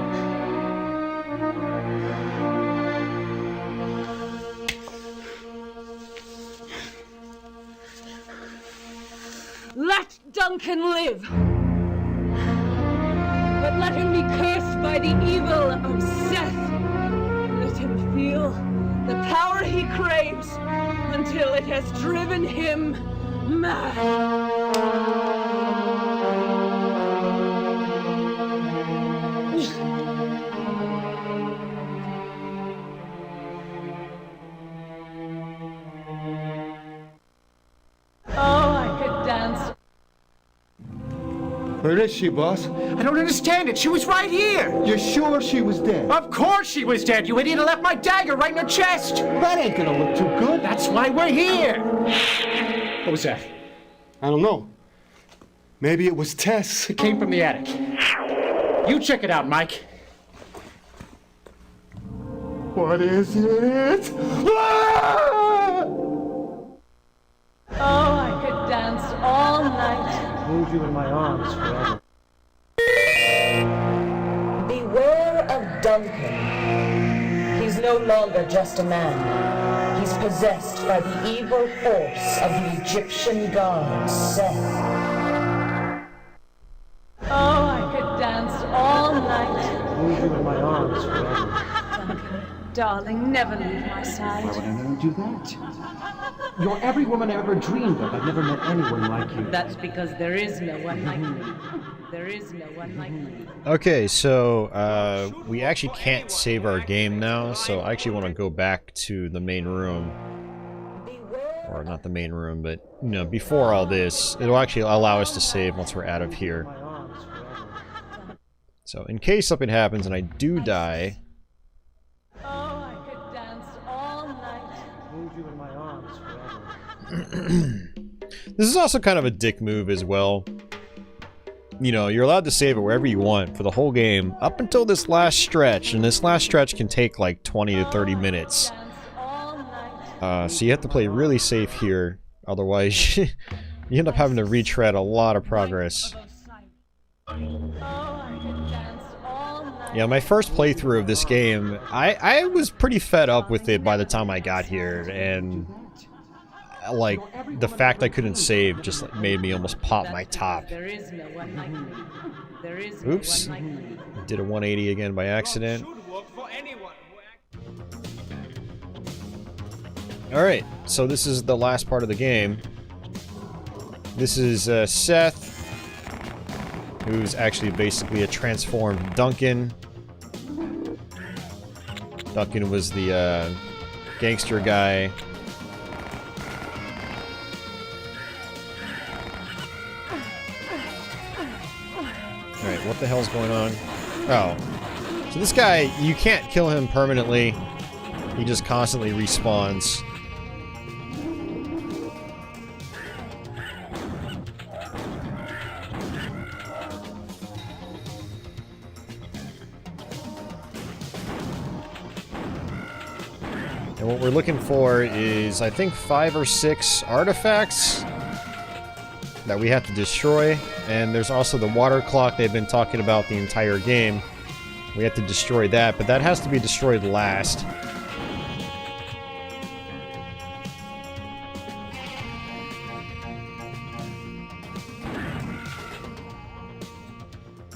Let Duncan live! But let him be cursed by the evil of Seth. Let him feel the power he craves until it has driven him mad.
Where is she, boss?
I don't understand it. She was right here.
You're sure she was dead?
Of course she was dead, you idiot. I left my dagger right in her chest.
That ain't gonna look too good.
That's why we're here. What was that?
I don't know. Maybe it was Tess.
It came from the attic. You check it out, Mike.
What is it? Ah!
Oh, I could dance all night.
Hold you in my arms forever.
Beware of Duncan. He's no longer just a man. He's possessed by the evil force of the Egyptian god, Seth.
Oh, I could dance all night.
Hold you in my arms forever.
Duncan, darling, never leave my side.
Why would I never do that? You're every woman I ever dreamed of. I've never met anyone like you.
That's because there is no one like me. There is no one like me.
Okay, so we actually can't save our game now, so I actually want to go back to the main room. Or not the main room, but, you know, before all this, it'll actually allow us to save once we're out of here. So, in case something happens and I do die...
Oh, I could dance all night.
Hold you in my arms forever.
This is also kind of a dick move as well. You know, you're allowed to save it wherever you want for the whole game, up until this last stretch, and this last stretch can take like 20 to 30 minutes. So you have to play really safe here, otherwise you end up having to retread a lot of progress. Yeah, my first playthrough of this game, I was pretty fed up with it by the time I got here, and like, the fact I couldn't save just like, made me almost pop my top. Oops. Did a 180 again by accident. Alright, so this is the last part of the game. This is Seth, who's actually basically a transformed Duncan. Duncan was the gangster guy. Alright, what the hell's going on? Oh. So this guy, you can't kill him permanently. He just constantly respawns. And what we're looking for is, I think, 5 or 6 artifacts that we have to destroy. And there's also the water clock they've been talking about the entire game. We have to destroy that, but that has to be destroyed last.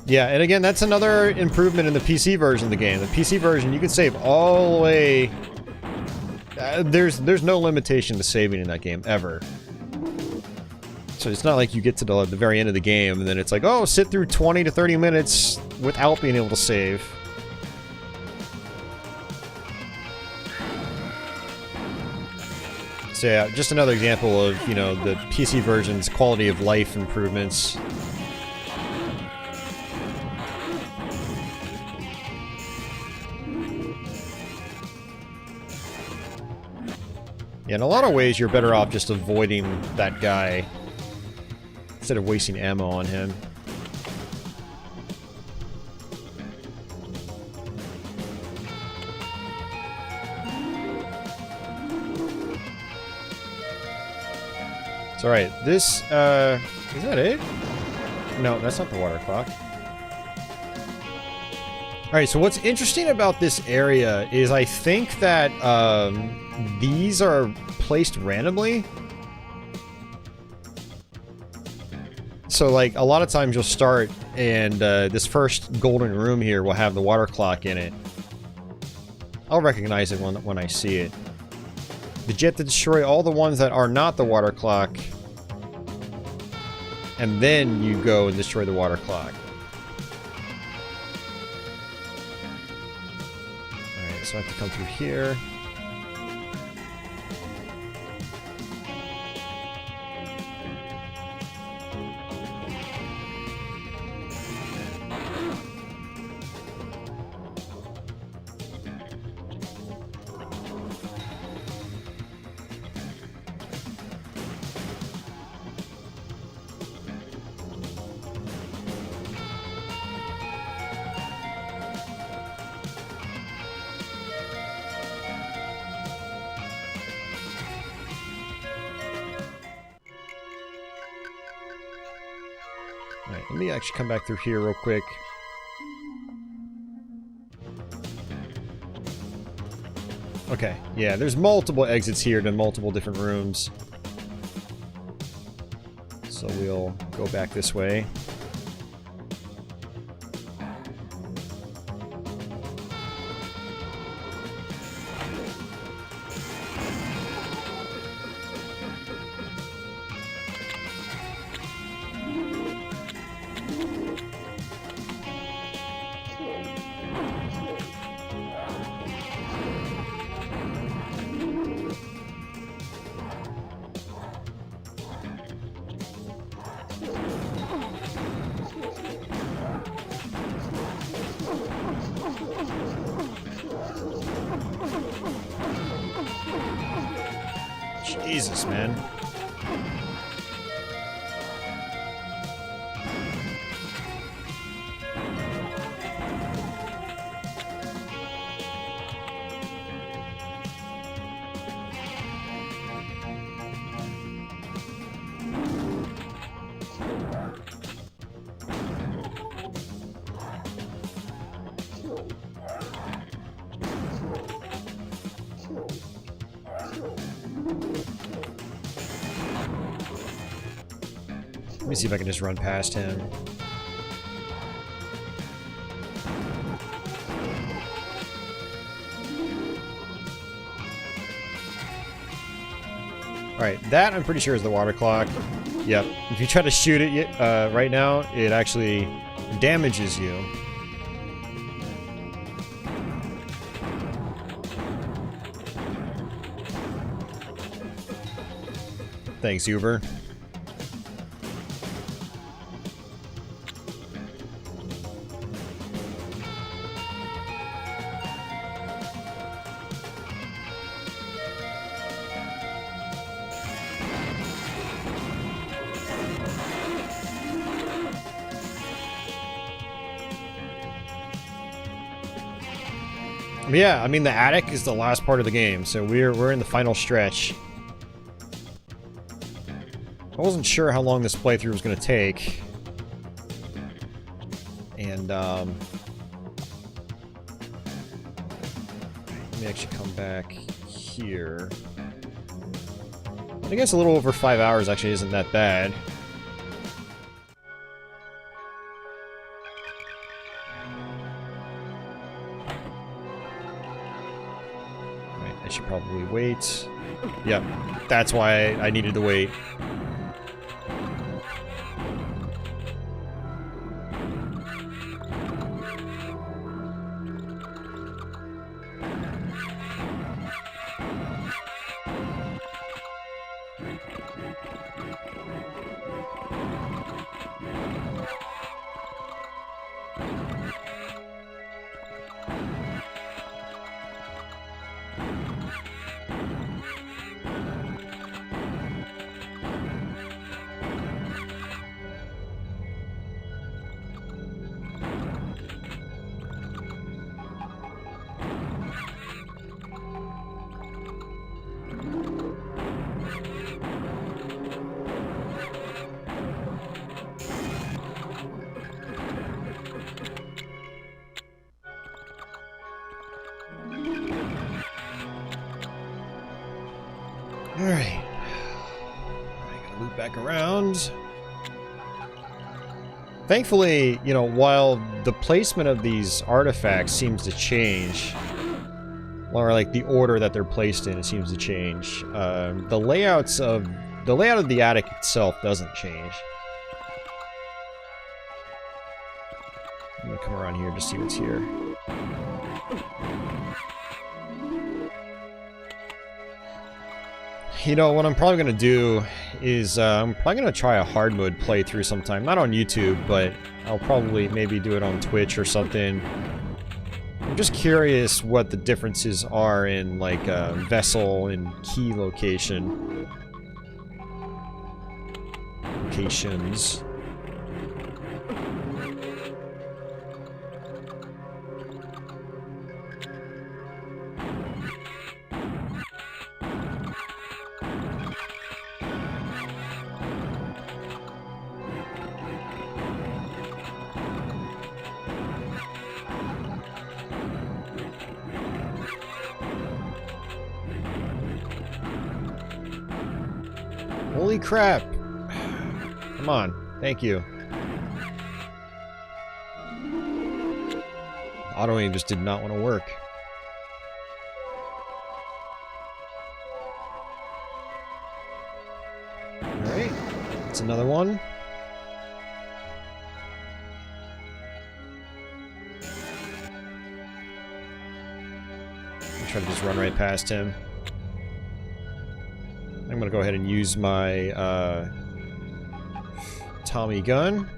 Yeah, and again, that's another improvement in the PC version of the game. The PC version, you can save all the way... there's no limitation to saving in that game, ever. So it's not like you get to the very end of the game and then it's like, oh, sit through 20 to 30 minutes without being able to save. So yeah, just another example of, you know, the PC version's quality of life improvements. Yeah, in a lot of ways, you're better off just avoiding that guy instead of wasting ammo on him. It's alright. This, is that it? No, that's not the water clock. Alright, so what's interesting about this area is I think that, these are placed randomly. So, like, a lot of times you'll start, and, this first golden room here will have the water clock in it. I'll recognize it when I see it. But you have to destroy all the ones that are not the water clock. And then you go and destroy the water clock. Alright, so I have to come through here. Alright, let me actually come back through here real quick. Okay, yeah, there's multiple exits here to multiple different rooms. So we'll go back this way. Jesus, man. Let me see if I can just run past him. Alright, that I'm pretty sure is the water clock. Yep. If you try to shoot it right now, it actually damages you. Thanks, Uber. Yeah, I mean the attic is the last part of the game, so we're in the final stretch. I wasn't sure how long this playthrough was going to take. And let me actually come back here. I guess a little over 5 hours actually isn't that bad. I should probably wait. Yep, that's why I needed to wait. back around. Thankfully, you know, while the placement of these artifacts seems to change, or like the order that they're placed in, it seems to change. The layout of the attic itself doesn't change. I'm gonna come around here to see what's here. You know, what I'm probably gonna do is I'm probably gonna try a hard mode playthrough sometime. Not on YouTube, but I'll probably maybe do it on Twitch or something. I'm just curious what the differences are in like vessel and key locations. Holy crap! Come on, thank you. Auto aim just did not want to work. Alright, that's another one. I'll try to just run right past him. I'm gonna go ahead and use my Tommy gun.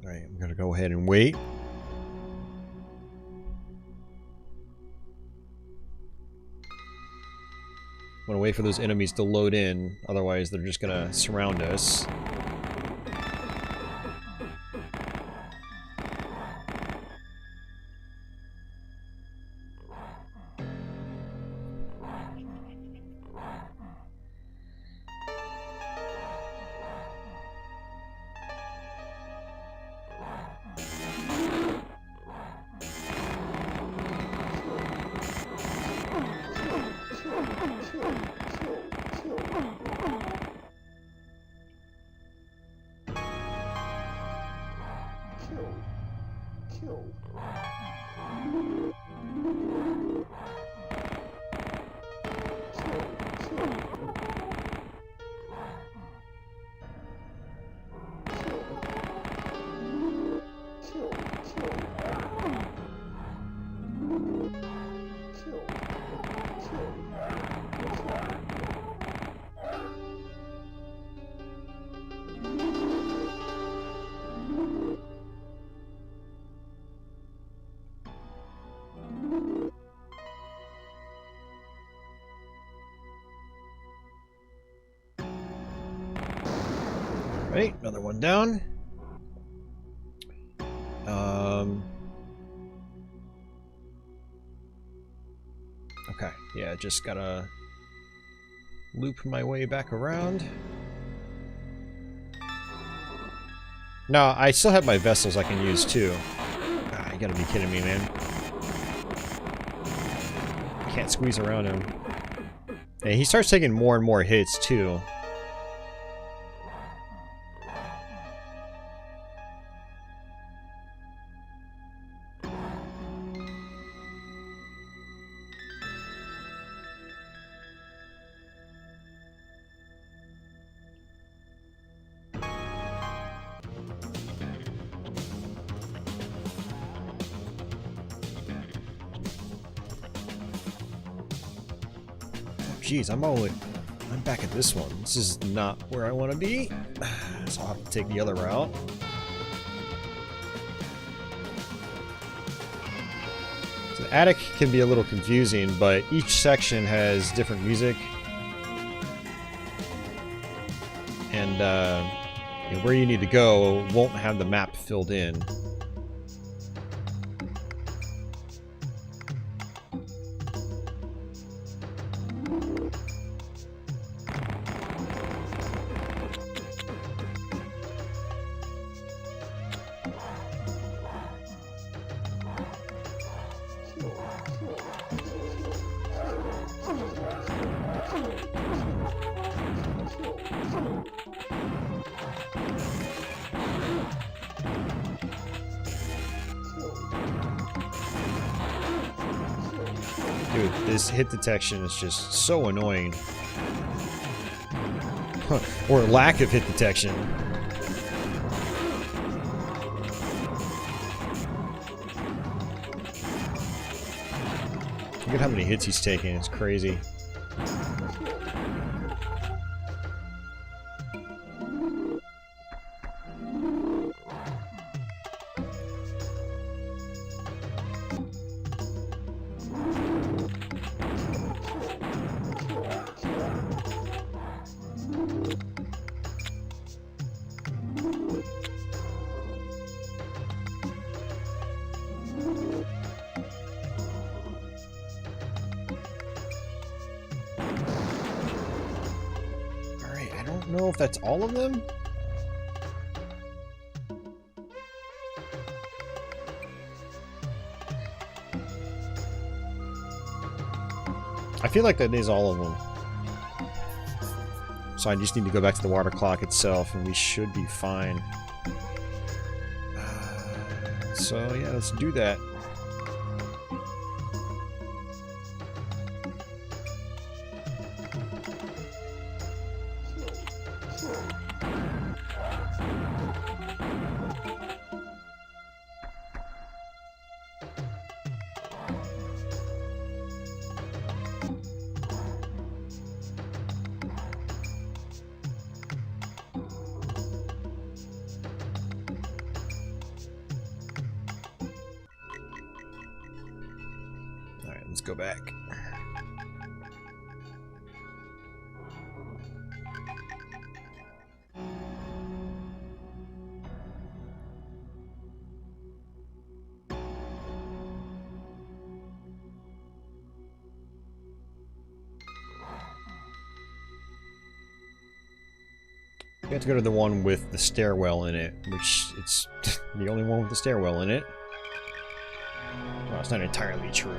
Alright, I'm gonna go ahead and wait. I'm gonna wait for those enemies to load in, otherwise they're just gonna surround us. Right, another one down. Okay, yeah, just gotta loop my way back around. No, I still have my vessels I can use too. Ah, you gotta be kidding me, man. Can't squeeze around him. And he starts taking more and more hits too. Jeez, I'm back at this one. This is not where I want to be. So I'll have to take the other route. So the attic can be a little confusing, but each section has different music. And where you need to go won't have the map filled in. Dude, this hit detection is just so annoying. Or lack of hit detection. Look at how many hits he's taking, it's crazy. I don't know if that's all of them. I feel like that is all of them. So I just need to go back to the water clock itself and we should be fine. So yeah, let's do that. Let's go back. We have to go to the one with the stairwell in it, which it's the only one with the stairwell in it. Well, it's not entirely true.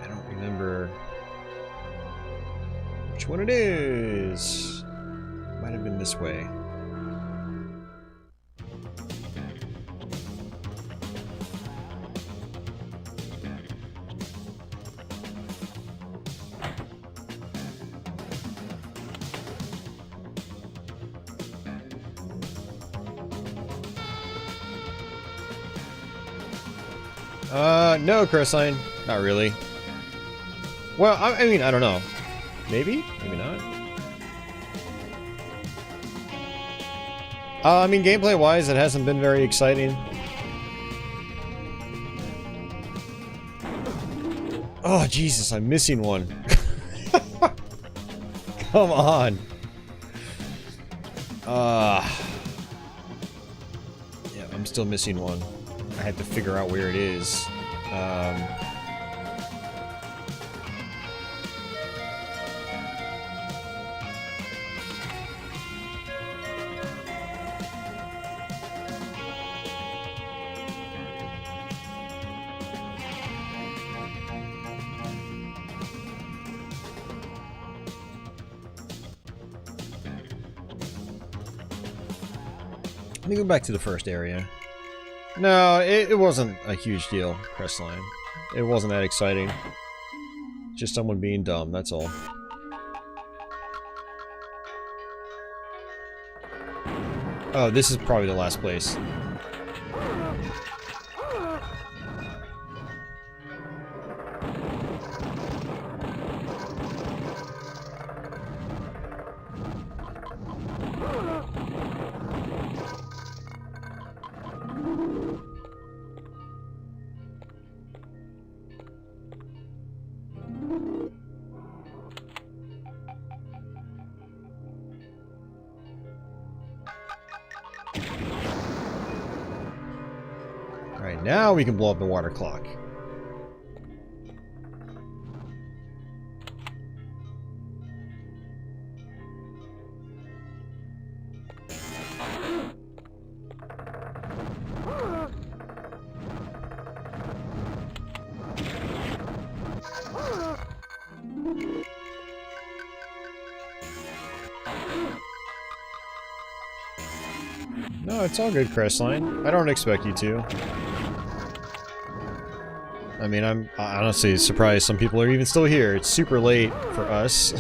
I don't remember which one it is. Might have been this way. No, Crestline. Not really. Well, I mean, I don't know. Maybe? Maybe not. I mean, gameplay-wise, it hasn't been very exciting. Oh, Jesus, I'm missing one. Come on. Yeah, I'm still missing one. I have to figure out where it is. Let me go back to the first area. No, it wasn't a huge deal, Crestline. It wasn't that exciting. Just someone being dumb, that's all. Oh, this is probably the last place. Alright, now we can blow up the water clock. No, it's all good, Crestline. I don't expect you to. I mean, I'm honestly surprised some people are even still here. It's super late for us.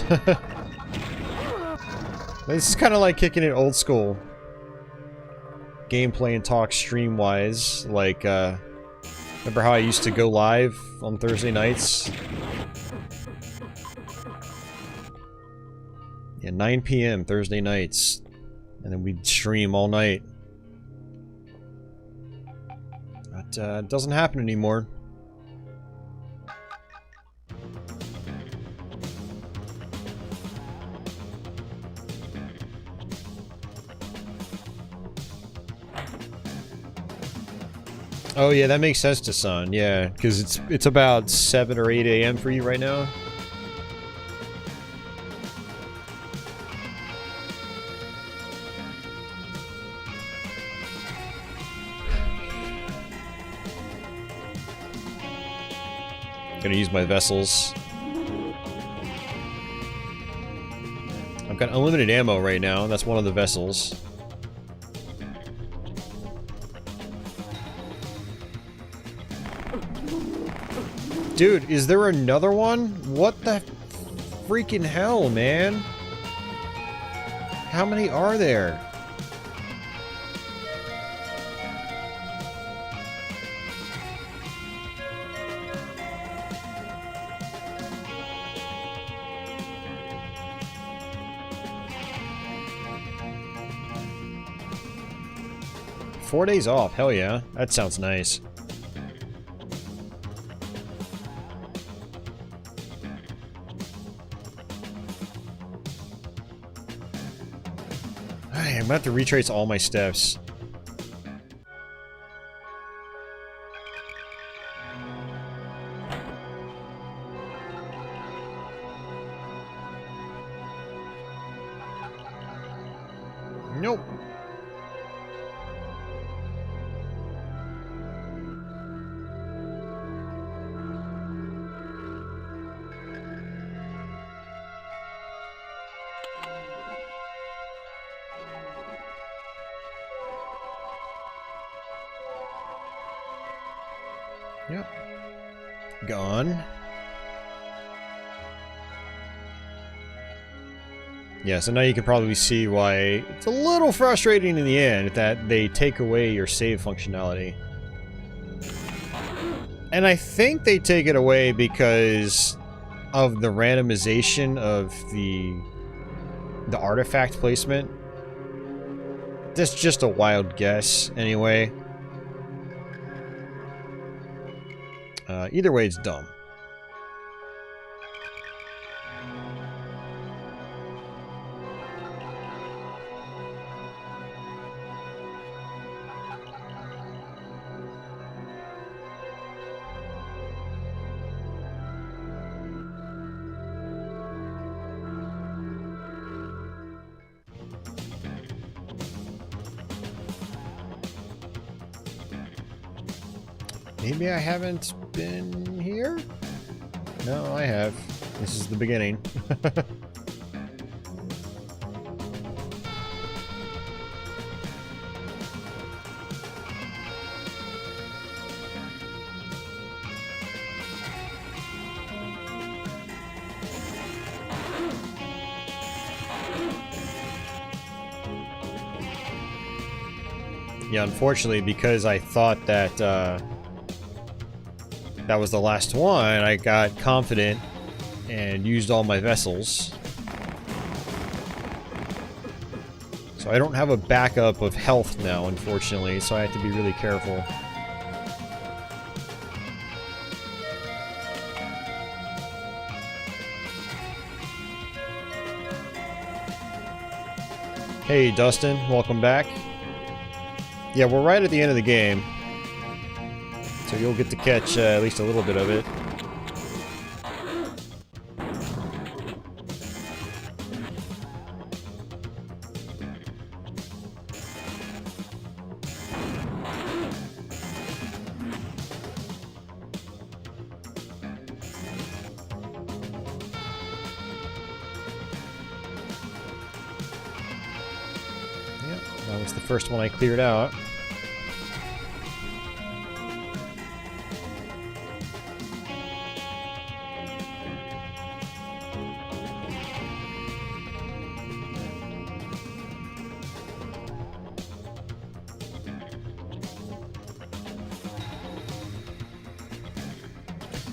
This is kind of like kicking it old school. Gameplay and talk stream-wise. Like, remember how I used to go live on Thursday nights? Yeah, 9 p.m. Thursday nights. And then we'd stream all night. That doesn't happen anymore. Oh yeah, that makes sense to Sun. Yeah, because it's about 7 or 8 a.m. for you right now. Gonna use my vessels. I've got unlimited ammo right now. That's one of the vessels. Dude, is there another one? What the freaking hell, man? How many are there? Four days off, hell yeah. That sounds nice. I'm gonna have to retrace all my steps. Nope. Yep. Gone. Yeah, so now you can probably see why it's a little frustrating in the end that they take away your save functionality. And I think they take it away because of the randomization of the artifact placement. That's just a wild guess, anyway. Either way, it's dumb. Maybe I haven't been here? No, I have. This is the beginning. Yeah, unfortunately, because I thought that that was the last one, I got confident and used all my vessels. So I don't have a backup of health now, unfortunately, so I have to be really careful. Hey, Dustin, welcome back. Yeah, we're right at the end of the game. So you'll get to catch at least a little bit of it. That was the first one I cleared out.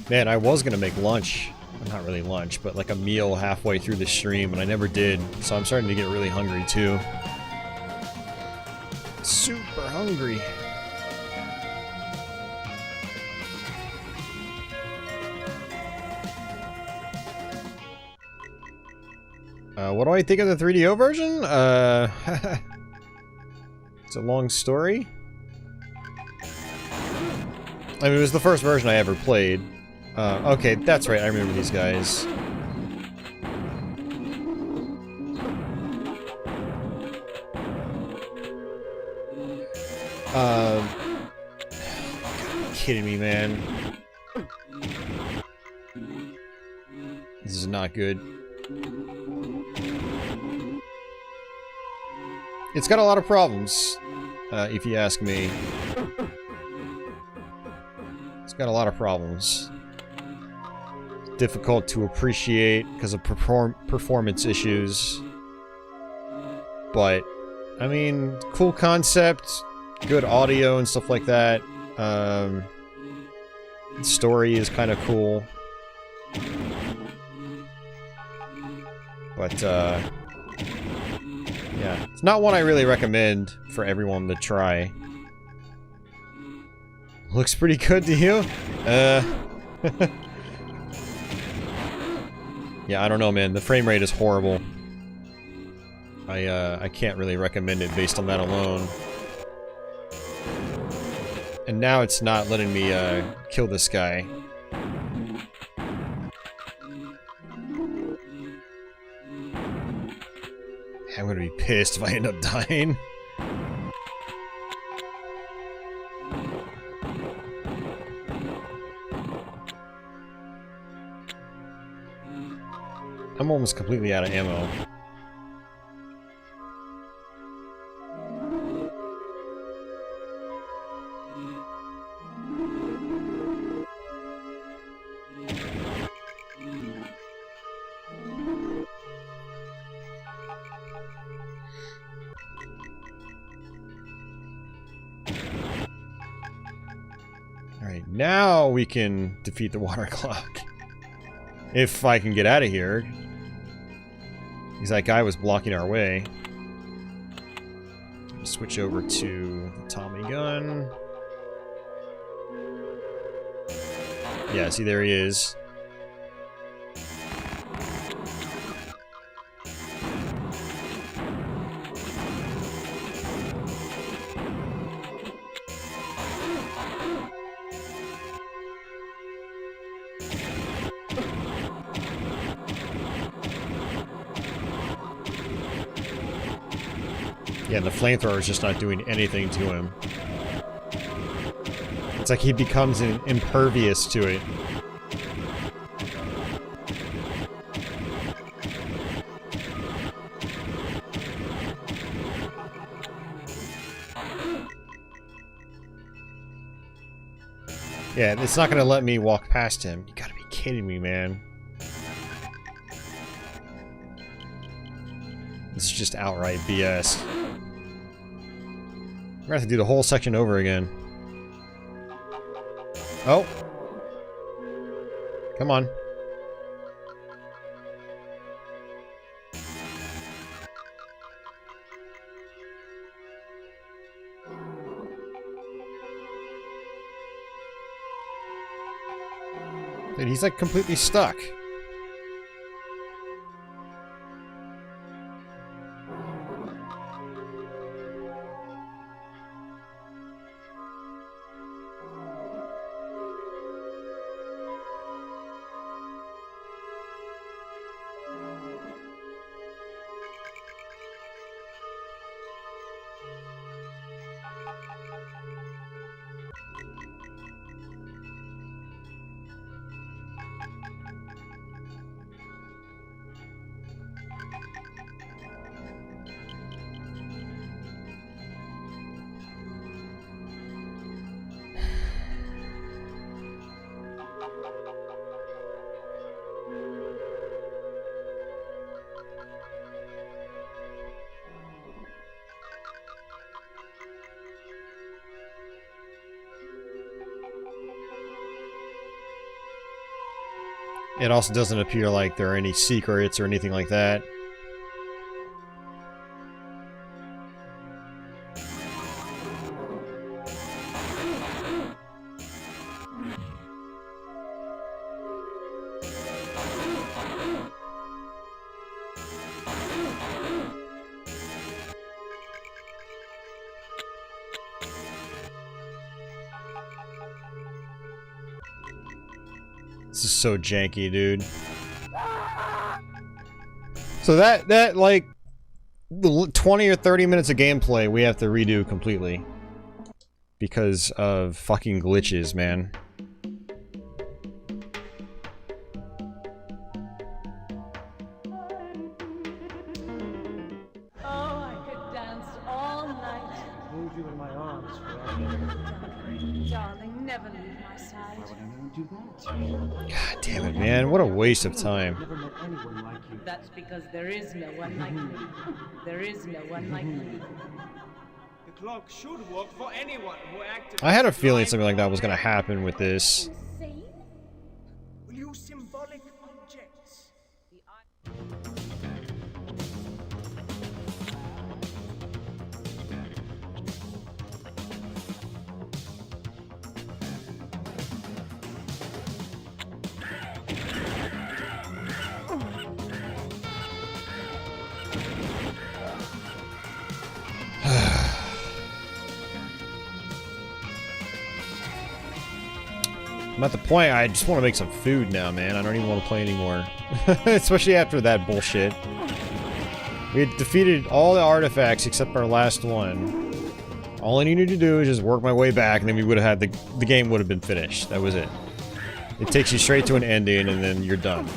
Man, I was gonna make lunch. Not really lunch, but like a meal halfway through the stream, and I never did. So I'm starting to get really hungry too. Super hungry. What do I think of the 3DO version? It's a long story. I mean, it was the first version I ever played. Okay, that's right, I remember these guys. Kidding me, man. This is not good. It's got a lot of problems, if you ask me. It's got a lot of problems. Difficult to appreciate because of performance issues. But, I mean, cool concept, good audio and stuff like that. The story is kind of cool. But, yeah. It's not one I really recommend for everyone to try. Looks pretty good to you? Yeah, I don't know, man. The frame rate is horrible. I can't really recommend it based on that alone. And now it's not letting me, kill this guy. I'm gonna be pissed if I end up dying. I'm almost completely out of ammo. Alright, now we can defeat the water clock. If I can get out of here. Because that guy was blocking our way. Switch over to the Tommy gun. Yeah, see, there he is. Yeah, the flamethrower is just not doing anything to him. It's like he becomes impervious to it. Yeah, it's not gonna let me walk past him. You gotta be kidding me, man. This is just outright BS. We're gonna have to do the whole section over again. Oh! Come on. Dude, he's like completely stuck. It also doesn't appear like there are any secrets or anything like that. This is so janky, dude. So that like the 20 or 30 minutes of gameplay we have to redo completely because of fucking glitches, man.
Oh, I could dance all night.
Hold you in my arms forever.
Darling, never leave my side.
Why would anyone do that?
God damn it, man. What a waste of time.
Never met anyone like you.
That's because there is no one like me. There is no one like me.
The clock should work for anyone who activates.
I had a feeling something like that was gonna happen with this.
Will use symbolic objects.
I'm at the point I just want to make some food now, man. I don't even want to play anymore. Especially after that bullshit. We had defeated all the artifacts except our last one. All I needed to do is just work my way back and then we would have had the game would have been finished. That was it. It takes you straight to an ending and then you're done.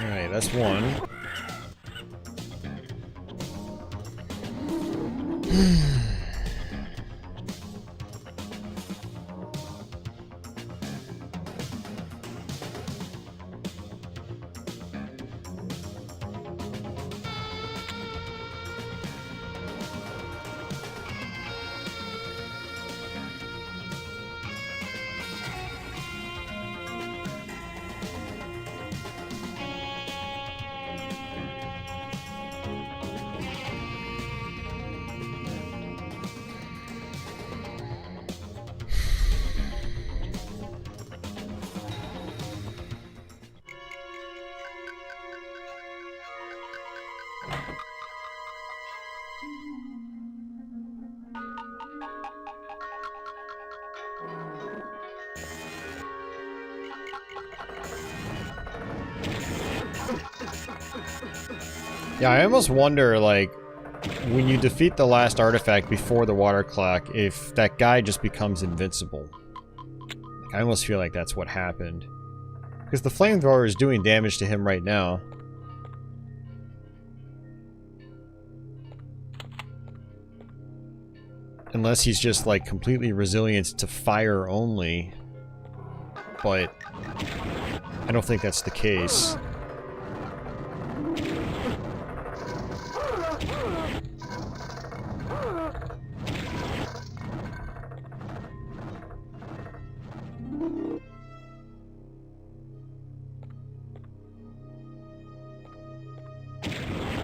Alright, that's one. Yeah, I almost wonder, like, when you defeat the last artifact before the water clock, if that guy just becomes invincible. Like, I almost feel like that's what happened. Because the flamethrower is doing damage to him right now. Unless he's just, like, completely resilient to fire only. But I don't think that's the case.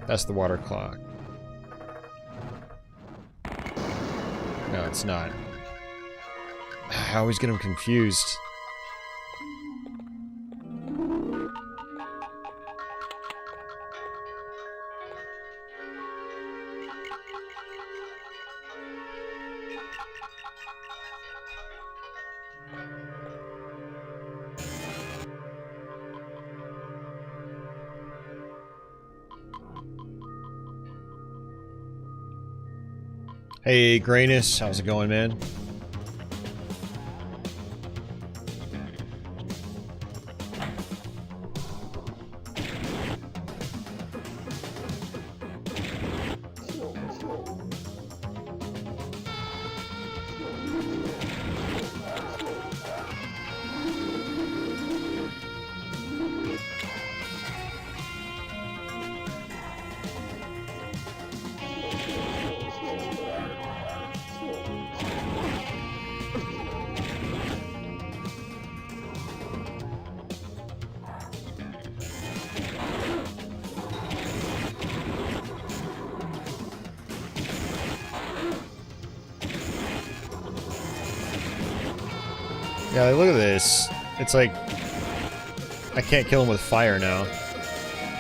That's the water clock. No, it's not. I always get them confused. Hey, Grayness, how's it going, man? Yeah, like, look at this. It's like I can't kill him with fire now.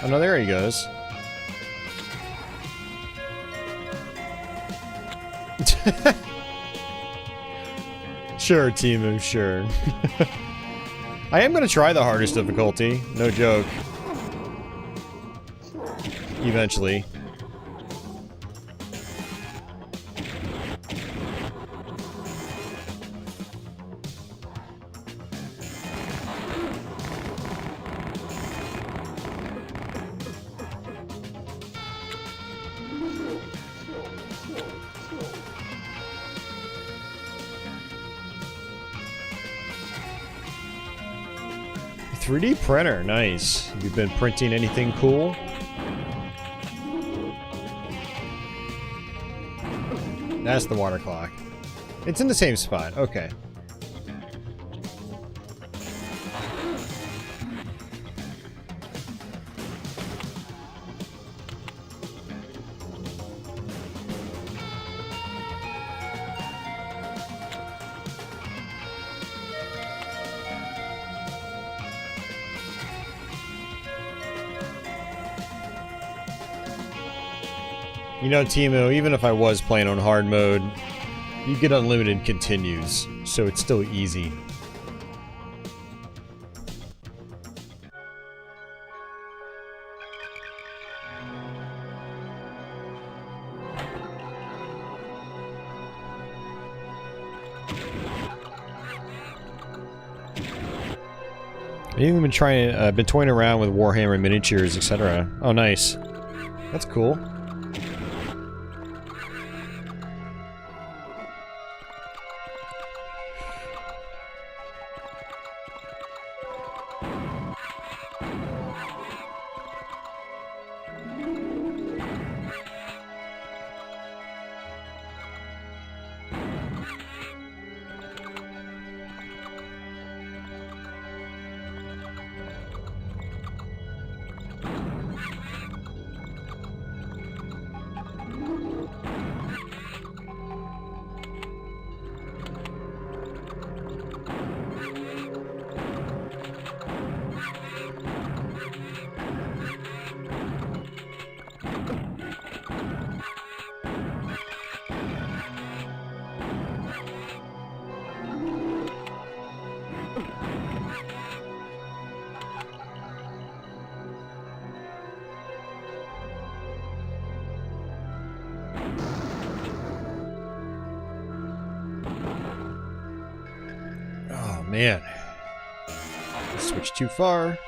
Oh no, there he goes. Sure, Timu, sure. I am gonna try the hardest difficulty, no joke. Eventually. .3D printer, nice. Have you been printing anything cool? That's the water clock. It's in the same spot, okay. You know, Timu, even if I was playing on hard mode, you get unlimited continues, so it's still easy. I've even been trying, been toying around with Warhammer miniatures, etc. Oh, nice. That's cool. Man. Switch too far.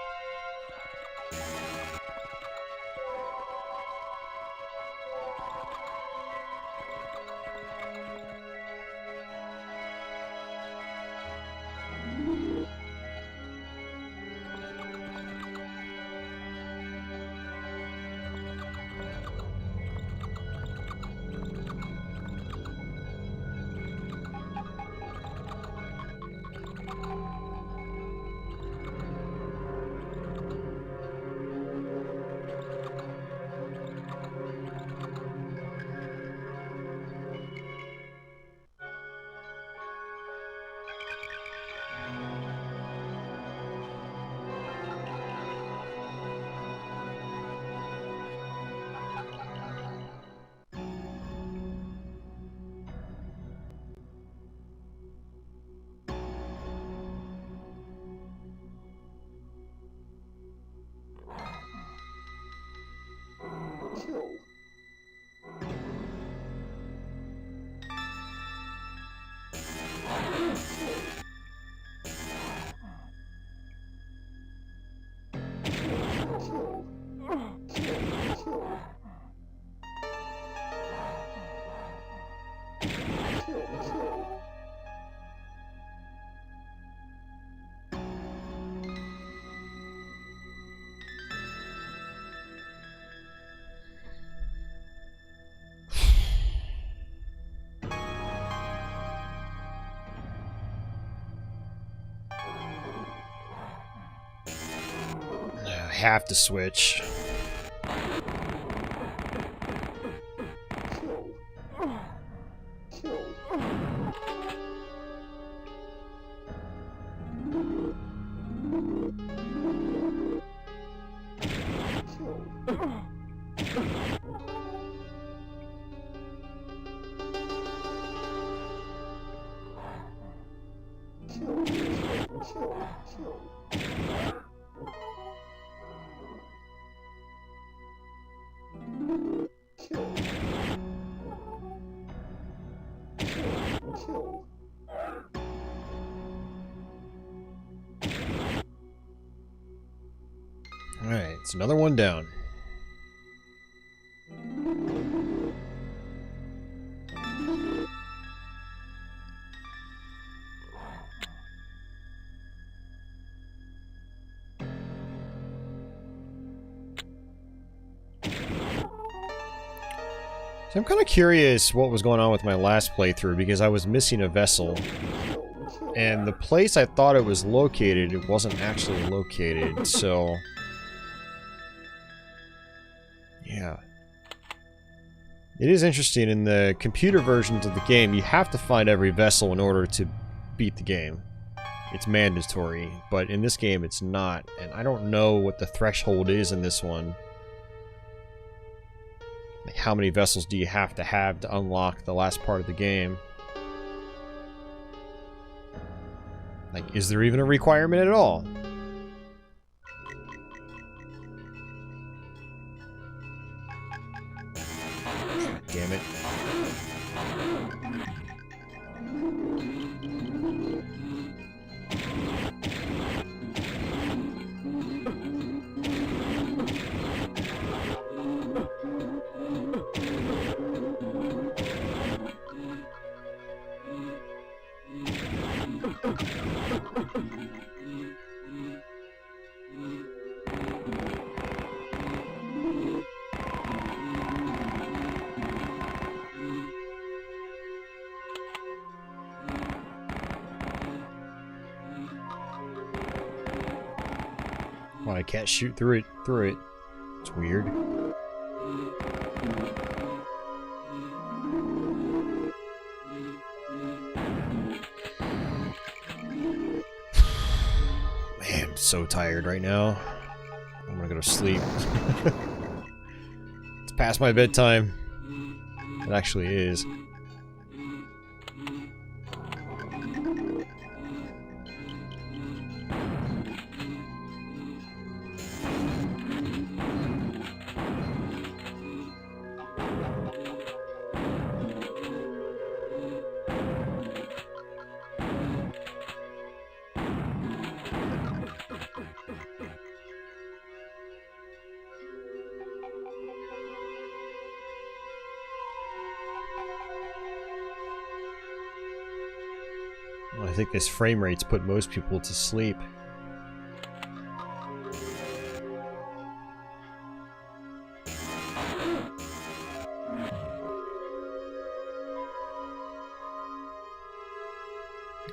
Have to switch. Alright, it's another one down. So I'm kind of curious what was going on with my last playthrough because I was missing a vessel. And the place I thought it was located, it wasn't actually located, so... Yeah. It is interesting, in the computer versions of the game, you have to find every vessel in order to beat the game. It's mandatory, but in this game it's not, and I don't know what the threshold is in this one. Like, how many vessels do you have to unlock the last part of the game? Like, is there even a requirement at all? Damn it. Well, I can't shoot through it. It's weird. Man, I'm so tired right now. I'm gonna go to sleep. It's past my bedtime. It actually is. Well, I think this frame rate's put most people to sleep.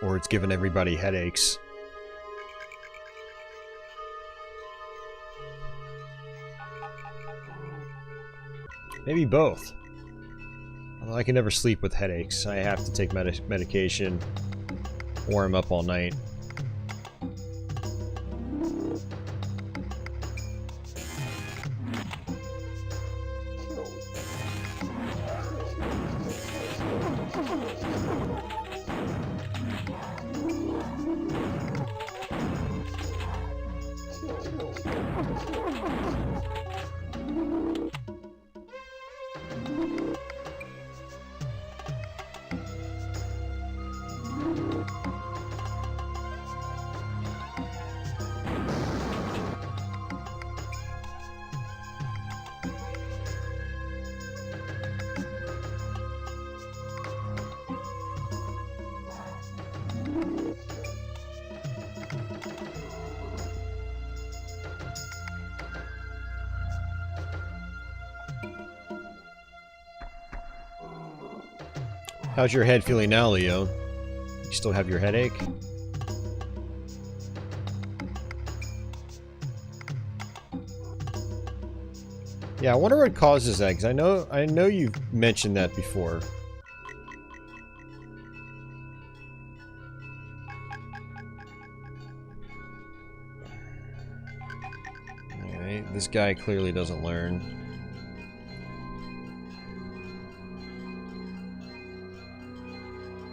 Or it's given everybody headaches. Maybe both. Although I can never sleep with headaches. I have to take medication. Or I'm up all night. How's your head feeling now, Leo? You still have your headache? Yeah, I wonder what causes that, because I know you've mentioned that before. This guy clearly doesn't learn.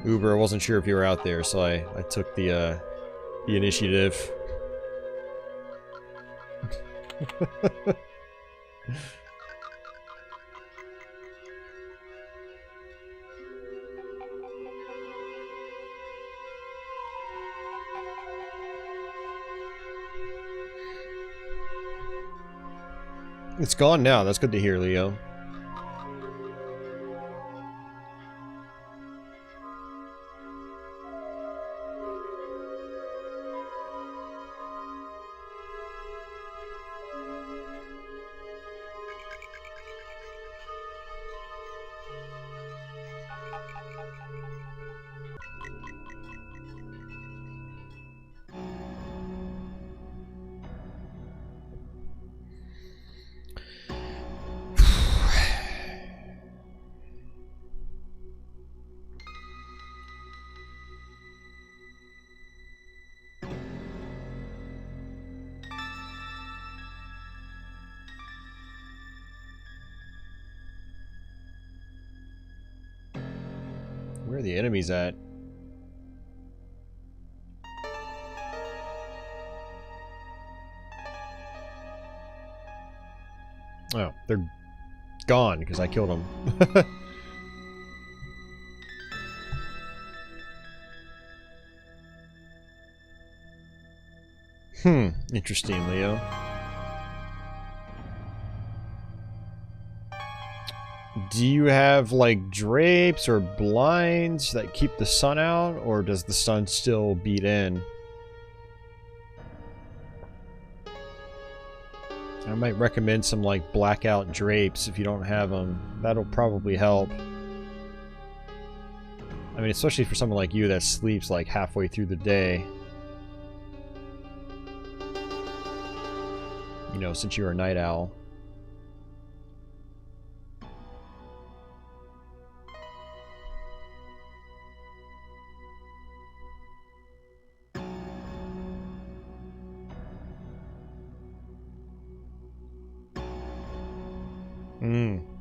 Uber, I wasn't sure if you were out there, so I took the initiative. It's gone now. That's good to hear, Leo. Where are the enemies at? Oh, they're gone because I killed them. Interesting, Leo. Do you have, like, drapes or blinds that keep the sun out, or does the sun still beat in? I might recommend some, like, blackout drapes if you don't have them. That'll probably help. I mean, especially for someone like you that sleeps, like, halfway through the day. You know, since you're a night owl.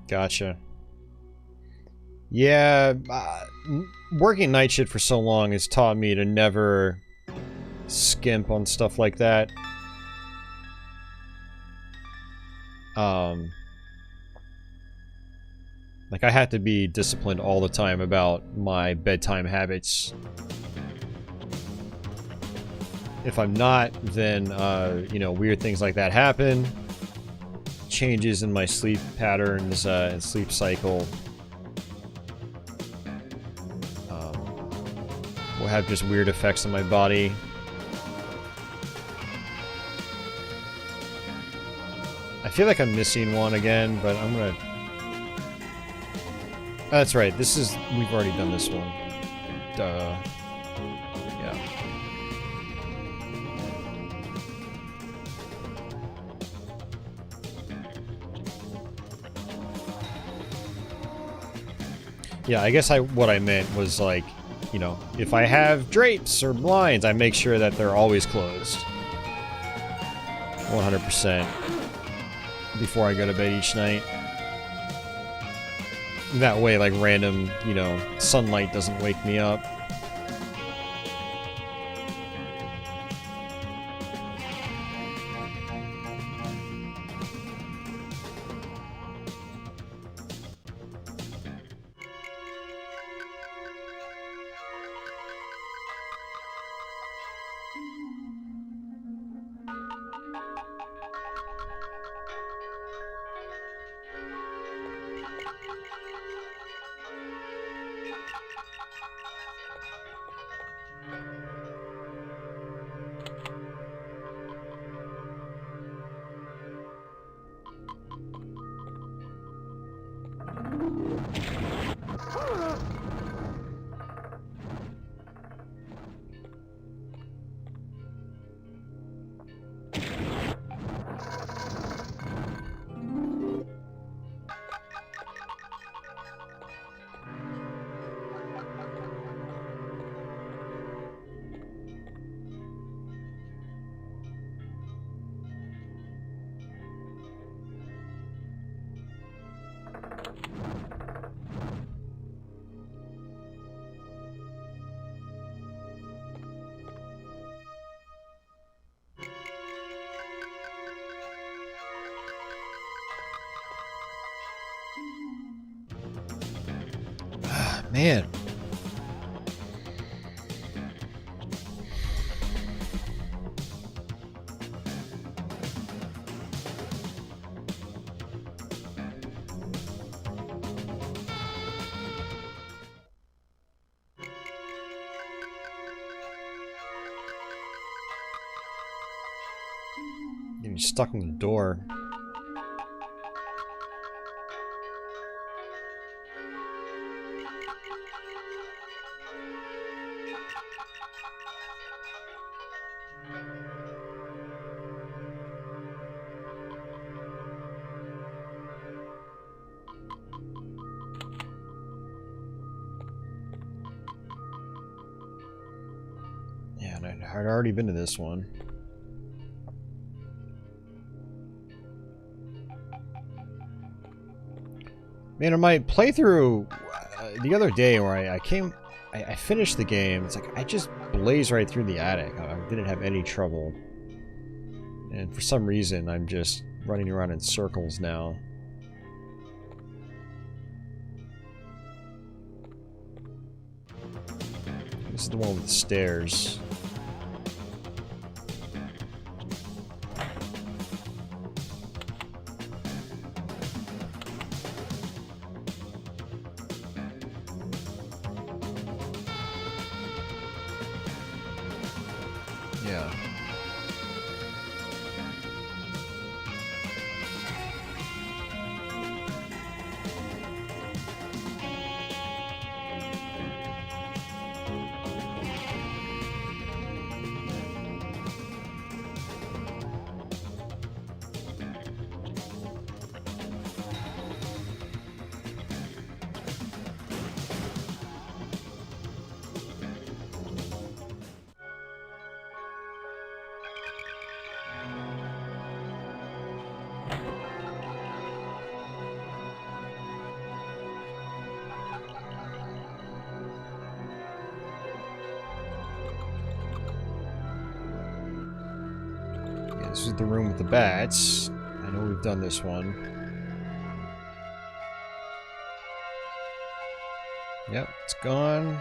Gotcha. Yeah, working night shift for so long has taught me to never skimp on stuff like that. Like, I have to be disciplined all the time about my bedtime habits. If I'm not, then, you know, weird things like that happen. Changes in my sleep patterns and sleep cycle will have just weird effects on my body. I feel like I'm missing one again, but I'm gonna... Oh, that's right, this is... We've already done this one. Duh. Yeah. Yeah, I guess what I meant was, like, you know, if I have drapes or blinds, I make sure that they're always closed. 100%. Before I go to bed each night. That way, like, random, you know, sunlight doesn't wake me up. Man. Getting stuck in the door. Yeah, and I'd already been to this one. Man, in my playthrough the other day where I finished the game, it's like I just blazed right through the attic. I didn't have any trouble. And for some reason, I'm just running around in circles now. This is the one with the stairs. Yeah. This is the room with the bats. I know we've done this one. Yep, it's gone.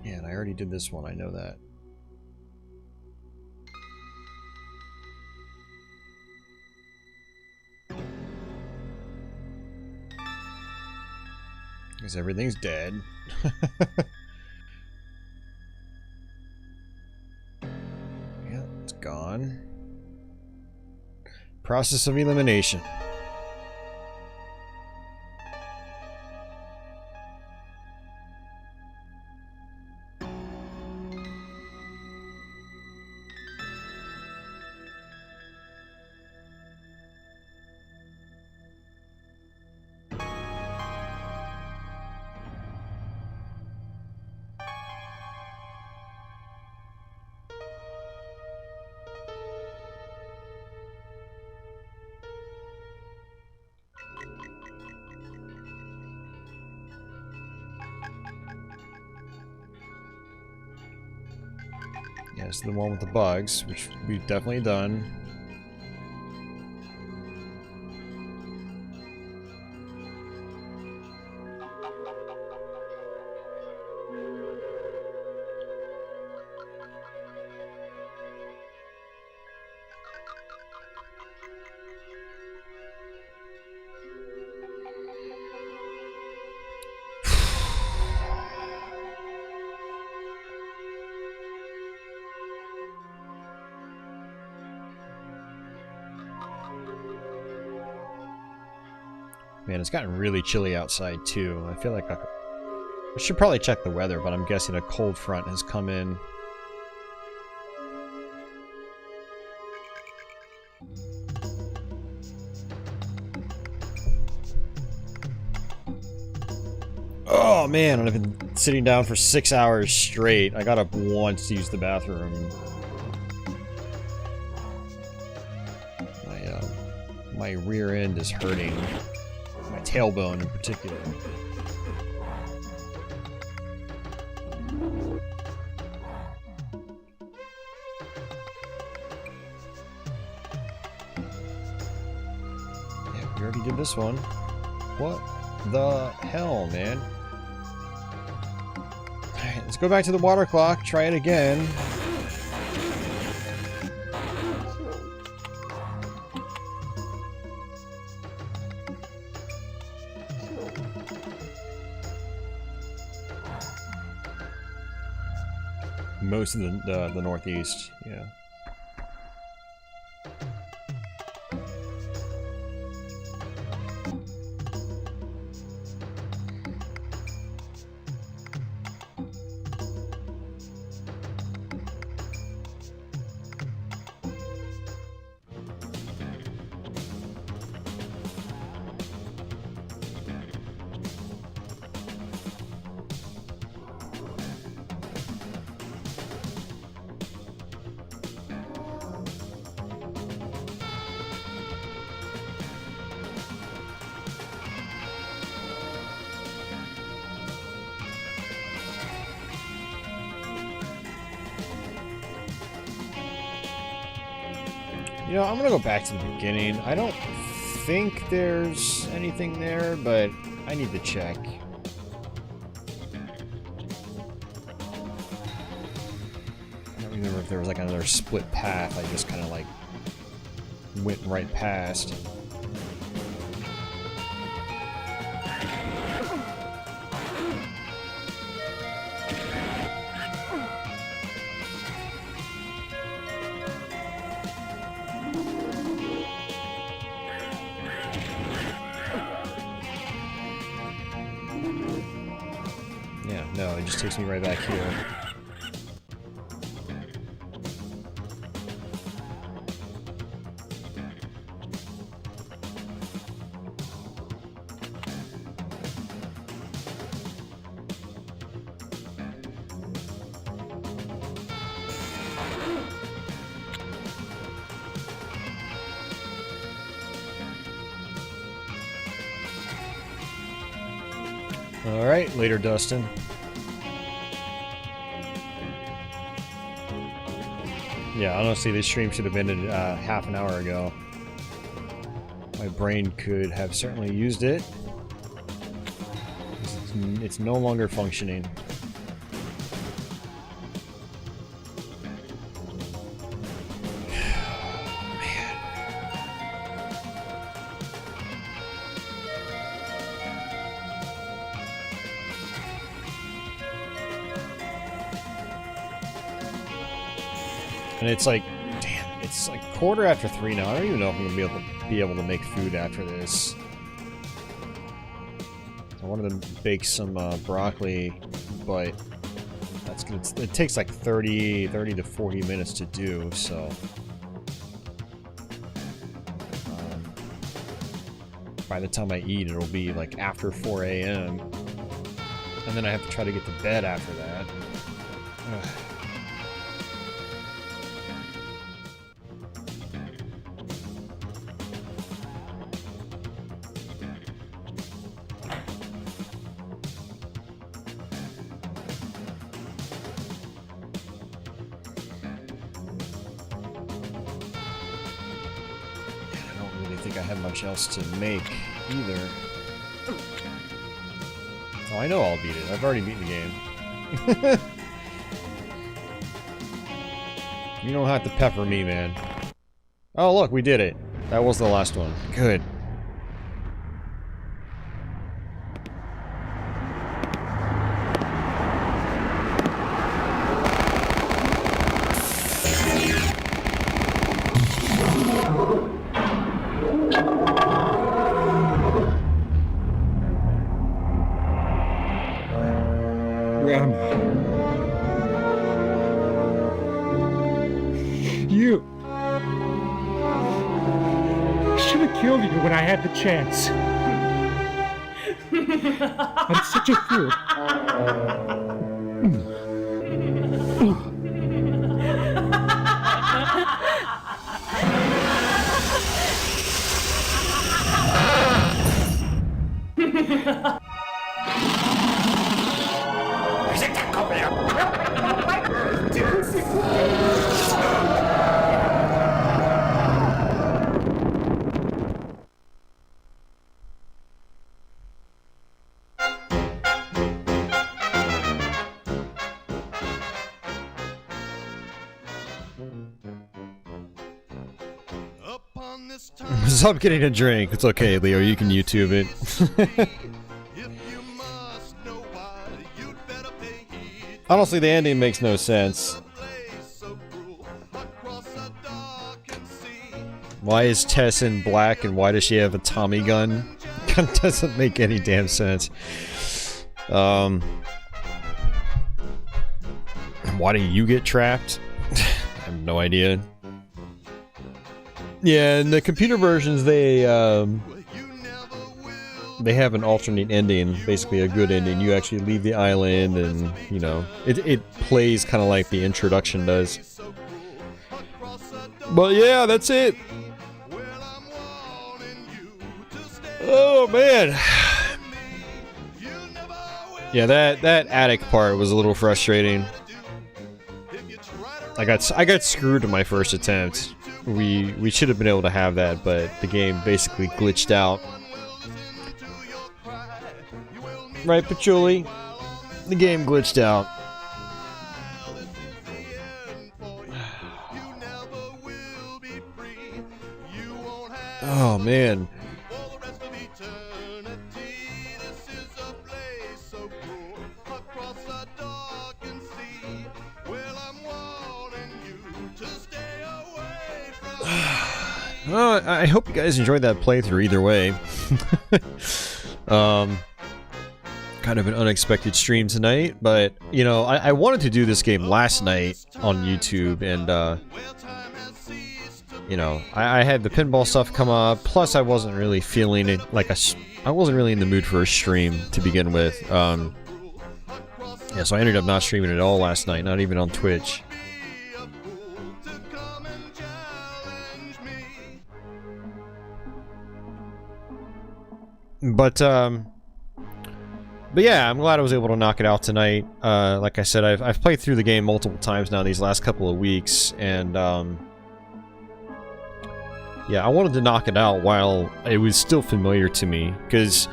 Yeah, and I already did this one, I know that. Because everything's dead. Yeah, it's gone. Process of elimination. Yeah, this is the one with the bugs, which we've definitely done. Man, it's gotten really chilly outside too. I feel like I should probably check the weather, but I'm guessing a cold front has come in. Oh man, I've been sitting down for 6 hours straight. I got up once to use the bathroom. My rear end is hurting. My tailbone in particular. Yeah, we already did this one. What the hell, man? Alright, let's go back to the water clock, try it again. Most of the northeast, yeah. You know, I'm gonna go back to the beginning. I don't think there's anything there, but I need to check. I don't remember if there was like another split path. I just kind of like went right past. No, it just takes me right back here. All right, later, Dustin. Yeah, honestly, this stream should have ended half an hour ago. My brain could have certainly used it. It's no longer functioning. And it's like, damn, it's like 3:15 now. I don't even know if I'm gonna be able to make food after this. I wanted to bake some broccoli, but that's gonna, it takes like 30 to 40 minutes to do, so. By the time I eat, it'll be like after 4 a.m. And then I have to try to get to bed after that. Ugh. Else to make either. Oh, I know I'll beat it. I've already beaten the game. You don't have to pepper me, man. Oh, look, we did it. That was the last one. Good.
You. I should have killed you when I had the chance. I'm such a fool.
Stop getting a drink. It's okay, Leo. You can YouTube it. Honestly, the ending makes no sense. Why is Tess in black and why does she have a Tommy gun? That doesn't make any damn sense. Why do you get trapped? I have no idea. Yeah, in the computer versions, they have an alternate ending, basically a good ending. You actually leave the island, and you know it plays kind of like the introduction does. But yeah, that's it. Oh man. Yeah, that attic part was a little frustrating. I got screwed in my first attempt. We should have been able to have that, but the game basically glitched out. Right, Patchouli? The game glitched out. Oh man. I hope you guys enjoyed that playthrough either way. Kind of an unexpected stream tonight, but, you know, I wanted to do this game last night on YouTube, and, you know, I had the pinball stuff come up, plus I wasn't really feeling it, I wasn't really in the mood for a stream to begin with. Yeah, so I ended up not streaming at all last night, not even on Twitch. But yeah, I'm glad I was able to knock it out tonight. Like I said, I've played through the game multiple times now these last couple of weeks, and yeah, I wanted to knock it out while it was still familiar to me, because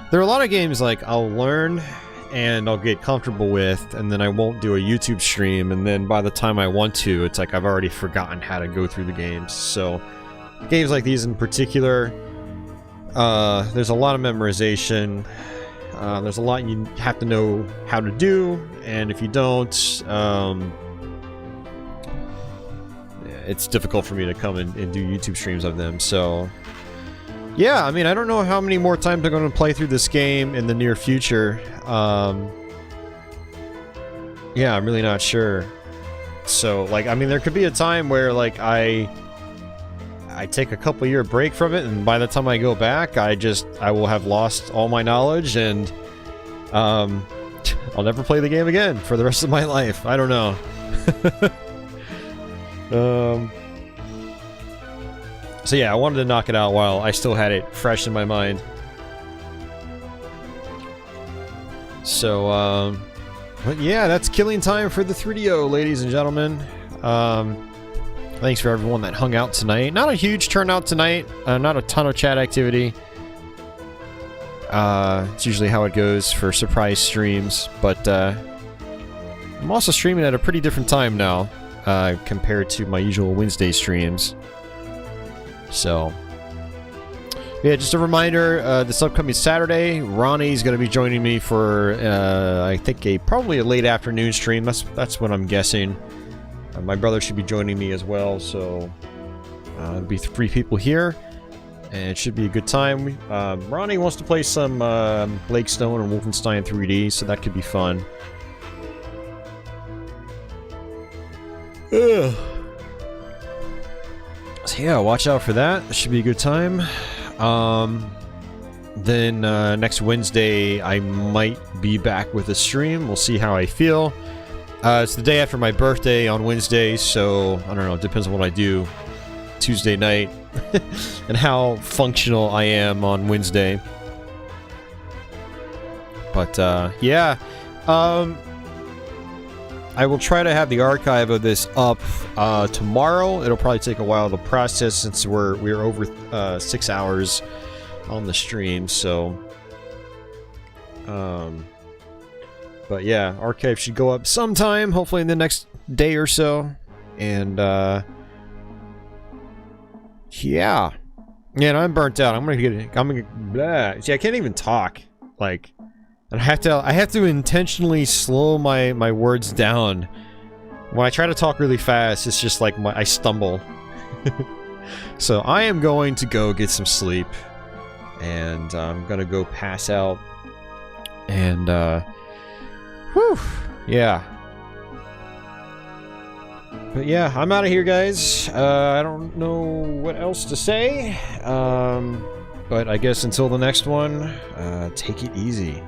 there are a lot of games like I'll learn and I'll get comfortable with, and then I won't do a YouTube stream, and then by the time I want to, it's like I've already forgotten how to go through the games. So games like these in particular, there's a lot of memorization. There's a lot you have to know how to do, and if you don't, it's difficult for me to come and do YouTube streams of them. So yeah, I mean, I don't know how many more times I'm going to play through this game in the near future. Yeah, I'm really not sure. So, like, I mean, there could be a time where, like, I take a couple year break from it, and by the time I go back, I will have lost all my knowledge, and I'll never play the game again for the rest of my life. I don't know. So yeah, I wanted to knock it out while I still had it fresh in my mind. So, but yeah, that's killing time for the 3DO, ladies and gentlemen. Thanks for everyone that hung out tonight. Not a huge turnout tonight. Not a ton of chat activity. It's usually how it goes for surprise streams. But I'm also streaming at a pretty different time now compared to my usual Wednesday streams. So, yeah, just a reminder, this upcoming Saturday, Ronnie's going to be joining me for, I think, probably a late afternoon stream. That's what I'm guessing. My brother should be joining me as well, so there'll be 3 people here, and it should be a good time. Ronnie wants to play some Blake Stone and Wolfenstein 3D, so that could be fun. Ugh. So yeah, watch out for that. That should be a good time. Then next Wednesday, I might be back with a stream. We'll see how I feel. It's the day after my birthday on Wednesday, so I don't know. It depends on what I do Tuesday night and how functional I am on Wednesday. But yeah, I will try to have the archive of this up tomorrow. It'll probably take a while to process since we're over 6 hours on the stream. So, but yeah, archive should go up sometime, hopefully in the next day or so. And yeah, and I'm burnt out. I'm gonna blah. See, I can't even talk. Like, and I have to intentionally slow my words down. When I try to talk really fast, it's just like I stumble. So I am going to go get some sleep, and I'm gonna go pass out. And whew, yeah. But yeah, I'm out of here, guys. I don't know what else to say. But I guess until the next one, take it easy.